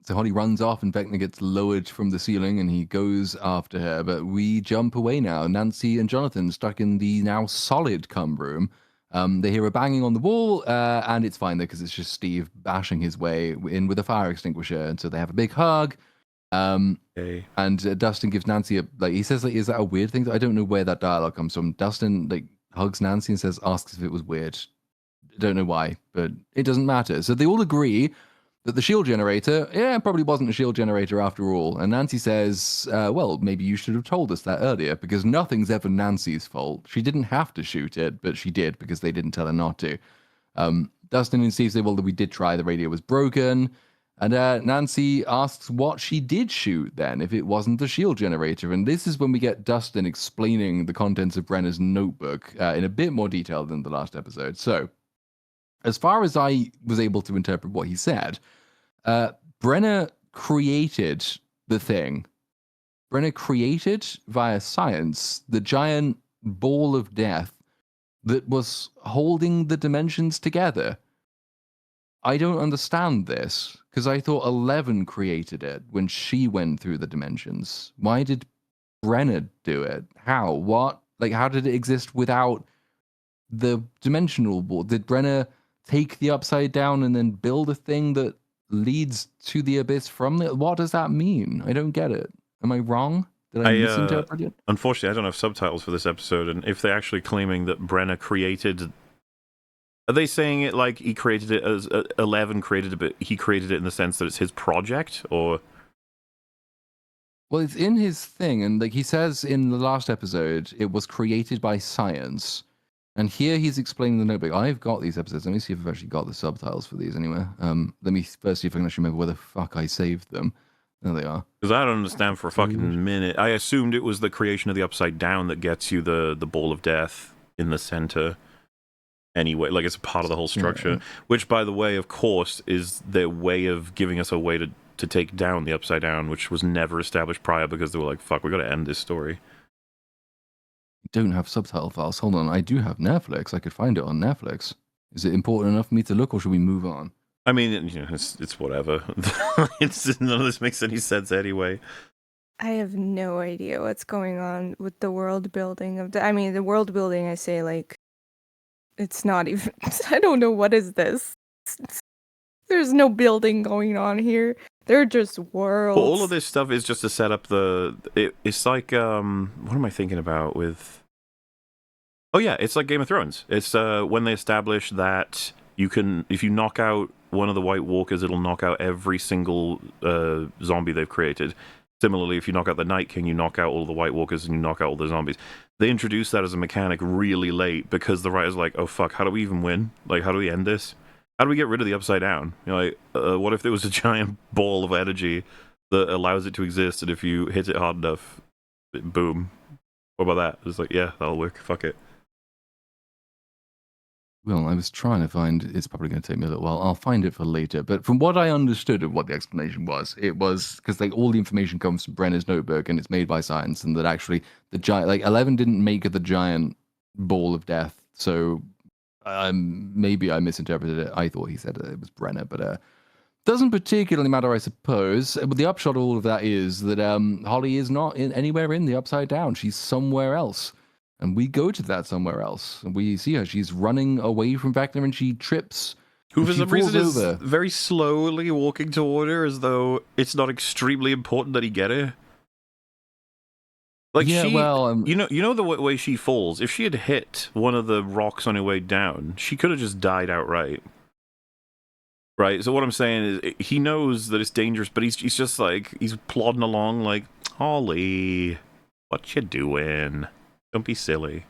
So Holly runs off and Vecna gets lowered from the ceiling and he goes after her. But we jump away now. Nancy and Jonathan stuck in the now solid cum room. They hear a banging on the wall, and it's fine there because it's just Steve bashing his way in with a fire extinguisher. And so they have a big hug. Okay. And Dustin gives Nancy he says, like, is that a weird thing? I don't know where that dialogue comes from. Dustin hugs Nancy and asks if it was weird. I don't know why, but it doesn't matter. So they all agree that the shield generator, probably wasn't a shield generator after all. And Nancy says, well, maybe you should have told us that earlier, because nothing's ever Nancy's fault. She didn't have to shoot it, but she did because they didn't tell her not to. Dustin and Steve say, well, we did try, the radio was broken. And Nancy asks what she did shoot then, if it wasn't the shield generator. And this is when we get Dustin explaining the contents of Brenner's notebook in a bit more detail than the last episode. So, as far as I was able to interpret what he said, Brenner created the thing. Brenner created, via science, the giant ball of death that was holding the dimensions together. I don't understand this. Because I thought 11 created it when she went through the dimensions. Why did Brenner do it? How? What? Like, how did it exist without the dimensional board? Did Brenner take the upside down and then build a thing that leads to the abyss from the? What does that mean? I don't get it. Am I wrong? Did I misinterpret it? Unfortunately, I don't have subtitles for this episode, and if they're actually claiming that Brenner created, are they saying it like he created it as 11 created it, but he created it in the sense that it's his project, or? Well, it's in his thing, and like he says in the last episode, it was created by science. And here he's explaining the notebook. I've got these episodes. Let me see if I've actually got the subtitles for these anywhere. Let me first see if I can actually remember where the fuck I saved them. There they are. Because I don't understand for a fucking minute. I assumed it was the creation of the Upside Down that gets you the ball of death in the center. Anyway, like it's a part of the whole structure. Yeah. Which, by the way, of course, is their way of giving us a way to take down the Upside Down, which was never established prior because they were like, fuck, we gotta end this story. Don't have subtitle files. Hold on, I do have Netflix. I could find it on Netflix. Is it important enough for me to look, or should we move on? I mean, you know, it's whatever. None of this makes any sense anyway. I have no idea what's going on with the world building of the. I mean, the world building. I say like, it's not even. I don't know what is this. There's no building going on here. They're just worlds. Well, all of this stuff is just to set up the. It's like what am I thinking about with? Oh yeah, it's like Game of Thrones. It's when they establish that you can, if you knock out one of the White Walkers, it'll knock out every single zombie they've created. Similarly, if you knock out the Night King, you knock out all the White Walkers and you knock out all the zombies. They introduced that as a mechanic really late because the writer's like, oh fuck, how do we even win? Like, how do we end this? How do we get rid of the Upside Down? You know, like, what if there was a giant ball of energy that allows it to exist, and if you hit it hard enough, boom. What about that? It's like, yeah, that'll work. Fuck it. Well, I was trying to find. It's probably going to take me a little while. I'll find it for later. But from what I understood of what the explanation was, it was because like all the information comes from Brenner's notebook, and it's made by science, and that actually the giant, like 11 didn't make the giant ball of death. So maybe I misinterpreted it. I thought he said it was Brenner, but doesn't particularly matter, I suppose. But the upshot of all of that is that Holly is not anywhere in the Upside Down. She's somewhere else. And we go to that somewhere else. And we see her. She's running away from Vecna and she trips. Who for some reason is very slowly walking toward her as though it's not extremely important that he get her. Like yeah, you know the way she falls. If she had hit one of the rocks on her way down, she could have just died outright. Right? So what I'm saying is he knows that it's dangerous, but he's just like, he's plodding along like, Holly, what you doing? Don't be silly.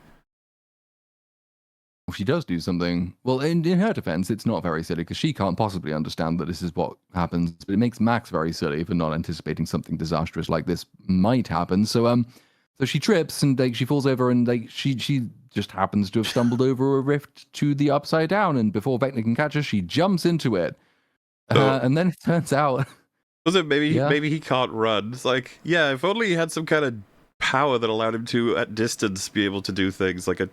Well, she does do something. Well, in her defense, it's not very silly because she can't possibly understand that this is what happens. But it makes Max very silly for not anticipating something disastrous like this might happen. So she trips and like she falls over and like she just happens to have stumbled over a rift to the Upside Down. And before Vecna can catch her, she jumps into it. And then it turns out, was it maybe he can't run? It's like, yeah, if only he had some kind of power that allowed him to at distance be able to do things like a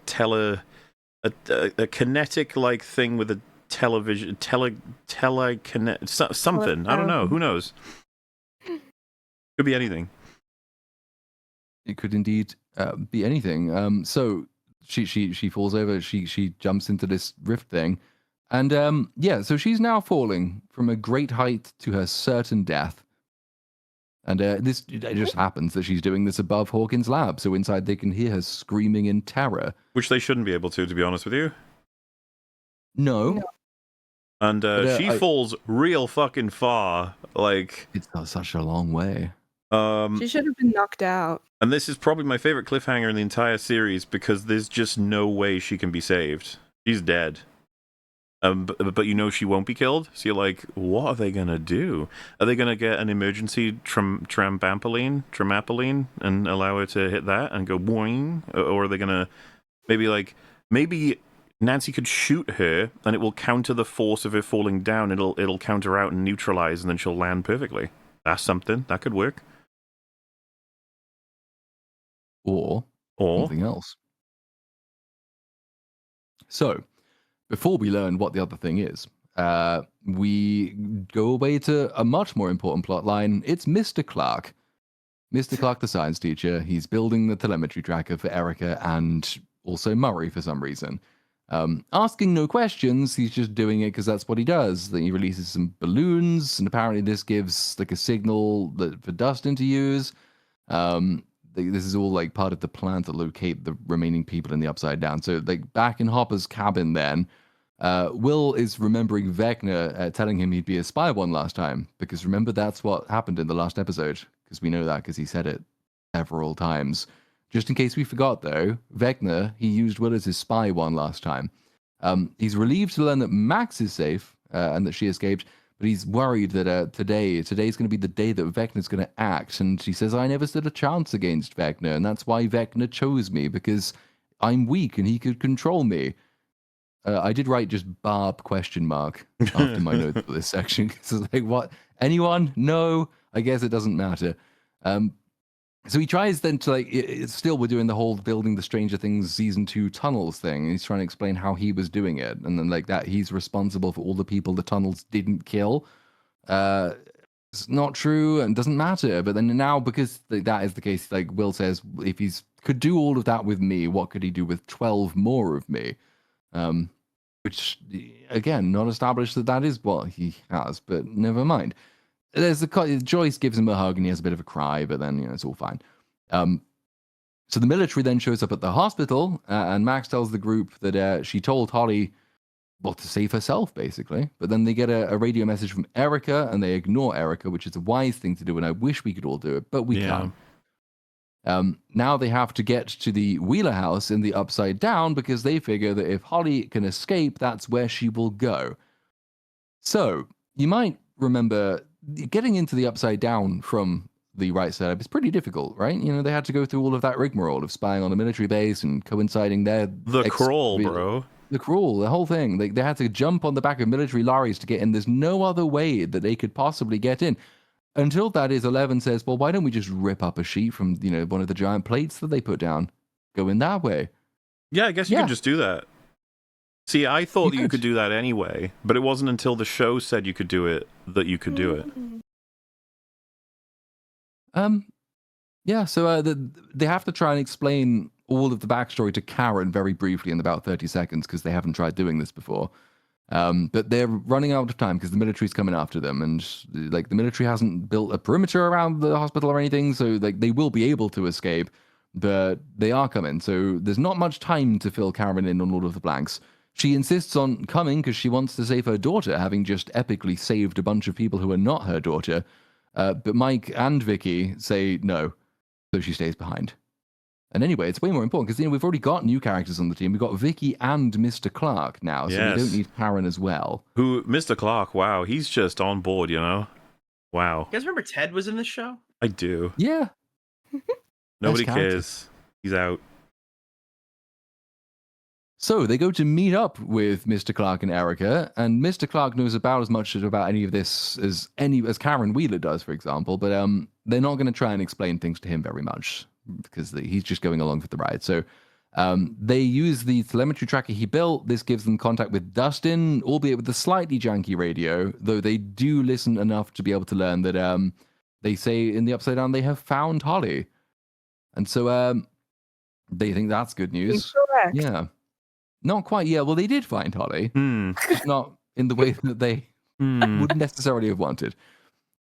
kinetic like thing with a television telekinetic something. I don't know. Who knows? Could be anything. It could indeed be anything. So she falls over. She jumps into this rift thing, and so she's now falling from a great height to her certain death. And it just happens that she's doing this above Hawkins' lab, so inside they can hear her screaming in terror. Which they shouldn't be able to be honest with you. No. And she falls real fucking far. Like, it's not such a long way. She should have been knocked out. And this is probably my favorite cliffhanger in the entire series because there's just no way she can be saved. She's dead. But you know she won't be killed, so you're like, what are they gonna do? Are they gonna get an emergency trampoline and allow her to hit that and go boing? Or are they gonna maybe Nancy could shoot her and it will counter the force of her falling down. It'll counter out and neutralize, and then she'll land perfectly. That's something that could work. Or something else. So, before we learn what the other thing is, we go away to a much more important plot line. It's Mr. Clark. Mr. Clark, the science teacher, he's building the telemetry tracker for Erica and also Murray for some reason. Asking no questions, he's just doing it because that's what he does. Then he releases some balloons, and apparently this gives like a signal for Dustin to use. This is all like part of the plan to locate the remaining people in the Upside Down. So like back in Hopper's cabin then, Will is remembering Vecna telling him he'd be a spy one last time, because remember that's what happened in the last episode, because we know that because he said it several times. Just in case we forgot though, Vecna, he used Will as his spy one last time. He's relieved to learn that Max is safe and that she escaped, but he's worried that today's going to be the day that Vecna's going to act, and she says, I never stood a chance against Vecna, and that's why Vecna chose me, because I'm weak and he could control me. I did write just Barb ? After my notes for this section. So like, what? Anyone? No? I guess it doesn't matter. So he tries then to still we're doing the whole building the Stranger Things season 2 tunnels thing. And he's trying to explain how he was doing it. And then like that, he's responsible for all the people the tunnels didn't kill. It's not true and doesn't matter. But then now, because that is the case, like Will says, if he's could do all of that with me, what could he do with 12 more of me? Which, again, not established that is what he has, but never mind. Joyce gives him a hug and he has a bit of a cry, but then, it's all fine. So the military then shows up at the hospital, and Max tells the group that she told Holly, to save herself, basically. But then they get a radio message from Erica, and they ignore Erica, which is a wise thing to do, and I wish we could all do it, but we can't. Now they have to get to the Wheeler house in the Upside Down because they figure that if Holly can escape, that's where she will go. So you might remember getting into the Upside Down from the right setup is pretty difficult, right? They had to go through all of that rigmarole of spying on a military base and coinciding there. The crawl, bro. The crawl, the whole thing. They had to jump on the back of military lorries to get in. There's no other way that they could possibly get in. Until that is 11 says, well, why don't we just rip up a sheet from, one of the giant plates that they put down? Go in that way. Yeah, I guess you could just do that. See, I thought you could do that anyway, but it wasn't until the show said you could do it that you could do it. Yeah, so they have to try and explain all of the backstory to Karen very briefly in about 30 seconds because they haven't tried doing this before. But they're running out of time because the military's coming after them, and the military hasn't built a perimeter around the hospital or anything, so they will be able to escape, but they are coming. So there's not much time to fill Karen in on all of the blanks. She insists on coming because she wants to save her daughter, having just epically saved a bunch of people who are not her daughter. But Mike and Vicky say no, so she stays behind. And anyway, it's way more important because we've already got new characters on the team. We've got Vicky and Mr. Clark now, so we don't need Karen as well. Who, Mr. Clark, wow, he's just on board, Wow. You guys remember Ted was in this show? I do. Yeah. Nobody cares. He's out. So they go to meet up with Mr. Clark and Erica, and Mr. Clark knows about as much about any of this as Karen Wheeler does, for example, but they're not going to try and explain things to him very much, because he's just going along for the ride. So they use the telemetry tracker he built. This gives them contact with Dustin, albeit with a slightly janky radio, though they do listen enough to be able to learn that they say in the Upside Down they have found Holly. And so they think that's good news. Correct. Yeah. Not quite. Yeah, well, they did find Holly. Just not in the way that they wouldn't necessarily have wanted.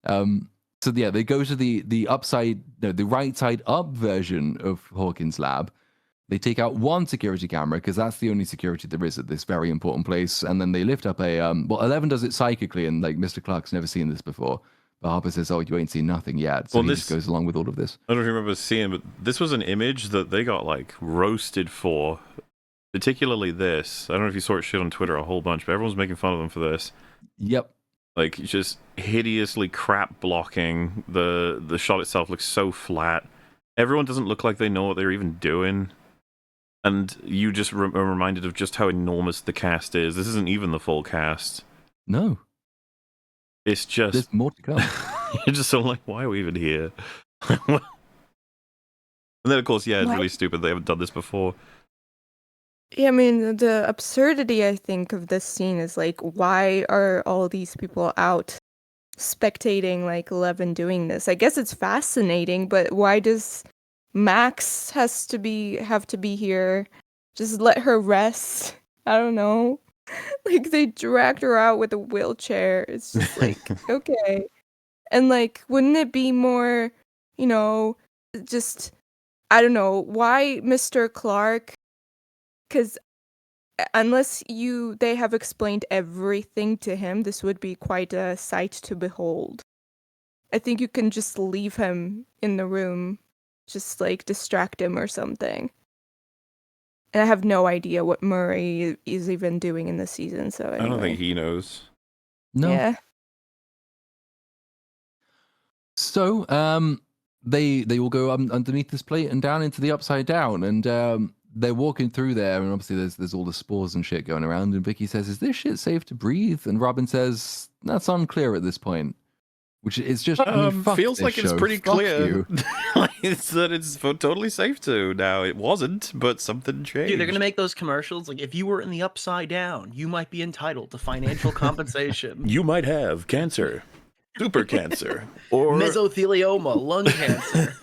So yeah, they go to the right side up version of Hawkins' lab. They take out one security camera because that's the only security there is at this very important place. And then they lift up 11 does it psychically, and Mr. Clark's never seen this before. But Harper says, "Oh, you ain't seen nothing yet." So he just goes along with all of this. I don't remember seeing, but this was an image that they got roasted for. Particularly this. I don't know if you saw it shit on Twitter a whole bunch, but everyone's making fun of them for this. Yep. Just hideously crap blocking. The shot itself looks so flat. Everyone doesn't look like they know what they're even doing. And you just are reminded of just how enormous the cast is. This isn't even the full cast. No. It's just... There's more to come. You're just so why are we even here? And then, of course, it's really stupid. They haven't done this before. Yeah, I mean, the absurdity, I think, of this scene is like, why are all these people out spectating like Eleven doing this? I guess it's fascinating, but why does Max have to be here? Just let her rest. I don't know. Like they dragged her out with a wheelchair. It's just like, okay. And like, wouldn't it be more, you know, just I don't know, why Mr. Clark? Because unless they have explained everything to him, this would be quite a sight to behold. I think you can just leave him in the room, just like distract him or something. And I have no idea what Murray is even doing in this season, so anyway. I don't think he knows. No. Yeah. So, they all go underneath this plate and down into the upside down, and they're walking through there, and obviously there's all the spores and shit going around. And Vicky says, "Is this shit safe to breathe?" And Robin says, "That's unclear at this point." Which is just fuck feels this like it's show. pretty Fuck clear. you. It's that it's totally safe to now. It wasn't, but something changed. Dude, they're gonna make those commercials. Like, if you were in the upside down, you might be entitled to financial compensation. You might have cancer, super cancer, or Mesothelioma, lung cancer.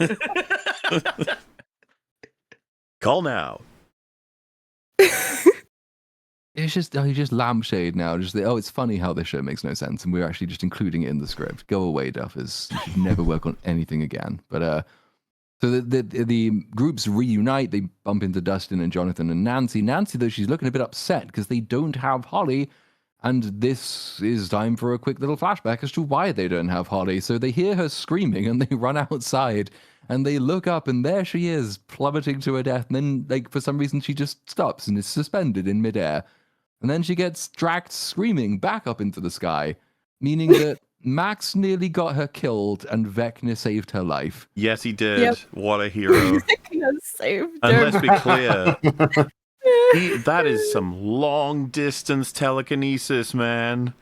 call now. It's just you just lampshade now. Just it's funny how this show makes no sense, and we're actually just including it in the script. Go away, Duffers. You should never work on anything again. But so the groups reunite. They bump into Dustin and Jonathan and Nancy. Nancy, though, she's looking a bit upset because they don't have Holly, and this is time for a quick little flashback as to why they don't have Holly. So they hear her screaming and they run outside and they look up and there she is, plummeting to her death. And then, like, for some reason, she just stops and is suspended in midair. And then she gets dragged screaming back up into the sky, meaning that Max nearly got her killed and Vecna saved her life. Yes, he did. Yep. What a hero. Saved And her. let's be clear, that is some long distance telekinesis, man.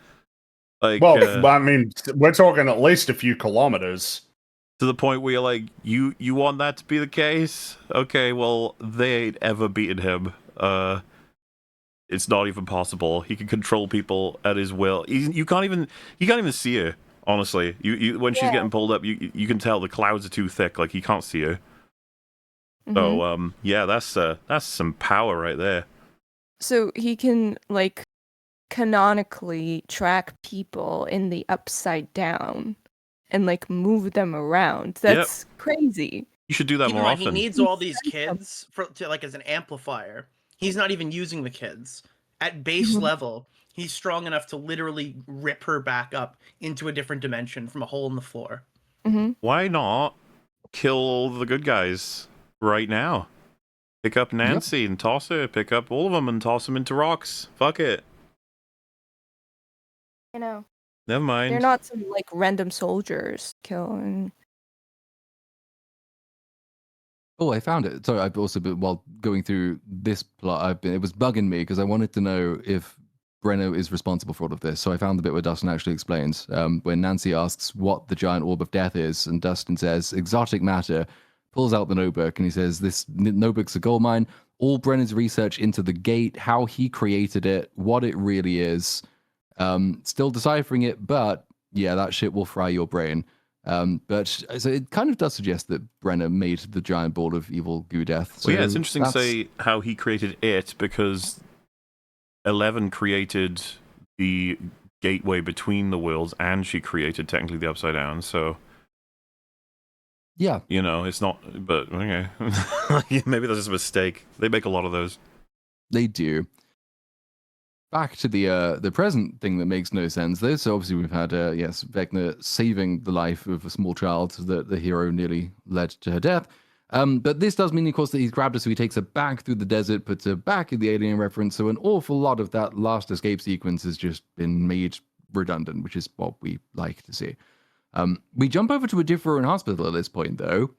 Like, Well, I mean, we're talking at least a few kilometers. to the point where you're like, you want that to be the case? Okay, well, they ain't ever beaten him. It's not even possible. He can control people at his will. You can't even see her. Honestly, you when she's getting pulled up, you can tell the clouds are too thick. Like he can't see her. So yeah, that's some power right there. So he can like canonically track people in the upside down and like move them around. That's crazy. You should do that Keep in more mind, often. he needs all these kids to like as an amplifier. He's not even using the kids. At base level, he's strong enough to literally rip her back up into a different dimension from a hole in the floor. Why not kill all the good guys right now? Pick up Nancy and toss her. Pick up all of them and toss them into rocks. Fuck it. You know, Never mind. they're not some like random soldiers killing. Oh, I found it. Sorry, I've also been, while going through this plot, it was bugging me because I wanted to know if Brenno is responsible for all of this. So I found the bit where Dustin actually explains when Nancy asks what the giant orb of death is, and Dustin says exotic matter, pulls out the notebook, and he says this notebook's a gold mine. All Brenner's research into the gate, how he created it, what it really is, still deciphering it, but yeah, that shit will fry your brain. But so it kind of does suggest that Brenner made the giant ball of evil goo death. So well, yeah, it's interesting to say how he created it because 11 created the gateway between the worlds, and she created technically the upside down. So yeah, you know, it's not. But okay, maybe that's just a mistake. They make a lot of those. They do. Back to the present thing that makes no sense, though. So obviously we've had, Vecna saving the life of a small child that the hero nearly led to her death. But this does mean, of course, that he's grabbed her, so he takes her back through the desert, puts her back in the alien reference. So an awful lot of that last escape sequence has just been made redundant, which is what we like to see. We jump over to a different hospital at this point, though.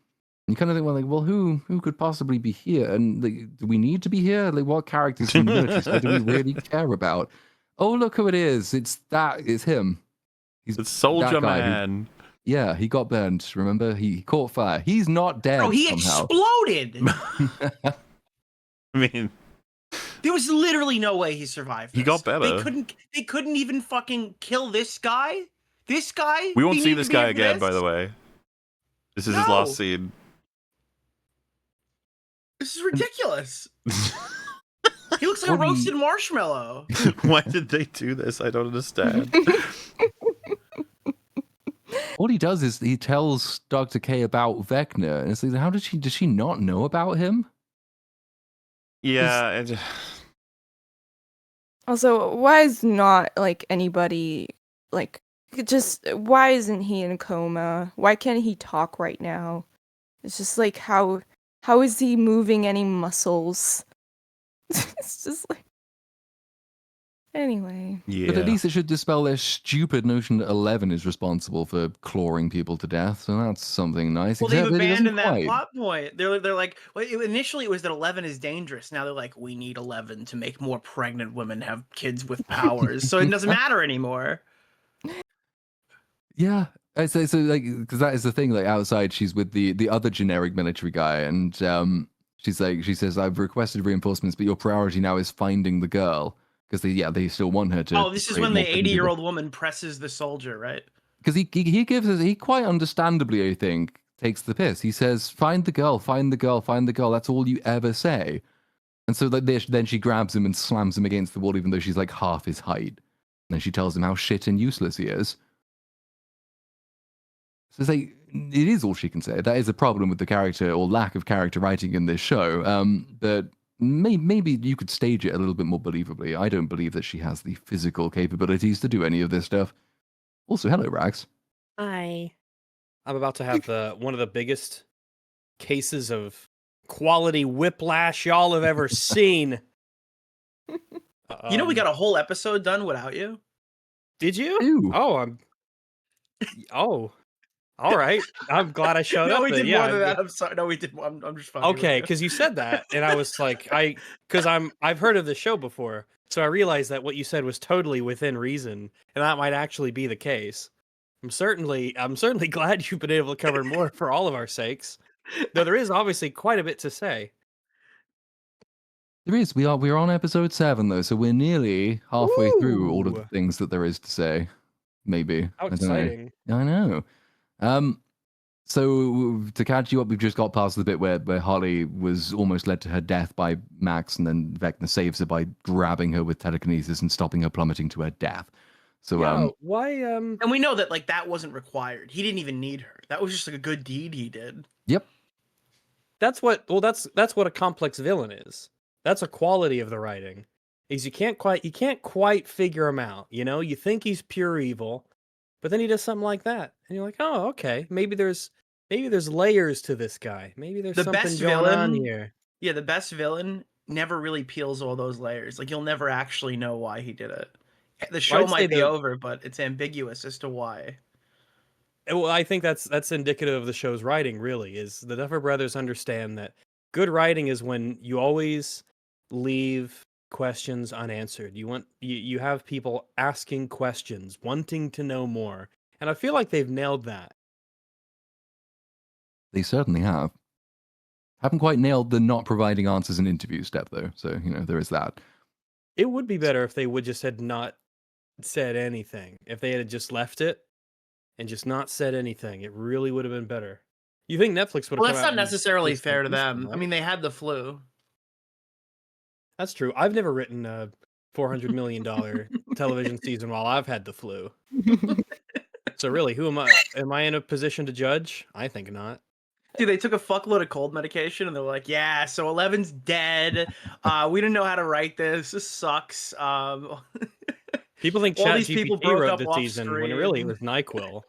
You kind of think, well, who could possibly be here? And like, do we need to be here? Like, what characters from Nurses do we really care about? Oh, look who it is! It's him. It's Soldier Man. He got burned. Remember, he caught fire. He's not dead. Oh, he somehow. exploded. I mean, There was literally no way he survived. He this. got better. They couldn't even fucking kill this guy. This guy. We won't He see needed this to be guy in again, by this? the way. This is his No. last scene. This is ridiculous. He looks like a What do you- roasted marshmallow. Why did they do this? I don't understand. All he does is he tells Dr. K about Vecna, and it's like, how does she not know about him? Yeah. Also, why is not like anybody like just why isn't he in a coma? Why can't he talk right now? It's just like how is he moving any muscles? It's just like anyway. Yeah. But at least it should dispel their stupid notion that 11 is responsible for clawing people to death, so that's something nice. Well, they've except it isn't abandoned that quite. plot point. They're like, well, initially it was that 11 is dangerous. Now they're like, we need 11 to make more pregnant women have kids with powers, so it doesn't matter anymore. Yeah. So like, because that is the thing. Like outside, she's with the other generic military guy, and she says, "I've requested reinforcements, but your priority now is finding the girl because they still want her to." Oh, this is when the 80-year-old woman presses the soldier, right? Because he quite understandably, I think, takes the piss. He says, "Find the girl, find the girl, find the girl." That's all you ever say. And so like then she grabs him and slams him against the wall, even though she's like half his height. And then she tells him how shit and useless he is. So it's like, it is all she can say. That is a problem with the character or lack of character writing in this show. But maybe you could stage it a little bit more believably. I don't believe that she has the physical capabilities to do any of this stuff. Also, hello, Rags. Hi. I'm about to have one of the biggest cases of quality whiplash y'all have ever seen. You know, we got a whole episode done without you. Did you? Ew. Oh, all right. I'm glad I showed up. No, we then. did more than that. I'm sorry. No, we did. I'm just fucking. Okay, with you. because you said that, and I was like, I've heard of the show before, so I realized that what you said was totally within reason, and that might actually be the case. I'm certainly glad you've been able to cover more for all of our sakes, though there is obviously quite a bit to say. There is. We're on episode 7 though, so we're nearly halfway through all of the Ooh. things that there is to say. Maybe. How I don't know. exciting! I know. So to catch you up, we've just got past the bit where Holly was almost led to her death by Max, and then Vecna saves her by grabbing her with telekinesis and stopping her plummeting to her death. So Yeah, why? And we know that like that wasn't required. He didn't even need her. That was just like a good deed he did. Yep. That's what a complex villain is. That's a quality of the writing. Is you can't quite figure him out. You know, you think he's pure evil, but then he does something like that, and you're like, oh, okay, maybe there's layers to this guy. Maybe there's The something best going on villain- here. Yeah, the best villain never really peels all those layers. Like you'll never actually know why he did it. The show I'd say might be the- over, but it's ambiguous as to why. Well, I think that's indicative of the show's writing. Really, is the Duffer Brothers understand that good writing is when you always leave questions unanswered. You have people asking questions, wanting to know more, and I feel like they've nailed that. They certainly have. Haven't quite nailed the not providing answers in interview step though. So there is that. It would be better if they would just had not said anything. If they had just left it and just not said anything, it really would have been better. You think Netflix would have? Well, come that's out not and necessarily fixed fair to this them. one, I mean, they had the flu. That's true. I've never written a $400 million television season while I've had the flu. So really, who am I? Am I in a position to judge? I think not. Dude, they took a fuckload of cold medication and they're like, yeah, so 11's dead. We didn't know how to write this. This sucks. People think All these people ChatGPT broke wrote up the off season when really it screen. was NyQuil.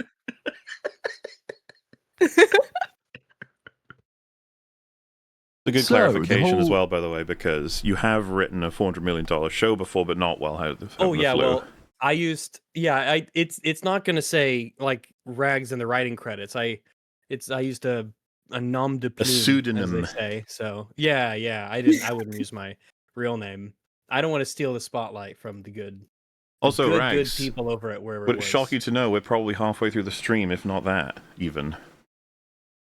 A good So, the clarification as whole- well, by the way, because you have written a $400 million show before, but not while having the Oh yeah, flu. well, it's not gonna say like Rags in the writing credits. I used a nom de plume, pseudonym. as they say. So yeah, I wouldn't use my real name. I don't want to steal the spotlight from the good Also, good Rags, people over at wherever would it it was. shock you to know we're probably halfway through the stream, if not that, even?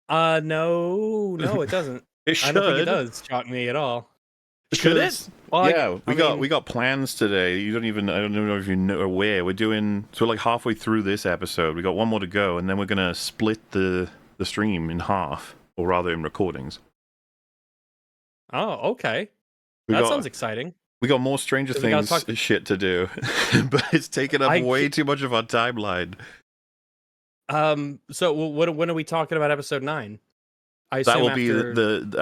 No, it doesn't. It I don't think it should. does shock me at all. Should it? Because, Well, I yeah, mean- we got plans today. I don't even know if you know where we're doing. So we're like halfway through this episode. We got one more to go, and then we're gonna split the stream in half, or rather in recordings. Oh, okay. We That got sounds exciting. we got more Stranger 'Cause we gotta Things talk- shit to do, but it's taken up I way ca- too much of our timeline. So when are we talking about episode 9? I That assume will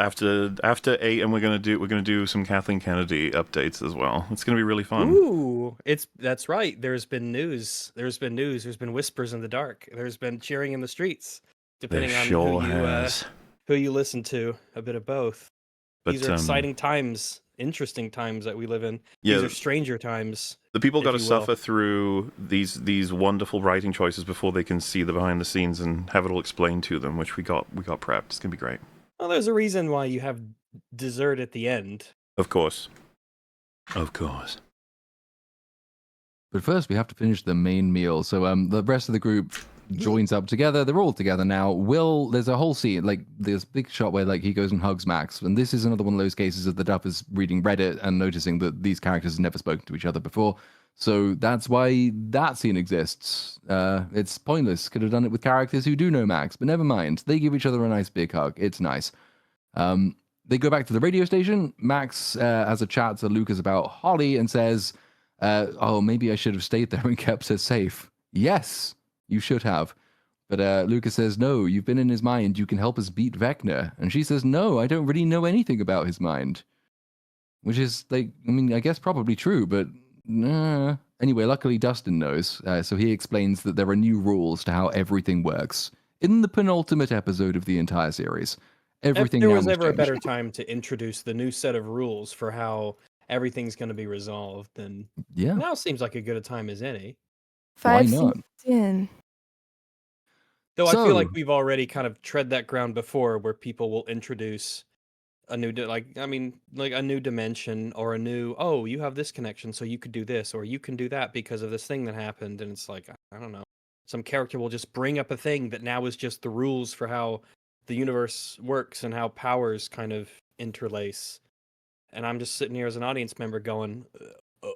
after... be after 8, and we're gonna do some Kathleen Kennedy updates as well. It's gonna be really fun. Ooh, that's right. There's been news. There's been whispers in the dark. There's been cheering in the streets, depending There on sure has. who you listen to. A bit of both. But, These are exciting times, interesting times that we live in. Yeah. These are stranger times. The people if got to you will. suffer through these wonderful writing choices before they can see the behind the scenes and have it all explained to them, which we got prepped. It's gonna be great. Well, there's a reason why you have dessert at the end. Of course. Of course. But first, we have to finish the main meal. So the rest of the group joins up together. They're all together now. Will, there's a whole scene, like this big shot where like he goes and hugs Max. And this is another one of those cases of the Duffers reading Reddit and noticing that these characters have never spoken to each other before. So that's why that scene exists. It's pointless. Could have done it with characters who do know Max, but never mind. They give each other a nice big hug. It's nice. They go back to the radio station. Max has a chat to Lucas about Holly and says, oh, maybe I should have stayed there and kept her safe. Yes, you should have. But Lucas says, no, you've been in his mind. You can help us beat Vecna. And she says, no, I don't really know anything about his mind. Which is, like, I mean, I guess probably true, but anyway, luckily Dustin knows. So he explains that there are new rules to how everything works. In the penultimate episode of the entire series. Everything If there now was has ever a changed. better time to introduce the new set of rules for how everything's going to be resolved, then Yeah. now seems like a good a time as any. Why 5 not? seasons in. Though I feel like So- we've already kind of tread that ground before, where people will introduce a new, like a new dimension or a new, oh, you have this connection, so you could do this, or you can do that because of this thing that happened, and it's like, I don't know, some character will just bring up a thing that now is just the rules for how the universe works and how powers kind of interlace. And I'm just sitting here as an audience member going,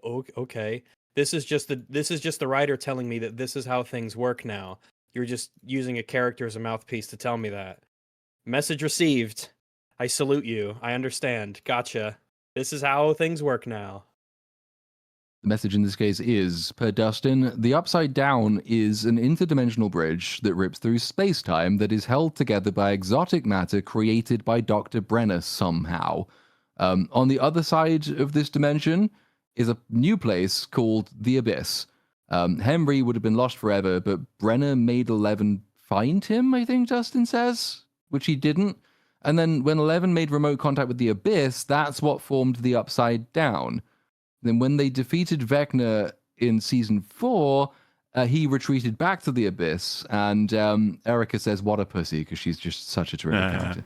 okay, this is just the writer telling me that this is how things work now. You're just using a character as a mouthpiece to tell me that. Message received. I salute you. I understand. Gotcha. This is how things work now. The message in this case is, per Dustin, the Upside Down is an interdimensional bridge that rips through space-time that is held together by exotic matter created by Dr. Brenner somehow. On the other side of this dimension is a new place called the Abyss. Henry would have been lost forever, but Brenner made 11 find him, I think Dustin says, which he didn't. And then when 11 made remote contact with the Abyss, that's what formed the Upside Down. Then when they defeated Vecna in season 4, he retreated back to the Abyss, and Erica says, what a pussy, because she's just such a terrific character.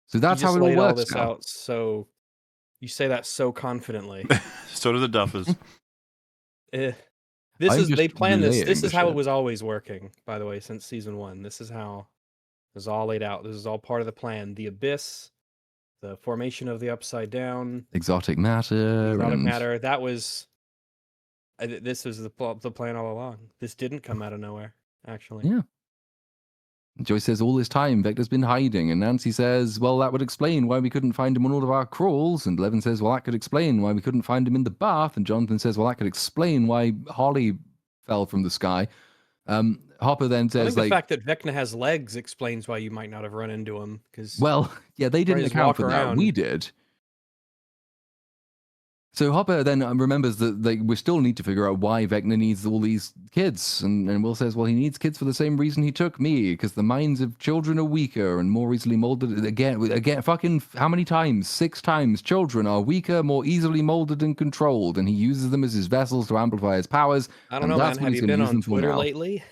So that's You how just it all laid works this now. out, so you say that so confidently. So do the Duffers. They I'm just planned this. relaying This the is how it shit. was always working, by the way, since season 1. This is how it was all laid out. This is all part of the plan. The Abyss, the formation of the Upside Down, Exotic matter. exotic and- matter. That was this was the plan all along. This didn't come out of nowhere, actually. Yeah. Joyce says, all this time, Vector's been hiding. And Nancy says, well, that would explain why we couldn't find him on all of our crawls. And Levin says, well, that could explain why we couldn't find him in the bath. And Jonathan says, well, that could explain why Holly fell from the sky. Hopper then I says, think the like, fact that Vecna has legs explains why you might not have run into him. Because well, yeah, they didn't just account walk for that. around. We did. So Hopper then remembers that we still need to figure out why Vecna needs all these kids. And Will says, well, he needs kids for the same reason he took me, because the minds of children are weaker and more easily molded. Again, fucking how many times? 6 times. Children are weaker, more easily molded and controlled, and he uses them as his vessels to amplify his powers. I don't and know, that's man. what Have he's you gonna been use on them for Twitter now. lately?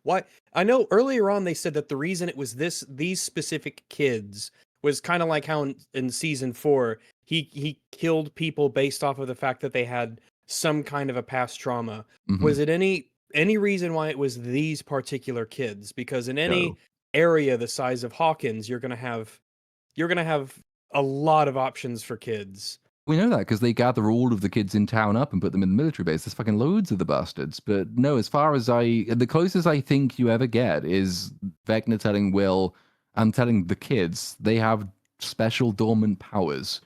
Why? I know earlier on they said that the reason it was these specific kids was kind of like how in season 4 he killed people based off of the fact that they had some kind of a past trauma. Mhm. Was it any reason why it was these particular kids? Because in any No. area the size of Hawkins, you're gonna have a lot of options for kids. We know that because they gather all of the kids in town up and put them in the military base. There's fucking loads of the bastards. But no, as far as the closest I think you ever get is Vecna telling Will and telling the kids they have special dormant powers.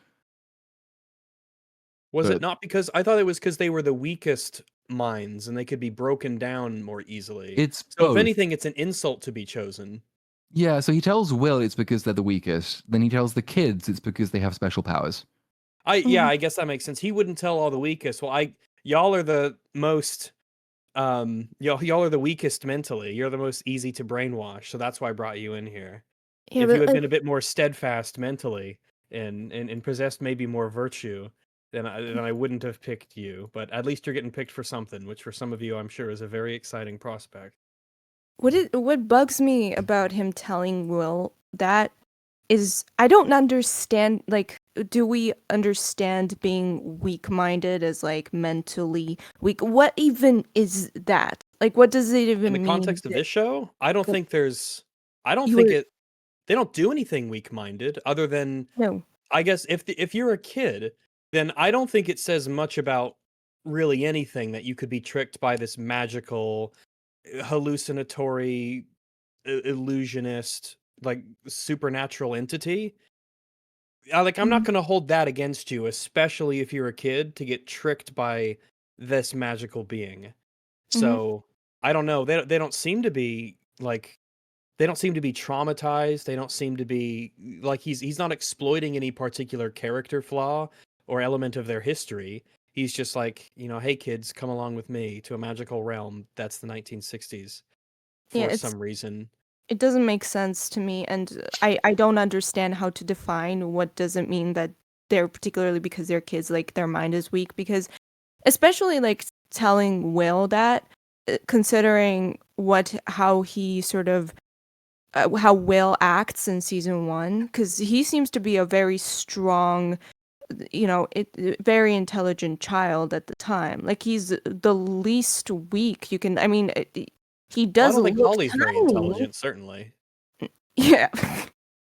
Was But- it not because I thought it was because they were the weakest minds and they could be broken down more easily? It's So both. if anything, it's an insult to be chosen. Yeah, so he tells Will it's because they're the weakest. Then he tells the kids it's because they have special powers. Yeah, I guess that makes sense. He wouldn't tell all the weakest. Well, y'all are the most y'all are the weakest mentally. You're the most easy to brainwash. So that's why I brought you in here. Yeah, If but you had like, been a bit more steadfast mentally and possessed maybe more virtue, then I wouldn't have picked you. But at least you're getting picked for something, which for some of you I'm sure is a very exciting prospect. what bugs me about him telling Will that is I don't understand, like, do we understand being weak-minded as like mentally weak? What even is that? Like, what does it even In the mean? context of this show, I don't Go- think there's I don't You think were- it they don't do anything weak-minded other than No. I guess if you're a kid, then I don't think it says much about really anything that you could be tricked by this magical, hallucinatory, illusionist, like supernatural entity. I'm not Mhm. going to hold that against you, especially if you're a kid, to get tricked by this magical being. So I don't know. They don't seem to be like they don't seem to be traumatized. They don't seem to be like he's not exploiting any particular character flaw or element of their history. He's just like, hey kids, come along with me to a magical realm that's the 1960s Yeah, for it's some reason. it doesn't make sense to me, and I don't understand how to define what doesn't mean that they're particularly because they're kids, like their mind is weak, because especially like telling Will that, considering how he sort of how Will acts in season 1, because he seems to be a very strong, very intelligent child at the time. Like, he's the least weak you can. I mean, he Well, I does don't think look Holly's very tiny. intelligent, certainly. Yeah.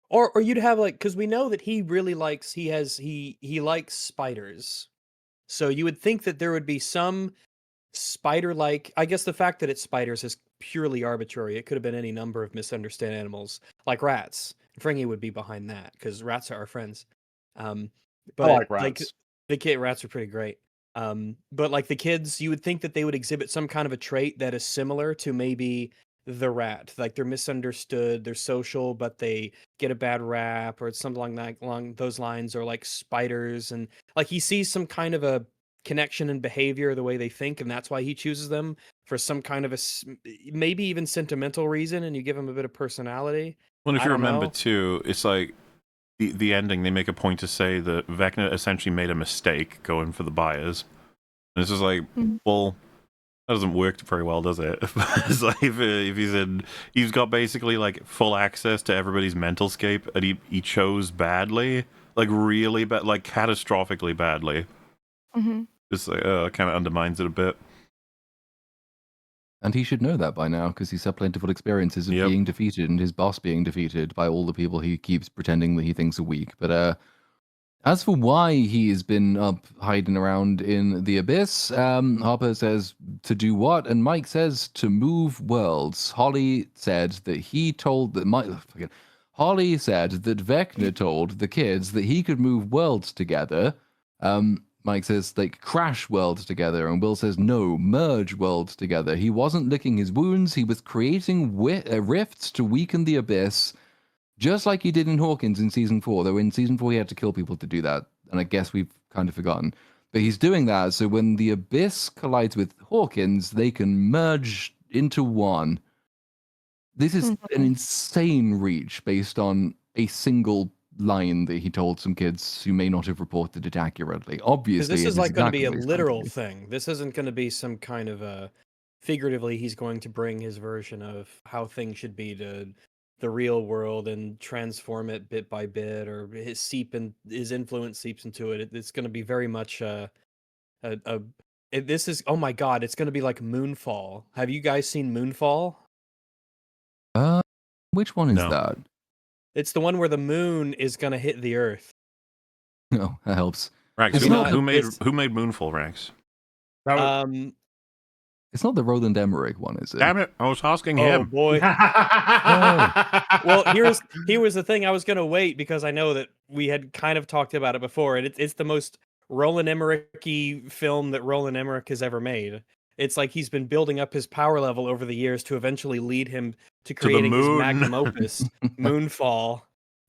Or you'd have like because we know that he really likes he likes spiders. So you would think that there would be some spider-like. I guess the fact that it's spiders is purely arbitrary. It could have been any number of misunderstood animals, like rats. Fringy would be behind that because rats are our friends. I But like rats. the kid rats are pretty great. But like the kids, you would think that they would exhibit some kind of a trait that is similar to maybe the rat. Like they're misunderstood, they're social, but they get a bad rap, or it's something along those lines, or like spiders, and like he sees some kind of a connection in behavior, the way they think, and that's why he chooses them for some kind of maybe even sentimental reason, and you give him a bit of personality. Well, if I you don't remember know. too, it's like the ending. They make a point to say that Vecna essentially made a mistake going for the buyers. And it's just like, Mhm. well, that doesn't work very well, does it? It's like if he's got basically like full access to everybody's mental scape, and he chose badly, like really bad, like catastrophically badly. Hmm. It's like kind of undermines it a bit. And he should know that by now because he's had plentiful experiences of Yep. being defeated and his boss being defeated by all the people he keeps pretending that he thinks are weak. But as for why he has been up hiding around in the abyss, Harper says to do what, and Mike says to move worlds. Holly said that Holly said that Vecna told the kids that he could move worlds together. Mike says, like, crash worlds together, and Will says, no, merge worlds together. He wasn't licking his wounds, he was creating rifts to weaken the abyss, just like he did in Hawkins in Season 4, though in Season 4 he had to kill people to do that, and I guess we've kind of forgotten. But he's doing that, so when the abyss collides with Hawkins, they can merge into one. This is an insane reach based on a single line that he told some kids who may not have reported it accurately. Because Obviously, this it is like going to exactly be a what he's trying to literal do. thing. This isn't going to be some kind of a figuratively. He's going to bring his version of how things should be to the real world and transform it bit by bit, or his influence seeps into it. It's going to be very much this is, oh my god, it's going to be like Moonfall. Have you guys seen Moonfall? Which one is No. that? It's the one where the moon is going to hit the Earth. No, that helps. Rags, It's who, not- who made it's- who made Moonfall, Rags? That was- It's not the Roland Emmerich one, is it? Damn it! I was asking Oh him. boy. Well, here was the thing. I was gonna wait because I know that we had kind of talked about it before, and it's the most Roland Emmerich-y film that Roland Emmerich has ever made. It's like he's been building up his power level over the years to eventually lead him to the creating his moon. magnum opus, Moonfall.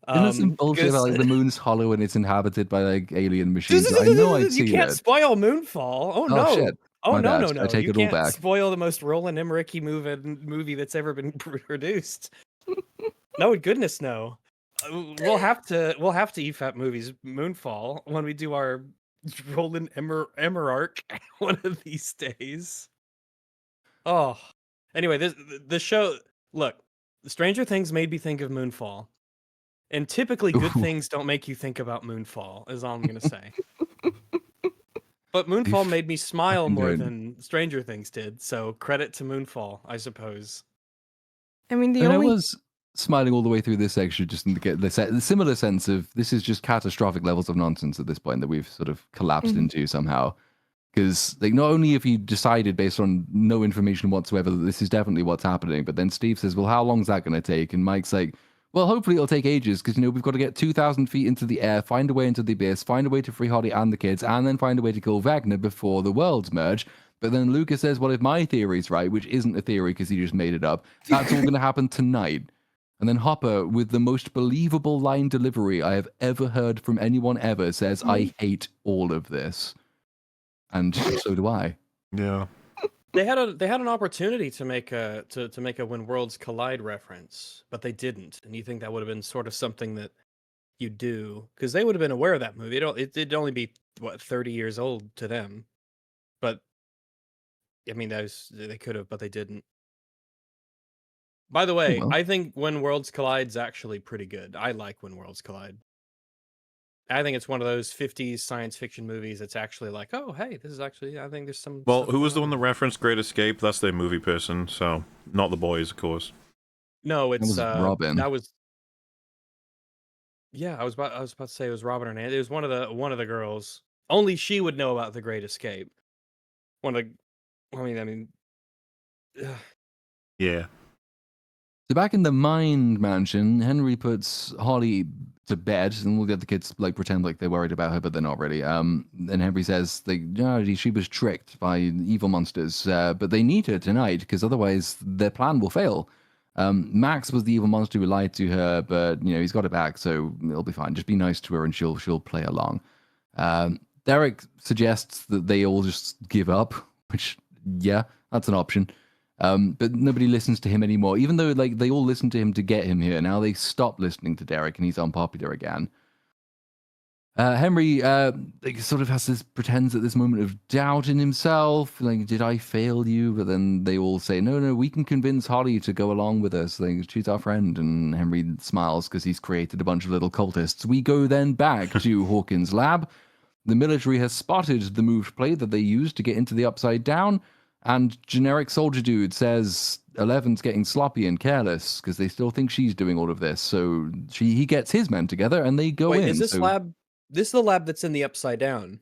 Isn't that some bullshit about because- like the moon's hollow and it's inhabited by like alien machines? I know I'd You seen can't it. spoil Moonfall. Oh no. shit. Oh My no, bad. no, I no! take You it all can't back. spoil the most Roland Emmerich-y movie that's ever been produced. No, goodness, no. We'll have to EFAP movies Moonfall when we do our Roland Emmerich one of these days. Oh, anyway, this show. Look, Stranger Things made me think of Moonfall, and typically good Ooh. things don't make you think about Moonfall. Is all I'm gonna say. But Moonfall made me smile fucking more don't. than Stranger Things did, so credit to Moonfall, I suppose. I mean, the And I only was smiling all the way through this section just to get the similar sense of this is just catastrophic levels of nonsense at this point that we've sort of collapsed Mhm. into somehow. Because like not only have you decided based on no information whatsoever that this is definitely what's happening, but then Steve says, "Well, how long is that going to take?" And Mike's like, "Well, hopefully it'll take ages because we've got to get 2,000 feet into the air, find a way into the abyss, find a way to free Holly and the kids, and then find a way to kill Vecna before the worlds merge." But then Lucas says, "Well, if my theory's right, which isn't a theory because he just made it up, that's all going to happen tonight." And then Hopper, with the most believable line delivery I have ever heard from anyone ever, says, "I hate all of this." And so do I. Yeah. They had an opportunity to make a to make a When Worlds Collide reference, but they didn't. And you think that would have been sort of something that you do because they would have been aware of that movie. It'd only be what 30 years old to them, but I mean they could have, but they didn't. By the way, well. I think When Worlds Collide's actually pretty good. I like When Worlds Collide. I think it's one of those 50s science fiction movies that's actually like, oh, hey, this is actually, I think there's some... Well, stuff who was the going one on that referenced Great Escape? That's their movie person, so not the boys, of course. No, it's was Robin. That was... Yeah, I was about to say it was Robin or Nancy. It was one of the girls. Only she would know about the Great Escape. One of the... I mean... Yeah. So back in the Mind Mansion, Henry puts Holly to bed, and all the other kids like pretend like they're worried about her, but they're not really. And Henry says, she was tricked by evil monsters, but they need her tonight because otherwise their plan will fail. Max was the evil monster who lied to her, but he's got it back, so it'll be fine. Just be nice to her, and she'll play along. Derek suggests that they all just give up, which yeah, that's an option. But nobody listens to him anymore, even though like they all listened to him to get him here. Now they stop listening to Derek, and he's unpopular again. Henry sort of has this pretends at this moment of doubt in himself, like, did I fail you? But then they all say, no, we can convince Holly to go along with us. Like, she's our friend. And Henry smiles because he's created a bunch of little cultists. We go then back to Hawkins' lab. The military has spotted the moved plate that they used to get into the Upside Down. And generic soldier dude says 11's getting sloppy and careless because they still think she's doing all of this. So he gets his men together and they go Wait, in. is this lab? This is the lab that's in the Upside Down.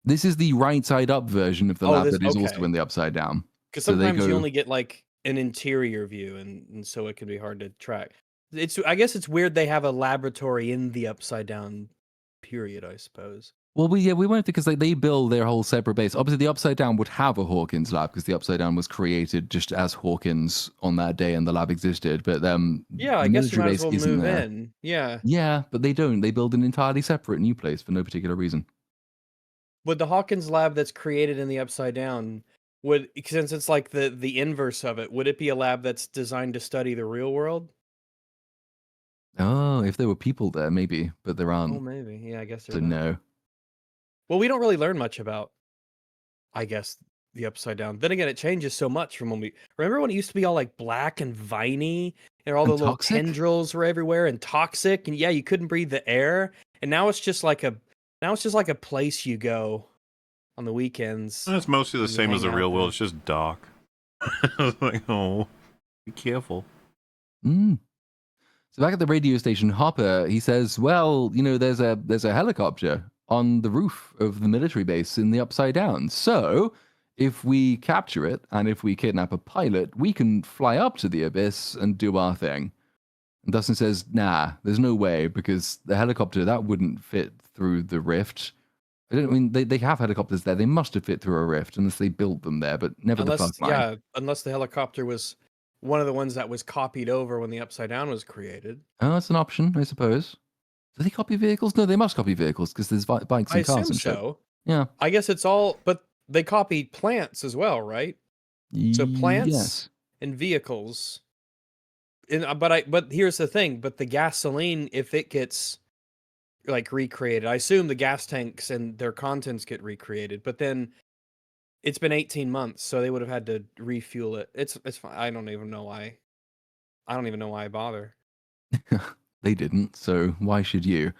This is the right side up version of the lab that is also okay. in the Upside Down. Because So they sometimes you go- only get like an interior view, and so it can be hard to track. I guess it's weird they have a laboratory in the Upside Down period, I suppose. Well, we went because they build their whole separate base. Obviously, the Upside Down would have a Hawkins lab because the Upside Down was created just as Hawkins on that day, and the lab existed. But Yeah, I the guess you military might as base well isn't move there. in. Yeah. Yeah, but they don't. They build an entirely separate new place for no particular reason. Would the Hawkins lab that's created in the Upside Down since it's like the inverse of it, would it be a lab that's designed to study the real world? Oh, if there were people there, maybe, but there aren't. Oh, maybe. Yeah, I guess So they're not. no. Well, we don't really learn much about, I guess, the Upside Down. Then again, it changes so much from when we remember when it used to be all like black and viney, and all And the little toxic? tendrils were everywhere and toxic, and yeah, you couldn't breathe the air. And now it's just like a place you go on the weekends. It's mostly the You same as the hang real out world. there. It's just dark. I was like, oh, be careful. Mm. So back at the radio station, Hopper, he says, well, there's a helicopter on the roof of the military base in the Upside Down. So, if we capture it and if we kidnap a pilot, we can fly up to the Abyss and do our thing. And Dustin says, nah, there's no way, because the helicopter, that wouldn't fit through the rift. I mean, they have helicopters there. They must have fit through a rift unless they built them there, but never the fuck mind. Unless the helicopter was one of the ones that was copied over when the Upside Down was created. Oh, that's an option, I suppose. Do they copy vehicles? No, they must copy vehicles because there's bikes I and cars assume and shit. so. Yeah. I guess it's all, but they copied plants as well, right? So plants Yes. and vehicles. But here's the thing. But the gasoline, if it gets like recreated, I assume the gas tanks and their contents get recreated. But then it's been 18 months, so they would have had to refuel it. It's fine. I don't even know why. I don't even know why I bother. They didn't, so why should you?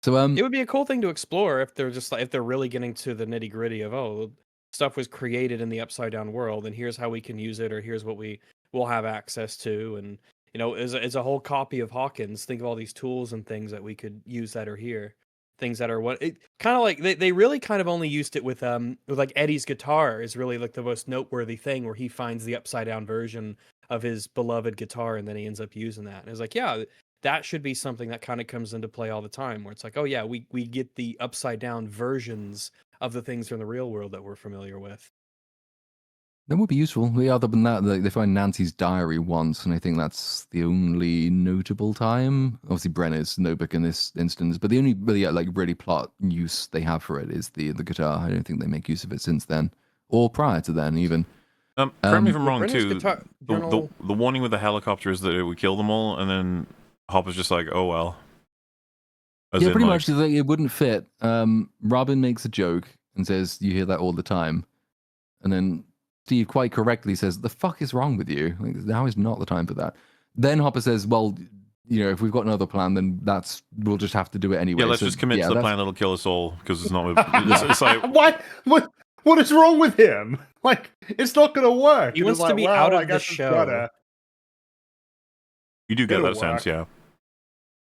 So It would be a cool thing to explore if they're just like, if they're really getting to the nitty gritty of stuff was created in the Upside Down world, and here's how we can use it, or here's what we will have access to, and it's a whole copy of Hawkins. Think of all these tools and things that we could use that are here, things that are what it kind of like they really kind of only used it with like Eddie's guitar is really like the most noteworthy thing, where he finds the Upside Down version of his beloved guitar, and then he ends up using that, and it's like, yeah, that should be something that kind of comes into play all the time, where it's like, oh yeah, we get the Upside Down versions of the things from the real world that we're familiar with. that would be useful. Yeah, other than that, they find Nancy's diary once, and I think that's the only notable time. Obviously, Brenner's notebook in this instance, but the only really plot use they have for it is the guitar. I don't think they make use of it since then, or prior to then even. Correct me if I'm wrong Brenner's too. guitar The journal- warning with the helicopter is that it would kill them all, and then Hopper's just like, oh well. As Yeah, in, pretty like, much. It wouldn't fit. Robin makes a joke and says, "You hear that all the time," and then Steve quite correctly says, "The fuck is wrong with you? Like, now is not the time for that." Then Hopper says, "Well, if we've got another plan, then we'll just have to do it anyway." Yeah, let's So, just commit to the plan that'll kill us all, because it's not. It's like, What is wrong with him? Like, it's not gonna work. He And wants it's to like, be well, out I of the guess it's show. gotta- you do get It'll that sense, work. yeah.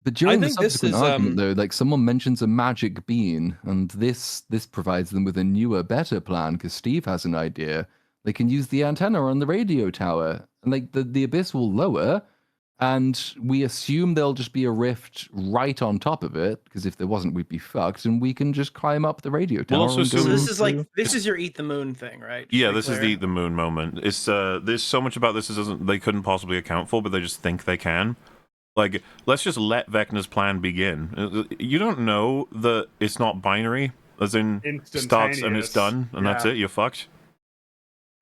But during the think this subsequent is, argument, though, like someone mentions a magic bean, and this provides them with a newer, better plan because Steve has an idea. They can use the antenna on the radio tower, and like the abyss will lower, and we assume there'll just be a rift right on top of it because if there wasn't, we'd be fucked, and we can just climb up the radio tower. We'll also and assume- So go this is like through. this is your eat the moon thing, right? Just Yeah, to be this is clear. the moon moment. It's there's so much about this they couldn't possibly account for, but they just think they can. Like, let's just let Vecna's plan begin. You don't know that it's not binary, as in starts and it's Instantaneous. done, and that's Yeah. it. You're fucked.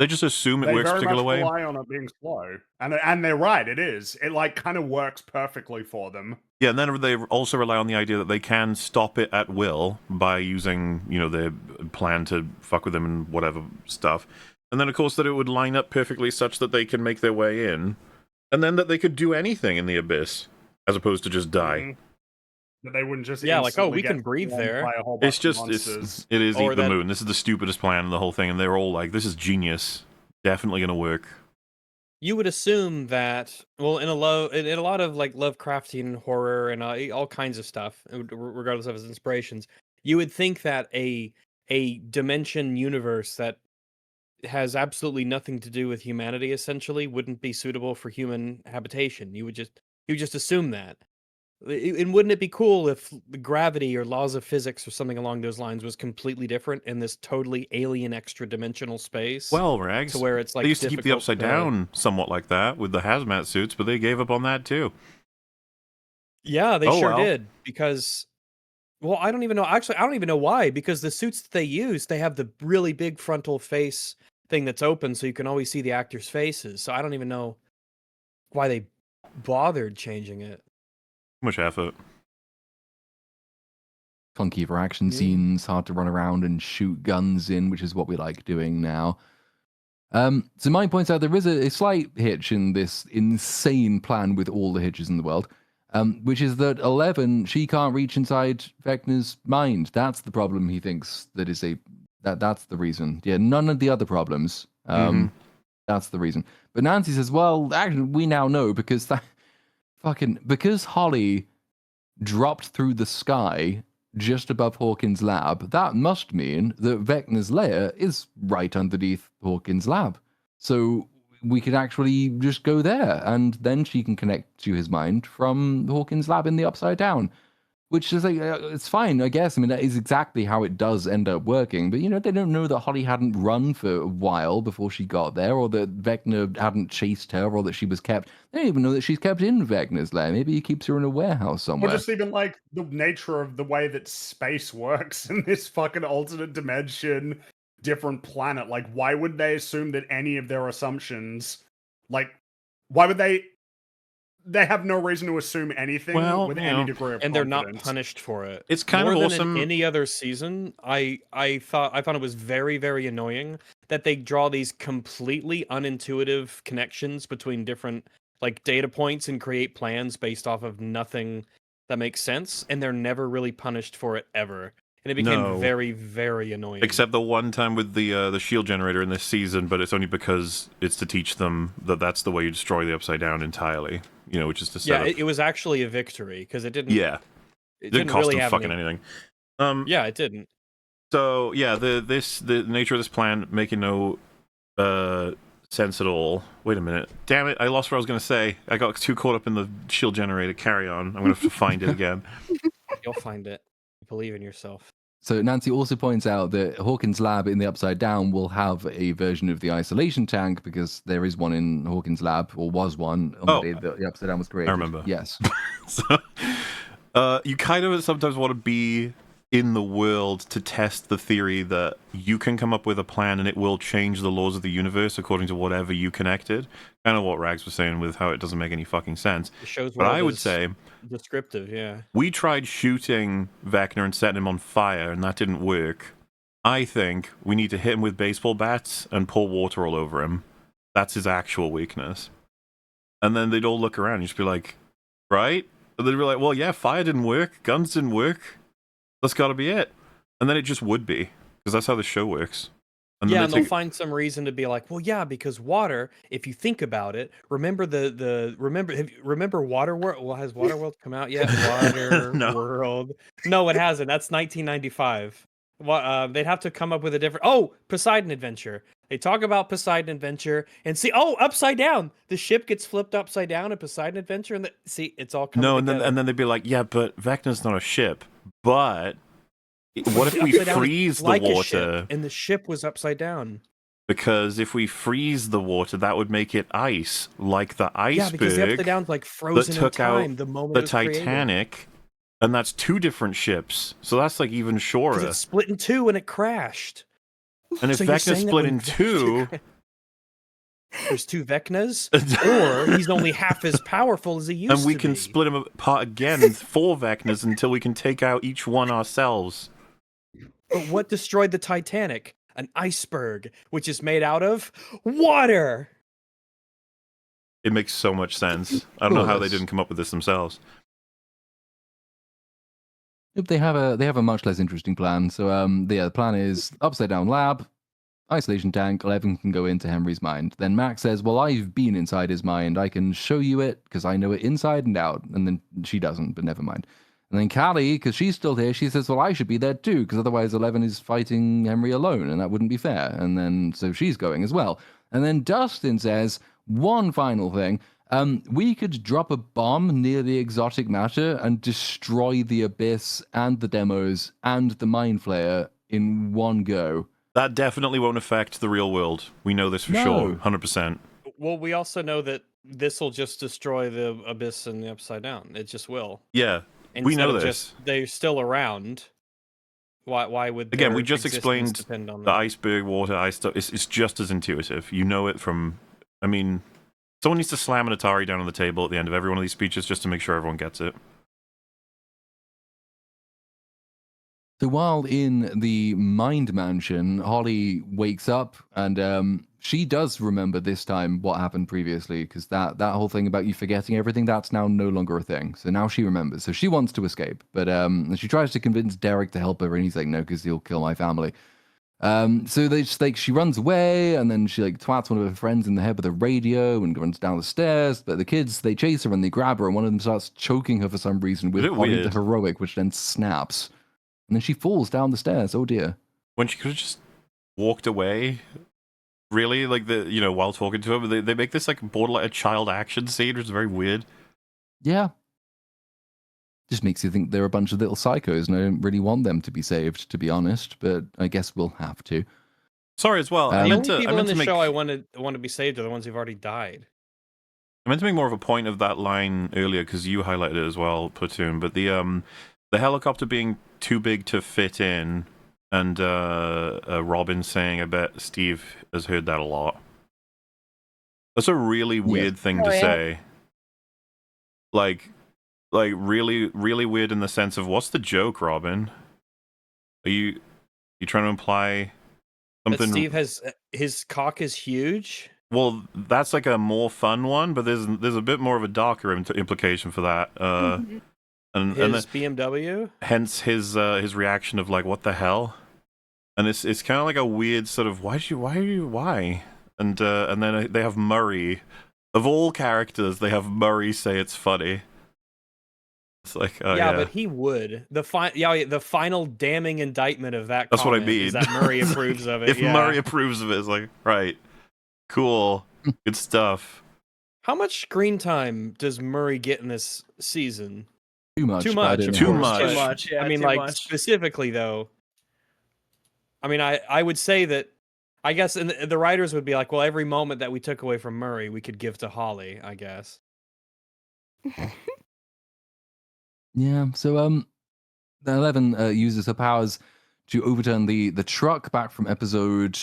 They just assume it They works a very particular much way. rely on it being slow, and they're right. It is. It like kind of works perfectly for them. Yeah, and then they also rely on the idea that they can stop it at will by using, their plan to fuck with them and whatever stuff. And then, of course, that it would line up perfectly such that they can make their way in. And then that they could do anything in the abyss, as opposed to just die. Mhm. That they wouldn't just Yeah, like, oh, instantly we get can breathe swarmed there. by a whole It's bunch of just, monsters. it is Or Eat the that- Moon. This is the stupidest plan of the whole thing, and they're all like, this is genius. Definitely gonna work. You would assume that, well, in a lot of like Lovecraftian horror and all kinds of stuff, regardless of its inspirations, you would think that a dimension universe that has absolutely nothing to do with humanity essentially wouldn't be suitable for human habitation. You would just assume that. And wouldn't it be cool if the gravity or laws of physics or something along those lines was completely different in this totally alien extra dimensional space? Well, Rags, to where it's like they used to keep the difficult Upside to- Down somewhat like that with the hazmat suits, but they gave up on that too. Yeah, they Oh, sure well. did because, well, I don't even know. Actually, I don't even know why. Because the suits that they use, they have the really big frontal face thing that's open, so you can always see the actors' faces. So I don't even know why they bothered changing it. Too much effort. Clunky for action Yeah. scenes, hard to run around and shoot guns in, which is what we like doing now. So Mike points out there is a slight hitch in this insane plan with all the hitches in the world, which is that 11, she can't reach inside Vecna's mind. That's the problem he thinks that's the reason. Yeah, none of the other problems. That's the reason. But Nancy says, well, actually, we now know because because Holly dropped through the sky just above Hawkins' lab, that must mean that Vecna's lair is right underneath Hawkins' lab. So we could actually just go there, and then she can connect to his mind from Hawkins' lab in the Upside Down. Which is like, it's fine, I guess. I mean, that is exactly how it does end up working. But, they don't know that Holly hadn't run for a while before she got there, or that Vecna hadn't chased her, or that she was kept. They don't even know that she's kept in Vecna's lair. Maybe he keeps her in a warehouse somewhere. Or just even like the nature of the way that space works in this fucking alternate dimension, different planet. Like, why would they assume that any of their assumptions, like, why would they have no reason to assume anything with any degree of and they're not confidence. punished for it. It's kind More of than awesome. in any other season, I found it was very, very annoying that they draw these completely unintuitive connections between different like data points and create plans based off of nothing that makes sense, and they're never really punished for it ever. And it became No. very, very annoying. Except the one time with the shield generator in this season, but it's only because it's to teach them that that's the way you destroy the Upside Down entirely. Which is to set up... it was actually a victory because it didn't. Yeah, it didn't cost really them have fucking any... anything. Yeah, it didn't. So yeah, the nature of this plan making no sense at all. Wait a minute, damn it! I lost what I was going to say. I got too caught up in the shield generator. Carry on. I'm going to have to find it again. You'll find it. Believe in yourself. So Nancy also points out that Hawkins' lab in the Upside Down will have a version of the isolation tank because there is one in Hawkins' lab, or was one on the day that the Upside Down was created. I remember. Yes. So, you kind of sometimes want to be in the world to test the theory that you can come up with a plan and it will change the laws of the universe according to whatever you connected. Kind of what Rags was saying with how it doesn't make any fucking sense. The show's But world I would is say descriptive, yeah. we tried shooting Vecna and setting him on fire, and that didn't work. I think we need to hit him with baseball bats and pour water all over him. That's his actual weakness. And then they'd all look around and just be like, right? And they'd be like, well, yeah, fire didn't work. Guns didn't work. That's got to be it. And then it just would be, because that's how the show works. And Yeah, and they'll find some reason to be like, well, yeah, because water, if you think about it, remember remember Waterworld? Well, has Waterworld come out yet? Waterworld. No, it hasn't. That's 1995. They'd have to come up with a different... Oh, Poseidon Adventure. They talk about Poseidon Adventure and see, upside down. The ship gets flipped upside down in Poseidon Adventure, and see, it's all coming together. And then they'd be like, yeah, but Vecna's not a ship. But what if we freeze the water? And the ship was upside down. Because if we freeze the water, that would make it ice, like the iceberg. Yeah, because the upside down's like frozen that took in time out the moment the it was created. Titanic, and that's two different ships. So that's like even surer. It split in two and it crashed. And if So you're Vecna saying that split when in two, there's two Vecnas, or he's only half as powerful as he used to be. and we can split him apart again in 4 Vecnas until we can take out each one ourselves. But what destroyed the Titanic? An iceberg, which is made out of water. It makes so much sense. I don't know how they didn't come up with this themselves. Yep, they have a much less interesting plan. So the plan is Upside Down lab, isolation tank. 11 can go into Henry's mind. Then Max says, well, I've been inside his mind. I can show you it because I know it inside and out. And then she doesn't, but never mind. And then Callie, because she's still here, she says, well, I should be there too, because otherwise 11 is fighting Henry alone, and that wouldn't be fair. And then, so she's going as well. And then Dustin says, one final thing, we could drop a bomb near the exotic matter and destroy the Abyss and the demos and the Mind Flayer in one go. That definitely won't affect the real world. We know this for sure, 100%. Well, we also know that this will just destroy the Abyss and the Upside Down. It just will. Yeah. We know this. They're still around. Why would again? We just explained depend on the iceberg, water, ice stuff. It's just as intuitive. You know it from. I mean, someone needs to slam an Atari down on the table at the end of every one of these speeches just to make sure everyone gets it. So while in the Mind Mansion, Holly wakes up and she does remember this time what happened previously, because that whole thing about you forgetting everything, that's now no longer a thing. So now she remembers. So she wants to escape, but she tries to convince Derek to help her, and he's like, no, because he'll kill my family. So they just she runs away, and then she twats one of her friends in the head with a radio and runs down the stairs. But the kids, they chase her and they grab her, and one of them starts choking her for some reason with the heroic, which then snaps. And then she falls down the stairs. Oh dear. When she could have just walked away. Really, like while talking to him, they make this like borderline a child action scene, which is very weird. Yeah. Just makes you think they're a bunch of little psychos, and I don't really want them to be saved, to be honest. But I guess we'll have to. Sorry as well. The The only people in the show I want to be saved are the ones who've already died. I meant to make more of a point of that line earlier because you highlighted it as well, Platoon. But the helicopter being too big to fit in, and Robin saying, "I bet Steve has heard that a lot." That's a really weird thing to say. Like really, really weird in the sense of what's the joke, Robin? Are you trying to imply something? That Steve has his cock is huge. Well, that's like a more fun one, but there's a bit more of a darker implication for that. And His BMW. Hence his reaction of like, what the hell? And it's kind of like a weird sort of why? And then they have Murray, of all characters, they have Murray say it's funny. It's like, yeah, but he would. The final damning indictment of that. That's what I mean. Is that Murray approves of it? If Murray approves of it, it's like, right, cool, good stuff. How much screen time does Murray get in this season? Too much. Too much. Too Too much. much. Yeah, I mean, too like much. specifically though. I mean, I would say that. I guess and the writers would be like, well, every moment that we took away from Murray, we could give to Holly. I guess. Yeah, so the 11 uses her powers to overturn the truck back from episode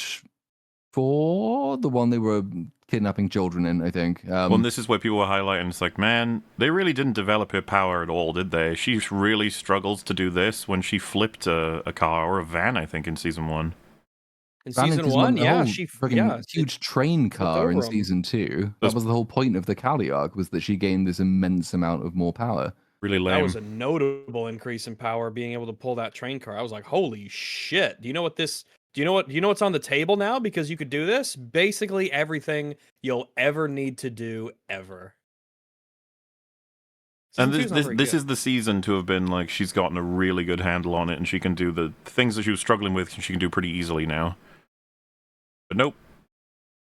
4, the one they were kidnapping children in, I think. Well, and this is where people were highlighting, it's like, man, they really didn't develop her power at all, did they? She really struggles to do this when she flipped a car or a van, I think, in season 1. In season 1, yeah, she huge train car in over 'em. season 2. That was the whole point of the Kali arc, was that she gained this immense amount of more power. Really lame. That was a notable increase in power, being able to pull that train car. I was like, "Holy shit!" Do you know what's on the table now? Because you could do this. Basically, everything you'll ever need to do ever. And this is the season to have been like she's gotten a really good handle on it, and she can do the things that she was struggling with. She can do pretty easily now. But nope.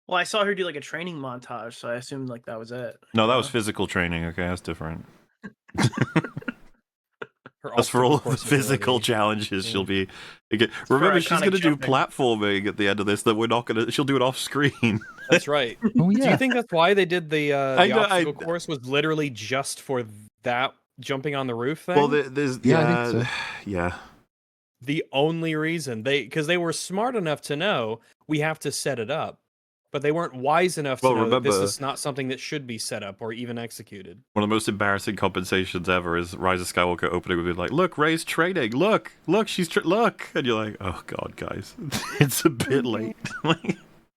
Well, I saw her do like a training montage, so I assumed like that was it. No, that was physical training. Okay, that's different. Her That's for all the obstacle course physical ability. challenges she'll be. Remember, for she's going to iconic do jumping. platforming at the end of this. That we're not going to. She'll do it off screen. That's right. Oh Do yeah. you think that's why they did the know- obstacle course was literally just for that jumping on the roof thing? Well, there's Yeah, I think so. yeah. The only reason because they were smart enough to know we have to set it up, but they weren't wise enough to Well, know that this remember- is not something that should be set up or even executed. One of the most embarrassing compensations ever is Rise of Skywalker opening with like, "Look, Rey's training. Look, she's look," and you're like, "Oh God, guys, it's a bit late."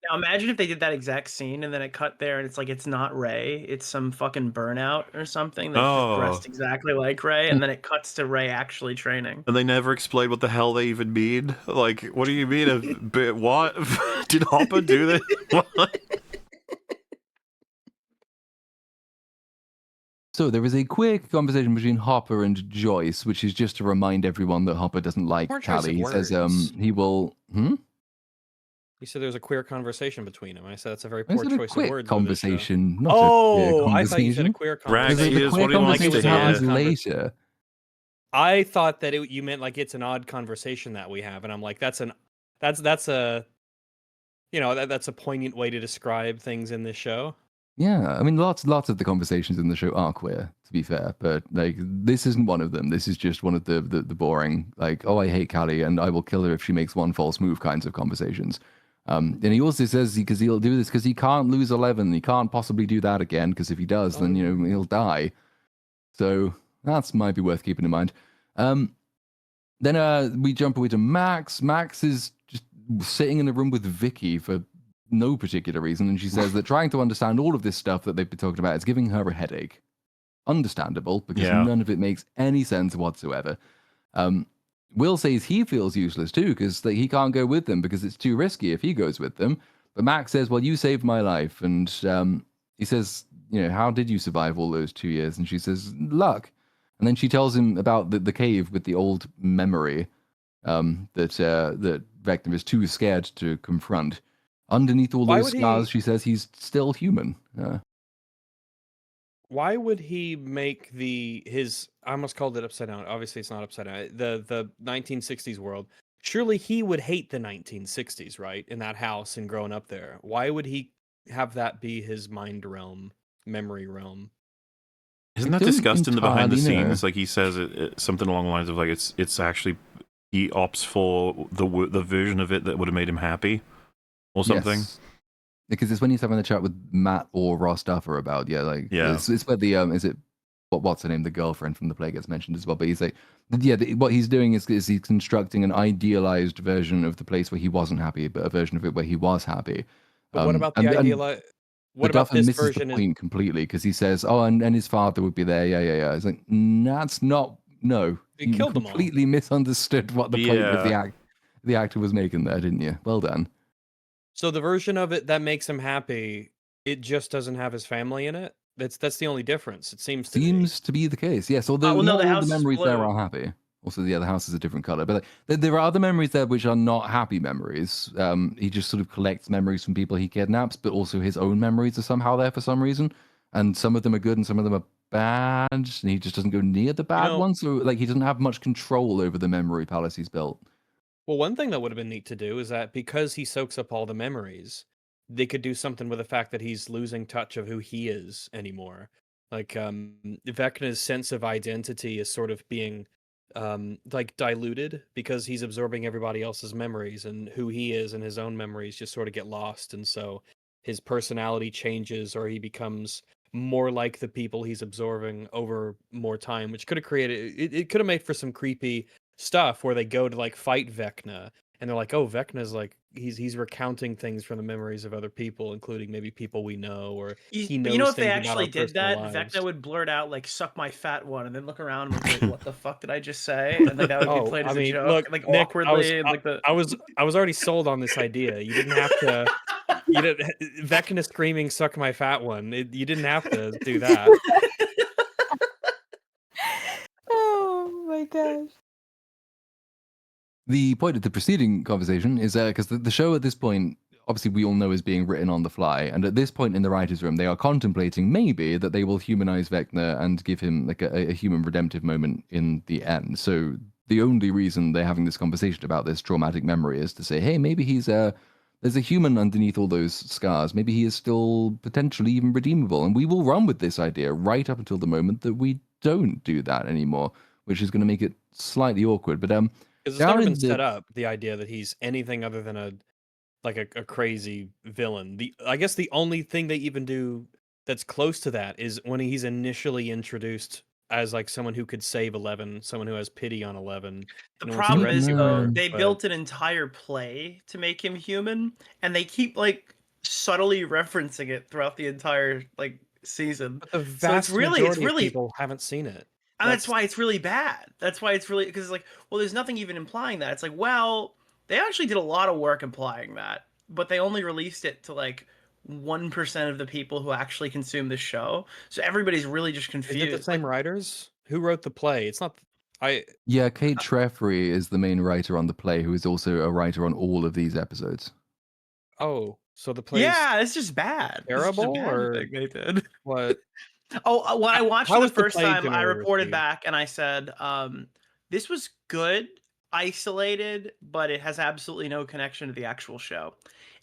Now imagine if they did that exact scene and then it cut there and it's like it's not Rey, it's some fucking burnout or something that's Oh. just dressed exactly like Rey, and then it cuts to Rey actually training. And they never explain what the hell they even mean. Like, what do you mean? A bit? What did Hopper do this? What? So there is a quick conversation between Hopper and Joyce, which is just to remind everyone that Hopper doesn't like More choice of Callie. He says words. he will. You said there was a queer conversation between them. I said that's a very I poor said a choice quick of words. with this show. conversation, not a Oh, queer I thought you said a conversation. queer Rags, conversation. The here's queer what he wants to conversation hear. happens Conversation. later. I thought that you meant like it's an odd conversation that we have, and I'm like, that's a that's a poignant way to describe things in this show. Yeah, I mean, lots of the conversations in the show are queer, to be fair, but like this isn't one of them. This is just one of the boring, like, oh, I hate Callie and I will kill her if she makes one false move kinds of conversations. And he also says because he'll do this because he can't lose 11. He can't possibly do that again because if he does, then he'll die. So that's might be worth keeping in mind. Then we jump away to Max. Max is just sitting in the room with Vicky for no particular reason, and she says that trying to understand all of this stuff that they've been talking about is giving her a headache. Understandable, because Yeah. none of it makes any sense whatsoever. Will says he feels useless too, because he can't go with them because it's too risky if he goes with them. But Max says, well, you saved my life. And he says, how did you survive all those 2 years? And she says, luck. And then she tells him about the cave with the old memory. that Vecna is too scared to confront. Underneath all Why those would he- scars, she says he's still human. Why would he make his I almost called it upside down. Obviously it's not upside down. The 1960s world. Surely he would hate the 1960s, right? In that house and growing up there. Why would he have that be his mind realm, memory realm? Isn't I that don't discussed in the behind the entirely know. scenes? Like he says something along the lines of like it's actually he opts for the version of it that would have made him happy, or something. Yes. Because it's when he's having a chat with Matt or Ross Duffer about Yeah. it's where the is it what's her name, the girlfriend from the play gets mentioned as well. But he's like, what he's doing is he's constructing an idealized version of the place where he wasn't happy, but a version of it where he was happy. But what about the and ideal? What about Duffer this misses version? the point completely because he says, "Oh, and his father would be there." Yeah. It's like that's not no. He killed them all. Completely misunderstood what the point of Yeah. the actor was making there, didn't you? Well done. So the version of it that makes him happy, it just doesn't have his family in it. That's the only difference. It seems to Seems to be the case. Yes, although well, no, not the all house the is memories there blue. are happy. Also, the house is a different color, but there are other memories there which are not happy memories. He just sort of collects memories from people he kidnaps, but also his own memories are somehow there for some reason, and some of them are good and some of them are bad, and he just doesn't go near the bad ones. So, like, he doesn't have much control over the memory palace he's built. Well, one thing that would have been neat to do is that because he soaks up all the memories, they could do something with the fact that he's losing touch of who he is anymore. Like Vecna's sense of identity is sort of being like diluted because he's absorbing everybody else's memories, and who he is and his own memories just sort of get lost, and so his personality changes or he becomes more like the people he's absorbing over more time, which could have created it could have made for some creepy stuff where they go to like fight Vecna and they're like, oh, Vecna's like he's recounting things from the memories of other people, including maybe people we know, or he But knows you know, if they things about our actually did personal that, lives. Vecna would blurt out like "suck my fat one" and then look around and be like, "What the fuck did I just say?" And like that would be Oh, played I as a mean, joke, look, like Nick, awkwardly, and like the. I was already sold on this idea. You didn't have to. You didn't. Vecna screaming "suck my fat one." You didn't have to do that. Oh my gosh. The point of the preceding conversation is because the show at this point, obviously, we all know is being written on the fly, and at this point in the writers' room, they are contemplating maybe that they will humanize Vecna and give him like a human redemptive moment in the end. So the only reason they're having this conversation about this traumatic memory is to say, hey, maybe there's a human underneath all those scars. Maybe he is still potentially even redeemable, and we will run with this idea right up until the moment that we don't do that anymore, which is going to make it slightly awkward. But Because it's never been set up, the idea that he's anything other than a crazy villain. I guess the only thing they even do that's close to that is when he's initially introduced as like someone who could save 11, someone who has pity on 11. The and wants to problem is rescue though, her, they but- built an entire play to make him human, and they keep like subtly referencing it throughout the entire like season. But the So it's vast really majority of people haven't seen it. And that's why it's really bad. That's why it's really because it's like, well, there's nothing even implying that. It's like, well, they actually did a lot of work implying that, but they only released it to like 1% of the people who actually consume the show. So everybody's really just confused. Is it the same writers? Who wrote the play? It's not. Yeah, Kate Treffery is the main writer on the play, who is also a writer on all of these episodes. Oh, so the play. Yeah, it's just bad. Terrible, it's just a bad or thing they did. What? Oh, when I watched How it the was the first play time, I generally reported received? back and I said, this was good, isolated, but it has absolutely no connection to the actual show.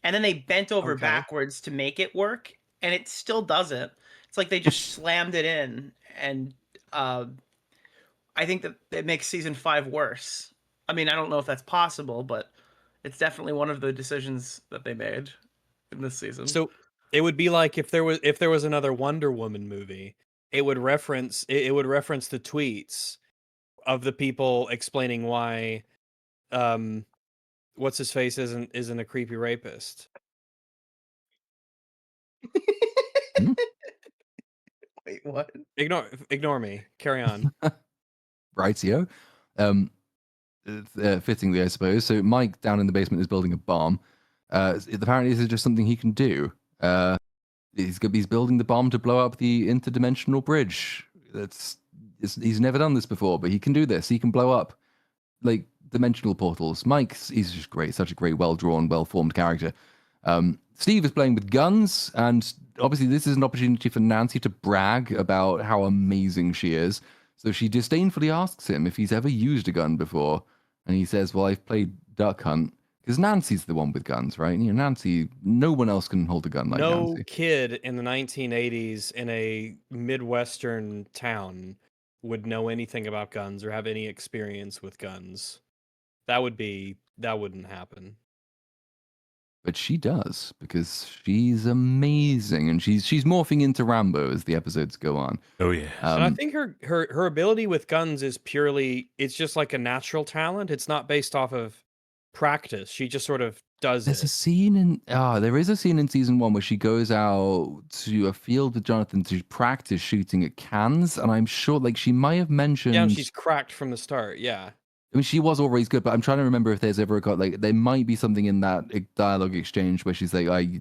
And then they bent over Okay. backwards to make it work, and it still doesn't. It's like they just slammed it in, and I think that it makes season 5 worse. I mean, I don't know if that's possible, but it's definitely one of the decisions that they made in this season. So it would be like if there was another Wonder Woman movie, it would reference the tweets of the people explaining why what's his face isn't a creepy rapist. Wait, what? Ignore me. Carry on. Rightio. Fittingly, I suppose. So Mike down in the basement is building a bomb. Apparently, this is just something he can do. He's building the bomb to blow up the interdimensional bridge. He's never done this before, but he can do this. He can blow up like dimensional portals. He's just great, such a great, well-drawn, well-formed character. Steve is playing with guns, and obviously this is an opportunity for Nancy to brag about how amazing she is. So she disdainfully asks him if he's ever used a gun before, and he says, well, I've played Duck Hunt, because Nancy's the one with guns, right? You know, Nancy, no one else can hold a gun like No Nancy. kid in the 1980s in a Midwestern town would know anything about guns or have any experience with guns. That wouldn't happen. But she does, because she's amazing, and she's morphing into Rambo as the episodes go on. Oh yeah. And I think her ability with guns is purely, it's just like a natural talent. It's not based off of practice. She just sort of does There's a it. scene in there is a scene in season 1 where she goes out to a field with Jonathan to practice shooting at cans, and I'm sure like she might have mentioned. Yeah, and she's cracked from the start. Yeah. I mean, she was always good, but I'm trying to remember if there's ever got like there might be something in that dialogue exchange where she's like, I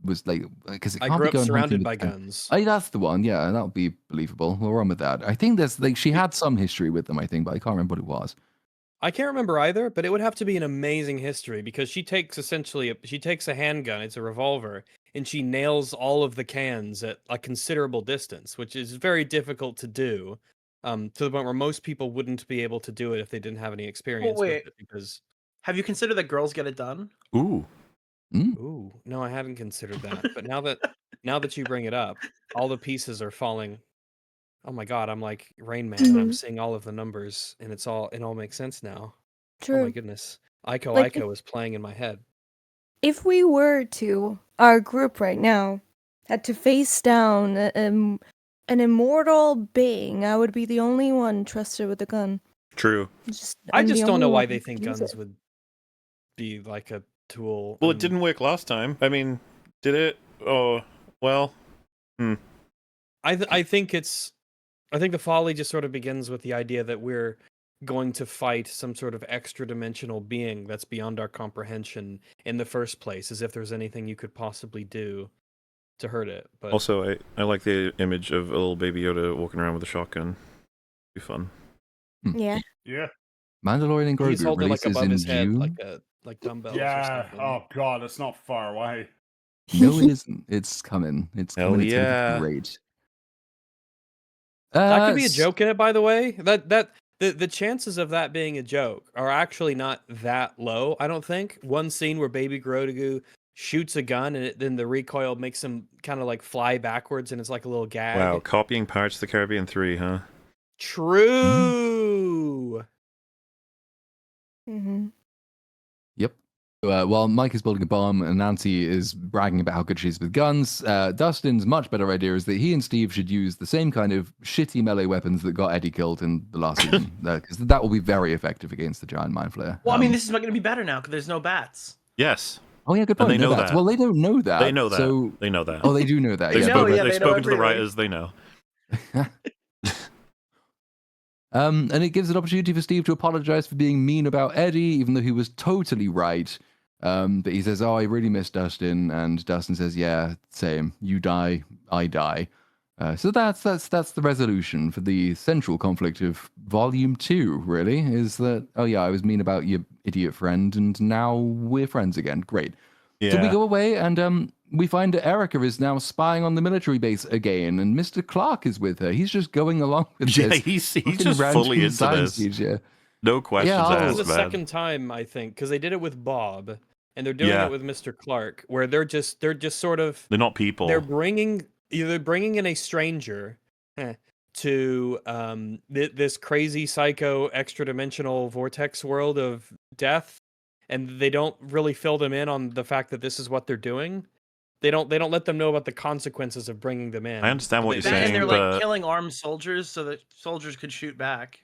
was like, because I grew up surrounded by guns. Oh, that's the one. Yeah, that would be believable. We'll run with that. I think there's like she had some history with them, I think, but I can't remember what it was. I can't remember either, but it would have to be an amazing history because she takes a handgun, it's a revolver, and she nails all of the cans at a considerable distance, which is very difficult to do. To the point where most people wouldn't be able to do it if they didn't have any experience with it. Because have you considered that girls get it done? Ooh. Ooh, no, I hadn't considered that. But now that you bring it up, all the pieces are falling. Oh my god, I'm like Rain Man, and I'm seeing all of the numbers, and it all makes sense now. True. Oh my goodness, Ico is playing in my head. If we were to, our group right now, had to face down an immortal being, I would be the only one trusted with a gun. True. I I'm just the don't know only why one they who think can use guns it. would be like a tool. Well, it didn't work last time. I mean, did it? Oh, well. I think the folly just sort of begins with the idea that we're going to fight some sort of extra dimensional being that's beyond our comprehension in the first place, as if there's anything you could possibly do to hurt it. But Also, I like the image of a little baby Yoda walking around with a shotgun. Be fun. Yeah. Yeah. Mandalorian and he's Grogu holding it like releases above in his head, June. like dumbbells or Yeah. something. Oh god, it's not far away. No, it isn't. It's coming. It's Hell coming. It's gonna yeah. be great. That could be a joke in it, by the way. The chances of that being a joke are actually not that low, I don't think. One scene where Baby Grogu shoots a gun and then the recoil makes him kind of like fly backwards and it's like a little gag. Wow, copying Pirates of the Caribbean 3, huh? True. Mm-hmm. Yep. While Mike is building a bomb and Nancy is bragging about how good she is with guns, Dustin's much better idea is that he and Steve should use the same kind of shitty melee weapons that got Eddie killed in the last season, because that will be very effective against the giant mind flayer. Well, I mean, this is not going to be better now because there's no bats. Yes. Oh yeah, good point. And they No know bats. that. Well, they don't know that. They know that. So... They know that. Oh, they do know that. They've yeah. know, spoken, yeah, they've they know spoken to the everything. writers, they know. And it gives an opportunity for Steve to apologize for being mean about Eddie, even though he was totally right. But he says, "Oh, I really miss Dustin," and Dustin says, "Yeah, same. You die, I die." So that's the resolution for the central conflict of Volume 2. Really, is that? Oh yeah, I was mean about your idiot friend, and now we're friends again. Great. Yeah. So we go away, and we find that Erica is now spying on the military base again, and Mr. Clark is with her. He's just going along with Yeah, this. he's fucking just random fully into science this. teacher. No questions Yeah, This is asked, the man. second time, I think, because they did it with Bob, and they're doing Yeah. it with Mr. Clark, where they're just sort of They're not people. they're bringing in a stranger to this crazy psycho extra dimensional vortex world of death, and they don't really fill them in on the fact that this is what they're doing. They don't let them know about the consequences of bringing them in. I understand what They- you're they saying, And they're but- like killing armed soldiers so that soldiers could shoot back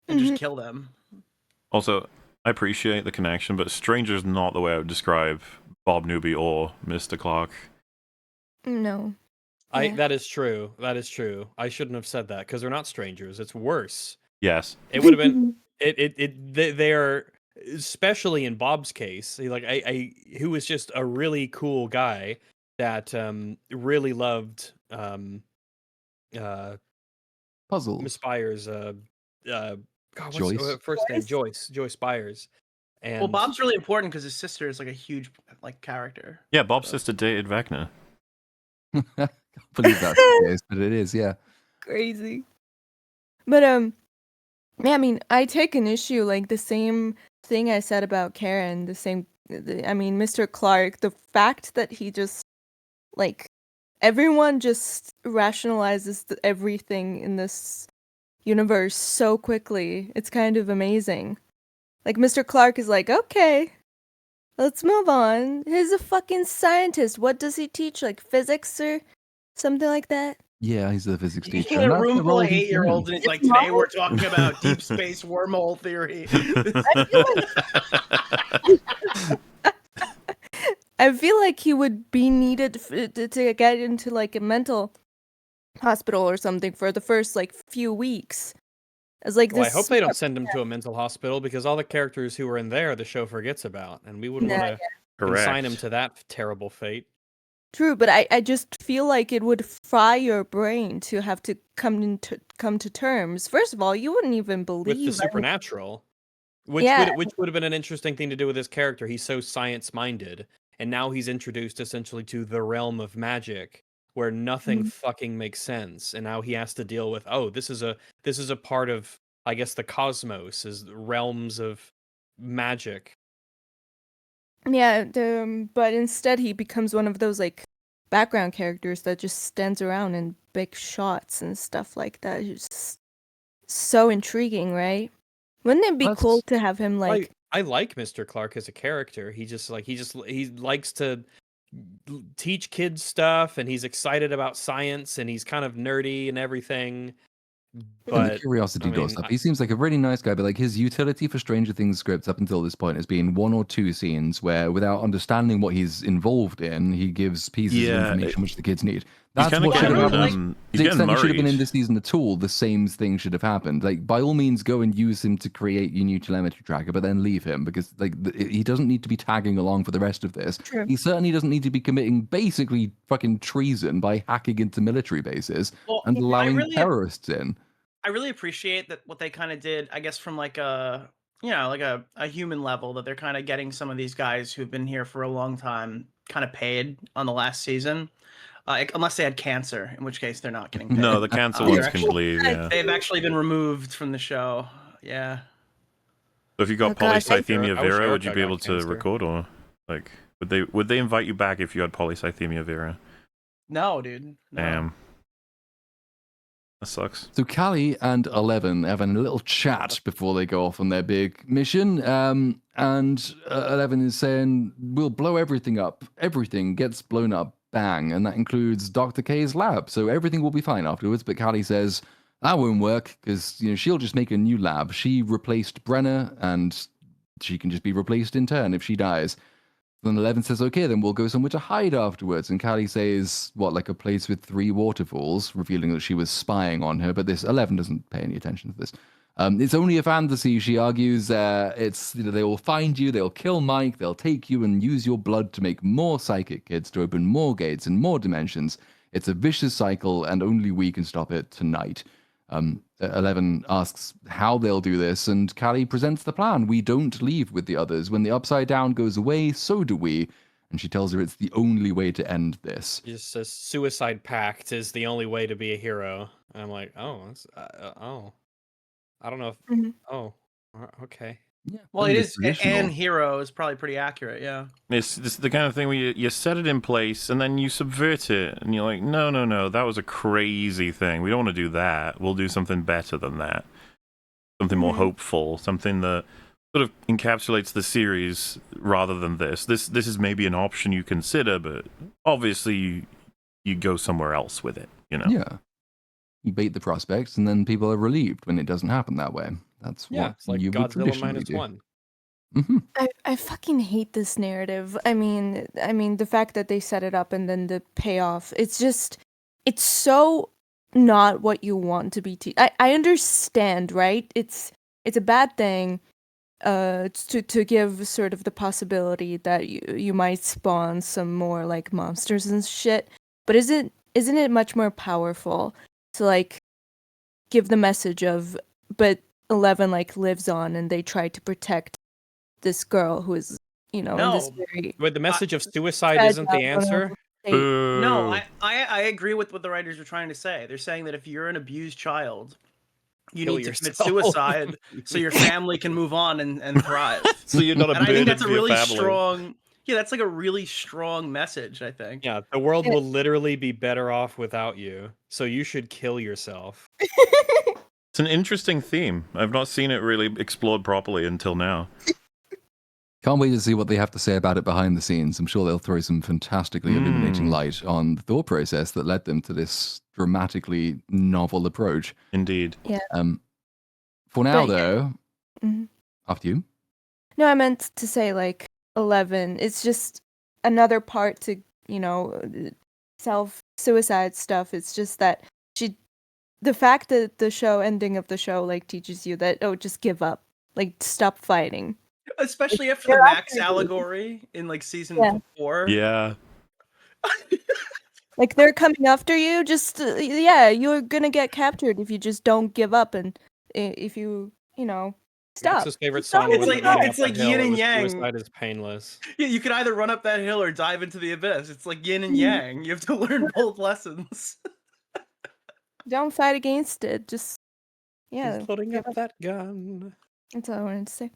and just kill them. Also, I appreciate the connection, but stranger's not the way I would describe Bob Newby or Mr. Clark. No. Yeah. That is true. That is true. I shouldn't have said that because they're not strangers. It's worse. Yes. It would have been they are, especially in Bob's case, he was just a really cool guy that really loved Puzzles. Miss Byers' God, what's Joyce? her first name? Joyce? Joyce Byers. And Well, Bob's really important because his sister is like a huge like character. Yeah, Bob's sister dated Vecna. I can't believe that's the case, but it is, yeah. Crazy. But yeah, I mean, I take an issue like the same thing I said about Karen. I mean, Mr. Clark. The fact that he just like everyone just rationalizes everything in this universe so quickly. It's kind of amazing. Like Mr. Clark is like, okay, let's move on. He's a fucking scientist. What does he teach? Like physics or something like that? Yeah, he's the physics teacher. In and a that's room the full role of he's been in. 8-year-olds, and it's like today we're talking about deep space wormhole theory. I feel like he would be needed to get into like a mental hospital or something for the first like few weeks. As like well, I this. hope they don't send him to a mental hospital because all the characters who were in there, the show forgets about, and we wouldn't Nah, want to Correct. consign him to that terrible fate. True, but I just feel like it would fry your brain to have to come to terms. First of all, you wouldn't even believe With the any- supernatural, which Yeah. would have been an interesting thing to do with his character. He's so science minded, and now he's introduced essentially to the realm of magic where nothing Mhm. fucking makes sense, and now he has to deal with this is a part of, I guess, the cosmos, is the realms of magic. Yeah, but instead he becomes one of those like background characters that just stands around in big shots and stuff like that. It's just so intriguing, right? Wouldn't it be That's- cool to have him like I like Mr. Clark as a character. He likes to teach kids stuff, and he's excited about science, and he's kind of nerdy and everything. And But the curiosity I door mean, stuff. He seems like a really nice guy, but like his utility for Stranger Things scripts up until this point has been 1 or 2 scenes where, without understanding what he's involved in, he gives pieces of Yeah, information which the kids need. He's That's kind of what should have getting, happened. he's To the getting extent he should have been in Murray'd. this season at all, the same thing should have happened. Like, by all means, go and use him to create your new telemetry tracker, but then leave him because, like, he doesn't need to be tagging along for the rest of this. True. He certainly doesn't need to be committing basically fucking treason by hacking into military bases Well, and I allowing really- terrorists in. I really appreciate that what they kind of did, I guess, from like a like a human level, that they're kind of getting some of these guys who've been here for a long time kind of paid on the last season, unless they had cancer, in which case they're not getting paid. No, the cancer They're ones can actually- leave, yeah. They've actually been removed from the show. Yeah. So if you got Oh, God, polycythemia I wish vera, would you Erica be got able to cancer. record, or like would they invite you back if you had polycythemia vera? No, dude. No. Damn. That sucks. So Callie and Eleven having a little chat before they go off on their big mission. And Eleven is saying, we'll blow everything up. Everything gets blown up. Bang. And that includes Dr. K's lab. So everything will be fine afterwards. But Callie says, that won't work because she'll just make a new lab. She replaced Brenner and she can just be replaced in turn if she dies. Then Eleven says, okay, then we'll go somewhere to hide afterwards. And Callie says, what, like a place with 3 waterfalls, revealing that she was spying on her. But this 11 doesn't pay any attention to this. It's only a fantasy, she argues. It's they will find you, they'll kill Mike, they'll take you and use your blood to make more psychic kids, to open more gates and more dimensions. It's a vicious cycle, and only we can stop it tonight. 11 asks how they'll do this, and Callie presents the plan. We don't leave with the others. When the Upside Down goes away, so do we. And she tells her it's the only way to end this. just a suicide pact is the only way to be a hero. And I'm like, I don't know if. Mhm. Okay. Yeah, Well, pretty it is, traditional. and hero is probably pretty accurate. Yeah. It's this is the kind of thing where you set it in place and then you subvert it, and you're like, no, that was a crazy thing. We don't want to do that. We'll do something better than that. Something more hopeful, something that sort of encapsulates the series rather than this. This is maybe an option you consider, but obviously you go somewhere else with it, Yeah. You bait the prospects, and then people are relieved when it doesn't happen that way. That's Yeah, what it's like you would Godzilla traditionally do. -1. Mm-hmm. I fucking hate this narrative. I mean the fact that they set it up and then the payoff. It's so not what you want to be. I understand, right? It's a bad thing. To give sort of the possibility that you might spawn some more like monsters and shit. But isn't it much more powerful to like give the message of, but Eleven like lives on, and they try to protect this girl who is, in this No. very But the message of suicide fragile, isn't the answer. vulnerable state. No, Boo. I agree with what the writers are trying to say. They're saying that if you're an abused child, you Kill need to commit yourself. suicide so your family can move on and thrive. So you're not a And I think burden that's a to your really family. strong. Yeah, that's like a really strong message, I think. Yeah, the world Yeah. will literally be better off without you. So you should kill yourself. It's an interesting theme. I've not seen it really explored properly until now. Can't wait to see what they have to say about it behind the scenes. I'm sure they'll throw some fantastically illuminating light on the thought process that led them to this dramatically novel approach. Indeed. For now, But yeah. though, Mhm. after you. No, I meant to say 11. It's just another part to self-suicide stuff. It's just that the fact that the ending of the show teaches you that just give up, stop fighting. Especially after They're the Max after you. allegory in season Yeah. 4. Yeah. They're coming after you. Just you're gonna get captured if you just don't give up, and if you stop. Max's favorite Just don't song give wasn't It's up. running it's up like a hill, yin it and was yang. suicide is painless. Yeah, you can either run up that hill or dive into the abyss. It's like yin and Mhm. yang. You have to learn both lessons. Don't fight against it. Just He's loading give up that gun. That's all I wanted to say.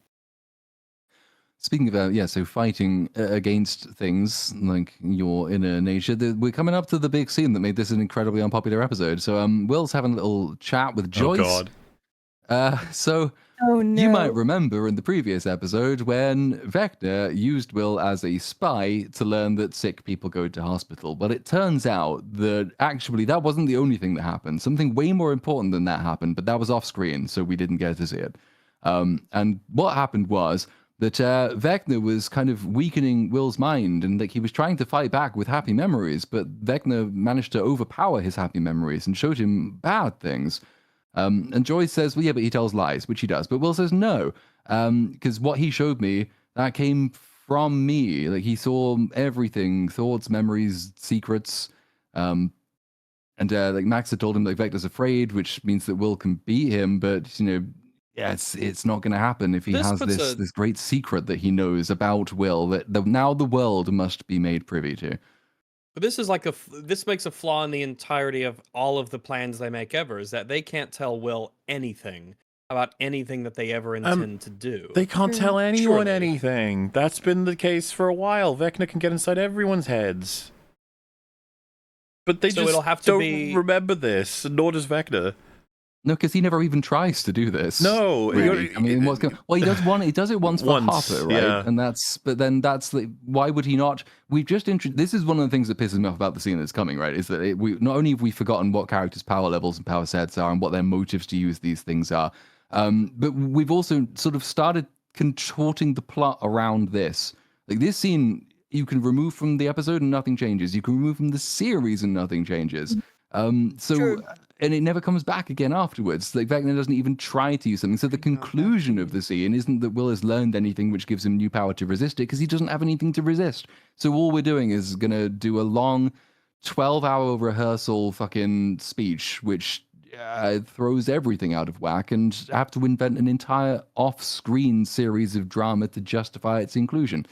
Speaking of, so fighting against things like your inner nature, we're coming up to the big scene that made this an incredibly unpopular episode. So Will's having a little chat with Joyce. Oh, God. So Oh no. you might remember in the previous episode when Vecna used Will as a spy to learn that sick people go to hospital. But it turns out that actually that wasn't the only thing that happened. Something way more important than that happened, but that was off screen, so we didn't get to see it. And what happened was that Vecna was kind of weakening Will's mind, and he was trying to fight back with happy memories, but Vecna managed to overpower his happy memories and showed him bad things. And Joyce says, well, yeah, but he tells lies, which he does. But Will says, no, because what he showed me, that came from me. He saw everything, thoughts, memories, secrets. And Max had told him that Vecna's afraid, which means that Will can beat him, but, it's not going to happen if he has this great secret that he knows about Will that now the world must be made privy to. But this is this makes a flaw in the entirety of all of the plans they make ever, is that they can't tell Will anything about anything that they ever intend to do. They can't tell anyone Surely. anything. That's been the case for a while. Vecna can get inside everyone's heads. But they So just it'll have to don't be- remember this, nor does Vecna. No, because he never even tries to do this. No, really. I mean, well, he does he does it once for Once, Harper, right? yeah. And that's why would he not? We've just this is one of the things that pisses me off about the scene that's coming, right? Is that we not only have we forgotten what characters' power levels and power sets are and what their motives to use these things are, but we've also sort of started contorting the plot around this. This scene you can remove from the episode and nothing changes. You can remove from the series and nothing changes. True. And it never comes back again afterwards. Vecna doesn't even try to use something. So the conclusion of the scene isn't that Will has learned anything which gives him new power to resist it, because he doesn't have anything to resist. So all we're doing is going to do a long 12-hour rehearsal fucking speech, which throws everything out of whack, and have to invent an entire off-screen series of drama to justify its inclusion.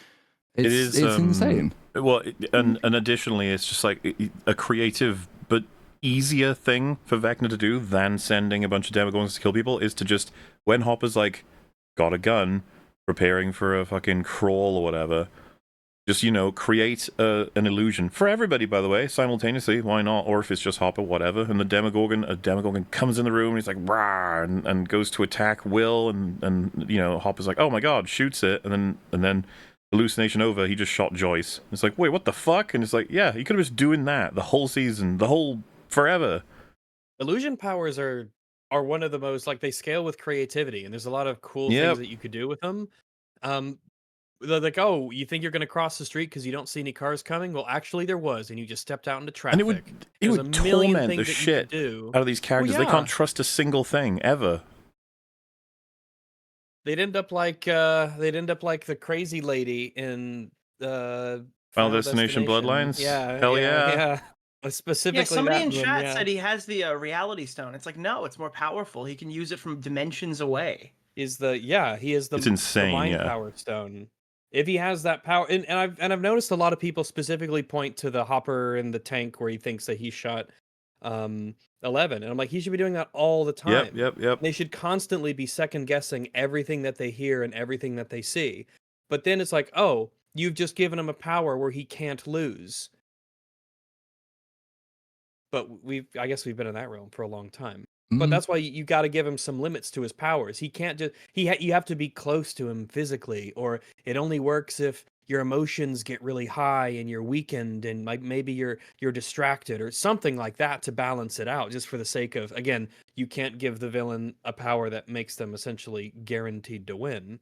It's insane. Well, and additionally, it's just a creative but easier thing for Vecna to do than sending a bunch of Demogorgons to kill people is to just, when Hopper's got a gun, preparing for a fucking crawl or whatever, just, create an illusion for everybody, by the way, simultaneously, why not? Or if it's just Hopper, whatever, and a Demogorgon comes in the room and he's like, rah, and goes to attack Will, and Hopper's like, oh my god, shoots it, and then hallucination over, he just shot Joyce. It's like, wait, what the fuck? And it's like, yeah, he could have just doing that the whole season, the whole forever. Illusion powers are one of the most, they scale with creativity, and there's a lot of cool things that you could do with them. They're like, oh, you think you're going to cross the street because you don't see any cars coming? Well, actually there was, and you just stepped out into traffic. And it would torment the shit out of these characters. They can't trust a single thing, ever. They'd end up like the crazy lady in Final Destination Bloodlines? Yeah. Hell yeah. Specifically, somebody that in one, chat yeah. said he has the reality stone. It's like, no, it's more powerful. He can use it from dimensions away. He is the It's insane, mind yeah. power stone. If he has that power, and I've noticed a lot of people specifically point to the Hopper in the tank where he thinks that he shot 11, and I'm like, he should be doing that all the time. Yep. They should constantly be second guessing everything that they hear and everything that they see. But then it's like, oh, you've just given him a power where he can't lose. But I guess we've been in that realm for a long time. But Mm. that's why you got to give him some limits to his powers. He can't just you have to be close to him physically, or it only works if your emotions get really high and you're weakened, and like maybe you're distracted or something like that to balance it out. Just for the sake of, again, you can't give the villain a power that makes them essentially guaranteed to win.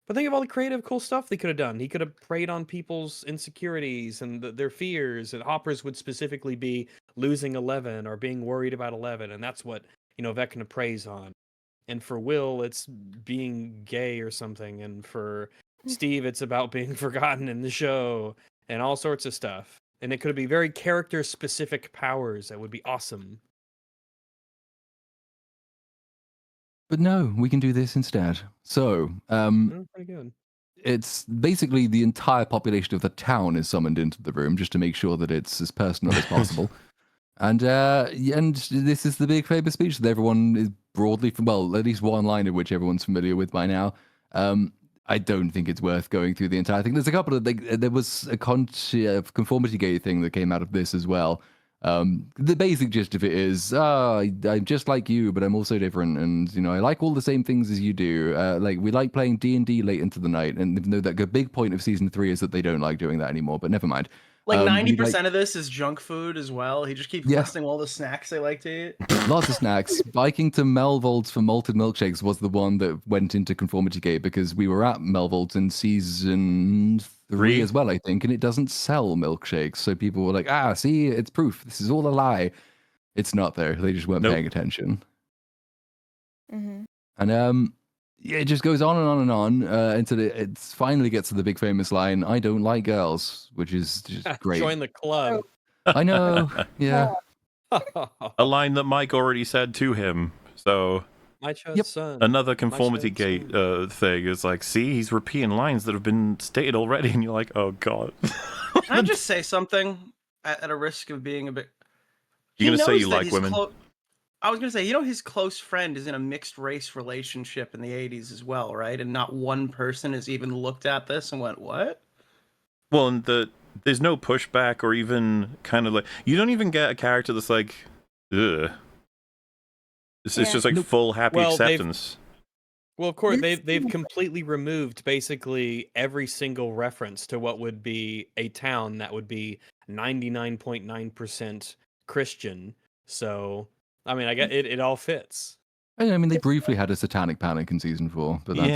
But think of all the creative, cool stuff they could have done. He could have preyed on people's insecurities and their fears. And Hopper's would specifically be losing 11 or being worried about 11, and that's what Vecna preys on. And for Will, it's being gay or something, and for Steve, it's about being forgotten in the show and all sorts of stuff. And it could be very character-specific powers that would be awesome. But no, we can do this instead. So, Pretty good. it's basically the entire population of the town is summoned into the room just to make sure that it's as personal as possible. And this is the big famous speech that everyone is broadly, well, at least one line of which everyone's familiar with by now. I don't think it's worth going through the entire thing. There's a couple of, there was a conformity gate thing that came out of this as well. The basic gist of it is, I'm just like you, but I'm also different, and I like all the same things as you do. Like we like playing D&D late into the night, and even though that a big point of season 3 is that they don't like doing that anymore, but never mind. Like 90% of this is junk food as well. He just keeps listing all the snacks they like to eat. Lots of snacks. Biking to Melvolt's for malted milkshakes was the one that went into Conformity Gate because we were at Melvolt's in season 3 as well, I think, and it doesn't sell milkshakes. So people were like, see, it's proof. This is all a lie. It's not there. They just weren't paying attention. Mm-hmm. And it just goes on and on and on until it finally gets to the big famous line, I don't like girls, which is just great. Join the club. I know, yeah. A line that Mike already said to him. So My chose son. another conformity gate thing is like, see, he's repeating lines that have been stated already, and you're like, oh god. Can I just say something at a risk of being a bit? You're gonna say you like women? I was gonna say, his close friend is in a mixed race relationship in the 80s as well, right? And not one person has even looked at this and went, what? Well, and there's no pushback or even kind of like, you don't even get a character that's like, ugh. It's just like full happy acceptance. Well, of course, they've completely removed basically every single reference to what would be a town that would be 99.9% Christian. So, I mean, I get it. It all fits. I mean, they briefly had a satanic panic in season 4, but that's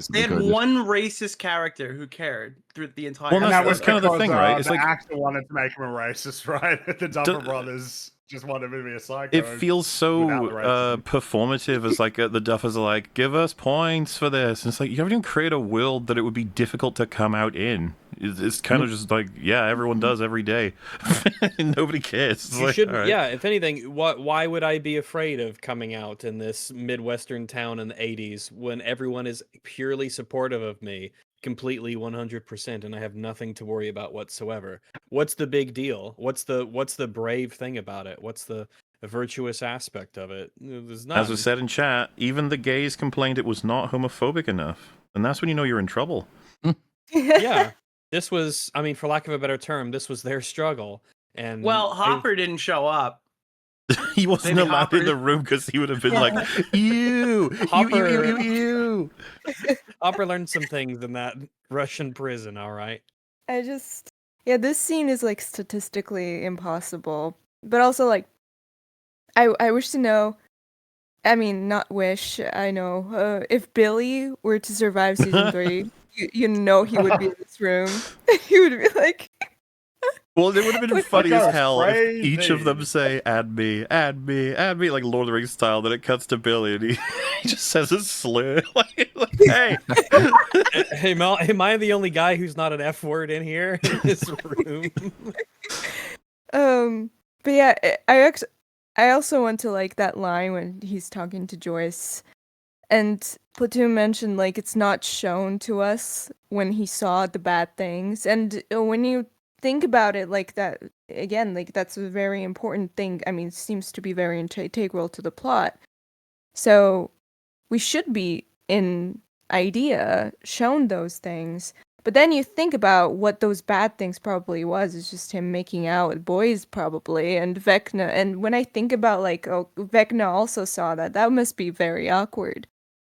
They had one racist character who cared through the entire. Well, And that was kind of the thing, right? It's It's the like actor wanted to make him a racist, right? The Duffer Brothers just wanted him to be a psycho. it feels so without the racism. performative, as like the Duffers are like, give us points for this. And it's like, you haven't even created a world that it would be difficult to come out in. It's kind of just like, yeah, everyone does every day. Nobody cares. It's You like, should, all right. yeah. If anything, why would I be afraid of coming out in this midwestern town in the 80s when everyone is purely supportive of me, completely 100%, and I have nothing to worry about whatsoever? What's the big deal? What's the brave thing about it? What's the virtuous aspect of it? There's none. As was said in chat, even the gays complained it was not homophobic enough. And that's when you know you're in trouble. Yeah. This was, I mean, for lack of a better term, this was their struggle. And Well, Hopper didn't show up. He wasn't Maybe allowed in Hopper- the room because he would have been like, ew, Hopper- ew. Hopper learned some things in that Russian prison, all right? This scene is like statistically impossible, but also like, I wish to know. I mean, not wish. I know. If Billy were to survive season 3, you know he would be in this room. He would be like. Well, it would have been funny as hell if crazy. each of them say, add me, like Lord of the Rings style, then it cuts to Billy and he just says a slur. like hey. Hey, Mel, am I the only guy who's not an F word in here in this room? But yeah, I also went to like that line when he's talking to Joyce, and Platoon mentioned like it's not shown to us when he saw the bad things, and when you think about it like that again, like that's a very important thing. I mean, it seems to be very integral to the plot. So we should be in idea shown those things. But then you think about what those bad things probably was. It's just him making out with boys probably, and Vecna. And when I think about like, oh, Vecna also saw that. That must be very awkward.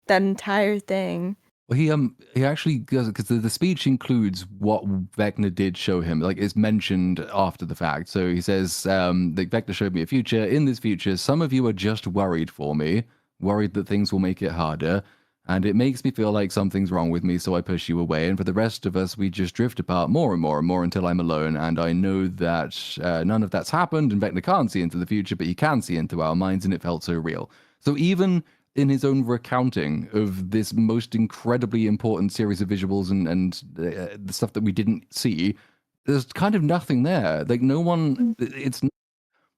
That entire thing. Well, he actually does it because the speech includes what Vecna did show him. Like it's mentioned after the fact. So he says, that Vecna showed me a future. In this future, some of you are just worried for me, worried that things will make it harder. And it makes me feel like something's wrong with me, so I push you away. And for the rest of us, we just drift apart more and more and more until I'm alone. And I know that none of that's happened, and Vecna can't see into the future, but he can see into our minds, and it felt so real. So even in his own recounting of this most incredibly important series of visuals and the stuff that we didn't see, there's kind of nothing there. Like no one, it's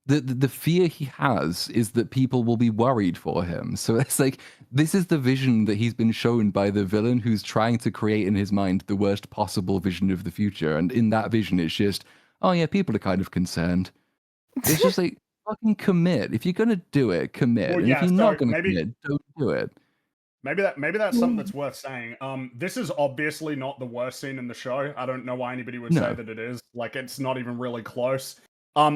the fear he has is that people will be worried for him. So it's like this is the vision that he's been shown by the villain who's trying to create in his mind the worst possible vision of the future. And in that vision, it's just, oh yeah, people are kind of concerned. It's just like fucking commit. If you're gonna do it, commit. Well, and yeah, if you're so not gonna maybe- commit, don't do it. Maybe that's something that's worth saying. This is obviously not the worst scene in the show. I don't know why anybody would say No. that it is. Like, it's not even really close.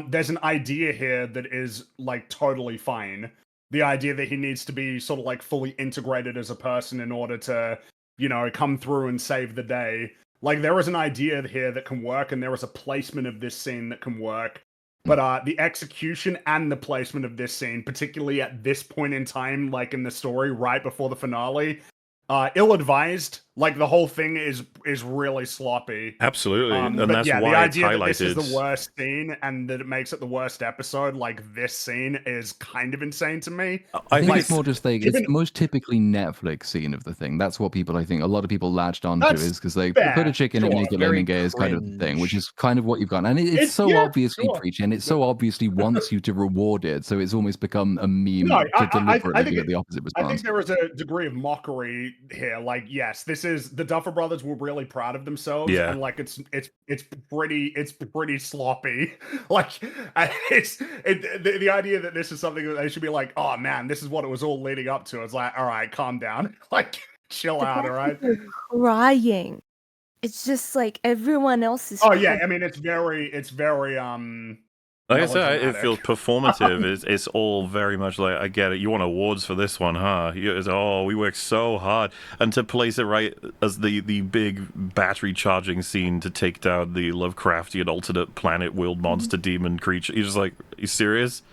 There's an idea here that is like totally fine. The idea that he needs to be sort of like fully integrated as a person in order to, you know, come through and save the day. Like, there is an idea here that can work, and there is a placement of this scene that can work. But the execution and the placement of this scene, particularly at this point in time, like in the story, right before the finale, ill-advised. Like the whole thing is really sloppy. Absolutely, and but that's yeah, why the it's idea highlighted. that this is the worst scene and that it makes it the worst episode, like this scene, is kind of insane to me. I think Like, it's more just like it's the most typically Netflix scene of the thing. That's what people, I think, a lot of people latched onto That's is because they fair, put a chick in it, sure. make it Very lame and gay is kind of the thing, which cringe. is kind of what you've got. And it's so yeah, obviously sure. preachy, and it so obviously wants you to reward it. So it's almost become a meme No, to deliberately think get the opposite I think response. there is a degree of mockery here. Like, yes, this is the Duffer Brothers were really proud of themselves, Yeah. and like it's pretty sloppy. Like, the idea that this is something that they should be like, oh man, this is what it was all leading up to. It's like, all right, calm down, like chill out, all right. Crying. It's just like everyone else is. Oh yeah, I mean it's very Like I said, it melodramatic. feels performative. It's all very much like, I get it. You want awards for this one, huh? We worked so hard. And to place it right as the big battery charging scene to take down the Lovecraftian alternate planet world monster demon creature. You're just like, are you serious?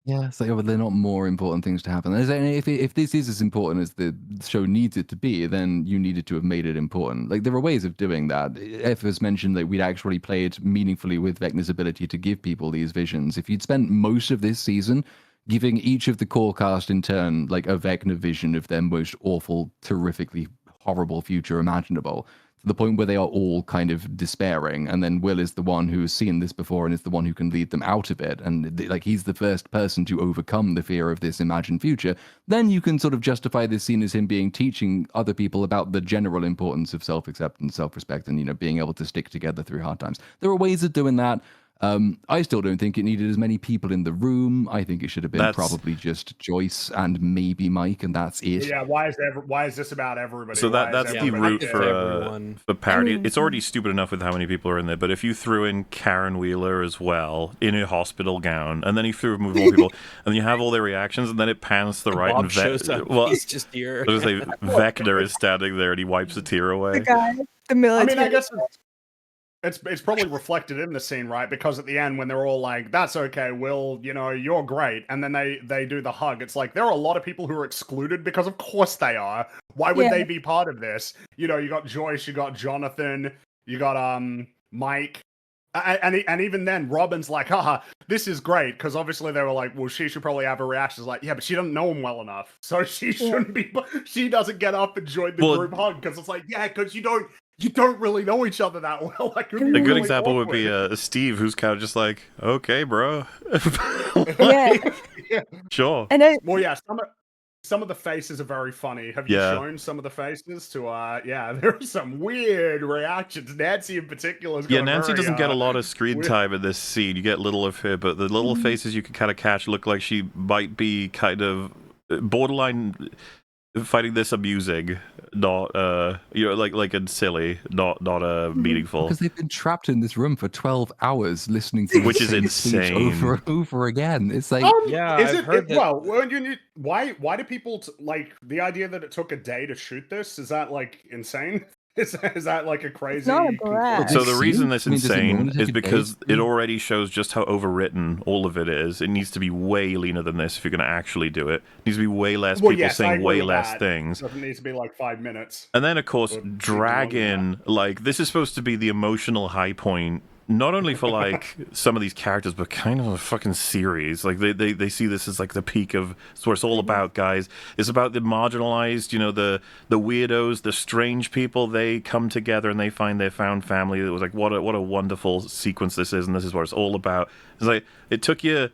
Yeah, it's like, oh, but they're not more important things to happen. If this is as important as the show needs it to be, then you needed to have made it important. Like, there are ways of doing that. F has mentioned that we'd actually played meaningfully with Vecna's ability to give people these visions. If you'd spent most of this season giving each of the core cast in turn, like, a Vecna vision of their most awful, terrifically horrible future imaginable, to the point where they are all kind of despairing, and then Will is the one who has seen this before and is the one who can lead them out of it, and like he's the first person to overcome the fear of this imagined future, then you can sort of justify this scene as him being teaching other people about the general importance of self-acceptance, self-respect, and, you know, being able to stick together through hard times. There are ways of doing that. I still don't think it needed as many people in the room. I think it should have been probably just Joyce and maybe Mike, and that's it. Yeah, why is this about everybody? So Why is that's the everybody route here? for parody. I mean, It's already stupid enough with how many people are in there, but if you threw in Karen Wheeler as well in a hospital gown, and then you threw more people, and you have all their reactions, and then it pans to the right, Bob and shows up. well, He's just here. I was gonna say Vecna is standing there, and he wipes a tear the away. guy, the I military. mean, I guess it's probably reflected in the scene, right? Because at the end, when they're all like, "That's okay, Will, you know, you're great," and then they do the hug. It's like there are a lot of people who are excluded because, of course, they are. Why would Yeah. they be part of this? You know, you got Joyce, you got Jonathan, you got Mike. And even then, Robin's like, haha, this is great, because obviously they were like, well, she should probably have a reaction. It's like, yeah, but she doesn't know him well enough, so she shouldn't be. She doesn't get up and join the group hug, because it's like, yeah, because you you don't really know each other that well. Like, it'd be A good really example would be awkward. Steve, who's kind of just like, okay, bro. Yeah. Yeah. Sure. And I, Well, yeah, some of the faces are very funny. Have you Yeah. shown some of the faces to? Yeah, there are some weird reactions. Nancy in particular. Yeah, Nancy doesn't get a lot of screen weird- time in this scene. You get little of her, but the little faces you can kind of catch look like she might be kind of borderline finding this amusing, not like and silly, not meaningful. Because they've been trapped in this room for 12 hours listening to Which the is same speech insane. over and over again. It's like, Yeah, is I've it, heard it that- well? When you need, why do people like the idea that it took a day to shoot this? Is that like insane? Is that like a crazy? not a barrage. So the This reason scene? that's I mean, does it insane normally take is a day? because it already shows just how overwritten all of it is. It needs to be way leaner than this if you're going to actually do it. It needs to be way less Well, people yes, I saying agree way with less that. things. Doesn't need to be like 5 minutes. And then, of course, Or drag longer than in, like, this is supposed to be the emotional high point, not only for, like, some of these characters, but kind of a fucking series. Like, they see this as, like, the peak of what it's all about, guys. It's about the marginalized, you know, the weirdos, the strange people. They come together and they find their found family. It was like, what a wonderful sequence this is, and this is what it's all about. It's like, it took you,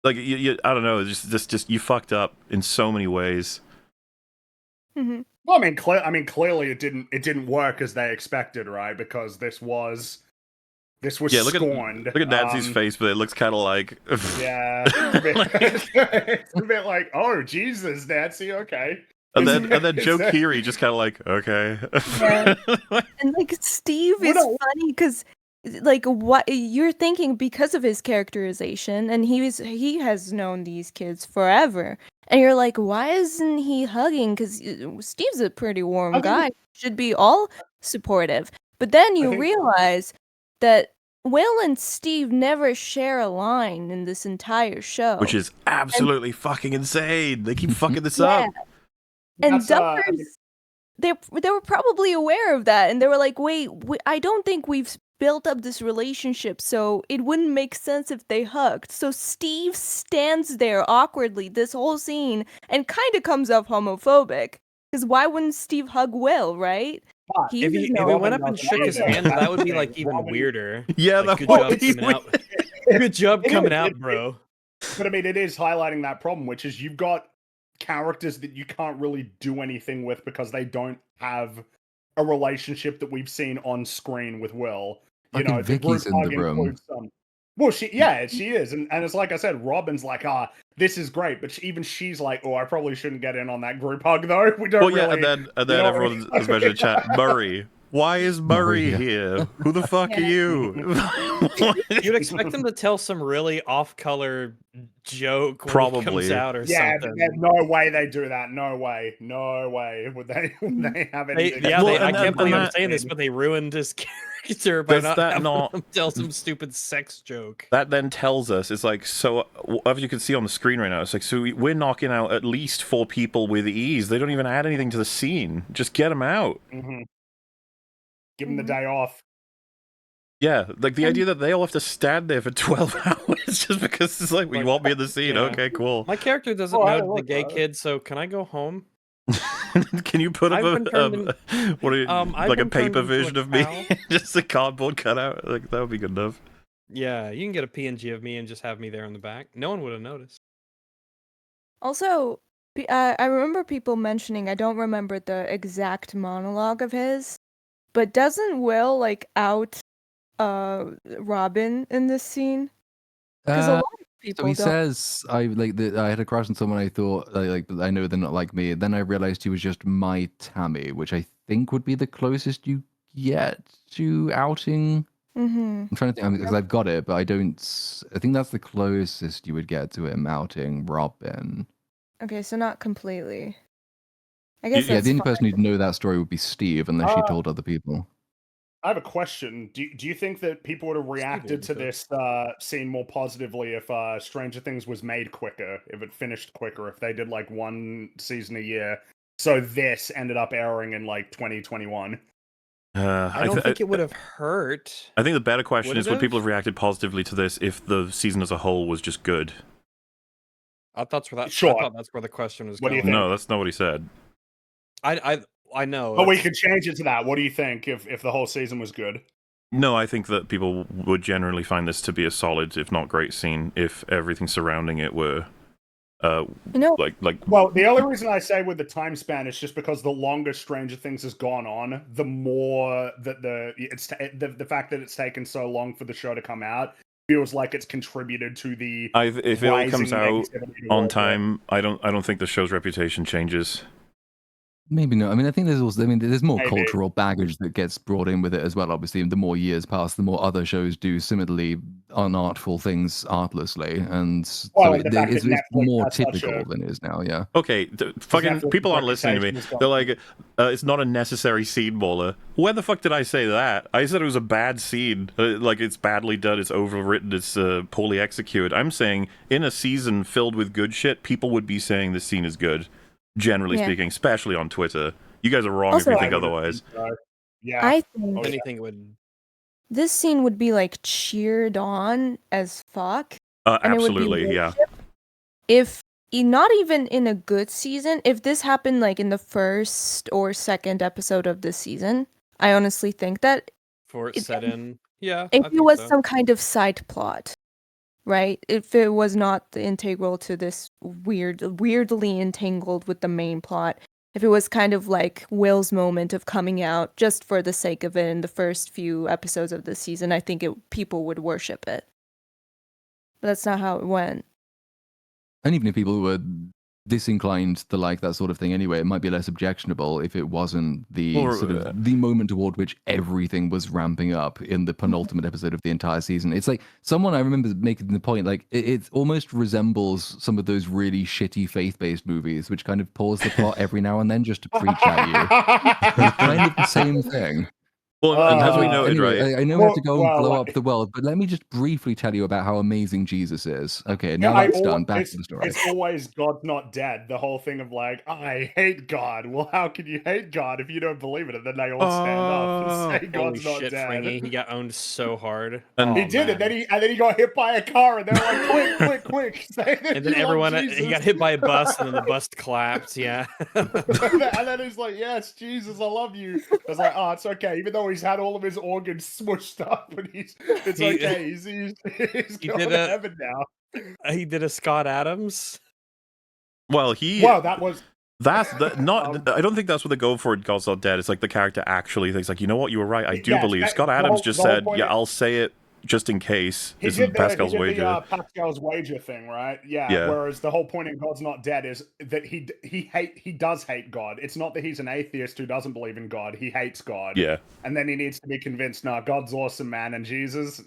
like, you I don't know, just you fucked up in so many ways. Mhm. Well, I mean, clearly it didn't work as they expected, right? Because this was Yeah, look scorned. at Nancy's face, but it looks kind of like Yeah, it's a bit like, oh Jesus, Nancy, okay. and then Joe Is that- Keery just kind of like, okay. Yeah. And like Steve is What a- funny because like what you're thinking because of his characterization, and he has known these kids forever, and you're like, why isn't he hugging? Because Steve's a pretty warm I think- guy, should be all supportive. But then you think- realize that Will and Steve never share a line in this entire show, Which is absolutely fucking insane. They keep fucking this Yeah. up. And That's, I Dumpers, they were probably aware of that, and they were like, "Wait, I don't think we've built up this relationship, so it wouldn't make sense if they hugged." So Steve stands there awkwardly this whole scene and kind of comes off homophobic. Because why wouldn't Steve hug Will, right? But He If has he no- went up and shook his hand, that would be like even Robin- weirder. Yeah, Like, that good would job be coming out. weird. Good job It coming is, out, it- bro. But I mean, it is highlighting that problem, which is you've got characters that you can't really do anything with because they don't have a relationship that we've seen on screen with Will. You Fucking know, the Vicky's group in hug the room. includes some. Well, she is, and it's like I said, Robin's like, this is great, but even she's like, oh, I probably shouldn't get in on that group hug though. We don't Well, yeah, really. and then know, everyone, especially in chat, Murray. Why is Murray Murray, here? Who the fuck are you? You'd expect them to tell some really off-color joke when he Probably. comes out or Yeah, something. no way they do that. No way would they have anything. I and can't believe I'm that- saying this, but they ruined his character by Does not that having not- him tell some stupid sex joke. That then tells us, it's like, so, as you can see on the screen right now, it's like, so we're knocking out at least 4 people with ease. They don't even add anything to the scene. Just get them out. Mhm. Give them the day off. Yeah, like the idea that they all have to stand there for 12 hours just because it's like, you want me in the scene? Yeah. Okay, cool. My character doesn't Oh, I know the like gay that. kid, so can I go home? Can you put up I've been turned what are you, I've like a been turned paper into a version of me? cow. Just a cardboard cutout? Like, that would be good enough. Yeah, you can get a PNG of me and just have me there in the back. No one would have noticed. Also, I remember people mentioning, I don't remember the exact monologue of his, but doesn't Will like out Robin in this scene? Because a lot of people So he don't. says, "I I had a crush on someone I thought I know they're not like me." Then I realized he was just my Tammy, which I think would be the closest you get to outing. Mm-hmm. I'm trying to think because I've got it, but I don't. I think that's the closest you would get to him outing Robin. Okay, so not completely. I guess Yeah, that's the only fine. person who'd know that story would be Steve, unless she told other people. I have a question. Do you think that people would have reacted to Stupid. this scene more positively if Stranger Things was made quicker, if it finished quicker, if they did like 1 season a year? So this ended up airing in like 2021. I don't think it would have hurt. I think the better question Would is, it would people have? have reacted positively to this if the season as a whole was just good? I thought that's where Sure. I thought that's where the question was What do you going. think? No, that's not what he said. I I know. But we that's- could change it to that. What do you think if the whole season was good? No, I think that people would generally find this to be a solid, if not great, scene if everything surrounding it were, You know, like. Well, the only reason I say with the time span is just because the longer Stranger Things has gone on, the more that the fact that it's taken so long for the show to come out feels like it's contributed to the If it all comes rising out negativity on towards it. time, I don't think the show's reputation changes. Maybe not. I mean, I think there's also, I mean, there's more Maybe. cultural baggage that gets brought in with it as well. Obviously, the more years pass, the more other shows do similarly unartful things artlessly, and Well, so and the fact it's that Netflix more has such typical a- than it is now. Yeah. Okay, fucking Netflix's people aren't listening to me. reputation has They're gone- like, it's not a necessary scene, Waller. When the fuck did I say that? I said it was a bad scene. Like, it's badly done, it's overwritten, it's poorly executed. I'm saying, in a season filled with good shit, people would be saying this scene is good. Generally Yeah. speaking, especially on Twitter. You guys are wrong Also, if you I think would otherwise. think so. Yeah. I think Oh, yeah. anything would. this scene would be like cheered on as fuck. And it would be Absolutely, yeah. worshipped if not even in a good season, if this happened like in the first or second episode of this season, I honestly think that For it It- set in. Yeah. if I it think was so. some kind of side plot, right? If it was not integral to this weirdly entangled with the main plot, if it was kind of like Will's moment of coming out just for the sake of it in the first few episodes of this season, I think people would worship it. But that's not how it went. And even if people were disinclined to like that sort of thing anyway, it might be less objectionable if it wasn't the Or, sort of the moment toward which everything was ramping up in the penultimate episode of the entire season. It's like someone I remember making the point, like it almost resembles some of those really shitty faith-based movies, which kind of pause the plot every now and then just to preach at you. It's kind of the same thing. Well, and as we Uh, noted, Anyway, right? I know we have to go and Well, blow like- up the world, but let me just briefly tell you about how amazing Jesus is. Okay, Yeah, now that's done. Back to the story. It's always God's not dead. The whole thing of like, I hate God. Well, how can you hate God if you don't believe it? And then they all stand up and say Holy God's not shit, dead. Fringy. He got owned so hard. And- He Oh, did it. man. And then he got hit by a car, and they were like, quick, say that And then you love everyone, he Jesus. got hit by a bus, and then the bus clapped. Yeah. And then he's like, yes, Jesus, I love you. I was like, oh, it's okay. Even though he's had all of his organs smushed up, and it's He- okay. He's he going did to a- heaven now. He did a Scott Adams. Well, he. Well, that was That's not. I don't think that's what they go for in God's Not Dead. It's like the character actually thinks, like, you know what, you were right. I do Yeah, believe. that- Scott the Adams whole- just the whole said, point yeah, is- I'll say it just in case. He This did is the, Pascal's he did wager. the Pascal's wager thing, right? Yeah, Yeah. Whereas the whole point in God's Not Dead is that he does hate God. It's not that he's an atheist who doesn't believe in God. He hates God. Yeah. And then he needs to be convinced, nah, God's awesome, man, and Jesus,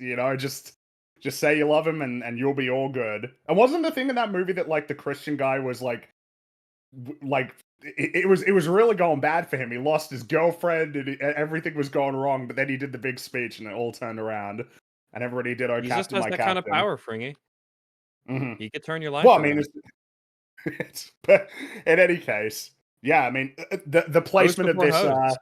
just say you love him and you'll be all good. And wasn't the thing in that movie that like the Christian guy was like it was really going bad for him. He lost his girlfriend and everything was going wrong. But then he did the big speech and it all turned around. And everybody did, oh, He just Captain, has my that Captain. kind of power, Fringy. Mhm. He could turn your life Well, I around. mean, but in any case, yeah, I mean, the placement of before this,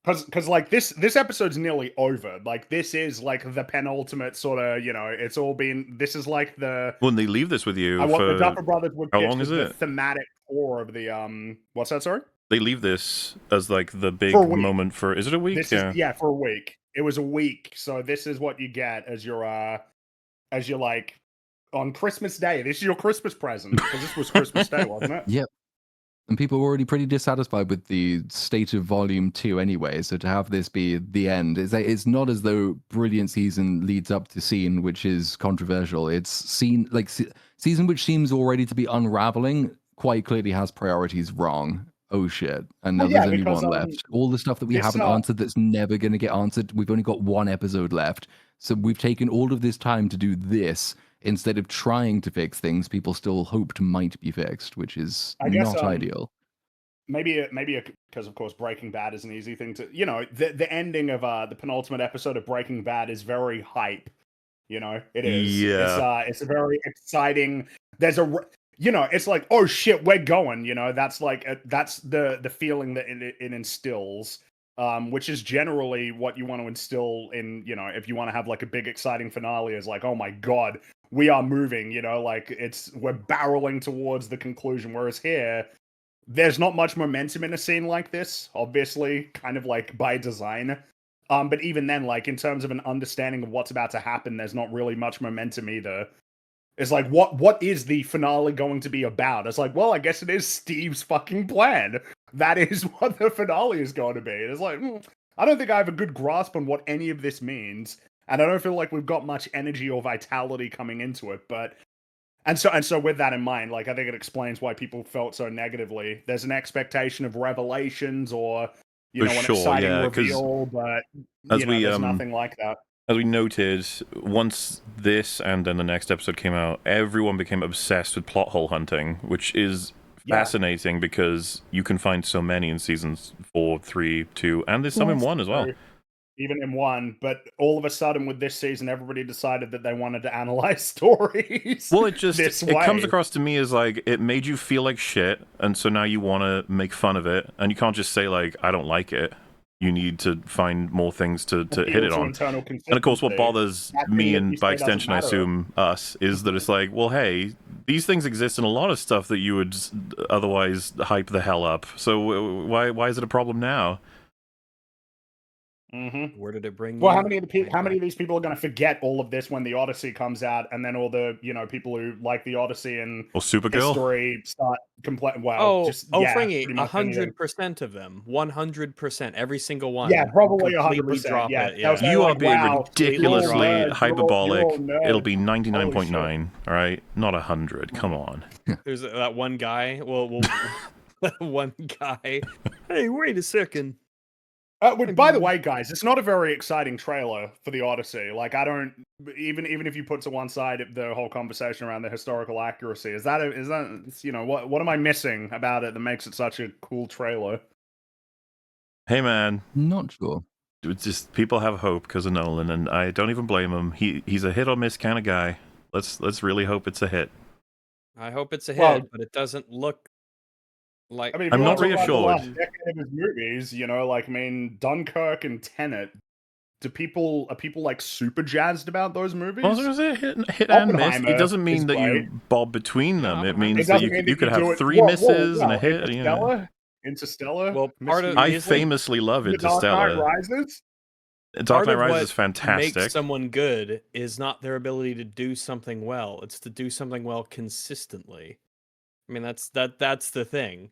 hose. because like this episode's nearly over. Like this is like the penultimate sort of, it's all been. This is like the. When they leave this with you I want the for Duffer Brothers would how pitch long as is the it? thematic core of the What's that? Sorry. they leave this as like the big For a week. moment for. Is it a week? This Yeah. is for a week. It was a week, so this is what you get as your like on Christmas Day. This is your Christmas present because this was Christmas Day, wasn't it? Yep. And people were already pretty dissatisfied with the state of Volume 2 anyway, so to have this be the end, it's not as though Brilliant Season leads up to Scene, which is controversial. It's Season which seems already to be unraveling, quite clearly has priorities wrong. Oh shit. And now Well, yeah, there's only because, one left. All the stuff that we this, haven't answered that's never going to get answered, we've only got one episode left. So we've taken all of this time to do this instead of trying to fix things people still hoped might be fixed, which is I guess, not ideal. Maybe because of course Breaking Bad is an easy thing to the ending of the penultimate episode of Breaking Bad is very hype. It is. Yeah. It's a very exciting. There's it's like, oh shit, we're going. That's like that's the feeling that it instills. Which is generally what you want to instill in, if you want to have like a big exciting finale, is like, oh my god, we are moving. Like we're barreling towards the conclusion. Whereas here, there's not much momentum in a scene like this, obviously, kind of like by design. But even then, like in terms of an understanding of what's about to happen, there's not really much momentum either. It's like, what is the finale going to be about? It's like, well, I guess it is Steve's fucking plan. That is what the finale is going to be. And it's like, I don't think I have a good grasp on what any of this means, and I don't feel like we've got much energy or vitality coming into it. But and so with that in mind, like I think it explains why people felt so negatively. There's an expectation of revelations or For an sure, exciting yeah, 'cause reveal, but as we there's nothing like that. as we noted, once this and then the next episode came out, everyone became obsessed with plot hole hunting, which is Yeah. fascinating because you can find so many in seasons 4, 3, 2, and there's some in Yes, 1 as well. true. Even in 1, but all of a sudden with this season, everybody decided that they wanted to analyze stories. Well, it just this it comes way. across to me as like it made you feel like shit, and so now you want to make fun of it, and you can't just say like I don't like it. You need to find more things to hit Appeal it to on. internal And of course, what consistency. bothers That thing me that and you by say doesn't extension, I matter. assume us, is that it's like, well, hey, these things exist in a lot of stuff that you would otherwise hype the hell up. So why is it a problem now? Mm-hmm. Where did it bring Well, you? how many of these people are going to forget all of this when the Odyssey comes out, and then all the people who like the Odyssey and Or Supergirl? history start complaining? Well, Fringy, pretty much anything. 100% of them, 100%, every single one. Yeah, probably completely 100%. drop Yeah, it. they'll say, You are like, being wow, ridiculously you're all nerds, hyperbolic. you're all nerds. It'll be Holy 99.9, all right? Not 100. Come on. There's that one guy. Well, one guy. Hey, wait a second. By the way, guys, it's not a very exciting trailer for the Odyssey. Like, I don't even if you put to one side the whole conversation around the historical accuracy, is that what am I missing about it that makes it such a cool trailer? Hey, man. Not sure. It's just people have hope because of Nolan, and I don't even blame him. He's a hit or miss kind of guy. Let's really hope it's a hit. I hope it's a hit, Well, but it doesn't look like. I mean, if I'm you not want to talk about the reassured. last decade of his movies, Dunkirk and Tenet. Are people like super jazzed about those movies? I was gonna say hit and miss. It Oppenheimer doesn't mean is that great. you bob between them. It means It that doesn't mean you could do have it- 3 whoa, misses and a hit. Interstellar. Well, part of I the famously love The Dark Knight Interstellar. Rises. Dark part Knight of Rises what is fantastic. makes someone good is not their ability to do something well. It's to do something well consistently. I mean, that's the thing.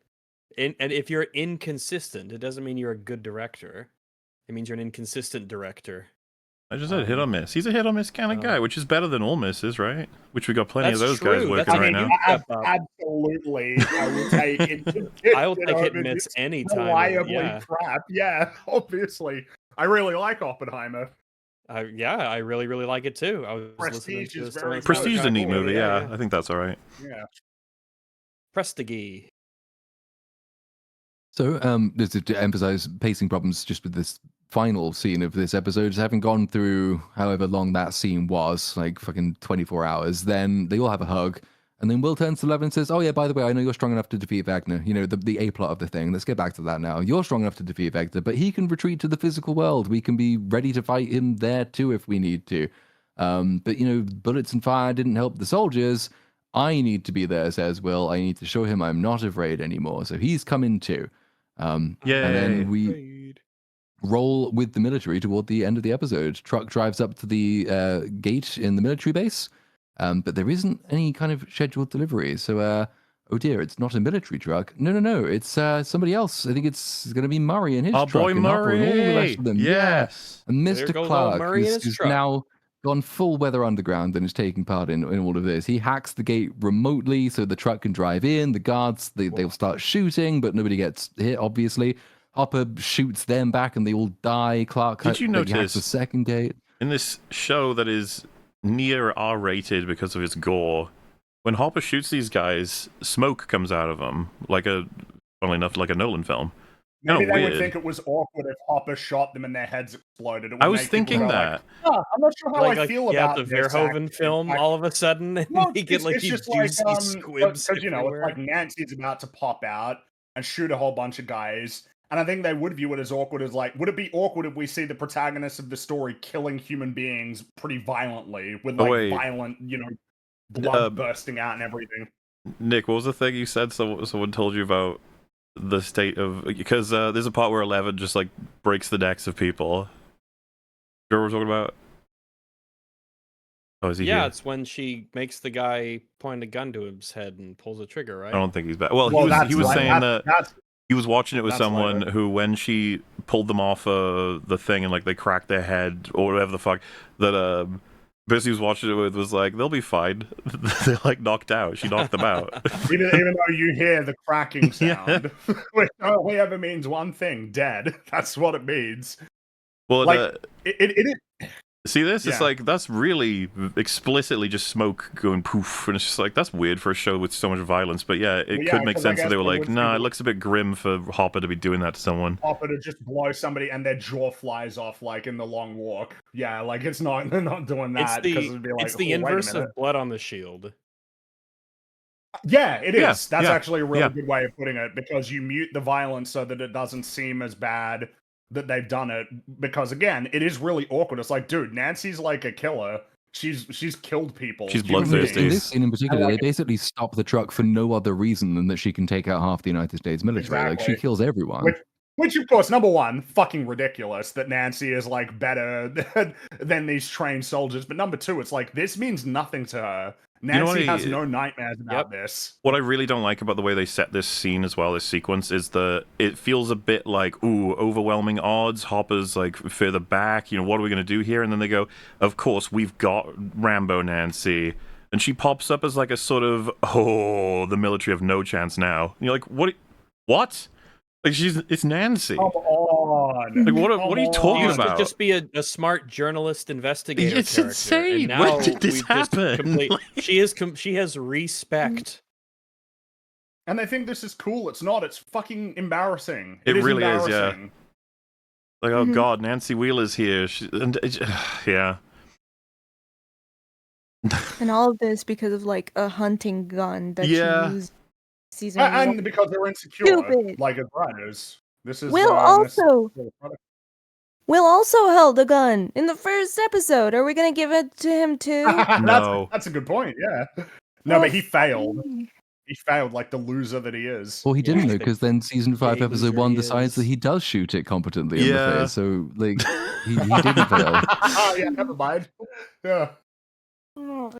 And if you're inconsistent, it doesn't mean you're a good director. It means you're an inconsistent director. I just said hit or miss. He's a hit or miss kind of guy, which is better than all misses, right? Which we got plenty of That's those guys true. working That's- right I mean, now. Step up. Absolutely, I will take it. I will take hit and miss anytime. Reliably Yeah. crap. Yeah, obviously. I really like Oppenheimer. I really, really like it too. I was listening Prestige to is some very of the Prestige is a soundtrack neat earlier, movie. Yeah, I think that's all right. Yeah. Prestige. So, just to emphasize pacing problems just with this final scene of this episode, having gone through however long that scene was, like fucking 24 hours, then they all have a hug. And then Will turns to Levin and says, oh yeah, by the way, I know you're strong enough to defeat Vecna. You know, the A-plot of the thing. Let's get back to that now. You're strong enough to defeat Vecna, but he can retreat to the physical world. We can be ready to fight him there too if we need to. But, bullets and fire didn't help the soldiers. I need to be there, says Will. I need to show him I'm not afraid anymore. So he's coming too. And then we roll with the military toward the end of the episode. Truck drives up to the gate in the military base, but there isn't any kind of scheduled delivery. So, oh dear, it's not a military truck. No, it's somebody else. I think it's going to be Murray and his Our truck boy and Harper and all the rest Murray. of them. Yes. And There Mr. goes old Clark, Murray and his who's truck. now gone full weather underground and is taking part in all of this. He hacks the gate remotely so the truck can drive in. The guards, they'll start shooting, but nobody gets hit, obviously. Hopper shoots them back and they all die. Clark Did you hacks notice the second gate. in this show that is near R-rated because of its gore, when Hopper shoots these guys, smoke comes out of them, funnily enough, like a Nolan film. Maybe Kinda they would weird. think it was awkward if Hopper shot them and their heads exploded. It would I was make people thinking go that. Like, I'm not sure how I feel about the this. Verhoeven actually." film Like, all of a sudden, and no, you get like it's these just like, juicy squibs because it's everywhere. like Nancy's about to pop out and shoot a whole bunch of guys, and I think they would view it as awkward as like, would it be awkward if we see the protagonist of the story killing human beings pretty violently with like violent, blood bursting out and everything? Nick, what was the thing you said someone told you about the state of, because there's a part where 11 just like breaks the necks of people. You know what we're talking about? Oh, is he Yeah, here? it's when she makes the guy point a gun to his head and pulls a trigger, right? I don't think he's back. Well, Well, he was saying that that's he was watching it with that's someone later. who, when she pulled them off the thing and like they cracked their head or whatever the fuck, that person he was watching it with was like, they'll be fine. They're like knocked out. She knocked them out. even though you hear the cracking Yeah. sound, which only ever means one thing: dead. That's what it means. Well, Like it is. see this? It's Yeah. like, that's really explicitly just smoke going poof, and it's just like, that's weird for a show with so much violence. But yeah, it Well, yeah, could make 'cause I sense that guess they were they like, would nah, think it it- looks a bit grim for Hopper to be doing that to someone. Hopper to just blow somebody and their jaw flies off like in the long walk. Yeah, like it's not they're not doing It's that because the it'd be like it's the "Oh, wait a inverse minute." of blood on the shield. Yeah, it is. Yeah, That's yeah, actually a really yeah. good way of putting it because you mute the violence so that it doesn't seem as bad that they've done it. Because again, it is really awkward. It's like, dude, Nancy's like a killer. She's killed people. She's human bloodthirsty. In beings. this scene in particular, like they basically stop the truck for no other reason than that she can take out half the United States military. Like, she Exactly. kills everyone. Which, of course, number one, fucking ridiculous that Nancy is like better than these trained soldiers. But number two, it's like this means nothing to her. know what Nancy has I- no nightmares about this. What I really don't like about the way they set this scene as well, this sequence, is that it feels a bit like, ooh, overwhelming odds. Hopper's like further back. You know, what are we going to do here? And then they go, of course, we've got Rambo Nancy. And she pops up as like a sort of, oh, the military have no chance now. And you're like, what? What? Like, it's Nancy. Come on. Like, what are you Come talking She on. used to about? just be a smart journalist investigator. It's character, insane. And When now did this we've just happen? she has respect. And they think this is cool. It's not. It's fucking embarrassing. It is really is, yeah. embarrassing. Like, oh god, Nancy Wheeler's here. Yeah. And all of this because of like a hunting gun that Yeah. she used season And because they're insecure, Stupid. like as writers. This is Will this- also Will also held a gun in the first episode. Are we gonna give it to him too? No. That's a good point. Yeah. No, but he failed. He failed like the loser that he is. Well, he didn't Yeah. know, because then season 5, Gay episode loser 1 he decides that is. he does shoot it competently in the Yeah. face. So, like, he didn't fail. Oh yeah, never mind. Yeah. Oh,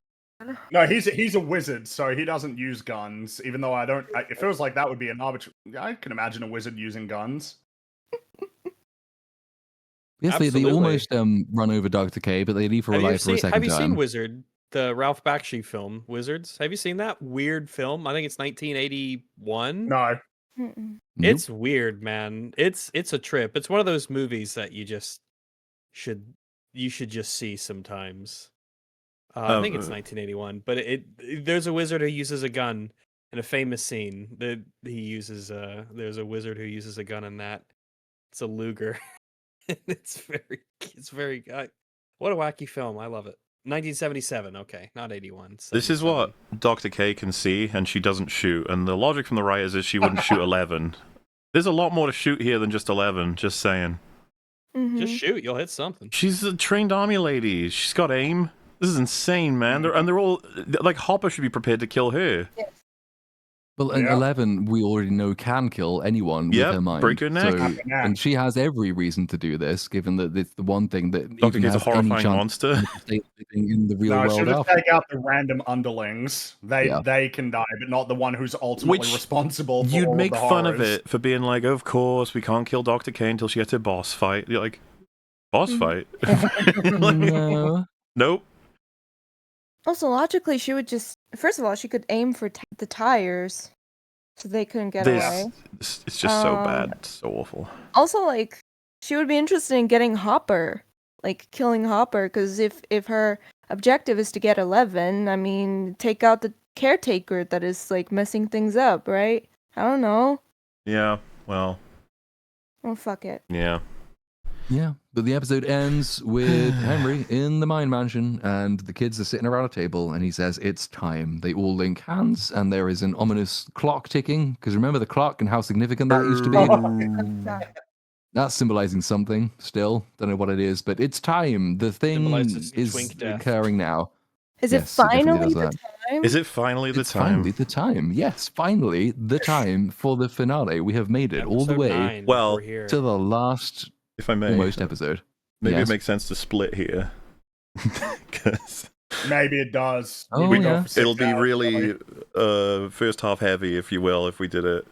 No, he's a wizard, so he doesn't use guns. Even though it feels like that would be an arbitrary. I can imagine a wizard using guns. Yes, they Absolutely. almost run over Dr. K, but they leave her alive for a second Have you time. seen Wizard, the Ralph Bakshi film, Wizards? Have you seen that weird film? I think it's 1981. No. mm-mm. Nope. It's weird, man. It's a trip. It's one of those movies that you should just see sometimes. I think it's 1981, but there's a wizard who uses a gun in a famous scene that he uses. There's a wizard who uses a gun in that. It's a Luger. It's very. What a wacky film! I love it. 1977. Okay, not 81. This is 77. what Dr. K can see, and she doesn't shoot. And the logic from the writers is she wouldn't shoot 11. There's a lot more to shoot here than just 11, just saying. Mhm. Just shoot, you'll hit something. She's a trained army lady. She's got aim. This is insane, man. They're all... Like, Hopper should be prepared to kill her. Well, and Yeah. 11, we already know, can kill anyone with Yep, her mind. break her neck. So, and she has every reason to do this, given that it's the one thing that Dr. even K's a has any horrifying chance monster. of staying living in the real No, world she'll just after. take out the random underlings. They can die, but not the one who's ultimately Which responsible for You'd all make the fun of horrors. it for being like, of course, we can't kill Dr. K until she gets her boss fight. You're like, boss fight? Like, No. nope. Also, logically, she would just first of all, she could aim for the tires, so they couldn't get away. It's just so Um, bad. It's so awful. Also, like, she would be interested in getting Hopper, like killing Hopper, because if her objective is to get 11, I mean, take out the caretaker that is like messing things up, right? I don't know. Yeah, well, Oh, fuck it. yeah. Yeah, but the episode ends with Henry in the mine mansion, and the kids are sitting around a table, and he says, "It's time." They all link hands, and there is an ominous clock ticking, because remember the clock and how significant that used to be? That's symbolizing something still. Don't know what it is, but it's time. The thing Symbolizes is twink death. occurring now. Is Yes, it it definitely finally does the that. time? Is it finally the It's time? finally the time. Yes, finally the time for the finale. We have made it all the Episode way 9, Well, we're here. to the last If I may, almost episode. maybe Yes. it makes sense to split here. 'Cause Maybe it does. Oh, We go yeah. for 6 it'll be hours, really first half heavy, if you will, if we did it,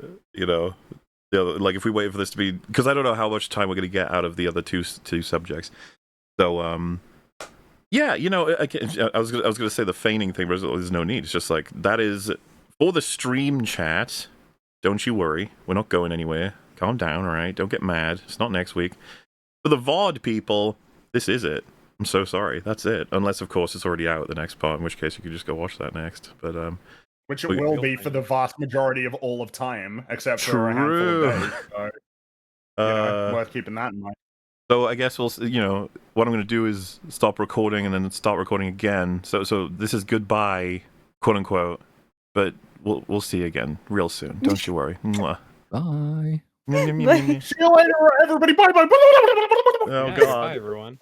like if we wait for this to be, because I don't know how much time we're going to get out of the other two subjects. So yeah, I was going to say the feigning thing, but there's no need. It's just like, that is for the stream chat. Don't you worry, we're not going anywhere. Calm down, all right? Don't get mad. It's not next week. For the VOD people, this is it. I'm so sorry. That's it. Unless, of course, it's already out, the next part, in which case you could just go watch that next. But which it we- will be for the vast majority of all of time, except for a handful of days. So, worth keeping that in mind. So I guess we'll, what I'm going to do is stop recording and then start recording again. So this is goodbye, quote unquote. But we'll see you again real soon. Don't you worry. Mwah. Bye. See you later, everybody. Bye bye. Oh Yeah, God. bye, everyone.